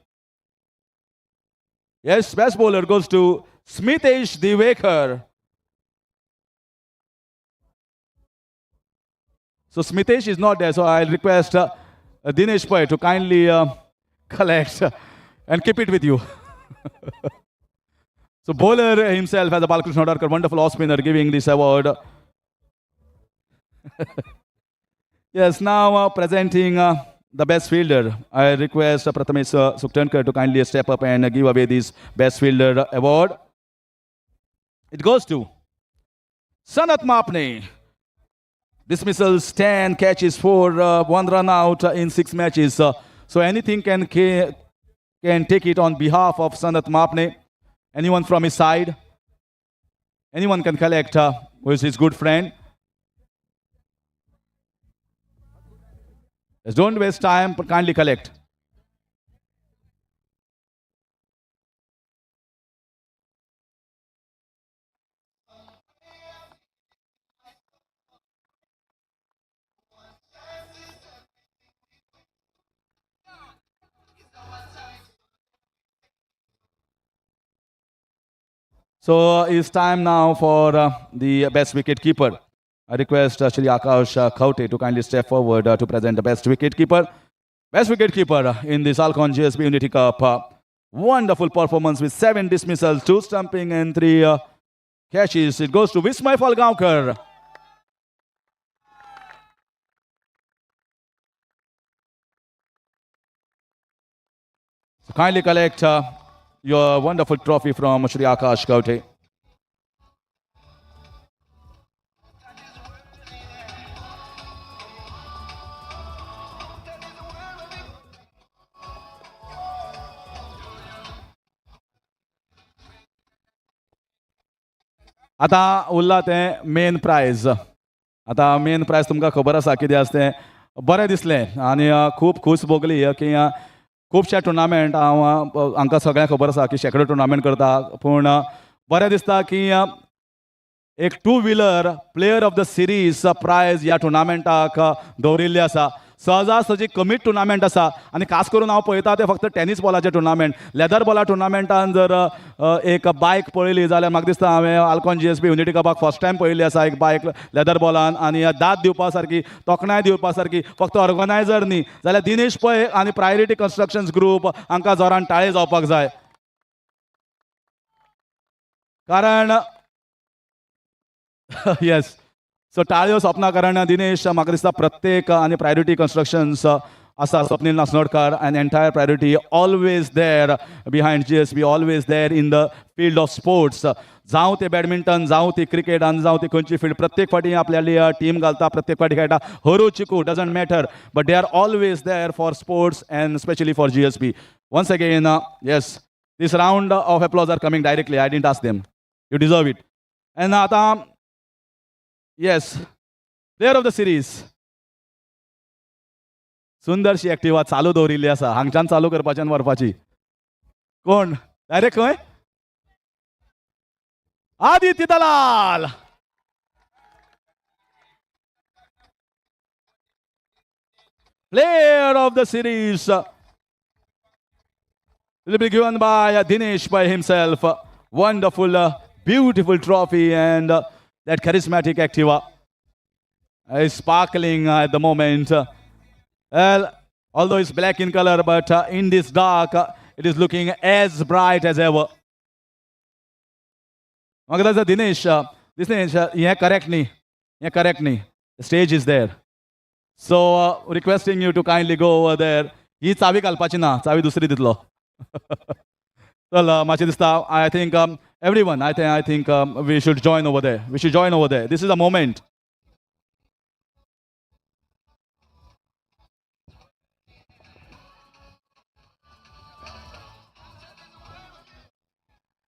Yes, best bowler goes to Smitesh Divekar. So Smitesh is not there, so I'll request Dinesh Pai to kindly collect and keep it with you. So bowler himself has a Balakrishna Adarkar, wonderful off spinner, giving this award. Yes, now presenting the best fielder. I request Prathamesh Suktankar to kindly step up and give away this best fielder award. It goes to Sanat Mapne. Dismissals 10, catches 4, 1 run out in 6 matches. So anything can take it on behalf of Sanat Mapne. Anyone from his side? Anyone can collect who is his good friend. Just don't waste time, but kindly collect. So it's time now for the best wicket keeper. I request Shri Akash Kaute to kindly step forward to present the best wicket keeper. Best wicket keeper in this ALCON GSB Unity Cup. Wonderful performance with 7 dismissals, 2 stumping and 3 catches. It goes to Vismay Falgaonkar. So kindly collect your wonderful trophy from Shri Akash Kaute. आता उरला तें main prize. आता main prize तुमकां खबर आसा कितें आसा तें. बरें दिसलें आनी खूब खूस भोगली की खुबशे टुर्नामेंट आमकां सगळ्यांक खबर आसा की शेकडो टुर्नामेंट करता, पूण बरें दिसता की एक 2 wheeler player of the series prize ह्या टुर्नामेंटाक दवरिल्लें आसा. सहजासहजी कमीच टुर्नामेंट आसा आनी खास करून हांव पळयता तें फक्त टेनीस बॉलाचें टुर्नामेंट. लेदर बॉला टुर्नामेंटान जर एक बायक पळयली जाल्यार म्हाका दिसता हांवें ALCON GSB युनिटी कपाक फर्स्ट टायम पळयल्ली आसा एक बायक लेदर बॉलान. आनी दाद दिवपा सारकी, तोखणाय दिवपा सारकी फक्त ऑर्गनायझर न्ही जाल्यार दिनेश पै आनी प्रायोरिटी कन्स्ट्रक्शन्स ग्रूप हांकां जोरान ताळे जावपाक जाय. कारण येस, सो ताळयो स्वप्ना कारण दिनेश म्हाका दिसता प्रत्येक आनी प्रायोरिटी कन्स्ट्रक्शन्स आसा Swapnil Nasnodkar and entire priority always there behind GSB, always there in the field of sports. जावं ते बॅडमिंटन, जावं ती क्रिकेट आनी जावं ती खंयची फील्ड, प्रत्येक फाटी आपल्याली टीम घालता, प्रत्येक फाटी खेळटा, हरू चिकू doesn't matter, but they are always there for sports and specially for GSB. Once again yes, this round of applause are coming directly. I didn't ask them, you deserve it. And आतां yes, player of the series. सुंदरशी Activa चालू दवरिल्ली आसा, हांगच्यान चालू करपाची आनी व्हरपाची. कोण? डायरेक्ट खंय? आदित्य दलाल. Player of the series will be given by Dinesh by himself. Wonderful, beautiful trophy and that charismatic Activa is sparkling at the moment. Well, although it's black in color, but in this dark, it is looking as bright as ever. Dinesh, correct me. The stage is there. So requesting you to kindly go over there. He चावी घालपाची ना, चावी दुसरी दितलो. Well, मातशें दिसता, I think everyone, I think we should join over there. We should join over there. This is a moment.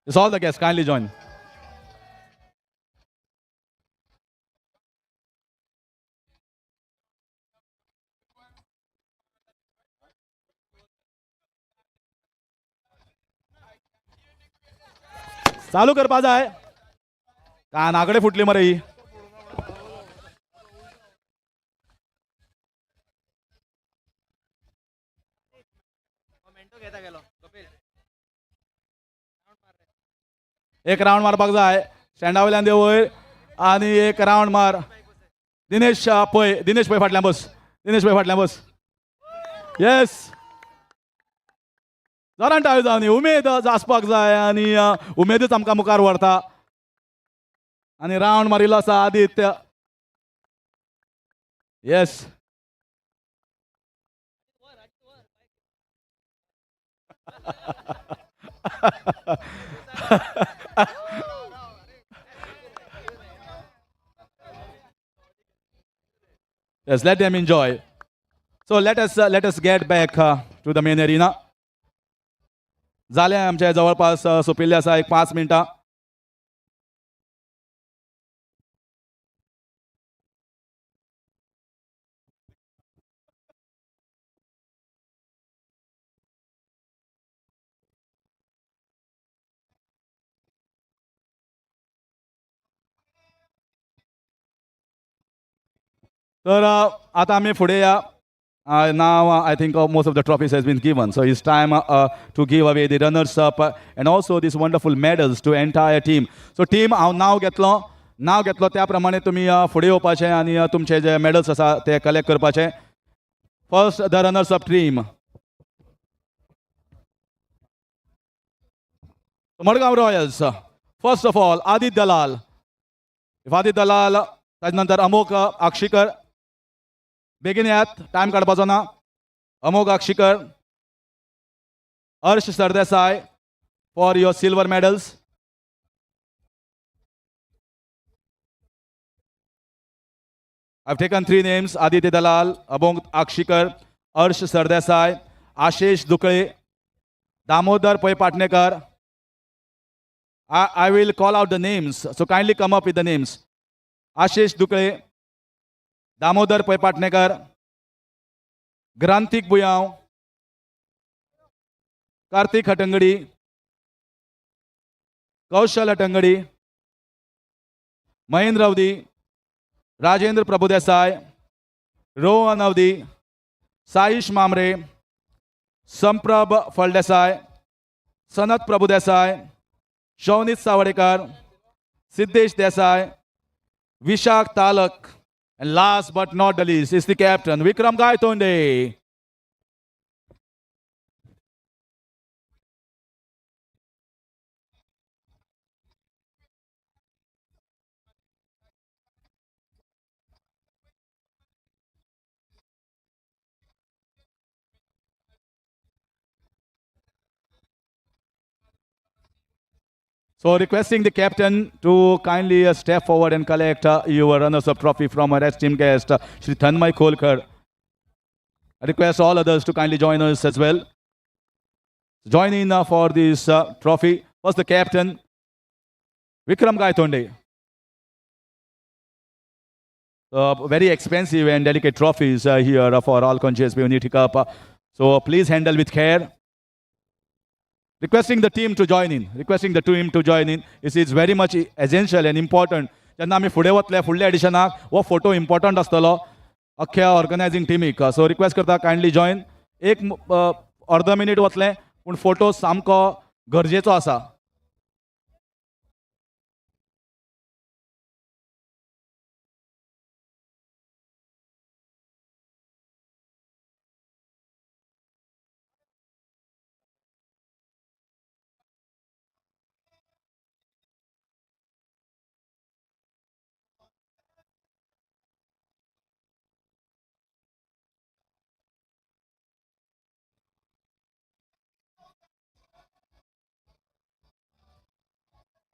It's all the guests, kindly join. चालू करपा जाय. कानाकडे फुटली मरे ही. एक राउंड मारपाक जाय. स्टँडा वयल्यान देव वयर आनी एक राउंड मार. दिनेश पै फाटल्यान बस. दिनेश पै फाटल्यान बस. येस, जोरान टाळयो जावनी. उमेद आसपाक जाय आनी उमेदूच आमकां मुखार व्हरता. आनी राउंड मारिल्लो आसा Aditya. Yes. Yes, let them enjoy. So let us get back to the main arena. झाले आमचे जवळपास सोंपिल्ले आसा एक 5 मिनटां. तर आता आमी फुडें या. Now I think most of the trophies has been given. So it's time to give away the runners up and also these wonderful medals to entire team. So team हांव नांव घेतलो त्या प्रमाणे तुमी फुडें येवपाचें आनी तुमचे जे मेडल्स आसा ते कलेक्ट करपाचे. First the runners up team. Madgaon royals. First of all Aditya Dalal. Aditya Dalal ताजे नंतर अमोक आक्षीकर. बेगीन यात, टाइम काडपाचो ना. Amok Akshikar, Harsh Sardesai for your silver medals. I've taken 3 names: Aditya Dalal, Amok Akshikar, Harsh Sardesai, Ashish Dukle, Damodar Poi Patnekar. I will call out the names, so kindly come up with the names. Ashish Dukle, Damodar Poi Patnekar, Grantik Buyao, Kartik Hatangadi, Kaushal Hatangadi, Mahendra Avdi, Rajendra Prabhudesai, Rohan Avdi, Saish Mamre, Samprab Faldesai, Sanat Prabhudesai, Shaunit Sawadekar, Siddesh Desai, Vishak Talak, and last but not the least is the captain, Vikram Gaitonde. So requesting the captain to kindly step forward and collect your runners-up trophy from our esteemed guest, Shri Tanmay Kolkar. I request all others to kindly join us as well. Join in for this trophy. First the captain, Vikram Gaitonde. Very expensive and delicate trophies here for ALCON GSB Unity Cup. So please handle with care. Requesting the team to join in. It's very much essential and important. जेन्ना आमी फुडें वतले फुडल्या एडिशनाक हो photo important आसतलो अख्ख्या ऑर्गनायझींग टीमीक. So request करता कायंडली join. एक अर्द मिनीट वतलें पूण फोटो सामको गरजेचो आसा.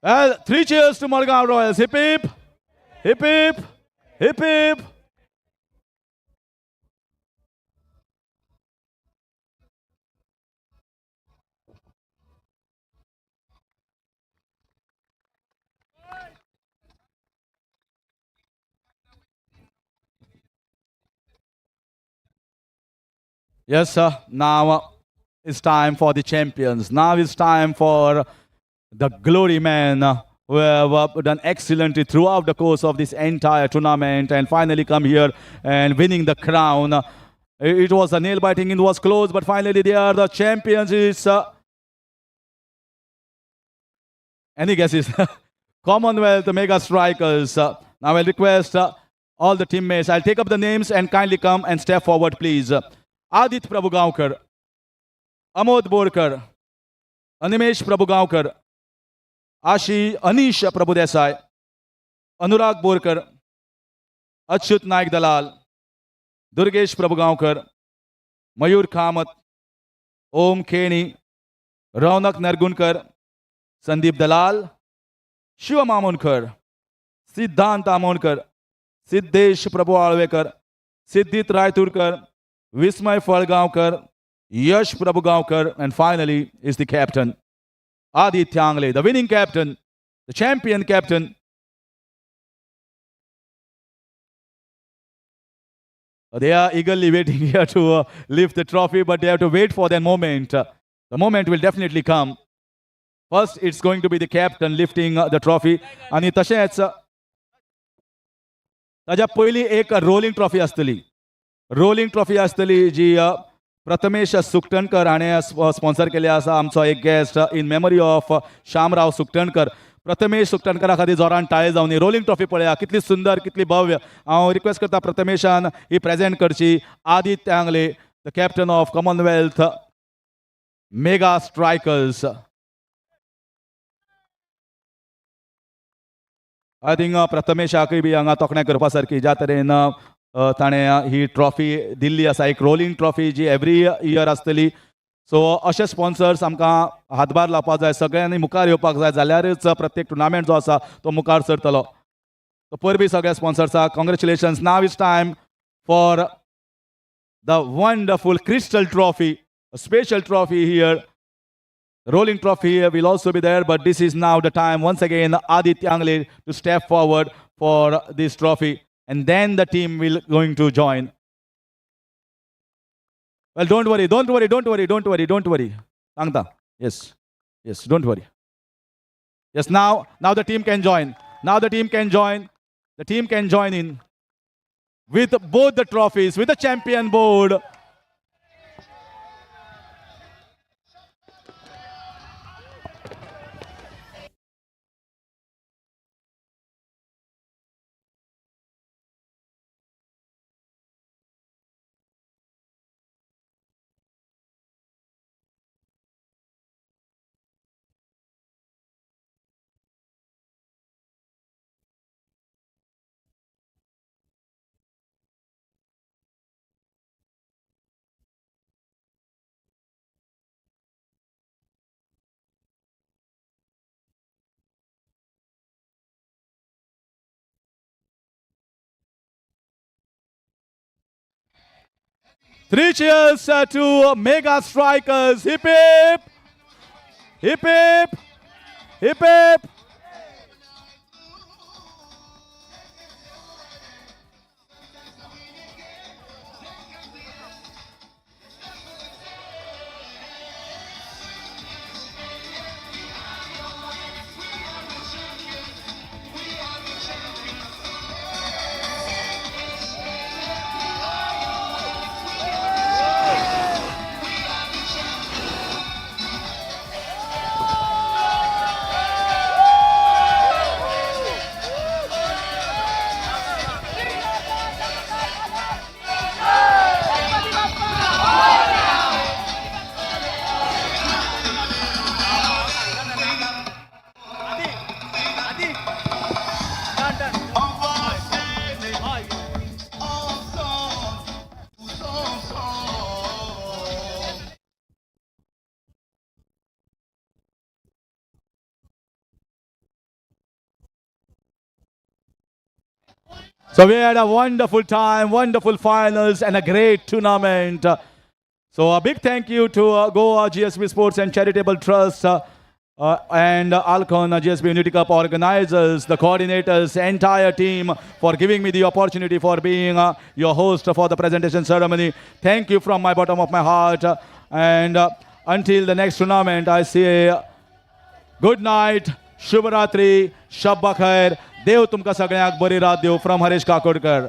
Well, 3 cheers to Mudgaon Royals. Hip hip, hip hip, hip hip. Yes, sir. Now it's time for the champions. Now it's time for the glory men who have done excellently throughout the course of this entire tournament and finally come here and winning the crown. It was a nail biting, it was close, but finally they are the champions. It's any guesses? Commonwealth Mega Strikers. Now I'll request all the teammates. I'll take up the names and kindly come and step forward, please. Adit Prabhugaonkar, Amod Borkar, Animesh Prabhugaonkar, Anish Prabhudesai, Anurag Borkar, Achyut Naik Dalal, Durgesh Prabhugaonkar, मयूर कामत, ओम खेणी, रौनक नरगुणकर, संदीप दलाल, शिव मामोणकर, सिद्धांत आमोणकर, सिद्धेश प्रभू आळवेकर, सिद्धित रायतुरकर, विस्मय फळगांवकर, यश Prabhugaonkar, and finally is the captain, Aditya Angle, the winning captain, the champion captain. They are eagerly waiting here to lift the trophy, but they have to wait for their moment. The moment will definitely come. First, it's going to be the captain lifting the trophy. आणि तशेंच ताज्या पयली एक rolling trophy आसतली. Rolling trophy आसतली जी प्रथमेश सुकटणकर हाणें sponsor केल्ली आसा. आमचो एक guest in memory of Shyamrao Suktankar. Prathamesh सुकटणकरा खातीर जोरान ताळे जावनी. रोलिंग ट्रॉफी पळया कितली सुंदर, कितली भव्य. हांव रिक्वेस्ट करता प्रथमेशान ही प्रेजेंट करची. Aditya Angle, the captain of commonwealth mega strikers. I think प्रथमेशाकय बी हांगा तोखणाय करपा सारकी. ज्या तरेन ताणें ही ट्रॉफी दिल्ली आसा, एक रोलिंग ट्रॉफी जी एवरी इयर आसतली. सो अशे स्पॉन्सर्स आमकां हातभार लावपाक जाय. सगळ्यांनी मुखार येवपाक जाय, जाल्यारच प्रत्येक टुर्नामेंट जो आसा तो मुखार सरतलो. सो परबी सगळ्या स्पॉन्सर्साक congratulations. Now is time for the wonderful crystal trophy, a special trophy here. The rolling trophy will also be there, but this is now the time once again Aditya Angle to step forward for this trophy, and then the team will going to join. Well, don't worry. Angta, yes, don't worry. Yes, now the team can join. Now the team can join. The team can join in with both the trophies, with the champion board. Three cheers to mega strikers. Hip hip, hip hip, hip hip. So we had a wonderful time, wonderful finals, and a great tournament. So a big thank you to Goa GSB Sports and Charitable Trust and ALCON GSB Unity Cup organizers, the coordinators, entire team for giving me the opportunity for being your host for the presentation ceremony. Thank you from my bottom of my heart. And until the next tournament, I say good night, Shubharatri, Shabba Khair. देव तुमकां सगळ्यांक बरी रात देव. From Haresh Kakodkar.